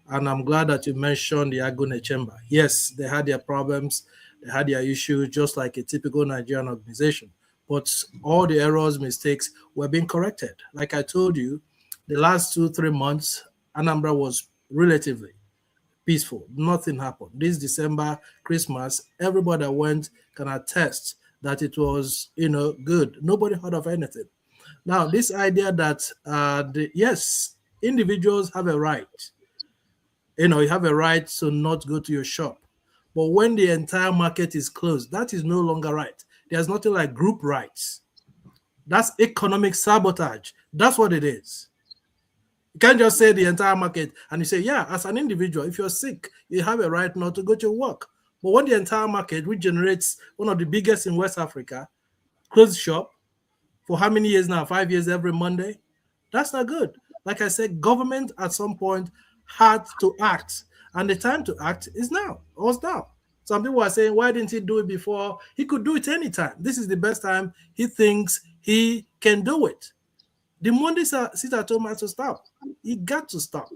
And I'm glad that you mentioned the Agune Chamber. Yes, they had their problems, they had their issues, just like a typical Nigerian organization. But all the errors, mistakes were being corrected. Like I told you, the last 2-3 months, Anambra was relatively peaceful. Nothing happened. This December, Christmas, everybody that went can attest that it was, good. Nobody heard of anything. Now, this idea that, yes, individuals have a right. You have a right to not go to your shop. But when the entire market is closed, that is no longer right. There's nothing like group rights. That's economic sabotage. That's what it is. You can't just say the entire market and you say, yeah, as an individual, if you're sick, you have a right not to go to work. But when the entire market, which generates one of the biggest in West Africa, closed shop for how many years now? 5 years every Monday? That's not good. Like I said, government at some point had to act. And the time to act is now. It was now. Some people are saying, why didn't he do it before? He could do it anytime. This is the best time he thinks he can do it. The Monday sit at home has to stop. He got to stop,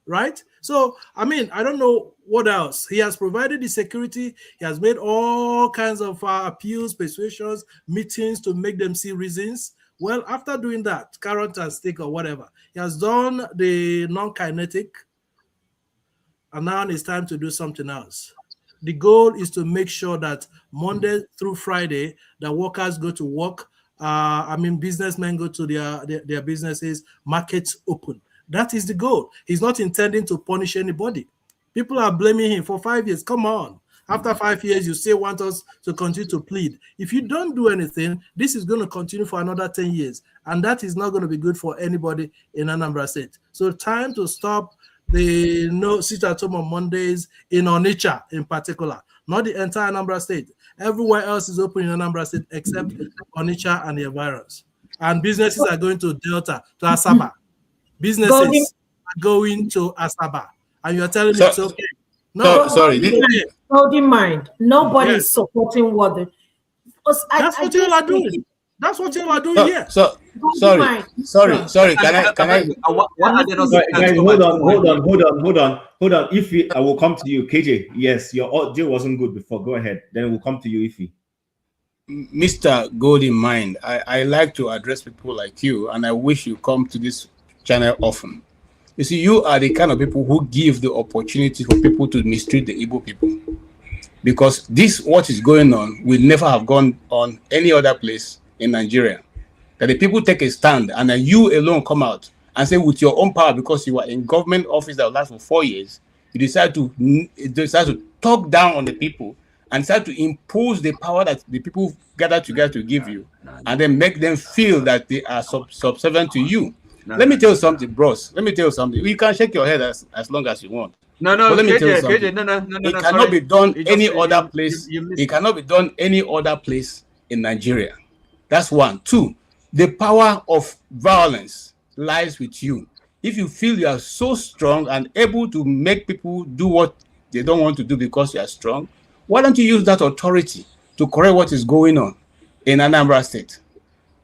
right? So, I don't know what else. He has provided the security. He has made all kinds of appeals, persuasions, meetings to make them see reasons. Well, after doing that, carrot and stick or whatever, he has done the non-kinetic, and now it's time to do something else. The goal is to make sure that Monday through Friday, the workers go to work. Businessmen go to their businesses, markets open. That is the goal. He's not intending to punish anybody. People are blaming him for 5 years. Come on. After 5 years, you still want us to continue to plead. If you don't do anything, this is going to continue for another 10 years. And that is not going to be good for anybody in Anambra State. So time to stop the no sit at home on Mondays in Onitsha in particular. Not the entire Anambra State. Everywhere else is open in Anambra State except Onitsha and the environs. And businesses are going to Delta, to Asaba. Businesses are going to Asaba. And you're telling me it's okay. No, sorry. Hold in mind, nobody is supporting what the. That's what you are doing. That's what you are doing here. Sorry. Can I? Guys, hold on. Ify, I will come to you. KJ, yes, your audio wasn't good before. Go ahead. Then we'll come to you, Ify. Mr. Golden Mind, I like to address people like you, and I wish you come to this channel often. You see, you are the kind of people who give the opportunity for people to mistreat the Igbo people. Because what is going on will never have gone on any other place in Nigeria. That the people take a stand and then you alone come out and say with your own power, because you are in government office that will last for 4 years, you decide to talk down on the people and decide to impose the power that the people gather together to give you, and then make them feel that they are subservient to you. Let me tell you something, bros. Let me tell you something. You can shake your head as long as you want. No, But let me tell you KJ, something. no, It cannot sorry. be done You just any said other place. It cannot be done any other place in Nigeria. That's one. Two, the power of violence lies with you. If you feel you are so strong and able to make people do what they don't want to do because you are strong, why don't you use that authority to correct what is going on in Anambra State?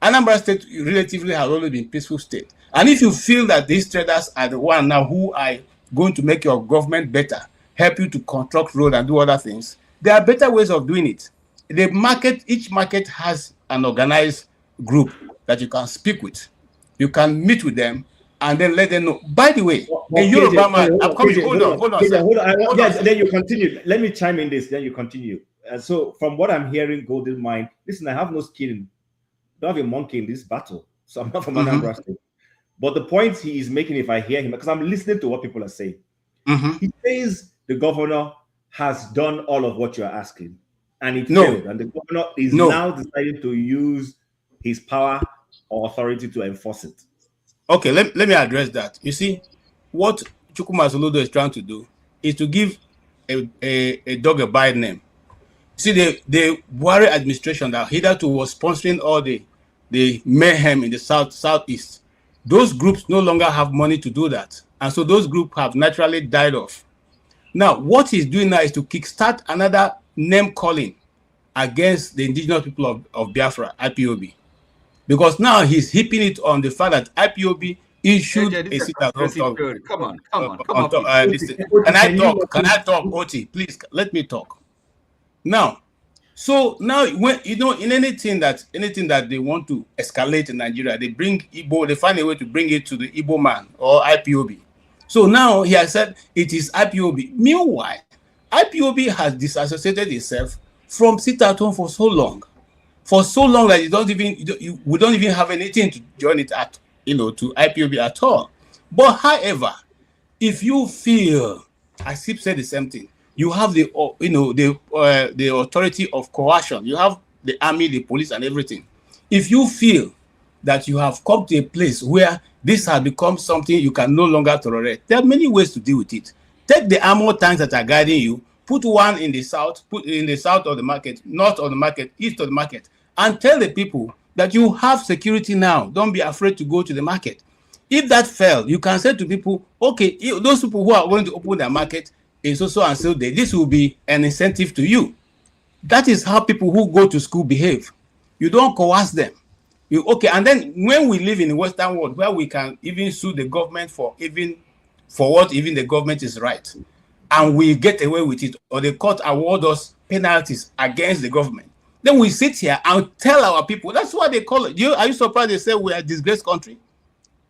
Anambra State relatively has always been peaceful state. And if you feel that these traders are the one now who are going to make your government better, help you to construct road and do other things, there are better ways of doing it. The market, each market has an organized group that you can speak with. You can meet with them and then let them know. By the way, in Yoruba man, I'm coming. Hold on, sir. Then you continue. Let me chime in this. Then you continue. So, from what I'm hearing, Golden Mind. Listen, I have no skin. Don't have a monkey in this battle. So I'm not from Anambra State. But the point he is making, if I hear him, because I'm listening to what people are saying, he says the governor has done all of what you're asking, and it failed. And the governor is now deciding to use his power or authority to enforce it. Okay, let me address that. You see, what Chukwuma Soludo is trying to do is to give a dog a bad name. See, the Buhari administration that hitherto was sponsoring all the mayhem in the southeast, those groups no longer have money to do that. And so those groups have naturally died off. Now, what he's doing now is to kickstart another name calling against the indigenous people of Biafra, IPOB. Because now he's heaping it on the fact that IPOB issued a sit-at-home. Come on. Can I talk, Oti? Please, let me talk. Now, so now when in anything that they want to escalate in Nigeria, they bring Igbo, they find a way to bring it to the Igbo man or IPOB. So now he has said it is IPOB. Meanwhile, IPOB has disassociated itself from sit-at-home for so long that we don't even have anything to join it at, to IPOB at all. But however, if you feel, Asip said the same thing, you have the authority of coercion, you have the army, the police, and everything. If you feel that you have come to a place where this has become something you can no longer tolerate, there are many ways to deal with it. Take the armored tanks that are guiding you, put one in the south, put in the south of the market, north of the market, east of the market, and tell the people that you have security now. Don't be afraid to go to the market. If that fails, you can say to people, okay, those people who are going to open their market in so and so day, this will be an incentive to you. That is how people who go to school behave. You don't coerce them. And then when we live in the Western world where we can even sue the government for what even the government is right, and we get away with it, or the court award us penalties against the government, then we sit here and tell our people. That's what they call it. Are you surprised they say we are a disgraced country?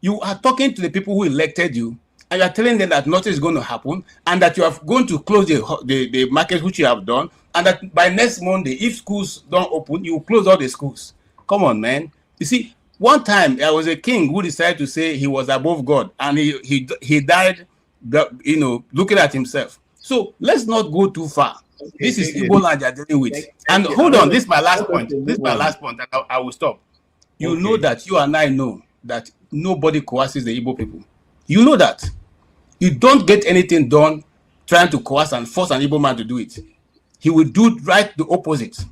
You are talking to the people who elected you, and you are telling them that nothing is going to happen, and that you are going to close the market, which you have done, and that by next Monday, if schools don't open, you close all the schools. Come on, man. You see, one time there was a king who decided to say he was above God, and he died, looking at himself. So let's not go too far. Okay, this is Igbo land you're dealing with. And hold on, this is my last point. This is my last point, and I will stop. You know that you and I know that nobody coerces the Igbo people. You know that. You don't get anything done trying to coerce and force an Igbo man to do it. He will do right the opposite.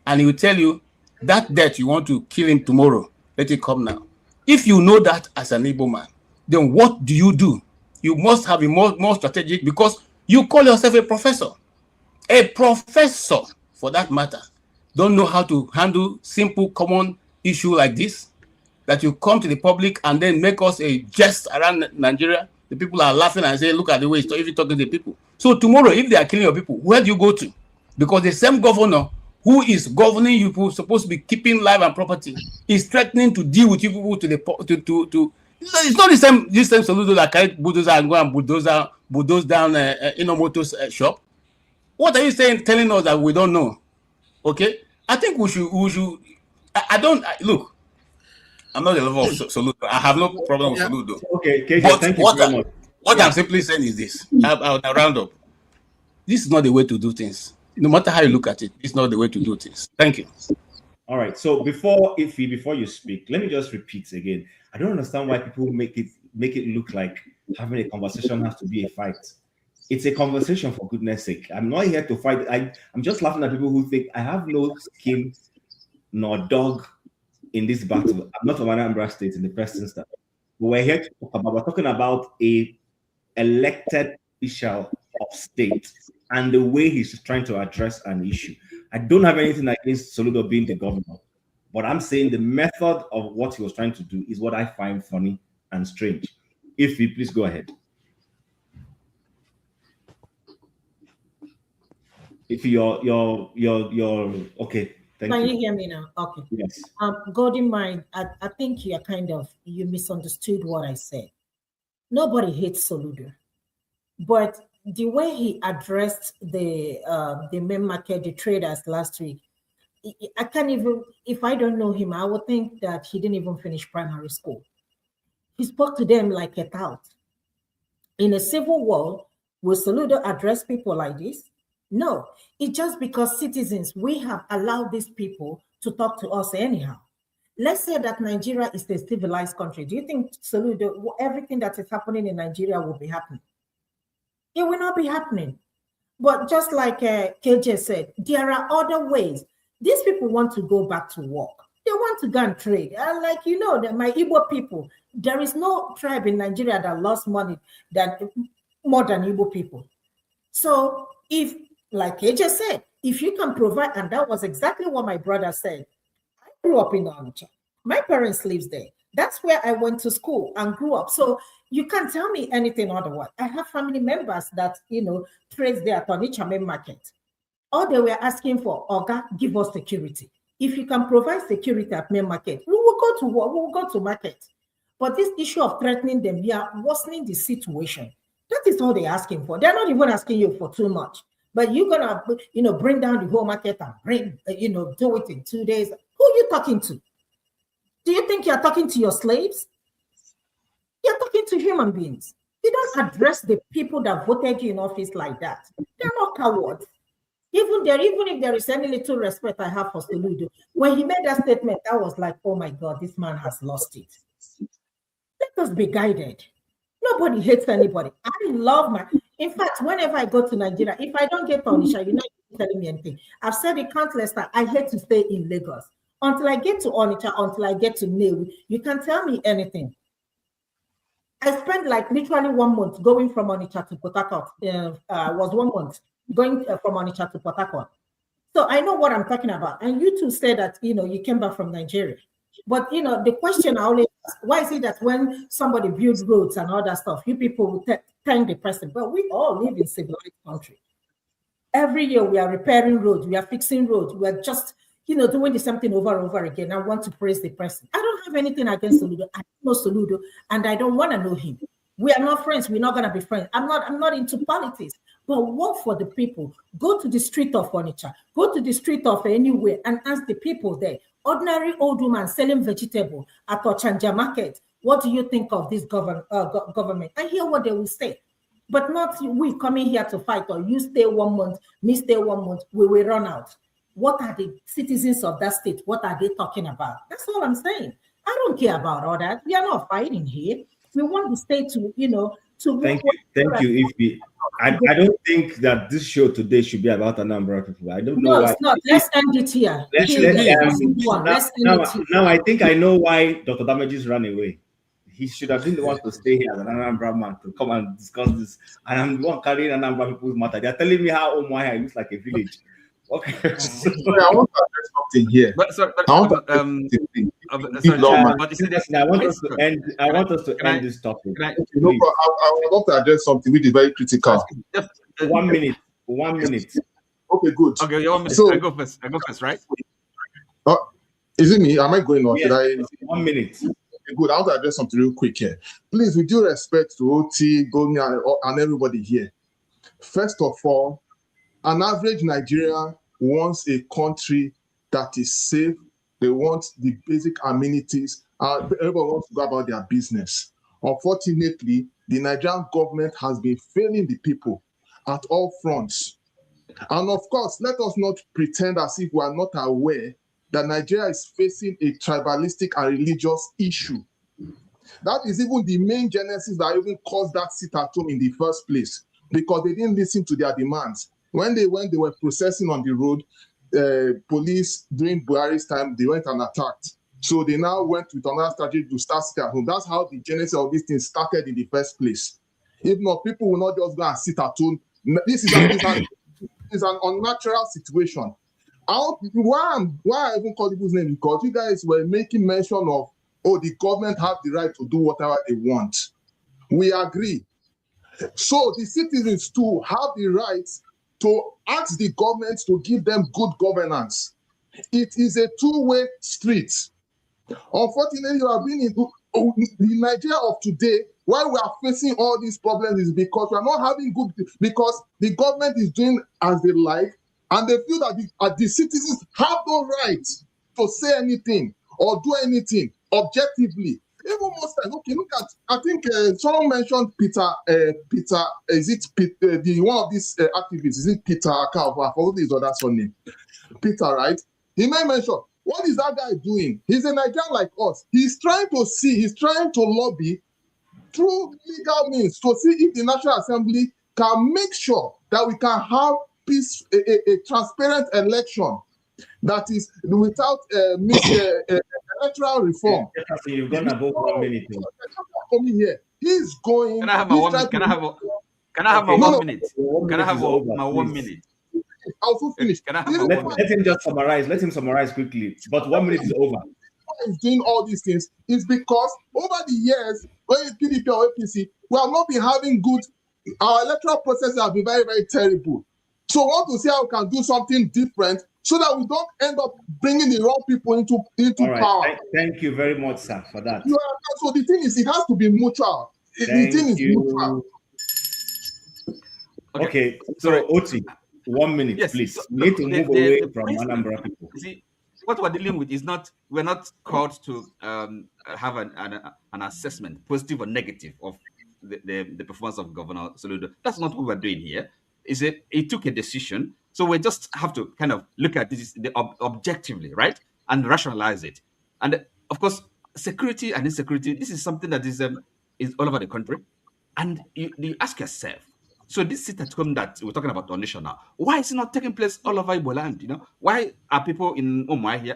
And he will tell you that death you want to kill him tomorrow, let it come now. If you know that as an Igbo man, then what do? You must have a more strategic, because you call yourself a professor. A professor, for that matter, don't know how to handle simple, common issue like this, that you come to the public and then make us a jest around Nigeria. The people are laughing and say, look at the way he's even talking to the people. So tomorrow, if they are killing your people, where do you go to? Because the same governor who is governing you people, supposed to be keeping life and property, is threatening to deal with you people it's not the same Soludo that carried bulldozer and go and bulldoze down Inomoto's shop. What are you saying, telling us that we don't know? Okay, I think we should. Look, I'm not the level of Soludo. I have no problem with Soludo. Okay, KJ, thank you very much. What I'm simply saying is this. I'll round up. This is not the way to do things. No matter how you look at it, it's not the way to do things. Thank you. All right. So before you speak, let me just repeat again. I don't understand why people make it look like having a conversation has to be a fight. It's a conversation, for goodness sake. I'm not here to fight. I'm just laughing at people who think I have no skin nor dog in this battle. I'm not from Anambra State in the first instance. We're here to talk about. We're talking about a elected official of state and the way he's trying to address an issue. I don't have anything against Soludo being the governor, but I'm saying the method of what he was trying to do is what I find funny and strange. If you please go ahead. If you're okay. Can you hear me now? Okay. Yes. Golden Mind, I think you misunderstood what I said. Nobody hates Soludo, but the way he addressed the main market, the traders last week, I can't even, if I don't know him, I would think that he didn't even finish primary school. He spoke to them like a tout. In a civil war, will Soludo address people like this? No, it's just because citizens, we have allowed these people to talk to us anyhow. Let's say that Nigeria is a civilized country. Do you think Soludo, everything that is happening in Nigeria will be happening? It will not be happening. But just like KJ said, there are other ways. These people want to go back to work. They want to go and trade. Like, you know, my Igbo people, there is no tribe in Nigeria that lost money more than Igbo people. So if, like KJ said, if you can provide, and that was exactly what my brother said. I grew up in Onitsha. My parents lives there. That's where I went to school and grew up. So you can't tell me anything otherwise. I have family members that, trades there at Onitsha main market. All they were asking for, Oga, give us security. If you can provide security at main market, we will go to work, we will go to market. But this issue of threatening them, we are worsening the situation. That is all they're asking for. They're not even asking you for too much. But you're gonna, bring down the whole market and do it in 2 days. Who are you talking to? Do you think you're talking to your slaves? You're talking to human beings. You don't address the people that voted you in office like that. They're not cowards. Even if there is any little respect I have for Soludo, when he made that statement, I was like, oh my God, this man has lost it. Let us be guided. Nobody hates anybody. I love in fact, whenever I go to Nigeria, if I don't get Onitsha, you're not telling me anything. I've said it countless times, I hate to stay in Lagos. Until I get to Onitsha, until I get to Newi, you can't tell me anything. I spent like literally 1 month going from Onitsha to Port Harcourt. Was 1 month going from Onitsha to Port Harcourt. So I know what I'm talking about. And you two said that, you came back from Nigeria. But, the question I always ask, why is it that when somebody builds roads and all that stuff, you people will thank the president? But we all live in a civilized country. Every year we are repairing roads, we are fixing roads, we are just, doing the same thing over and over again. I want to praise the president. I don't have anything against Soludo. I know Soludo, and I don't want to know him. We are not friends. We're not going to be friends. I'm not into politics. But work for the people. Go to the street of Onitsha. Go to the street of anywhere and ask the people there. Ordinary old woman selling vegetable at Ochanja market. What do you think of this government? I hear what they will say. But not we coming here to fight, or you stay 1 month, me stay 1 month, we will run out. What are the citizens of that state? What are they talking about? That's all I'm saying. I don't care about all that. We are not fighting here. We want the state to, to Thank you, Ify. I don't think that this show today should be about a number of people. I don't know why. It's not. Let's end it here. Now I think I know why Dr. Damages ran away. He should have been the one to stay here as an Anambra man to come and discuss this. And I'm the one carrying Anambra people's matter. They're telling me how Umuahia looks like a village. Okay. I want to address something here. I want us to end this topic. I would love to address something which is very critical. Just 1 minute. 1 minute. Okay, good. Okay, you want me to go first? I go first, right? Is it me? Am I going on? Yes, 1 minute. Okay, good. I want to address something real quick here. Please, with due respect to OT, Gonia, and everybody here. First of all, an average Nigerian wants a country that is safe. They want the basic amenities. Everyone wants to go about their business. Unfortunately, the Nigerian government has been failing the people at all fronts. And of course, let us not pretend as if we are not aware that Nigeria is facing a tribalistic and religious issue. That is even the main genesis that even caused that sit at home in the first place, because they didn't listen to their demands. When they were processing on the road, police during Buhari's time, they went and attacked. So they now went with another strategy to start sit at home. That's how the genesis of this thing started in the first place. If not, people will not just go and sit at home. This is an unnatural situation. Why I even call people's name? Because you guys were making mention of, oh, the government have the right to do whatever they want. We agree. So the citizens too have the right to ask the government to give them good governance. It is a two-way street. Unfortunately, you have been in the Nigeria of today, why we are facing all these problems is because we are not having good, because the government is doing as they like, and they feel that the citizens have no right to say anything or do anything objectively. Even most times, okay, look at, I think someone mentioned Peter, is it Peter, the one of these activists, is it Peter Akao? I forgot his other surname. Peter, right? He may mention, what is that guy doing? He's a Nigerian like us. He's trying to lobby through legal means to see if the National Assembly can make sure that we can have a transparent election that is without electoral reform. You've gone above 1 minute. Coming here, he's going. Can I have my 1 minute? Can I have my 1 minute? Can I have my 1 minute? I'll soon finish. Let him just summarize. Let him summarize quickly. But 1 minute is over. Is doing all these things is because over the years, whether it's PDP or APC, we have not been having good. Our electoral processes have been very, very terrible. So we want to see how we can do something different so that we don't end up bringing the wrong people into power. Thank you very much, sir, for that. So the thing is, it has to be mutual. The thing is mutual. Okay, so Oti, 1 minute, yes, please. We need to move away from Anambra people. See, what we're dealing with is not, we're not called to have an assessment, positive or negative, of the performance of Governor Soludo. That's not what we're doing here. He took a decision, so we just have to kind of look at this objectively, right, and rationalize it. And of course, security and insecurity, this is something that is all over the country. And you ask yourself, so this sit at home that we're talking about Onitsha now, why is it not taking place all over Igbo land? You know, why are people in Omai here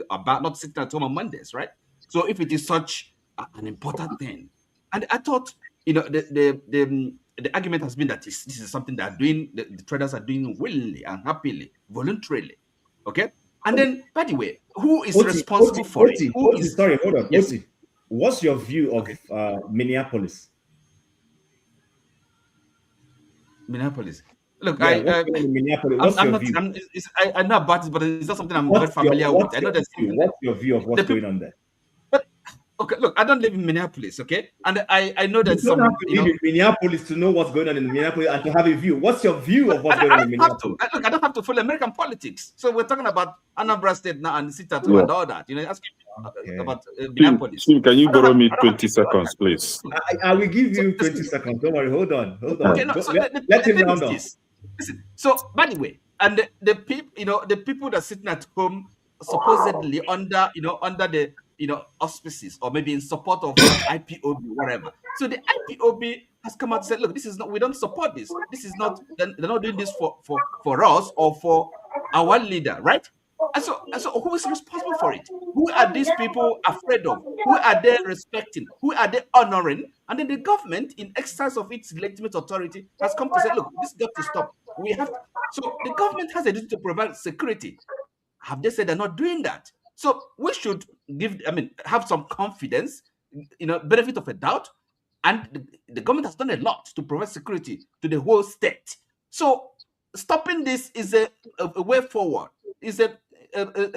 about not sitting at home on Mondays, right? So if it is such an important thing, and I thought, you know, the argument has been that this is something that the traders are doing willingly and happily, voluntarily, okay? And then, by the way, who is responsible for it? Sorry, hold on. Yes. What's your view of Minneapolis? Minneapolis. Look, yeah, Minneapolis. I know about it, but it's not something I'm very familiar with. I know what's your view of what's going on there? But okay, look, I don't live in Minneapolis, okay, and I know that you don't have to live in Minneapolis to know what's going on in Minneapolis and to have a view. What's your view of what's going on in Minneapolis? Look, I don't have to follow American politics. So we're talking about Anambra State now and Sitatu and all that. You know, asking about Minneapolis. Steve, can you borrow me 20 seconds, please? I will give you 20 seconds. Don't worry. Hold on. Okay, no, so let him round up. Listen, so by the way, and the people, you know, the people that are sitting at home supposedly under the auspices or maybe in support of IPOB, whatever. So the IPOB has come out and said, look, this is not, we don't support this. This is not, they're not doing this for us or for our leader, right? And so who is responsible for it? Who are these people afraid of? Who are they respecting? Who are they honoring? And then the government, in exercise of its legitimate authority, has come to say, look, this got to stop. We have to. So the government has a duty to provide security. Have they said they're not doing that? So we should have some confidence, benefit of a doubt. And the government has done a lot to provide security to the whole state. So stopping this is a way forward. Is a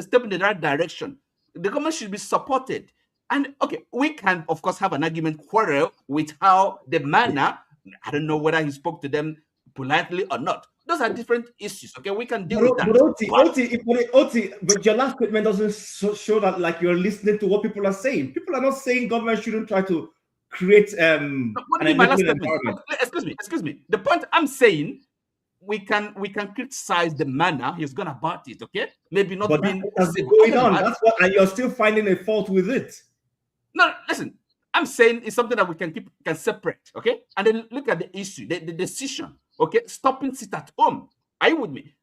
step in the right direction. The government should be supported. And okay, we can of course have an argument quarrel with how the manner, I don't know whether he spoke to them politely or not. Those are different issues. Okay, we can deal with that. But your last statement doesn't show that like you're listening to what people are saying. People are not saying government shouldn't try to create What an do you mean my last enabling statement? environment. Excuse me. The point I'm saying, we can criticize the manner he's gone about it, okay? Maybe not But being that's what's civil. going on. That's what, and you're still finding a fault with it. No, listen. I'm saying it's something that we can separate, okay? And then look at the issue, the decision, okay? Stopping sit at home. Are you with me?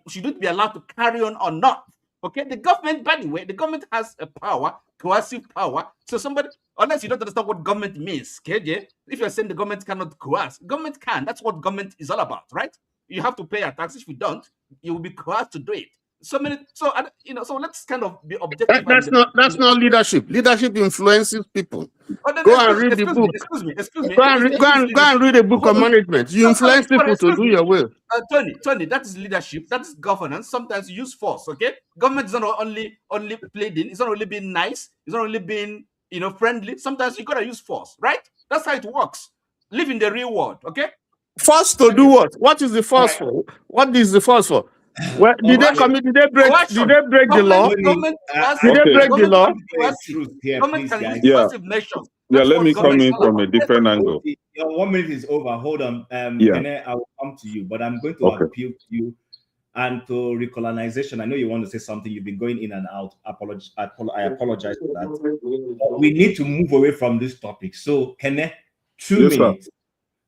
Should it be allowed to carry on or not? Okay, the government, by the way, the government has a power, coercive power. So somebody, unless you don't understand what government means, KJ, if you're saying the government cannot coerce, government can. That's what government is all about, right? You have to pay a tax. If you don't, you will be coerced to do it. So let's kind of be objective. That's not leadership. Leadership influences people. Oh, Go and read the book. Excuse me. Go and read a book on management. You influence people to do your will. Tony, that is leadership. That is governance. Sometimes you use force. Okay, government is not only pleading. It's not only being nice. It's not only being friendly. Sometimes you gotta use force, right? That's how it works. Live in the real world. Okay. Force to do what? What is the force for? What is the force for? Well, did they break the law? Did they break the law? Government can use Yeah. passive measures. Yeah, let me come in from a different angle. Your 1 minute is over. Hold on. Yeah. Kene, I will come to you, but I'm going to appeal to you and to recolonization. I know you want to say something. You've been going in and out. I apologize for that. But we need to move away from this topic. So, Kene, 2 minutes.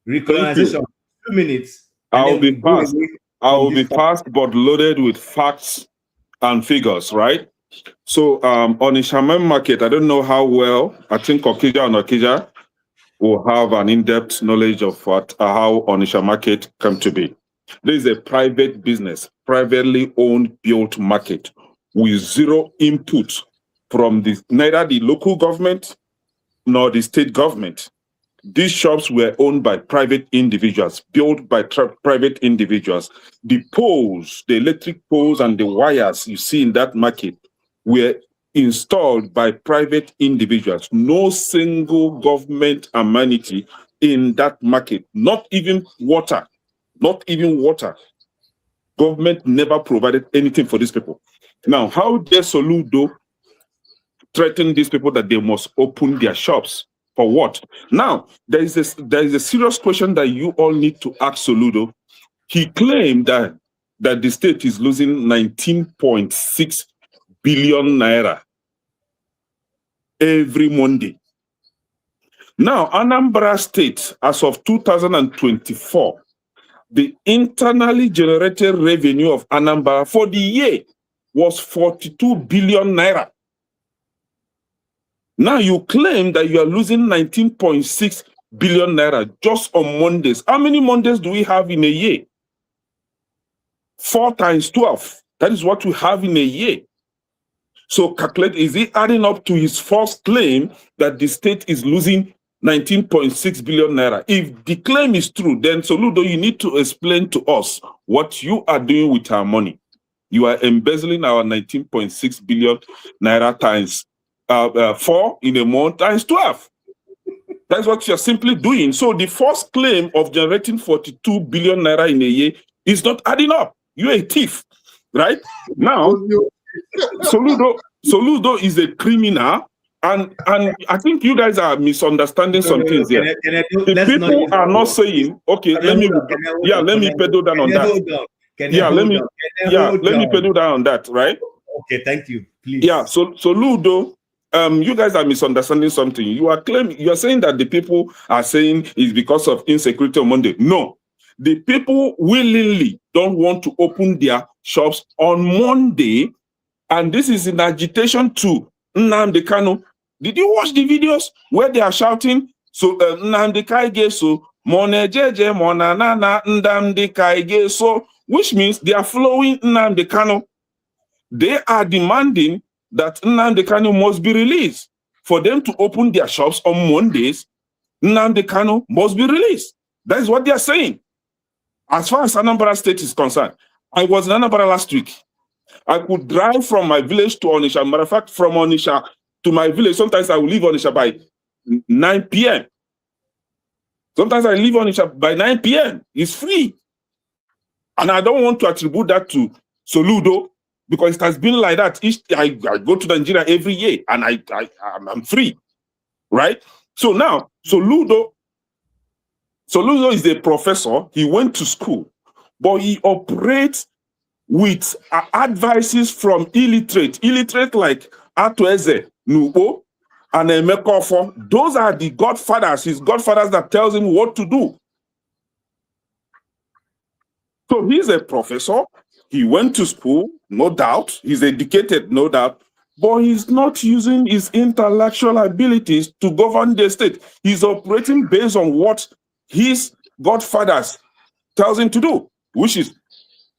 Recolonization, 2 minutes. I'll be fast, but loaded with facts and figures, right? So Onitsha main market, I don't know how well, I think Okija will have an in-depth knowledge of how Onitsha market came to be. This is a private business, privately owned, built market with zero input from neither the local government nor the state government. These shops were owned by private individuals, built by private individuals. The poles, the electric poles and the wires you see in that market were installed by private individuals. No single government amenity in that market, not even water. Government never provided anything for these people. Now, how dare Soludo threaten these people that they must open their shops? For what? Now, there is a serious question that you all need to ask Soludo. He claimed that the state is losing 19.6 billion naira every Monday. Now, Anambra State, as of 2024, the internally generated revenue of Anambra for the year was 42 billion naira. Now you claim that you are losing 19.6 billion naira just on Mondays. How many Mondays do we have in a year? 4 times 12. That is what we have in a year. So calculate, is he adding up to his first claim that the state is losing 19.6 billion naira? If the claim is true, then Soludo, you need to explain to us what you are doing with our money. You are embezzling our 19.6 billion naira times 4 in a month times 12. That's what you're simply doing. So the first claim of generating 42 billion naira in a year is not adding up. You're a thief, right? Now, Soludo is a criminal, and I think you guys are misunderstanding some things here. The people are not saying, okay, let me pedal down on that. Let me pedal down on that, right? Okay, thank you. Please. Yeah, so Soludo, you guys are misunderstanding something. You are saying that the people are saying it's because of insecurity on Monday. No, the people willingly don't want to open their shops on Monday, and this is in agitation to Nnamdi Kanu. Did you watch the videos where they are shouting? So Nnamdi Kaige so monejeje monanana Nnamdi Kaige so, which means they are following Nnamdi Kanu. They are demanding that Nnamdi Kanu must be released. For them to open their shops on Mondays, Nnamdi Kanu must be released. That is what they are saying. As far as Anambra State is concerned, I was in Anambra last week. I could drive from my village to Onitsha. Matter of fact, from Onitsha to my village, sometimes I will leave Onitsha by 9 p.m. Sometimes I leave Onitsha by 9 p.m. It's free. And I don't want to attribute that to Soludo, because it has been like that. I go to Nigeria every year and I'm free, right? So now, Soludo is a professor. He went to school, but he operates with advices from illiterate like Atueze, Nubo, and Emekofo. Those are the godfathers, his godfathers that tells him what to do. So he's a professor. He went to school, no doubt. He's educated, no doubt. But he's not using his intellectual abilities to govern the state. He's operating based on what his godfathers tells him to do, which is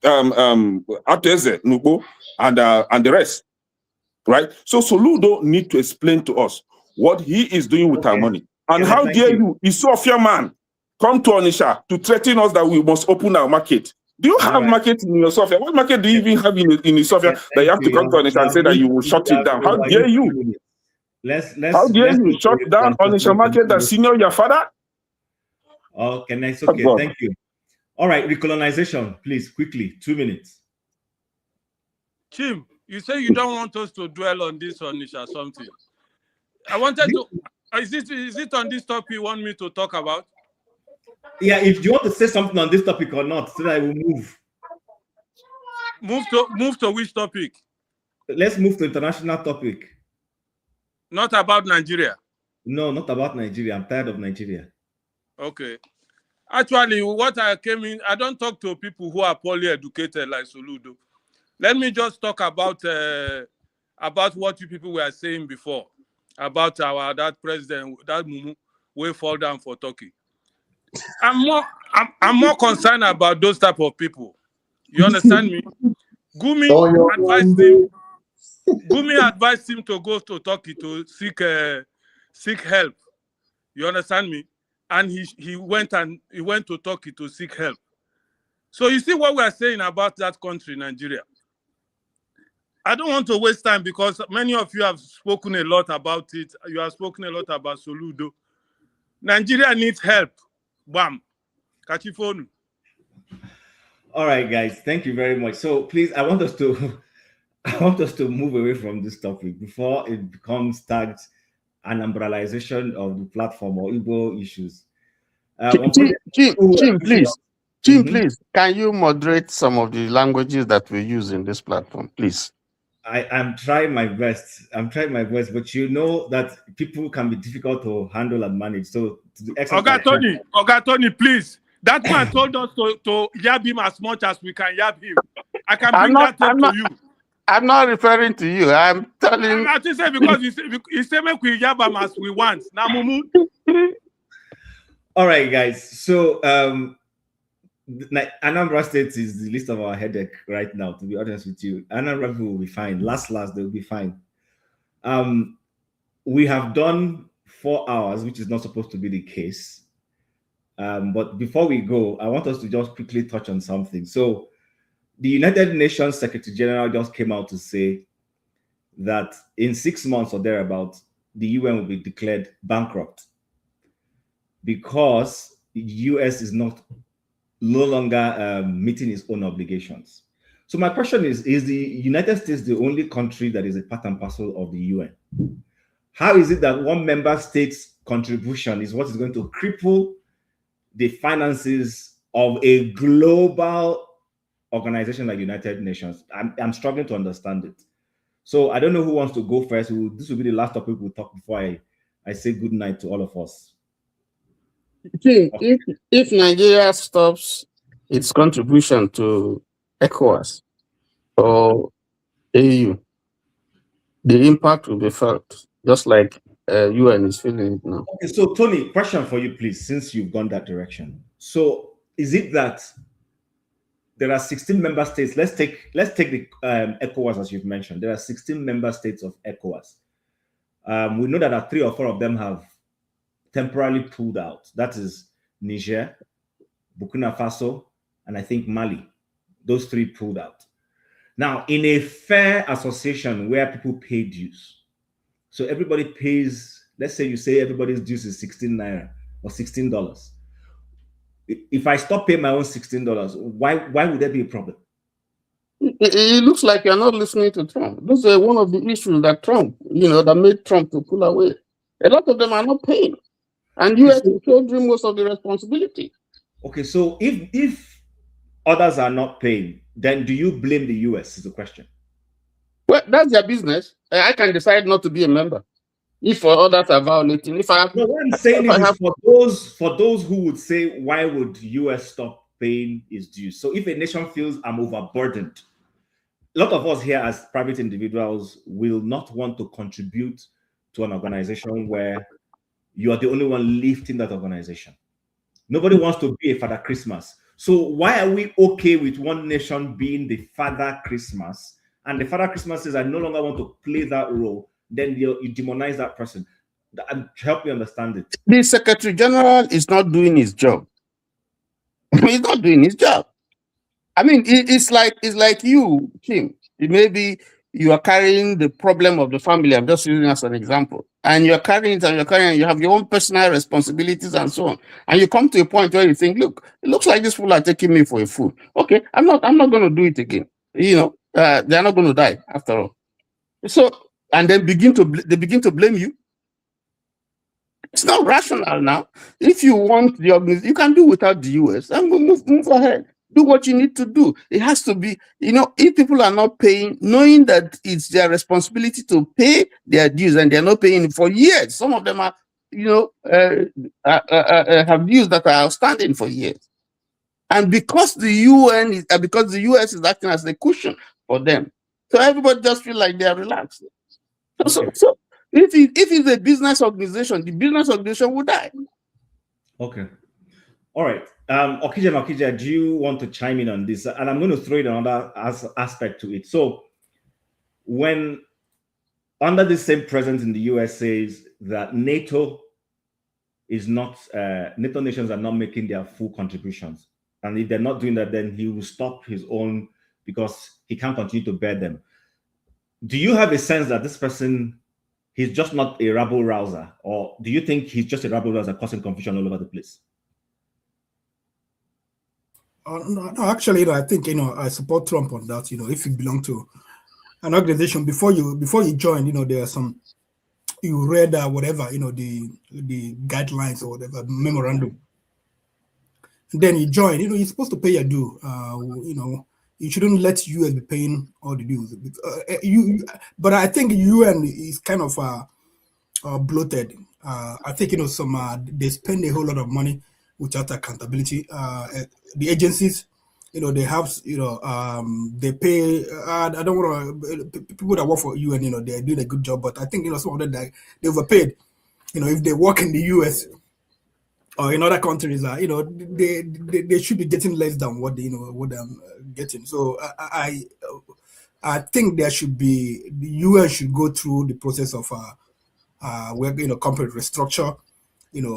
Ateze, Nubo, and the rest, right? So Soludo need to explain to us what he is doing with our money. And how dare you, Isofia man, come to Onitsha to threaten us that we must open our market. Do you have market in your Sofia? What market do you even have in Sofia that you have to come to Onitsha and say that you will shut it down? How dare you? How dare you shut down Onitsha market that senior your father? Okay, nice. Okay, thank you. All right, recolonization, please, quickly, 2 minutes. Chim, you say you don't want us to dwell on this Onitsha something. I wanted to. Is it on this topic you want me to talk about? Yeah, if you want to say something on this topic or not, so that I will move. Move to which topic? Let's move to international topic. Not about Nigeria. No, not about Nigeria. I'm tired of Nigeria. Okay. Actually, what I came in, I don't talk to people who are poorly educated like Soludo. Let me just talk about what you people were saying before about that president, that Mumu, will fall down for Turkey. I'm more concerned about those type of people. You understand me? Gumi advised him to go to Turkey to seek help. You understand me? And he went to Turkey to seek help. So you see what we are saying about that country, Nigeria. I don't want to waste time because many of you have spoken a lot about it. You have spoken a lot about Soludo. Nigeria needs help. Bam. Kachifonu. All right, guys. Thank you very much. So please, I want us to move away from this topic before it becomes tagged an umbrellization of the platform or Igbo issues. Jim, please. Jim, please, can you moderate some of the languages that we use in this platform, please? I'm trying my best. But you know that people can be difficult to handle and manage. So to the extent Oga Tony, please. That man told us to yab him as much as we can yab him. I can bring that to you. I'm not referring to you. I'm telling. I just say because he said make we yab him as we want. Now, Mumu. All right, guys. So Anambra State is the least of our headache right now, to be honest with you. Anambra people will be fine. Last, they'll be fine. We have done 4 hours, which is not supposed to be the case. But before we go, I want us to just quickly touch on something. So the United Nations Secretary General just came out to say that in 6 months or thereabouts, the UN will be declared bankrupt because the US is no longer meeting its own obligations. So my question is the United States the only country that is a part and parcel of the UN? How is it that one member state's contribution is what is going to cripple the finances of a global organization like United Nations? I'm struggling to understand it. So I don't know who wants to go first. This will be the last topic we'll talk before I say good night to all of us. If Nigeria stops its contribution to ECOWAS or AU, the impact will be felt, just like UN is feeling it now. Okay, so Tony, question for you, please, since you've gone that direction. So is it that there are 16 member states? Let's take the ECOWAS as you've mentioned. There are 16 member states of ECOWAS. We know that 3 or 4 of them have temporarily pulled out. That is Niger, Burkina Faso, and I think Mali. Those 3 pulled out. Now, in a fair association where people pay dues, so everybody pays, let's say you say everybody's dues is 16 naira or $16. If I stop paying my own $16, why would there be a problem? It looks like you're not listening to Trump. This is one of the issues that that made Trump to pull away. A lot of them are not paying. And US is shouldering most of the responsibility. Okay, so if others are not paying, then do you blame the US is the question. Well, that's their business. I can decide not to be a member. If others are violating, if I have, no, what I'm saying is for those who would say, why would US stop paying its dues? So if a nation feels I'm overburdened, a lot of us here as private individuals will not want to contribute to an organization where you are the only one lifting that organization. Nobody wants to be a Father Christmas. So why are we okay with one nation being the Father Christmas? And the Father Christmas says, I no longer want to play that role. Then you demonize that person. Help me understand it. The Secretary General is not doing his job. He's not doing his job. I mean, it's like you, Kim. Maybe you are carrying the problem of the family. I'm just using as an example. And you're carrying it and you're carrying it. You have your own personal responsibilities and so on. And you come to a point where you think, look, it looks like these people are taking me for a fool. Okay, I'm not going to do it again. You know, they're not going to die after all. So, and then they begin to blame you. It's not rational now. If you want the organization, you can do without the US and move ahead. Do what you need to do. It has to be, you know, if people are not paying, knowing that it's their responsibility to pay their dues and they're not paying for years. Some of them are, you know, have dues that are outstanding for years. And because the because the US is acting as a cushion for them. So everybody just feel like they're relaxed. So if it's a business organization, the business organization will die. Okay. All right. Okija, do you want to chime in on this? And I'm going to throw in another aspect to it. So when under the same president in the US says that NATO is not, NATO nations are not making their full contributions. And if they're not doing that, then he will stop his own because he can't continue to bear them. Do you have a sense that this person, he's just not a rabble rouser? Or do you think he's just a rabble rouser causing confusion all over the place? No, actually, I think I support Trump on that. If you belong to an organization before you join, there are some you read whatever the guidelines or whatever memorandum. And then you join. You're supposed to pay your due. You shouldn't let US be paying all the dues. But I think UN is kind of bloated. I think they spend a whole lot of money without accountability. The agencies, they have, they pay. I don't want to. People that work for UN, they're doing a good job, but I think some of them they overpaid. If they work in the US or in other countries, they should be getting less than what what they're getting. So I think there should be the US should go through the process of where corporate restructure,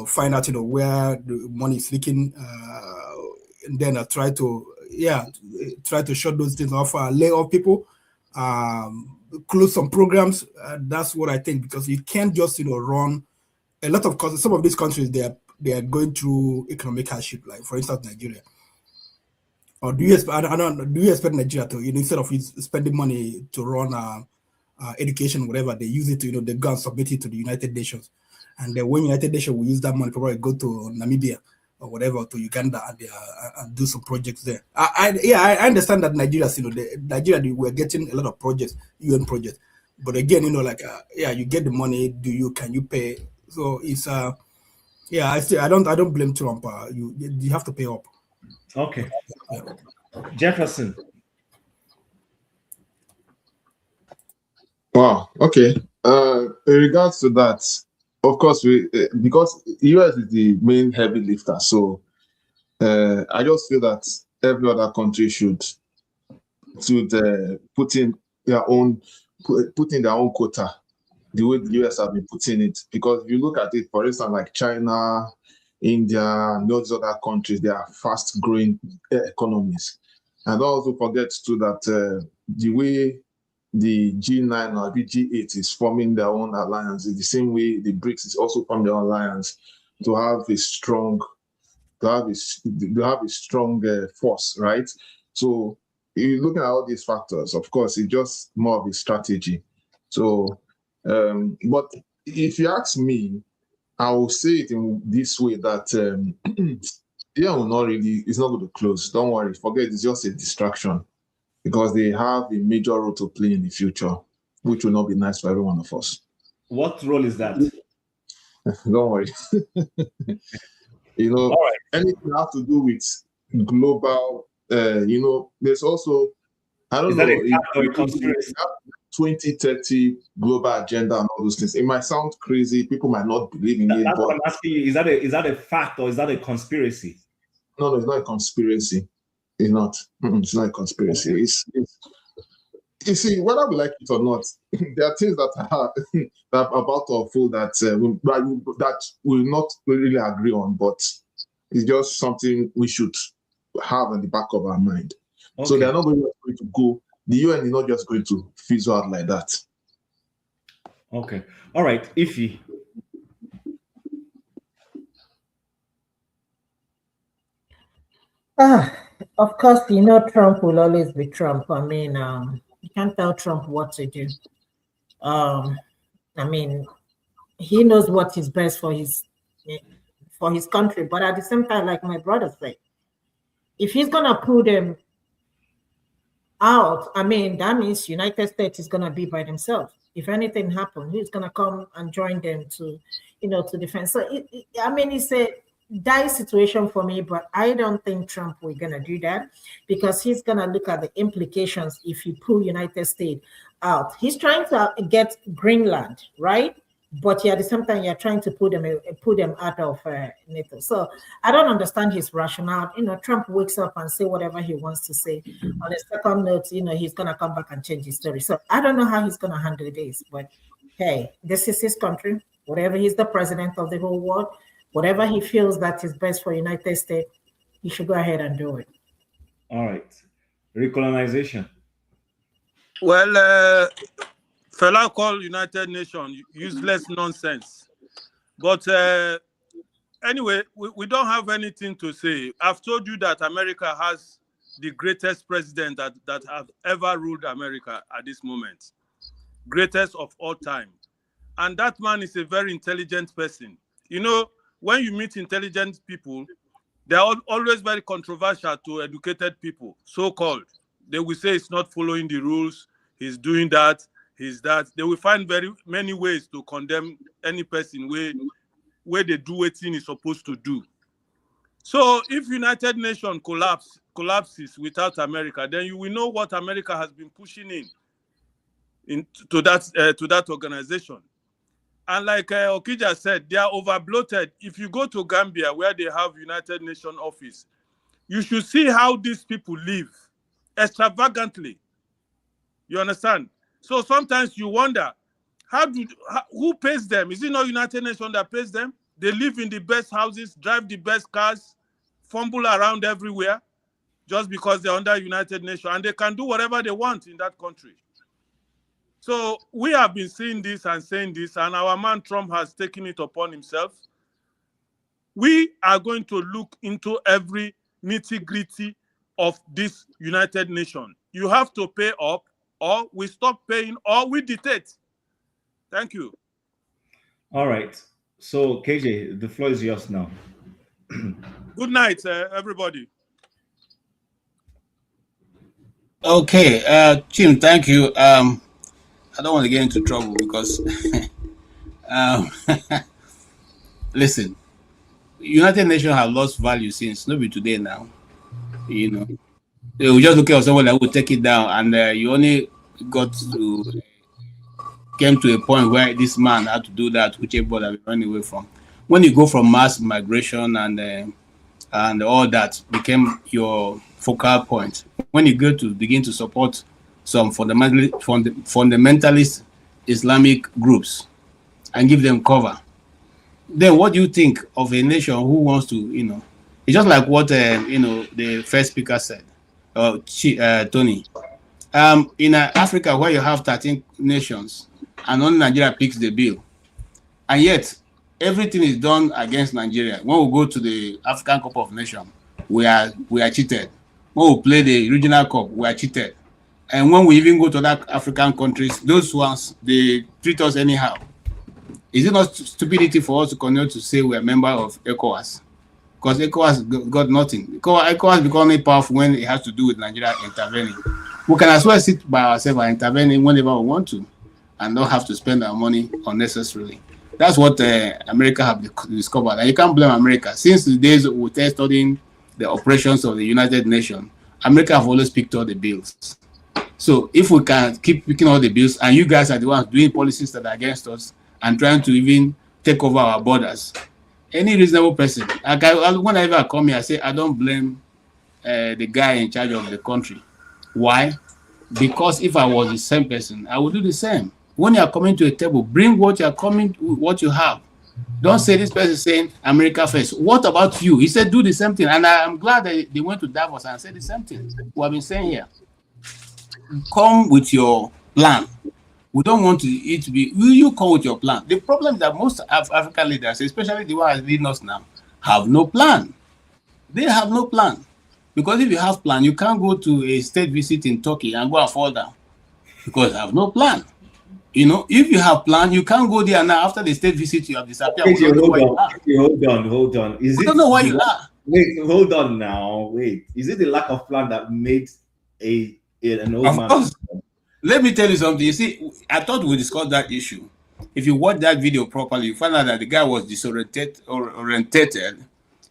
find out where the money is leaking, and then try to shut those things off, lay off people, close some programs. That's what I think, because you can't just run a lot of countries. Some of these countries they are going through economic hardship, like for instance Nigeria. Or do you expect Nigeria to instead of spending money to run education, whatever, they use it to they go and submit it to the United Nations, and then when United Nations will use that money, probably go to Namibia or whatever, to Uganda, and do some projects there. I understand that Nigeria we're getting a lot of projects, UN projects, but again, you get the money, can you pay? So it's I don't blame Trump. You have to pay up. Okay. Yeah. Jefferson. Wow. Okay. In regards to that, of course, because US is the main heavy lifter, so I just feel that every other country should put in their own quota, the way the US have been putting it. Because if you look at it, for instance, like China, India, and those other countries, they are fast-growing economies. And don't also forget too that the way the G9 or the G8 is forming their own alliance, in the same way the BRICS is also forming their own alliance to have a strong, force, right? So you're looking at all these factors. Of course, it's just more of a strategy. So, but if you ask me, I will say it in this way that yeah, will not really, it's not going to close. Don't worry, forget it's just a distraction because they have a major role to play in the future, which will not be nice for every one of us. What role is that? Don't worry. Anything have to do with global, there's also, I don't know, 2030 global agenda and all those things. It might sound crazy. People might not believe in it. That's But what I'm asking you. Is that a fact or is that a conspiracy? No, it's not a conspiracy. It's not. It's not a conspiracy. Okay. It's you see, whether we like it or not, there are things that are about to unfold that we'll not really agree on, but it's just something we should have in the back of our mind. Okay. So they're not going to go. The UN is not just going to fizzle out like that. Okay. All right. Ify. Of course, Trump will always be Trump. I mean, you can't tell Trump what to do. I mean, he knows what is best for his country. But at the same time, like my brother said, if he's gonna pull them out, I mean, that means United States is gonna be by themselves. If anything happens, who's gonna come and join them to defend? So it's a dire situation for me, but I don't think Trump will gonna do that because he's gonna look at the implications if you pull United States out. He's trying to get Greenland, right? But at the same time, you're trying to put them out of NATO. So I don't understand his rationale. Trump wakes up and say whatever he wants to say. On the second note, he's gonna come back and change his story. So I don't know how he's gonna handle this. But hey, this is his country. Whatever, he's the president of the whole world. Whatever he feels that is best for United States, he should go ahead and do it. All right. Recolonization. Well, fella call United Nations useless nonsense. But anyway, we don't have anything to say. I've told you that America has the greatest president that have ever ruled America at this moment. Greatest of all time. And that man is a very intelligent person. When you meet intelligent people, they are always very controversial to educated people, so-called. They will say it's not following the rules, he's doing that, he's that. They will find very many ways to condemn any person where they do what thing is supposed to do. So if United Nations collapses without America, then you will know what America has been pushing to that organization. And like Okija said, they are over-bloated. If you go to Gambia, where they have United Nations office, you should see how these people live extravagantly. You understand? So sometimes you wonder, who pays them? Is it not United Nations that pays them? They live in the best houses, drive the best cars, fumble around everywhere, just because they're under United Nations, and they can do whatever they want in that country. So we have been seeing this and saying this, and our man Trump has taken it upon himself. We are going to look into every nitty-gritty of this United Nations. You have to pay up, or we stop paying, or we dictate. Thank you. All right. So, KJ, the floor is yours now. Good night, everybody. Okay, Jim, thank you. I don't want to get into trouble because, listen, United Nations have lost value since, not be today now. They will just look at someone that will take it down, and you only came to a point where this man had to do that, which everybody have run away from. When you go from mass migration and all that became your focal point, when you go to begin to support some fundamentalist Islamic groups and give them cover, then what do you think of a nation who wants to, it's just like what, the first speaker said, Tony. In Africa, where you have 13 nations and only Nigeria picks the bill, and yet everything is done against Nigeria. When we go to the African Cup of Nations, we are cheated. When we play the regional cup, we are cheated. And when we even go to other African countries, those ones, they treat us anyhow. Is it not stupidity for us to continue to say we're a member of ECOWAS? Because ECOWAS got nothing. ECOWAS becoming powerful when it has to do with Nigeria intervening. We can as well sit by ourselves and intervene whenever we want to, and not have to spend our money unnecessarily. That's what America have discovered. And you can't blame America. Since the days we were studying the operations of the United Nations, America have always picked all the bills. So if we can keep picking all the bills, and you guys are the ones doing policies that are against us and trying to even take over our borders, any reasonable person, whenever I come here, I say I don't blame the guy in charge of the country. Why? Because if I was the same person, I would do the same. When you are coming to a table, bring what you are coming, what you have. Don't say this person saying America first. What about you? He said do the same thing, and I'm glad that they went to Davos and said the same thing. We have been saying here. Come with your plan. We don't want it to be. Will you come with your plan? The problem is that most African leaders, especially the ones leading us now, have no plan. They have no plan. Because if you have plan, you can't go to a state visit in Turkey and go and fall down because you have no plan. You know, if you have plan, you can't go there now. After the state visit, you have disappeared. Wait, hold on. Is we don't know why you are. Wait, hold on now. Wait, is it the lack of plan that made an old man? Course. Let me tell you something. You see, I thought we discussed that issue. If you watch that video properly, you find out that the guy was disorientated.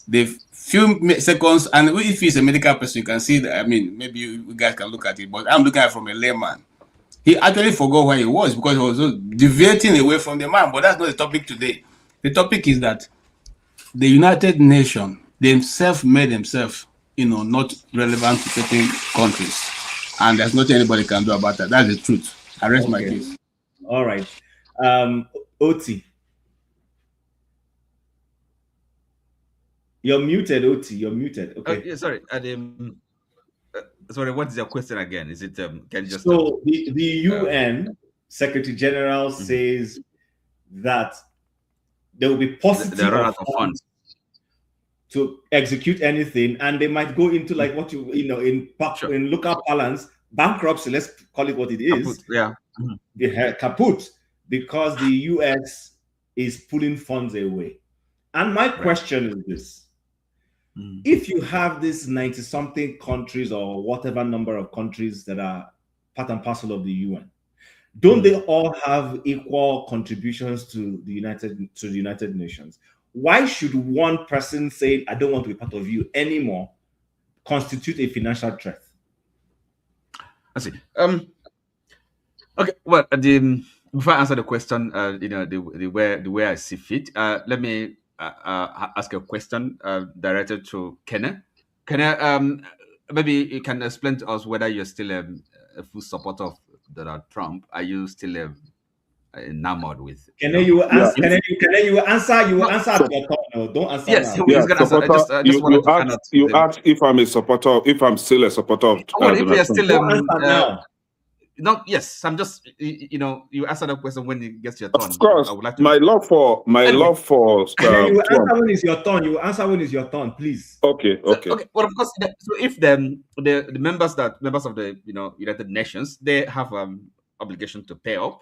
The few seconds, and if he's a medical person, you can see that. I mean, maybe you guys can look at it, but I'm looking at it from a layman. He actually forgot where he was because he was deviating away from the man. But that's not the topic today. The topic is that the United Nations themselves made themselves, not relevant to certain countries, and there's nothing anybody can do about that. That's the truth. I rest my case. All right, Oti. You're muted, Oti. You're muted. Okay. Yeah, sorry. Sorry, what is your question again? Is it can you just the UN Secretary General says that there will be positive funds to execute anything, and they might go into like what in local balance bankruptcy. Let's call it what it is. Kaput, kaput, because the US is pulling funds away. And my question is this. If you have this 90-something countries or whatever number of countries that are part and parcel of the UN, don't they all have equal contributions to the United Nations? Why should one person say, I don't want to be part of you anymore, constitute a financial threat? I see. Okay. Well, before I answer the question, the way I see fit, let me ask a question directed to Kenneth. Kenneth, maybe you can explain to us whether you're still a full supporter of Donald Trump. Are you still enamored with? Can you answer? You answer at your turn. No, don't answer. Yes, now. he's gonna answer. You asked if I'm a supporter, if I'm still a supporter of if you're still now. No, yes, I'm just you answer that question when it gets your turn. Of course, I would like to my love for you Trump. answer when it's your turn. You answer when it's your turn, please. Okay. Well, of course, so if the members of the United Nations, they have obligation to pay up.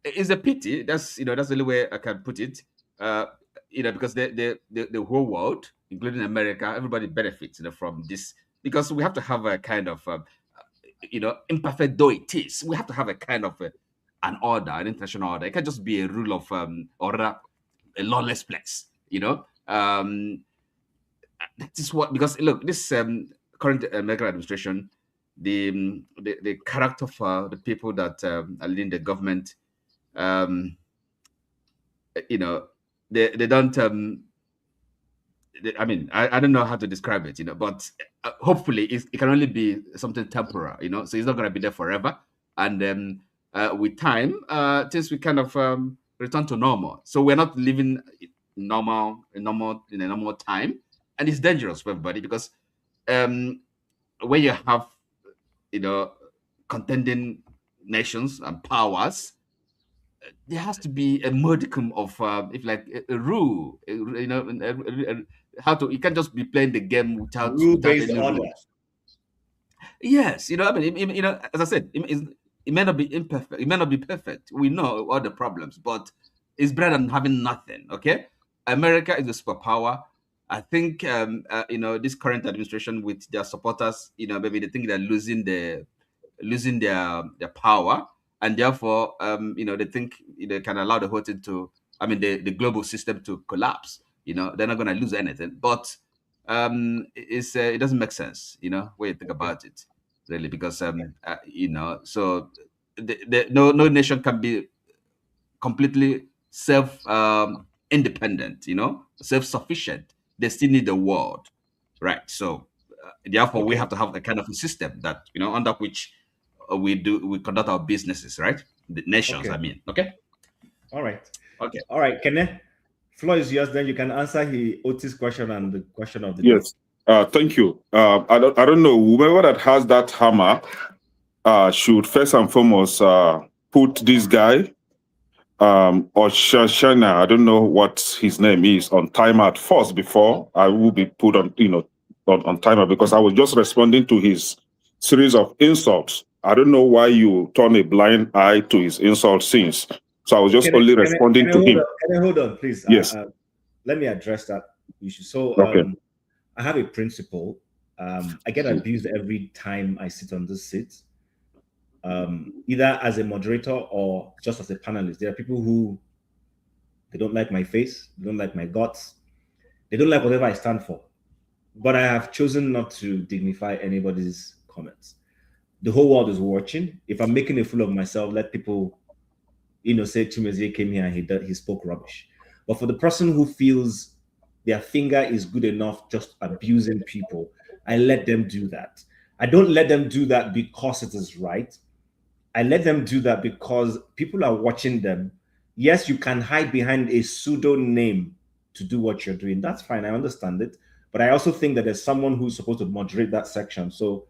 It's a pity. That's the only way I can put it. Because the whole world, including America, everybody benefits from this, because we have to have a kind of imperfect though it is, we have to have a kind of an order, an international order. It can't just be a rule of or rather a lawless place. This is what, because look, this current American administration, the character for the people that are leading the government, they don't. I mean, I don't know how to describe it, but hopefully it can only be something temporal, so it's not going to be there forever. And with time, things will kind of return to normal. So we're not living in a normal time, and it's dangerous for everybody, because when you have, contending nations and powers, there has to be a modicum of, if like a rule, you can't just be playing the game without any rules. Yes, as I said, it may not be imperfect, it may not be perfect. We know all the problems, but it's better than having nothing. Okay, America is a superpower. I think this current administration with their supporters, maybe they think they're losing their power, and therefore they think they can allow the whole thing to, the global system to collapse. They're not going to lose anything, but it doesn't make sense, when you think about it, really, because so no nation can be completely self independent, self-sufficient. They still need the world, right? So therefore we have to have a kind of a system that, under which we conduct our businesses, right? The nations, Okay. I mean. Okay. All right. Okay. All right, Kenneth. Floor is yours. Then you can answer Otis' question and the question of the day. Yes. Thank you. I don't know, whoever that has that hammer should first and foremost put this guy or Shashana, I don't know what his name is, on timer at first before I will be put on on timer, because I was just responding to his series of insults. I don't know why you turn a blind eye to his insults since. So I was just only responding to him. Can I hold on, please? Yes. Let me address that issue. So Okay. I have a principle. I get abused every time I sit on this seat, either as a moderator or just as a panelist. There are people who, they don't like my face, they don't like my guts, they don't like whatever I stand for. But I have chosen not to dignify anybody's comments. The whole world is watching. If I'm making a fool of myself, let people, say Chimezie came here and he spoke rubbish. But for the person who feels their finger is good enough just abusing people, I let them do that. I don't let them do that because it is right. I let them do that because people are watching them. Yes, you can hide behind a pseudo name to do what you're doing. That's fine. I understand it. But I also think that there's someone who's supposed to moderate that section. So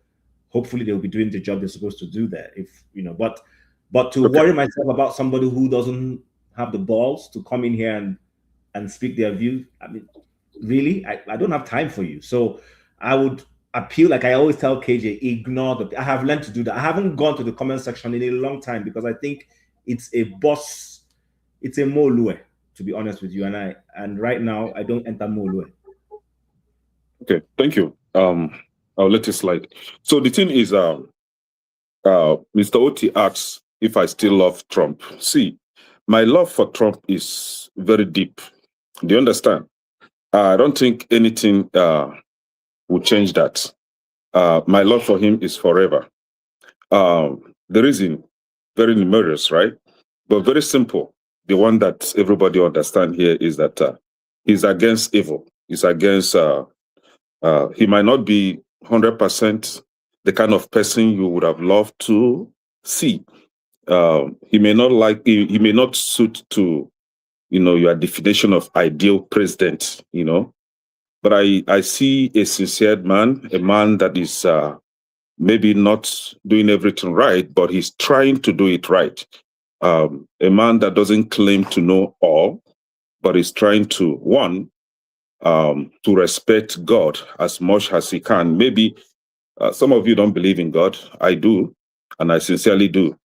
hopefully they'll be doing the job they're supposed to do there. But to worry myself about somebody who doesn't have the balls to come in here and speak their view, I mean, really, I don't have time for you. So I would appeal, like I always tell KJ, ignore I have learned to do that. I haven't gone to the comment section in a long time because I think it's a molue, to be honest with you. And right now I don't enter molue. Okay, thank you. I'll let it slide. So the thing is, Mr. Oti asks if I still love Trump. See, my love for Trump is very deep. Do you understand? I don't think anything will change that. My love for him is forever. The reason, very numerous, right? But very simple. The one that everybody understand here is that he's against evil. He's against, he might not be 100% the kind of person you would have loved to see. He may not may not suit to, your definition of ideal president, but I see a sincere man, a man that is maybe not doing everything right, but he's trying to do it right. A man that doesn't claim to know all, but is trying to, to respect God as much as he can. Maybe some of you don't believe in God. I do, and I sincerely do.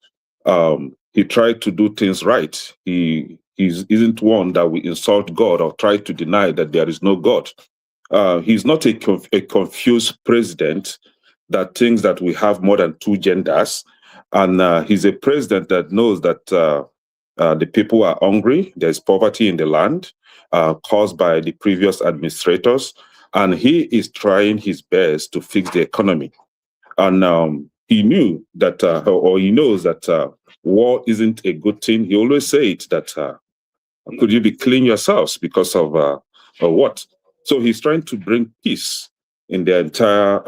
He tried to do things right. He isn't one that will insult God or try to deny that there is no God. He's not a confused president that thinks that we have more than two genders. And he's a president that knows that the people are hungry. There's poverty in the land caused by the previous administrators. And he is trying his best to fix the economy. And he knew that, or he knows that war isn't a good thing. He always said that, could you be killing yourselves because of what? So he's trying to bring peace in the entire,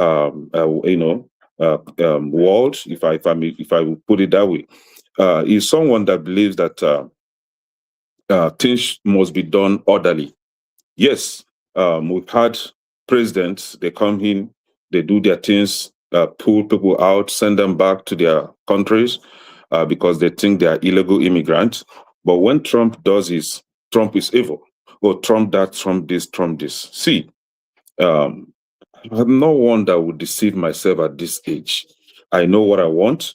world, if I will put it that way. He's someone that believes that things must be done orderly. Yes, we've had presidents, they come in, they do their things, pull people out, send them back to their countries because they think they are illegal immigrants. But when Trump does his, Trump is evil. Oh, Trump that, Trump this, Trump this. See, I'm no one that would deceive myself at this age. I know what I want.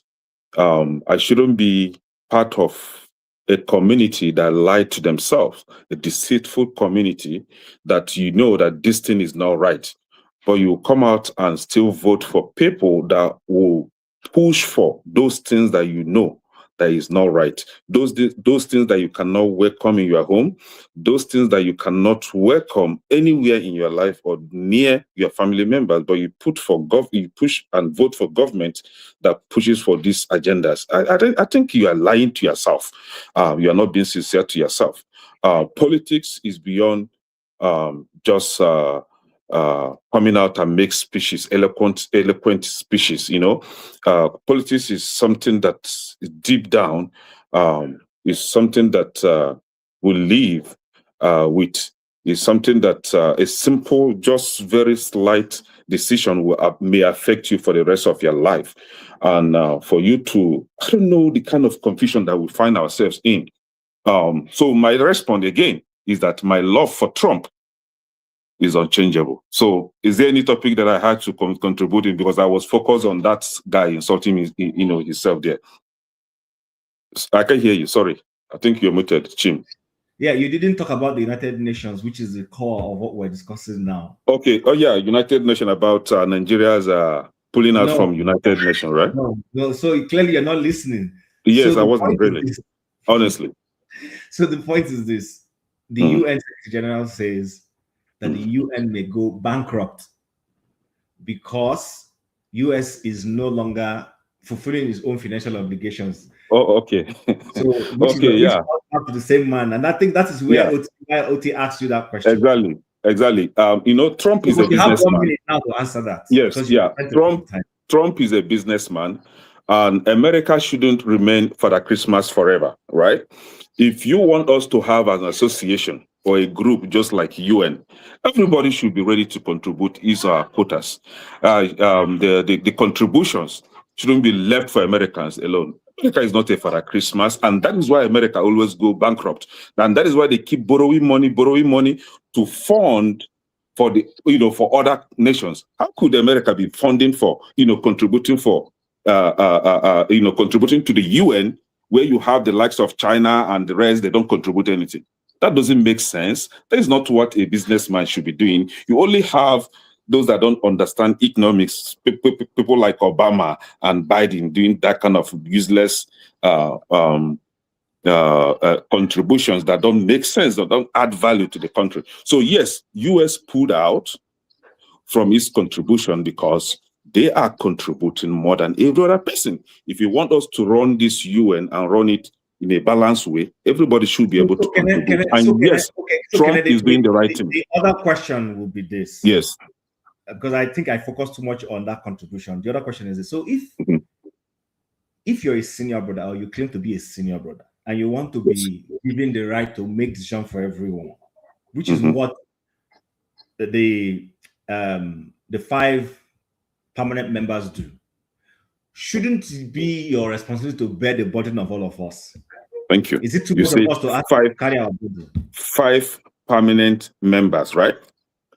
I shouldn't be part of a community that lied to themselves, a deceitful community that you know that this thing is not right, but you come out and still vote for people that will push for those things that you know that is not right. Those things that you cannot welcome in your home, those things that you cannot welcome anywhere in your life or near your family members, but you you push and vote for government that pushes for these agendas. I think you are lying to yourself. You are not being sincere to yourself. Politics is beyond just coming out and make speeches, eloquent speeches. Politics is something that is deep down, is something that will live with. Is something that a simple, just very slight decision may affect you for the rest of your life. And for you to, I don't know the kind of confusion that we find ourselves in. So my response again is that my love for Trump is unchangeable. So is there any topic that I had to contribute in, because I was focused on that guy insulting himself there? I can hear you. Sorry. I think you're muted, Chim. Yeah, you didn't talk about the United Nations, which is the core of what we're discussing now. Okay. Oh yeah, United Nations, about Nigeria's pulling out from United Nations, right? No. So clearly you're not listening. Yes, So I wasn't really, honestly. So the point is this: the UN Secretary General says that the UN may go bankrupt because US is no longer fulfilling its own financial obligations. Oh, okay. So, which is up to the same man, and I think that is where OT asked you that question. Exactly. Trump is a businessman. You have 1 minute now to answer that. Yes, yeah. Trump is a businessman, and America shouldn't remain Father Christmas forever, right? If you want us to have an association or a group just like UN, everybody should be ready to contribute his quotas. The contributions shouldn't be left for Americans alone. America is not a Father Christmas, and that is why America always go bankrupt. And that is why they keep borrowing money to fund for for other nations. How could America be funding for, contributing for, contributing to the UN, where you have the likes of China and the rest, they don't contribute anything? That doesn't make sense. That is not what a businessman should be doing. You only have those that don't understand economics, people like Obama and Biden doing that kind of useless contributions that don't make sense, that don't add value to the country. So yes, US pulled out from its contribution because they are contributing more than every other person. If you want us to run this UN and run it in a balanced way, everybody should be able to contribute. Trump is doing the right thing. The other question will be this. Yes. Because I think I focus too much on that contribution. The other question is this. So if you're a senior brother, or you claim to be a senior brother, and you want to be given the right to make decisions for everyone, which is what the 5 permanent members do, shouldn't it be your responsibility to bear the burden of all of us? Thank you. Is it too much of us to ask to carry our burden? 5 permanent members, right?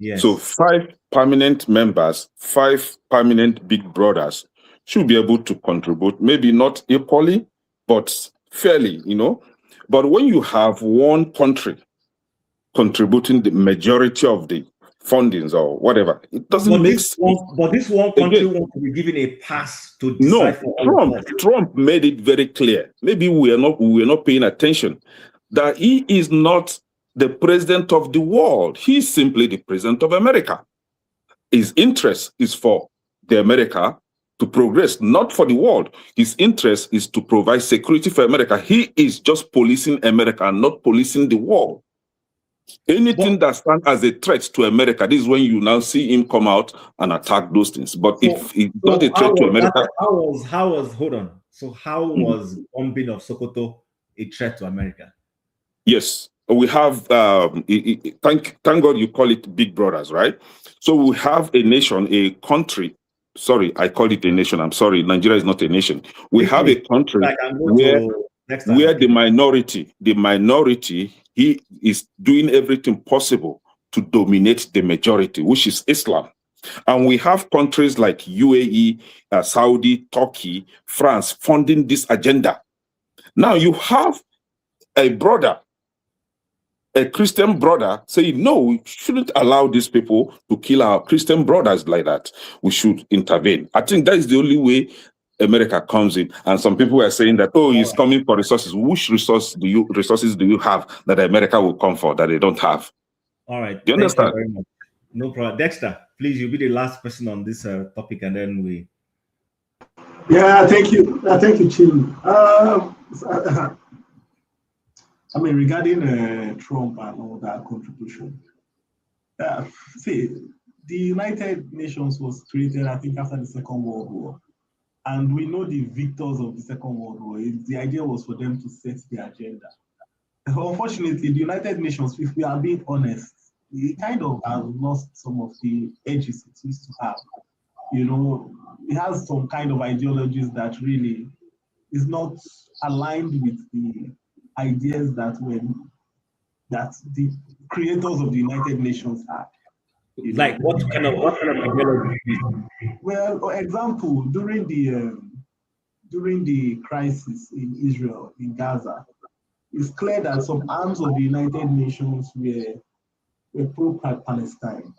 Yes. So 5 permanent members, 5 permanent big brothers should be able to contribute, maybe not equally, but fairly, But when you have one country contributing the majority of the fundings or whatever, it doesn't make sense. But this one country wants to be given a pass to decide for all of us. Trump made it very clear. Maybe we are not paying attention that he is not the president of the world. He's simply the president of America. His interest is for the America to progress, not for the world. His interest is to provide security for America. He is just policing America, not policing the world. Anything that stands as a threat to America, this is when you now see him come out and attack those things. But if it's not a threat to America... How was bombing of Sokoto a threat to America? Yes. We have, thank God you call it big brothers, right? So we have a nation, a country. Sorry, I call it a nation. I'm sorry, Nigeria is not a nation. We have a country where the minority, he is doing everything possible to dominate the majority, which is Islam. And we have countries like UAE, Saudi, Turkey, France funding this agenda. Now you have a brother, a Christian brother, saying, no, we shouldn't allow these people to kill our Christian brothers like that. We should intervene. I think that is the only way America comes in. And some people are saying that, oh, he's coming for resources. Which resources do you have that America will come for that they don't have? All right. Do you understand? Thank you very much. No problem. Dexter, please, you'll be the last person on this topic, and then we. Yeah, thank you. Thank you, Chim. I mean, regarding Trump and all that contribution, see, the United Nations was created, I think, after the Second World War. And we know the victors of the Second World War. The idea was for them to set the agenda. Unfortunately, the United Nations, if we are being honest, it kind of has lost some of the edges it used to have. You know, it has some kind of ideologies that really is not aligned with the ideas that the creators of the United Nations had. Like what kind of ideology? Well, for example, during the crisis in Israel, in Gaza, it's clear that some arms of the United Nations were pro-Palestine.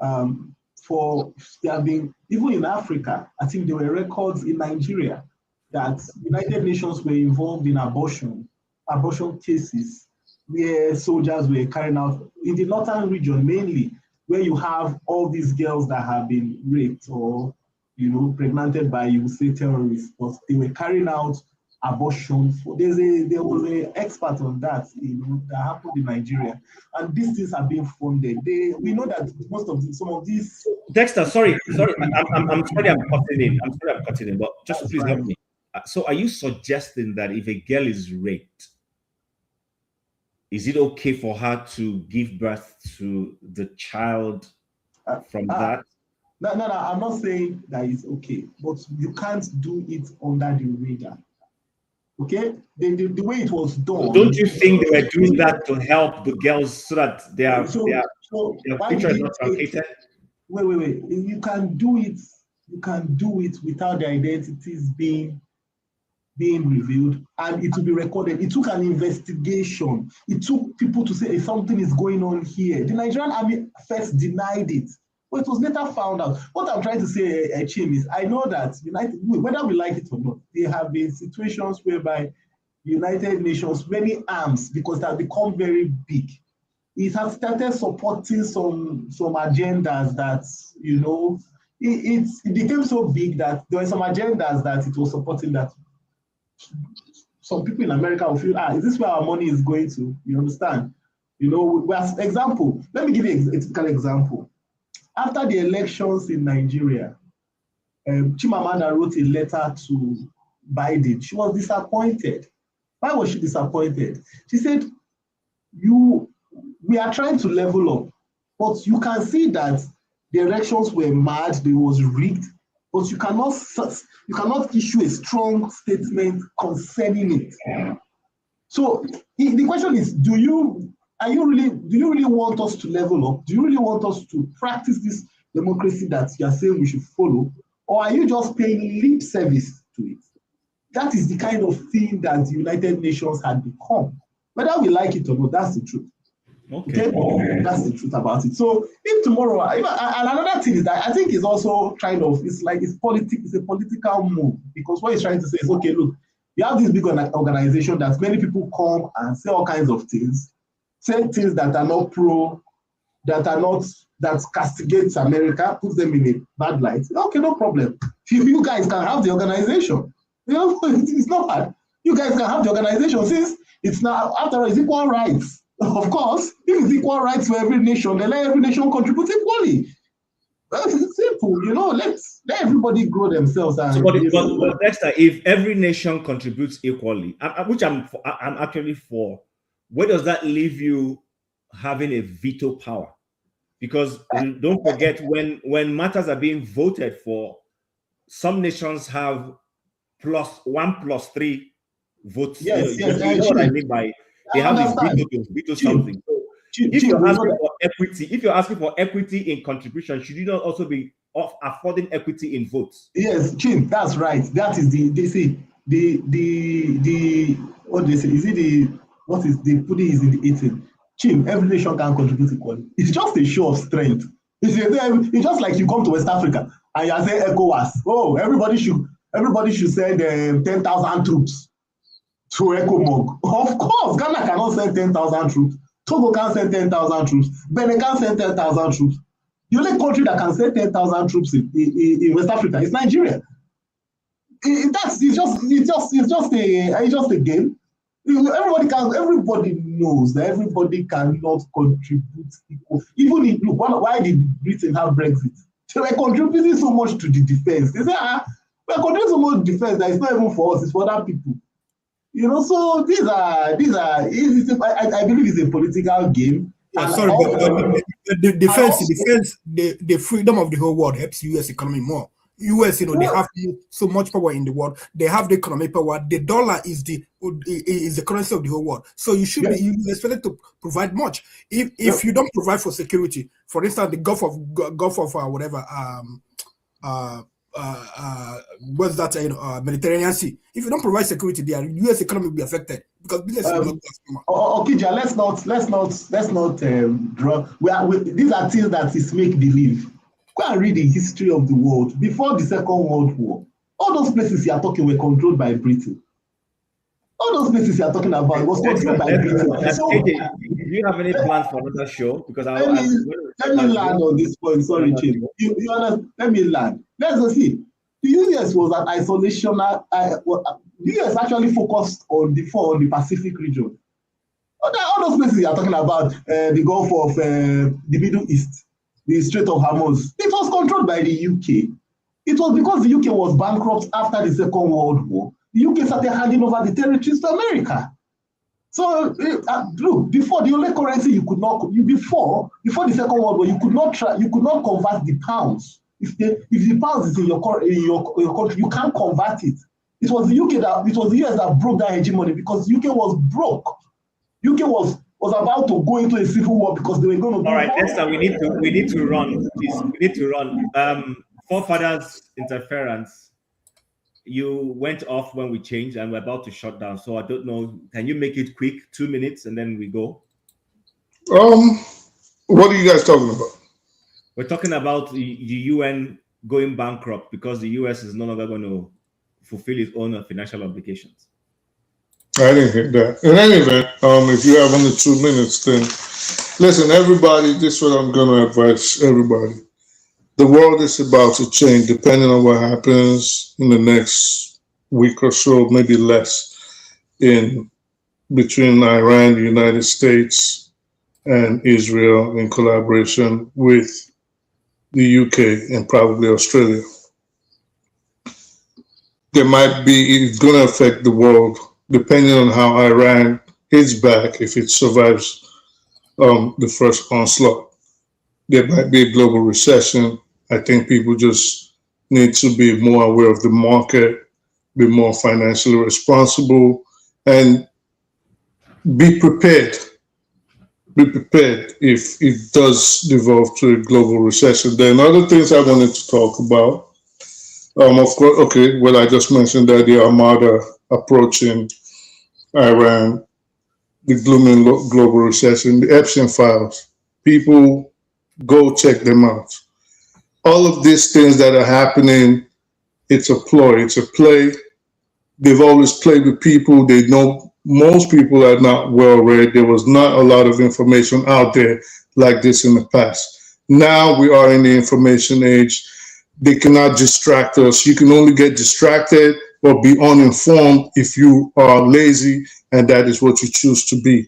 There have been, even in Africa, I think there were records in Nigeria that United Nations were involved in abortion cases where soldiers were carrying out, in the northern region mainly, where you have all these girls that have been raped or, you know, pregnanted by, you would say, terrorists, but they were carrying out abortions. There was an expert on that, you know, that happened in Nigeria, and these things are being funded. We know that some of these. Dexter, sorry, I'm sorry, I'm cutting in. I'm sorry, I'm cutting in, but just please help me. So, are you suggesting that if a girl is raped, is it okay for her to give birth to the child from that? No, I'm not saying that it's okay, but you can't do it under the radar. Okay? The way it was done. Don't you think they were doing that to help the girls so that their future is not truncated? Wait. You can do it without their identities being revealed, and it will be recorded. It took an investigation. It took people to say, hey, something is going on here. The Nigerian army first denied it, but it was later found out. What I'm trying to say, Chim, is I know that whether we like it or not, there have been situations whereby United Nations, many arms, because they have become very big, it has started supporting some agendas that, you know, it became so big that there were some agendas that it was supporting that some people in America will feel, is this where our money is going to? You understand? You know, as example, let me give you a typical example. After the elections in Nigeria, Chimamanda wrote a letter to Biden. She was disappointed. Why was she disappointed? She said, we are trying to level up, but you can see that the elections were mad, they was rigged, but you cannot issue a strong statement concerning it. So the question is, do you really want us to level up? Do you really want us to practice this democracy that you are saying we should follow? Or are you just paying lip service to it? That is the kind of thing that the United Nations had become. Whether we like it or not, that's the truth. Okay, that's the truth about it. So if tomorrow, and another thing is that I think it's also kind of, it's a political move, because what he's trying to say is, okay, look, you have this big organization that many people come and say all kinds of things, say things that are not that castigates America, puts them in a bad light. Okay, no problem. You guys can have the organization. You know, it's not hard. You guys can have the organization since it's now, after all, it's equal rights. Of course, if it's equal rights for every nation, then let every nation contribute equally. It's simple, you know. Let everybody grow themselves. And but Dexter, if every nation contributes equally, which I'm actually for, where does that leave you having a veto power? Because don't forget, when matters are being voted for, some nations have +1+3 votes. Yes, you know what I mean by they have this veto to veto something. So If you're asking for equity, if you're asking for equity in contribution, should you not also be affording equity in votes? Yes, Chin, that's right. That is they say the what they say, is it the what is the pudding is in the eating. Chin, every nation can contribute equally. It's just a show of strength. It's just like you come to West Africa and you are saying ECOWAS. Oh, everybody should send 10,000 troops to ECOMOG. Of course, Ghana cannot send 10,000 troops. Togo can send 10,000 troops. Benin can send 10,000 troops. The only country that can send 10,000 troops in West Africa is Nigeria. It's just a game. Everybody knows that everybody cannot contribute equal. Even if look, why did Britain have Brexit? They were contributing so much to the defense. They say, we're contributing so much to defense that it's not even for us, it's for other people. You know, so these are I believe it's a political game. Yeah, sorry, but the defense, the freedom of the whole world helps U.S. economy more. US, they have so much power in the world. They have the economic power. The dollar is the currency of the whole world. So you should be expected to provide much. If you don't provide for security, for instance, the Gulf of whatever, what's that? Mediterranean Sea. If you don't provide security, the U.S. economy will be affected because business is not. Okija, let's not draw. These are things that is make believe. Go and read the history of the world. Before the Second World War, all those places you are talking were controlled by Britain. All those places you are talking about was controlled by Britain. So, do you have any plans for another show? Because let me land on this point. Sorry, Jim. You understand? Let me land. Let's see. The US was an isolational. The US actually focused on the Pacific region. All those places you are talking about, the Gulf of the Middle East, the Strait of Hormuz, it was controlled by the UK. It was because the UK was bankrupt after the Second World War. The UK started handing over the territories to America. So look, before the only currency you could not before the Second World War, you could not convert the pounds. If the pounds is in your country, you can't convert it. It was the US that broke that hegemony because the UK was broke. UK was about to go into a civil war because they were going to. All right, Esther, we need to run. Please, we need to run. Forefathers interference. You went off when we changed, and we're about to shut down. So I don't know. Can you make it quick? 2 minutes, and then we go. What are you guys talking about? We're talking about the UN going bankrupt because the US is no longer going to fulfill its own financial obligations. I didn't hear that. In any event, if you have only 2 minutes, then listen, everybody, this is what I'm going to advise everybody. The world is about to change depending on what happens in the next week or so, maybe less, between Iran, the United States, and Israel in collaboration with the UK and probably Australia. It's going to affect the world depending on how Iran hits back, if it survives the first onslaught. There might be a global recession. I think people just need to be more aware of the market, be more financially responsible, and be prepared. Be prepared if it does devolve to a global recession. There are other things I wanted to talk about. Of course, okay, well, I just mentioned that the Armada approaching Iran, the looming global recession, the Epstein files. People go check them out. All of these things that are happening, it's a ploy, it's a play. They've always played with people. They know most people are not well read. There was not a lot of information out there like this in the past. Now we are in the information age. They cannot distract us. You can only get distracted or be uninformed if you are lazy, and that is what you choose to be.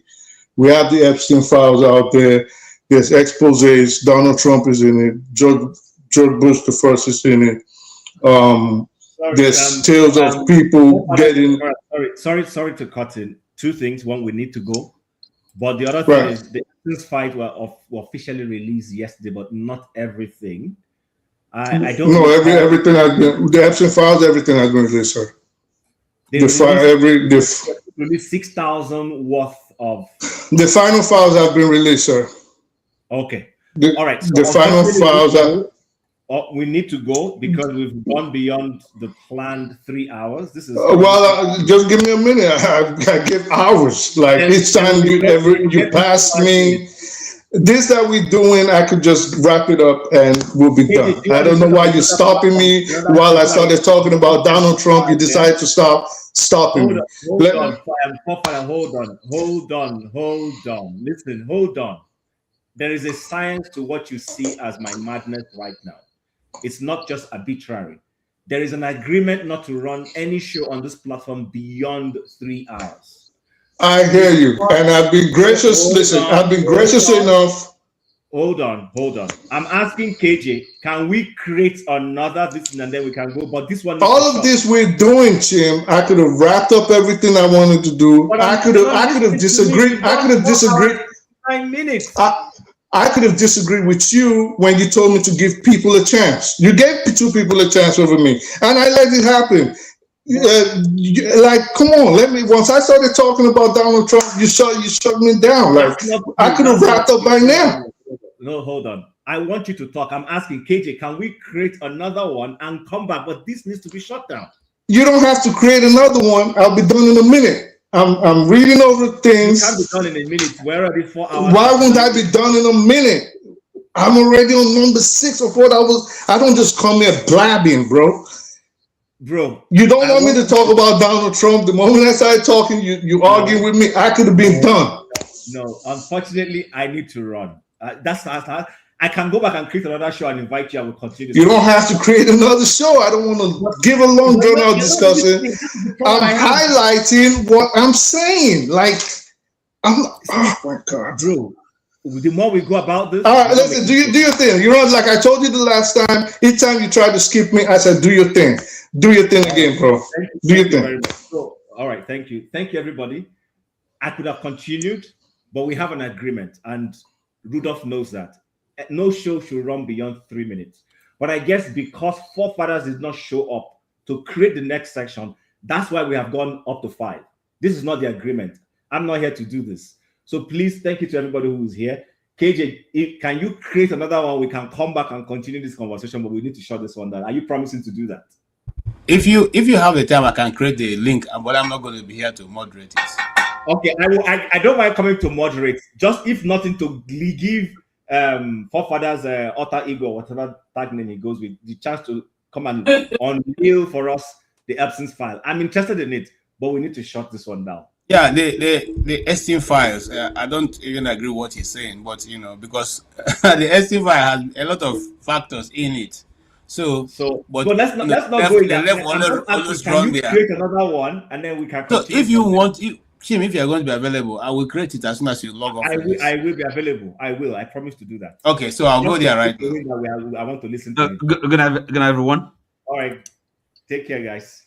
We have the Epstein files out there. There's exposés. Donald Trump is in it. George Bush the first is in it. There's tales of people getting. Sorry to cut in. Two things. One, we need to go. But the other thing is the Epstein files were officially released yesterday, but not everything. I don't know. Everything has been, the Epstein files, everything has been released, sir. They released 6,000 worth The final files have been released, sir. Okay. The, all right. So the final files are. We need to go because we've gone beyond the planned 3 hours. This is just give me a minute. I give hours. Like each time you pass me. This that we're doing, I could just wrap it up and we'll be done. I don't know why you're stopping me while I started talking about Donald Trump. You decided to stop stopping me. Hold on. Listen, hold on. There is a science to what you see as my madness right now. It's not just arbitrary. There is an agreement not to run any show on this platform beyond 3 hours. I hear you, and I've been gracious. I've been gracious enough. Hold on. I'm asking KJ, can we create another this and then we can go? But this one. All of this we're doing, Jim. I could have wrapped up everything I wanted to do. I could have disagreed. 9 minutes. I could have disagreed with you when you told me to give people a chance. You gave 2 people a chance over me, and I let it happen. Like, come on, let me. Once I started talking about Donald Trump, you shut me down. Like, I could have wrapped up by now. No, hold on. I want you to talk. I'm asking KJ, can we create another one and come back? But this needs to be shut down. You don't have to create another one. I'll be done in a minute. I'm reading over things. You can't be done in a minute. We're already 4 hours. Why wouldn't I be done in a minute? I'm already on number 6 or 4 hours. I don't just come here blabbing, bro. You don't want me to talk about Donald Trump. The moment I started talking, you argue with me. I could have been done. No, unfortunately, I need to run. I can go back and create another show and invite you. I will continue. You don't have to create another show. I don't want to give a long drawn-out discussion. I'm highlighting what I'm saying. Like, oh my God, bro. The more we go about this, all right. Listen, do your thing. You know, like I told you the last time. Each time you tried to skip me, I said, "Do your thing. Do your thing again, bro. Do your thing." So, all right. Thank you, everybody. I could have continued, but we have an agreement, and Rudolph knows that. No show should run beyond 3 minutes. But I guess because Forefathers did not show up to create the next section, that's why we have gone up to 5. This is not the agreement. I'm not here to do this. So please, thank you to everybody who is here. KJ, can you create another one? We can come back and continue this conversation, but we need to shut this one down. Are you promising to do that? If you have the time, I can create the link, but I'm not going to be here to moderate it. Okay, I don't mind coming to moderate. Just if nothing to give Forefathers alter ego or whatever tag name he goes with the chance to come and unveil for us the absence file. I'm interested in it, but we need to shut this one down. Yeah, the Esteem files. I don't even agree with what he's saying, but because the Esteem file has a lot of factors in it. So but let's not go in there. Can you create another one and then we can continue? So if you want, Kim, if you're going to be available, I will create it as soon as you log off. I will be available. I will. I promise to do that. Okay, so I'll go there right now. I want to listen to it. Good night, everyone. All right. Take care, guys.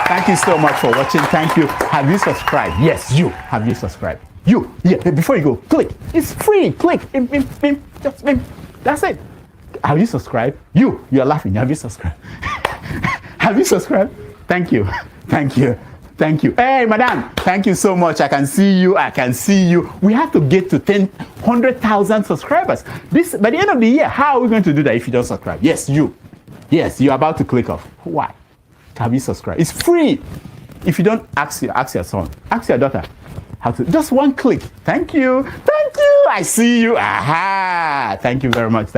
Thank you so much for watching. Thank you. Have you subscribed? Yes, you. Have you subscribed? You. Yeah, before you go, click. It's free. Click. Just that's it. Have you subscribed? You're laughing. Have you subscribed? Have you subscribed? Thank you. Hey, madam, thank you so much. I can see you. We have to get to 100,000 subscribers. This by the end of the year. How are we going to do that if you don't subscribe? Yes, you're about to click off. Why? Have you subscribed? It's free. If you don't, ask your son, ask your daughter how to. Just one click. Thank you. I see you. Aha. Thank you very much.